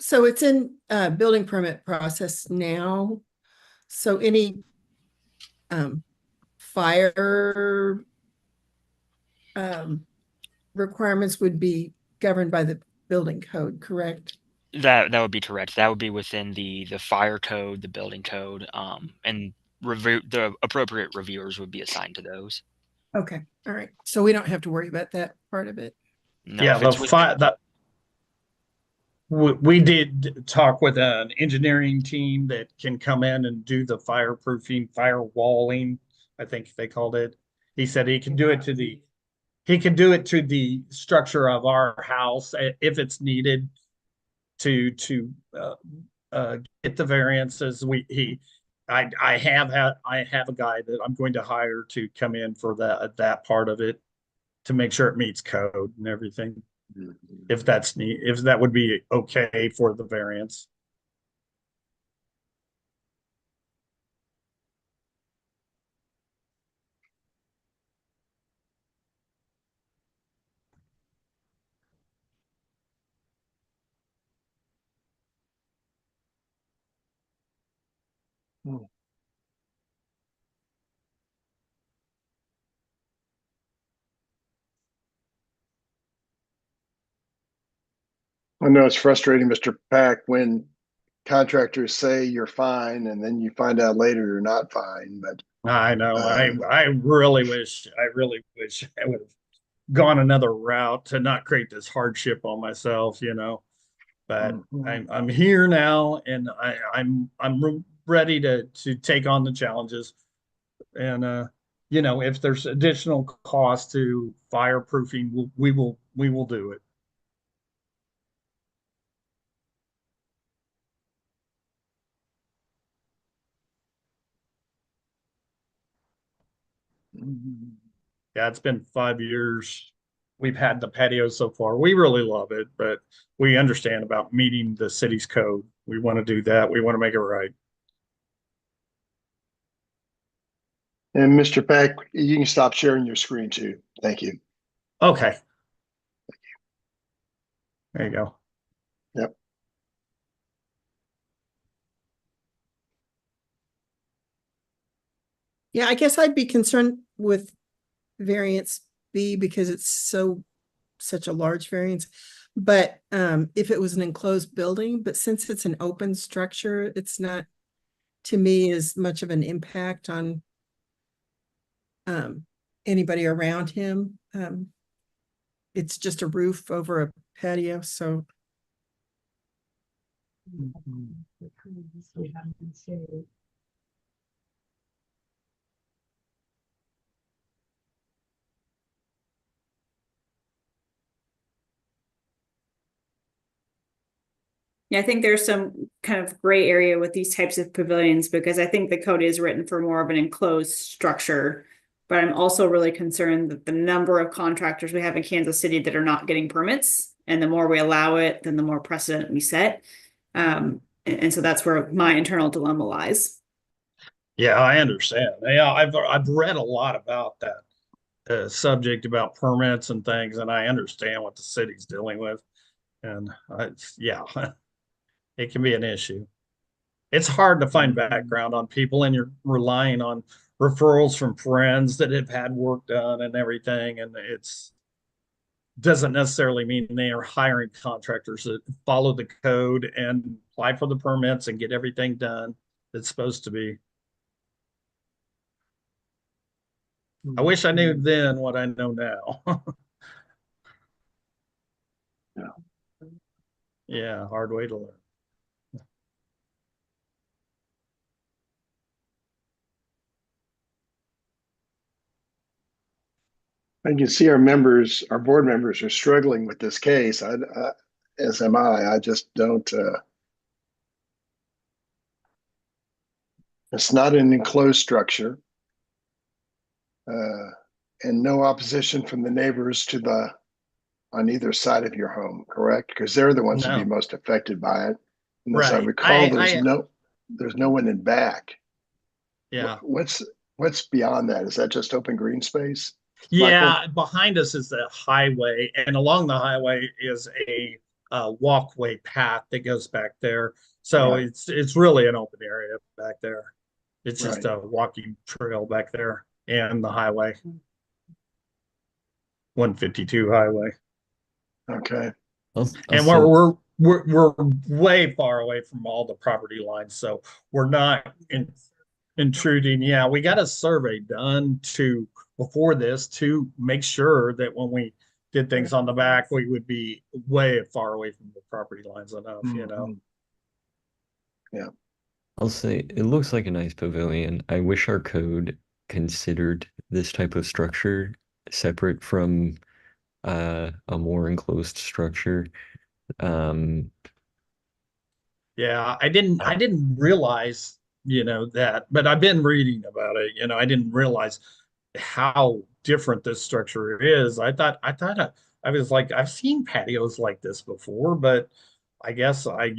So it's in building permit process now. So any fire requirements would be governed by the building code, correct? That would be correct. That would be within the fire code, the building code, and review the appropriate reviewers would be assigned to those. Okay, all right. So we don't have to worry about that part of it. No, Yeah, if it's within, we did talk with an engineering team that can come in and do the fireproofing, firewalling, I think they called it. He said he can do it to the structure of our house if it's needed to get the variances. I have a guy that I'm going to hire to come in for that part of it to make sure it meets code and everything. If that would be okay for the variance. I know it's frustrating, Mr. Pack, when contractors say you're fine and then you find out later you're not fine. But I know. I really wish I would have gone another route to not create this hardship on myself, But I'm here now, and I'm ready to take on the challenges. And if there's additional cost to fireproofing, we will do it. Yeah, it's been 5 years. We've had the patio so far. We really love it, but we understand about meeting the city's code. We want to do that. We want to make it right. And Mr. Pack, you can stop sharing your screen too. Thank you. Okay. There you go. Yep. Yeah, I guess I'd be concerned with variance B because it's such a large variance. But if it was an enclosed building, but since it's an open structure, it's not, to me, as much of an impact on anybody around him. It's just a roof over a patio, so. Yeah, I think there's some kind of gray area with these types of pavilions because I think the code is written for more of an enclosed structure. But I'm also really concerned that the number of contractors we have in Kansas City that are not getting permits, and the more we allow it, then the more precedent we set. And so that's where my internal dilemma lies. Yeah, I understand. Yeah, I've read a lot about that subject about permits and things, and I understand what the city's dealing with. And yeah, it can be an issue. It's hard to find background on people, and you're relying on referrals from friends that have had work done and everything. And it's doesn't necessarily mean they are hiring contractors that follow the code and apply for the permits and get everything done that's supposed to be. I wish I knew then what I know now. Yeah, hard way to learn. I can see our board members are struggling with this case. As am I. I just don't. It's not an enclosed structure, and no opposition from the neighbors on either side of your home. Correct? Because they're the ones who'd be No. most affected by it. And as I Right. recall, there's no one in back. Yeah. What's beyond that? Is that just open green space? Yeah, behind us is the highway, and along the highway is a walkway path that goes back there. So Right. it's really an open area back there. It's just Right. a walking trail back there and the highway. 152 highway. Okay. And we're way far away from all the property lines, so we're not intruding. Yeah, we got a survey done before this to make sure that when we did things on the back, we would be way far away from the property lines enough, you know. Yeah. I'll say it looks like a nice pavilion. I wish our code considered this type of structure separate from a more enclosed structure. Yeah, I didn't realize, you know, that, but I've been reading about it. You know, I didn't realize how different this structure is. I was like, I've seen patios like this before, but I guess I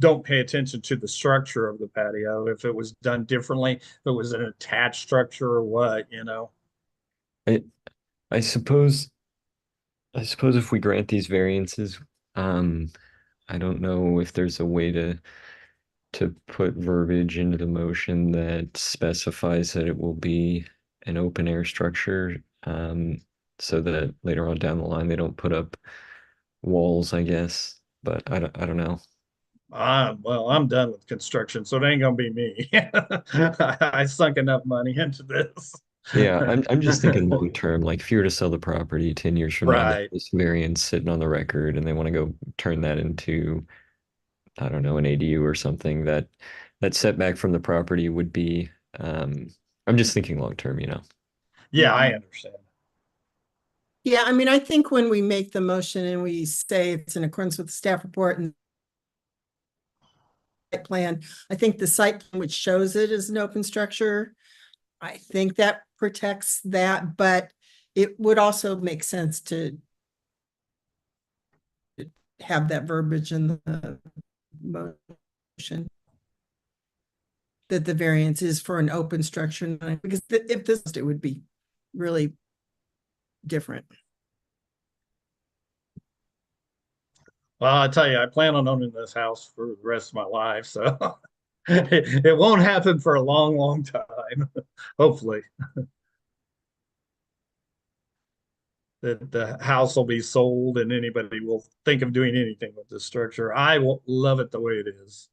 don't pay attention to the structure of the patio, if it was done differently, if it was an attached structure or what, you know. I I suppose if we grant these variances, I don't know if there's a way to put verbiage into the motion that specifies that it will be an open air structure, so that later on down the line they don't put up walls, I guess. But I don't know. Well, I'm done with construction, so it ain't gonna be me. I sunk enough money into this. Yeah, I'm just thinking long term. Like if you were to sell the property 10 years from now, Right. this variance sitting on the record, and they want to go turn that into, I don't know, an ADU or something, that setback from the property would be, I'm just thinking long term, you know. Yeah, I understand. Yeah, I mean, I think when we make the motion and we say it's in accordance with the staff report and site plan, I think the site plan which shows it as an open structure, I think that protects that, but it would also make sense to have that verbiage in the motion that the variance is for an open structure, because if this, it would be really different. Well, I tell you, I plan on owning this house for the rest of my life, so it won't happen for a long, long time, hopefully. That the house will be sold and anybody will think of doing anything with this structure. I will love it the way it is.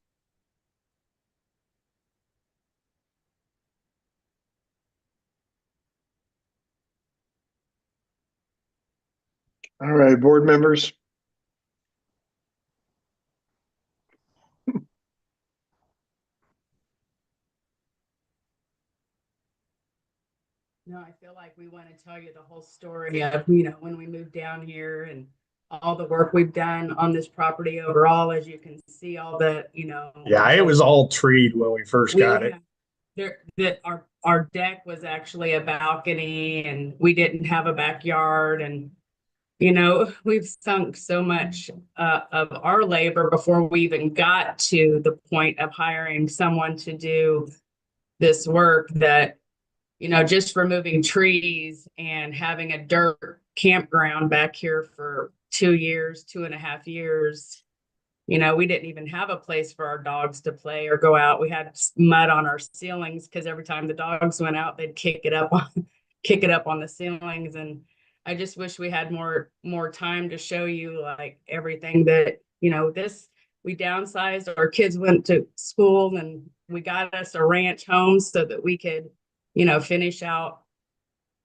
All right, board members. No, I feel like we want to tell you the whole story of, you know, when we moved down here and all the work we've done on this property overall, as you can see, all the, you know. Yeah, it was all treed when we first got it. There, that our deck was actually a balcony and we didn't have a backyard, and you know, we've sunk so much of our labor before we even got to the point of hiring someone to do this work, that, you know, just removing trees and having a dirt campground back here for 2 years, 2.5 years. You know, we didn't even have a place for our dogs to play or go out. We had mud on our ceilings because every time the dogs went out, they'd kick it up on the ceilings. And I just wish we had more time to show you like everything that, you know, we downsized. Our kids went to school and we got us a ranch home so that we could, you know, finish out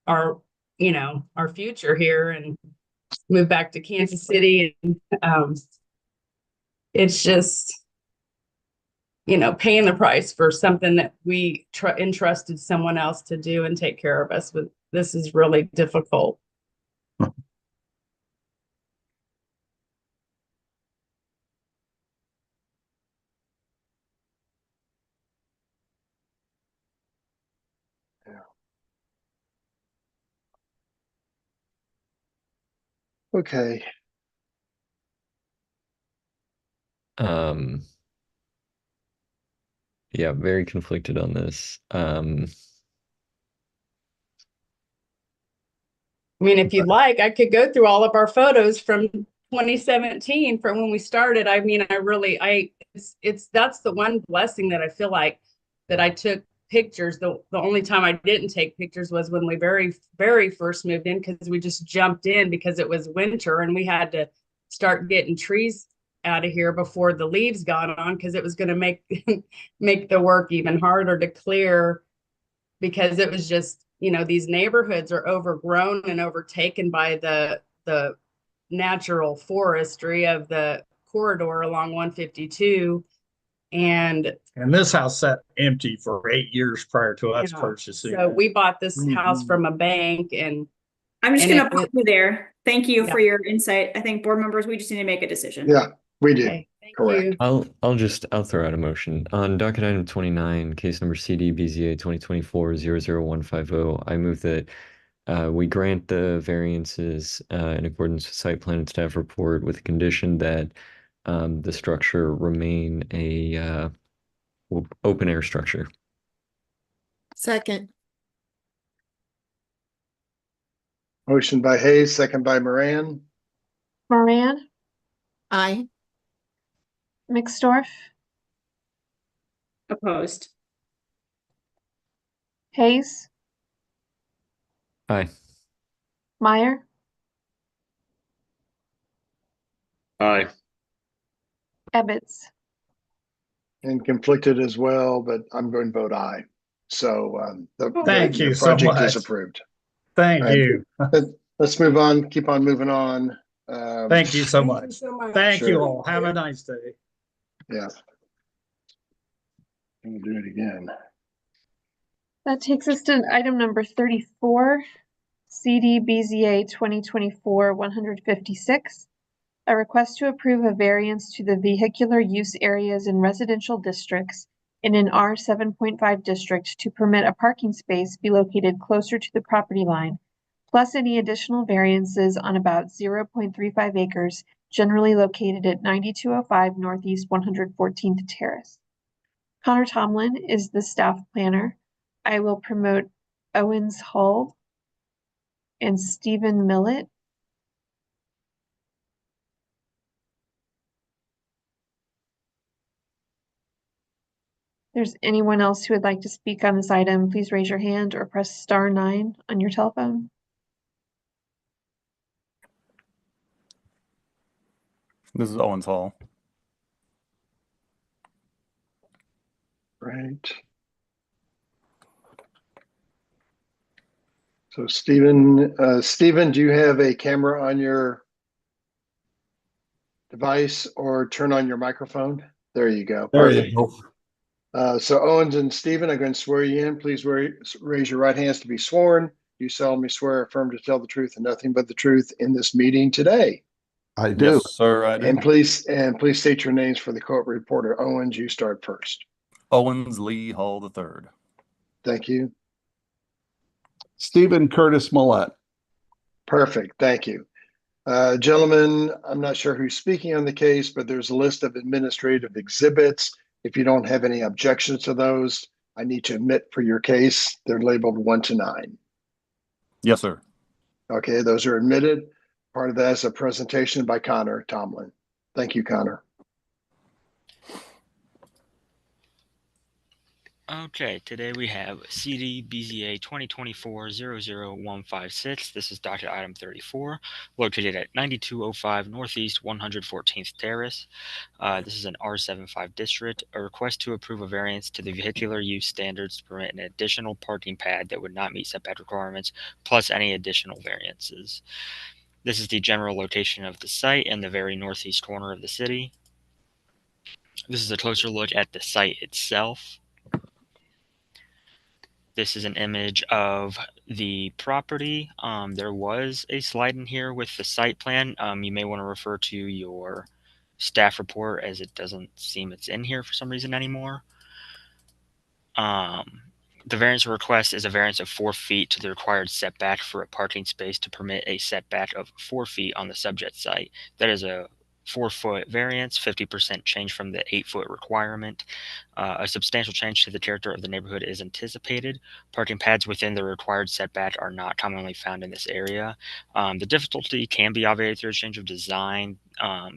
our, you know, our future here and move back to Kansas City. And it's just, you know, paying the price for something that we entrusted someone else to do and take care of us with. This is really difficult. Okay. Yeah, very conflicted on this. I mean, if you'd like, I could go through all of our photos from 2017 from when we started. I mean, that's the one blessing that I feel like that I took pictures. The only time I didn't take pictures was when we very, very first moved in, because we just jumped in because it was winter and we had to start getting trees out of here before the leaves got on, because it was going to make make the work even harder to clear, because it was just, these neighborhoods are overgrown and overtaken by the natural forestry of the corridor along 152. And this house sat empty for 8 years prior to us purchasing. So we bought this house from a bank, and I'm just and going to pause you there. Thank you Yeah. for your insight. I think board members, we just need to make a decision. Yeah, we do. Okay, thank Correct. you. I'll throw out a motion on docket item 29, case number CD BZA 2024-00150. I move that we grant the variances in accordance with site plan and staff report, with the condition that the structure remain a open air structure. Second. Motion by Hayes, second by Moran. Moran, Aye. Mixdorf, Opposed. Hayes, Aye. Meyer, Aye. Ebbets. And conflicted as well, but I'm going to vote aye. So Thank you the so project much. is approved. Thank All right. you. Let's move on. Keep on moving on. Thank you so much. Thank Sure. you all. Have a nice day. Yeah. We'll do it again. That takes us to item number 34, CD BZA 2024-156, a request to approve a variance to the vehicular use areas in residential districts in an R 7.5 district to permit a parking space be located closer to the property line, plus any additional variances on about 0.35 acres generally located at 9205 Northeast 114th Terrace. Connor Tomlin is the staff planner. I will promote Owens Hull and Stephen Millett. If there's anyone else who would like to speak on this item, please raise your hand or press *9 on your telephone. This is Owens Hall. Right. So Stephen, do you have a camera on your device, or turn on your microphone? There you go. There Perfect. you go. So Owens and Stephen, I'm going to swear you in. Please raise your right hands to be sworn. You solemnly swear or affirm to tell the truth and nothing but the truth in this meeting today. I do. Yes, sir, I do. And please state your names for the court reporter. Owens, you start first. Owens Lee Hall III. Thank you. Stephen Curtis Millett. Perfect. Thank you. Gentlemen, I'm not sure who's speaking on the case, but there's a list of administrative exhibits. If you don't have any objections to those, I need to admit for your case, they're labeled 1 to 9. Yes, sir. Okay, those are admitted. Part of that is a presentation by Connor Tomlin. Thank you, Connor. Okay, today we have CD BZA 2024-00156. This is docket item 34, located at 9205 Northeast 114th Terrace. This is an R75 district. A request to approve a variance to the vehicular use standards to permit an additional parking pad that would not meet setback requirements, plus any additional variances. This is the general location of the site in the very northeast corner of the city. This is a closer look at the site itself. This is an image of the property. There was a slide in here with the site plan. You may want to refer to your staff report, as it doesn't seem it's in here for some reason anymore. The variance request is a variance of 4 feet to the required setback for a parking space to permit a setback of 4 feet on the subject site. That is a 4-foot variance, 50% change from the 8-foot requirement. A substantial change to the character of the neighborhood is anticipated. Parking pads within the required setback are not commonly found in this area. The difficulty can be obviated through a change of design.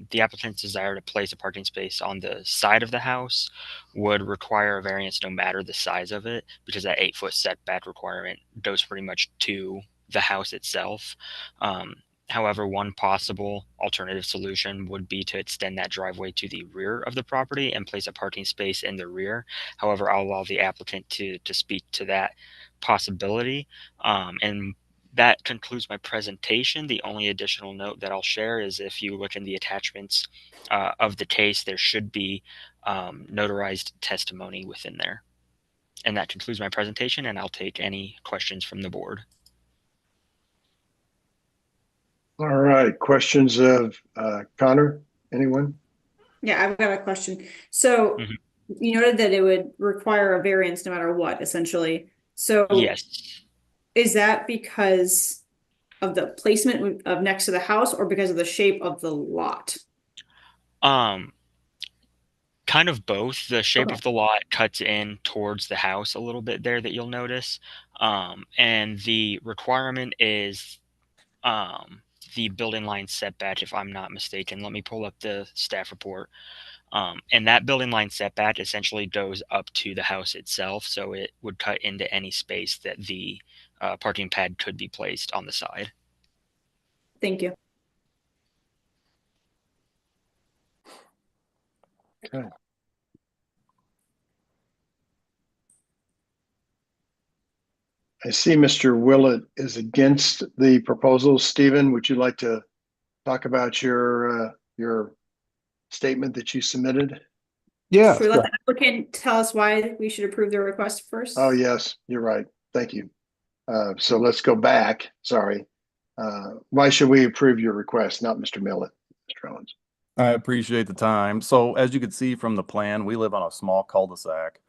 The applicant's desire to place a parking space on the side of the house would require a variance no matter the size of it, because that 8-foot setback requirement goes pretty much to the house itself. However, one possible alternative solution would be to extend that driveway to the rear of the property and place a parking space in the rear. However, I'll allow the applicant to speak to that possibility. And that concludes my presentation. The only additional note that I'll share is if you look in the attachments of the case, there should be notarized testimony within there. And that concludes my presentation, and I'll take any questions from the board. All right, questions of Connor, anyone? Yeah, I've got a question. So you noted that it would require a variance no matter what, essentially. So yes, is that because of the placement of next to the house or because of the shape of the lot? Kind of both. The shape Okay. of the lot cuts in towards the house a little bit there that you'll notice. And the requirement is the building line setback, if I'm not mistaken. Let me pull up the staff report. And that building line setback essentially goes up to the house itself, so it would cut into any space that the parking pad could be placed on the side. Thank you. Okay. I see Mr. Willett is against the proposal. Stephen, would you like to talk about your statement that you submitted? Yeah. Should we let the applicant tell us why we should approve the request first? Oh, yes, you're right. Thank you. So let's go back. Sorry. Why should we approve your request, not Mr. Millett, Mr. Owens? I appreciate the time. So as you can see from the plan, we live on a small cul-de-sac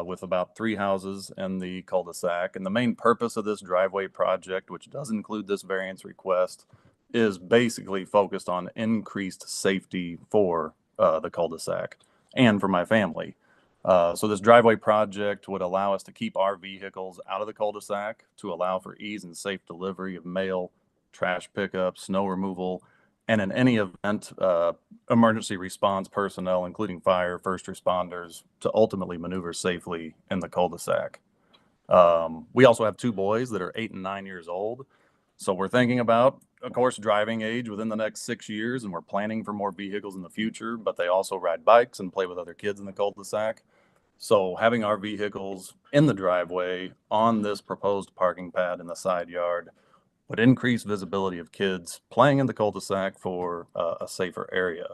with about 3 houses in the cul-de-sac. And the main purpose of this driveway project, which does include this variance request, is basically focused on increased safety for the cul-de-sac and for my family. So this driveway project would allow us to keep our vehicles out of the cul-de-sac to allow for ease and safe delivery of mail, trash pickup, snow removal, and in any event, emergency response personnel, including fire, first responders, to ultimately maneuver safely in the cul-de-sac. We also have 2 boys that are 8 and 9 years old. So we're thinking about, of course, driving age within the next 6 years, and we're planning for more vehicles in the future, but they also ride bikes and play with other kids in the cul-de-sac. So having our vehicles in the driveway on this proposed parking pad in the side yard would increase visibility of kids playing in the cul-de-sac for a safer area.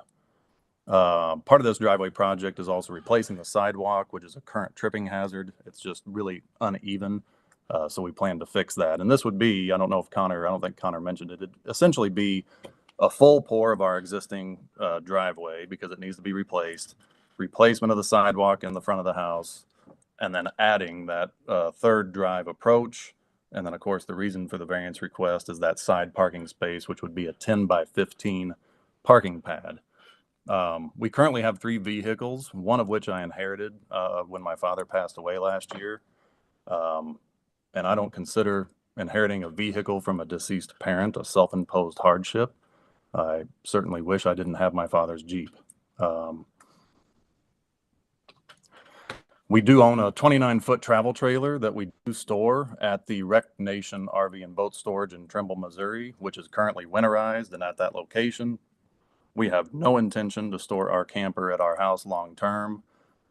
Part of this driveway project is also replacing the sidewalk, which is a current tripping hazard. It's just really uneven. So we plan to fix that. And this would be, I don't think Connor mentioned it, it'd essentially be a full pour of our existing driveway because it needs to be replaced, replacement of the sidewalk in the front of the house, and then adding that third drive approach. And then, of course, the reason for the variance request is that side parking space, which would be a 10 by 15 parking pad. We currently have 3 vehicles, one of which I inherited when my father passed away last year. And I don't consider inheriting a vehicle from a deceased parent a self-imposed hardship. I certainly wish I didn't have my father's Jeep. We do own a 29-foot travel trailer that we do store at the Rec Nation RV and Boat Storage in Trimble, Missouri, which is currently winterized and at that location. We have no intention to store our camper at our house long term.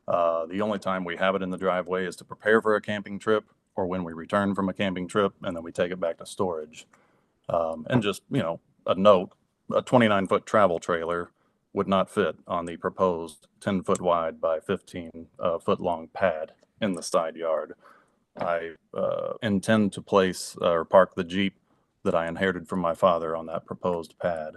The only time we have it in the driveway is to prepare for a camping trip or when we return from a camping trip, and then we take it back to storage. And just, a note, a 29-foot travel trailer would not fit on the proposed 10-foot wide by 15-foot long pad in the side yard. I intend to place or park the Jeep that I inherited from my father on that proposed pad.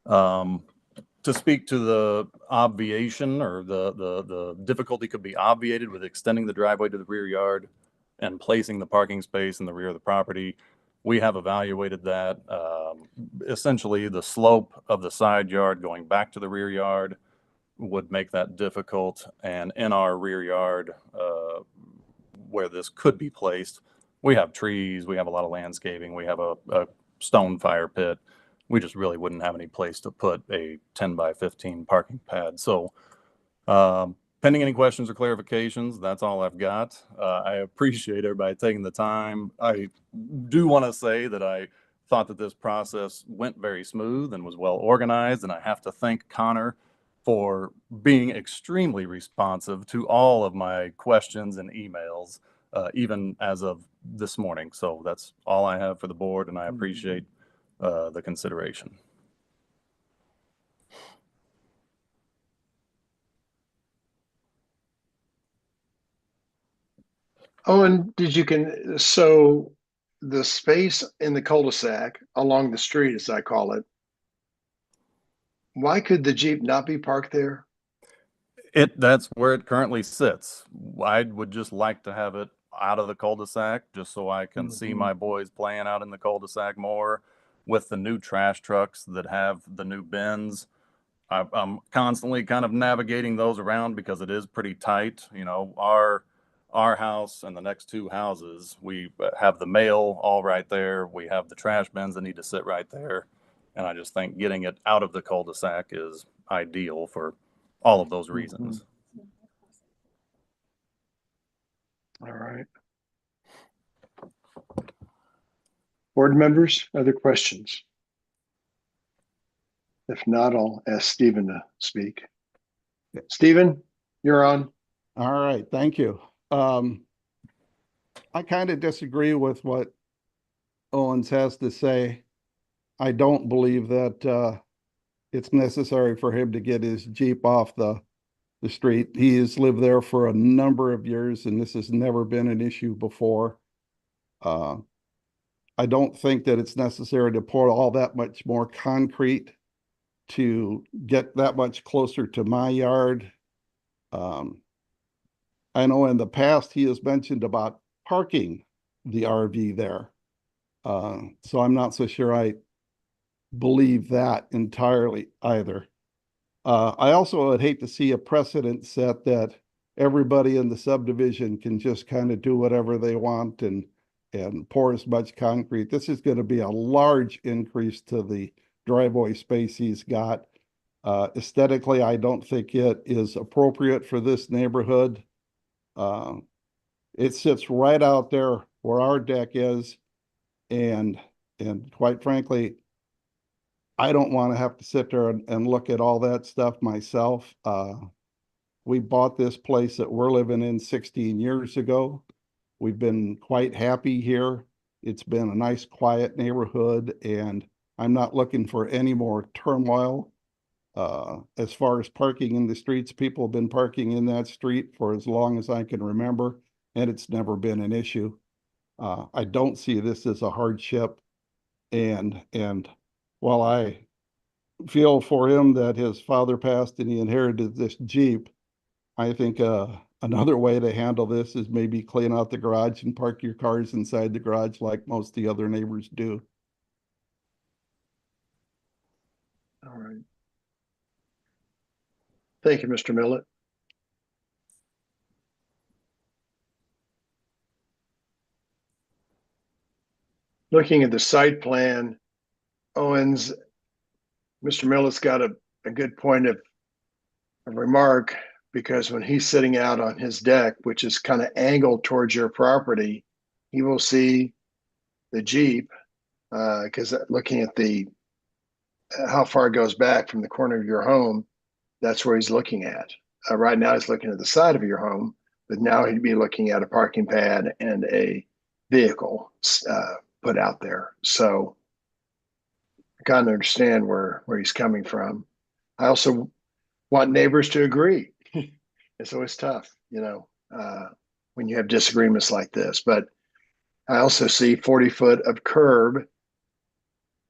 To speak to the obviation or the difficulty could be obviated with extending the driveway to the rear yard and placing the parking space in the rear of the property. We have evaluated that. Essentially, the slope of the side yard going back to the rear yard would make that difficult. And in our rear yard, where this could be placed, we have trees, we have a lot of landscaping, we have a stone fire pit. We just really wouldn't have any place to put a 10 by 15 parking pad. So pending any questions or clarifications, that's all I've got. I appreciate everybody taking the time. I do want to say that I thought that this process went very smooth and was well organized. And I have to thank Connor for being extremely responsive to all of my questions and emails, even as of this morning. So that's all I have for the board, and I appreciate the consideration. Oh, and so the space in the cul-de-sac along the street, as I call it, why could the Jeep not be parked there? That's where it currently sits. I would just like to have it out of the cul-de-sac just so I can see my boys playing out in the cul-de-sac more with the new trash trucks that have the new bins. I'm constantly kind of navigating those around because it is pretty tight. You know, our house and the next two houses, we have the mail all right there. We have the trash bins that need to sit right there. And I just think getting it out of the cul-de-sac is ideal for all of those reasons. All right. Board members, other questions? If not, I'll ask Stephen to speak. Stephen, you're on. All right, thank you. I kind of disagree with what Owens has to say. I don't believe that it's necessary for him to get his Jeep off the street. He has lived there for a number of years, and this has never been an issue before. I don't think that it's necessary to pour all that much more concrete to get that much closer to my yard. I know in the past he has mentioned about parking the RV there. So I'm not so sure I believe that entirely either. I also would hate to see a precedent set that everybody in the subdivision can just kind of do whatever they want and pour as much concrete. This is going to be a large increase to the driveway space he's got. Aesthetically, I don't think it is appropriate for this neighborhood. It sits right out there where our deck is, and quite frankly, I don't want to have to sit there and look at all that stuff myself. We bought this place that we're living in 16 years ago. We've been quite happy here. It's been a nice, quiet neighborhood, and I'm not looking for any more turmoil. As far as parking in the streets, people have been parking in that street for as long as I can remember, and it's never been an issue. I don't see this as a hardship, and while I feel for him that his father passed and he inherited this Jeep, I think another way to handle this is maybe clean out the garage and park your cars inside the garage like most of the other neighbors do. All right. Thank you, Mr. Millett. Looking at the site plan, Owens, Mr. Millett's got a good point of remark, because when he's sitting out on his deck, which is kind of angled towards your property, he will see the Jeep, because looking at how far it goes back from the corner of your home, that's where he's looking at. Right now he's looking at the side of your home, but now he'd be looking at a parking pad and a vehicle put out there. So I kind of understand where he's coming from. I also want neighbors to agree. It's always tough, when you have disagreements like this. But I also see 40 foot of curb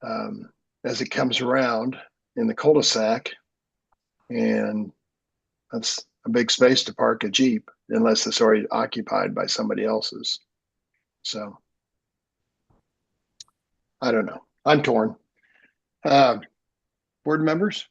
as it comes around in the cul-de-sac, and that's a big space to park a Jeep unless it's already occupied by somebody else's. So I don't know. I'm torn. Board members?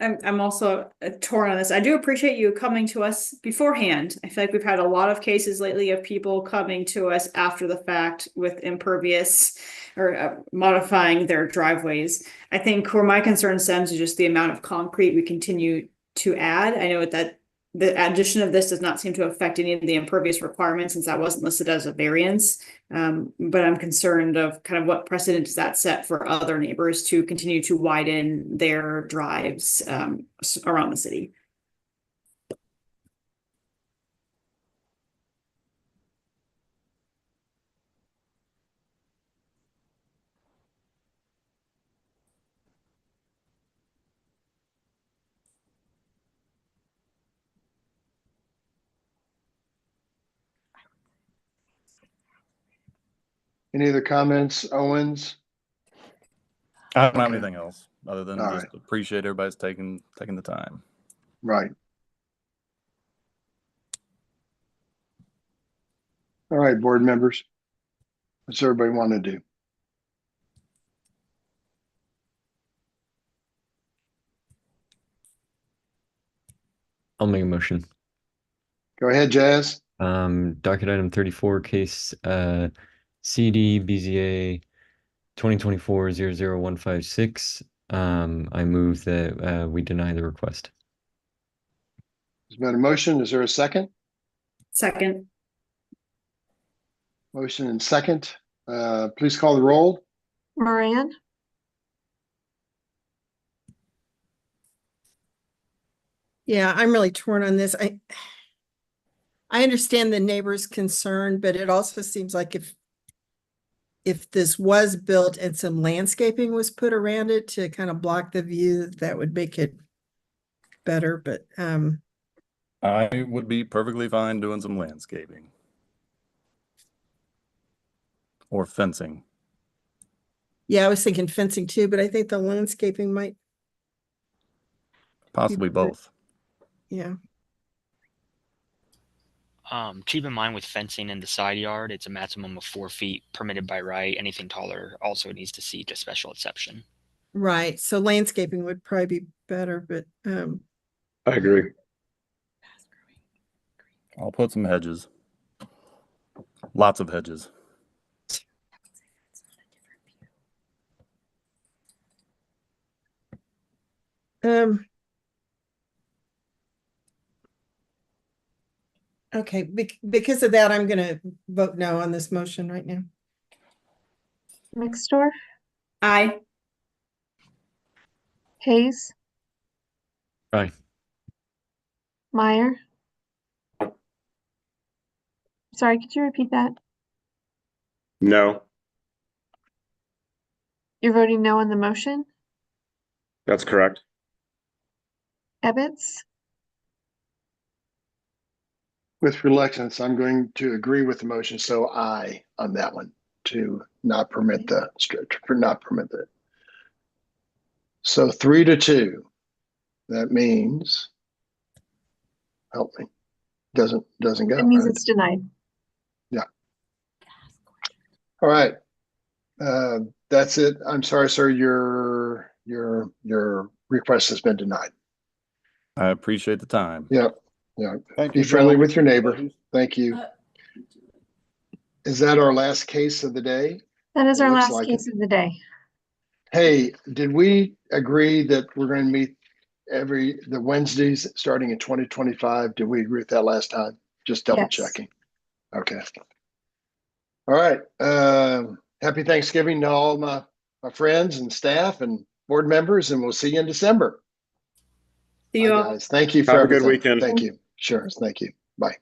I'm also torn on this. I do appreciate you coming to us beforehand. I feel like we've had a lot of cases lately of people coming to us after the fact with impervious or modifying their driveways. I think where my concern stems is just the amount of concrete we continue to add. I know that the addition of this does not seem to affect any of the impervious requirements since that wasn't listed as a variance. But I'm concerned of kind of what precedent does that set for other neighbors to continue to widen their drives around the city. Any other comments, Owens? I don't have Okay. anything else other than All just right. appreciate everybody's taking the time. Right. All right, board members. What's everybody want to do? I'll make a motion. Go ahead, Jazz. Docket item 34, case CD BZA 2024-00156. I move that we deny the request. There's been a motion. Is there a second? Second. Motion and second. Please call the roll. Moran, Yeah, I'm really torn on this. I understand the neighbor's concern, but it also seems like if this was built and some landscaping was put around it to kind of block the view, that would make it better, but I would be perfectly fine doing some landscaping or fencing. yeah, I was thinking fencing too, but I think the landscaping might, Possibly both. yeah. Keep in mind with fencing in the side yard, it's a maximum of 4 feet permitted by right. Anything taller also needs to seek a special exception. Right, so landscaping would probably be better, but I agree. I'll put some hedges. Lots of hedges. okay, because of that, I'm gonna vote no on this motion right now. Mixtor, Aye. Hayes, Aye. Meyer. Sorry, could you repeat that? No, You're voting no on the motion? that's correct. Ebbets, With reluctance, I'm going to agree with the motion. So aye on that one to not permit the stretch, for not permit it. So 3-2. That means, help me, doesn't go. it means Right? it's denied. Yeah. All right. That's it. I'm sorry, sir. Your request has been denied. I appreciate the time. Yeah. Yeah. Thank Be you, friendly gentlemen. with your neighbor. Thank you. Is that our last case of the day? That is It our looks last like case it. of the day. Hey, did we agree that we're going to meet the Wednesdays starting in 2025? Did we agree with that last time? Just double Yes. checking. Okay. All right. Happy Thanksgiving to all my friends and staff and board members, and we'll see you in December. See you Bye, all. guys. Thank you for Have a good everything. weekend. Thank you. Sure. Thank you. Bye.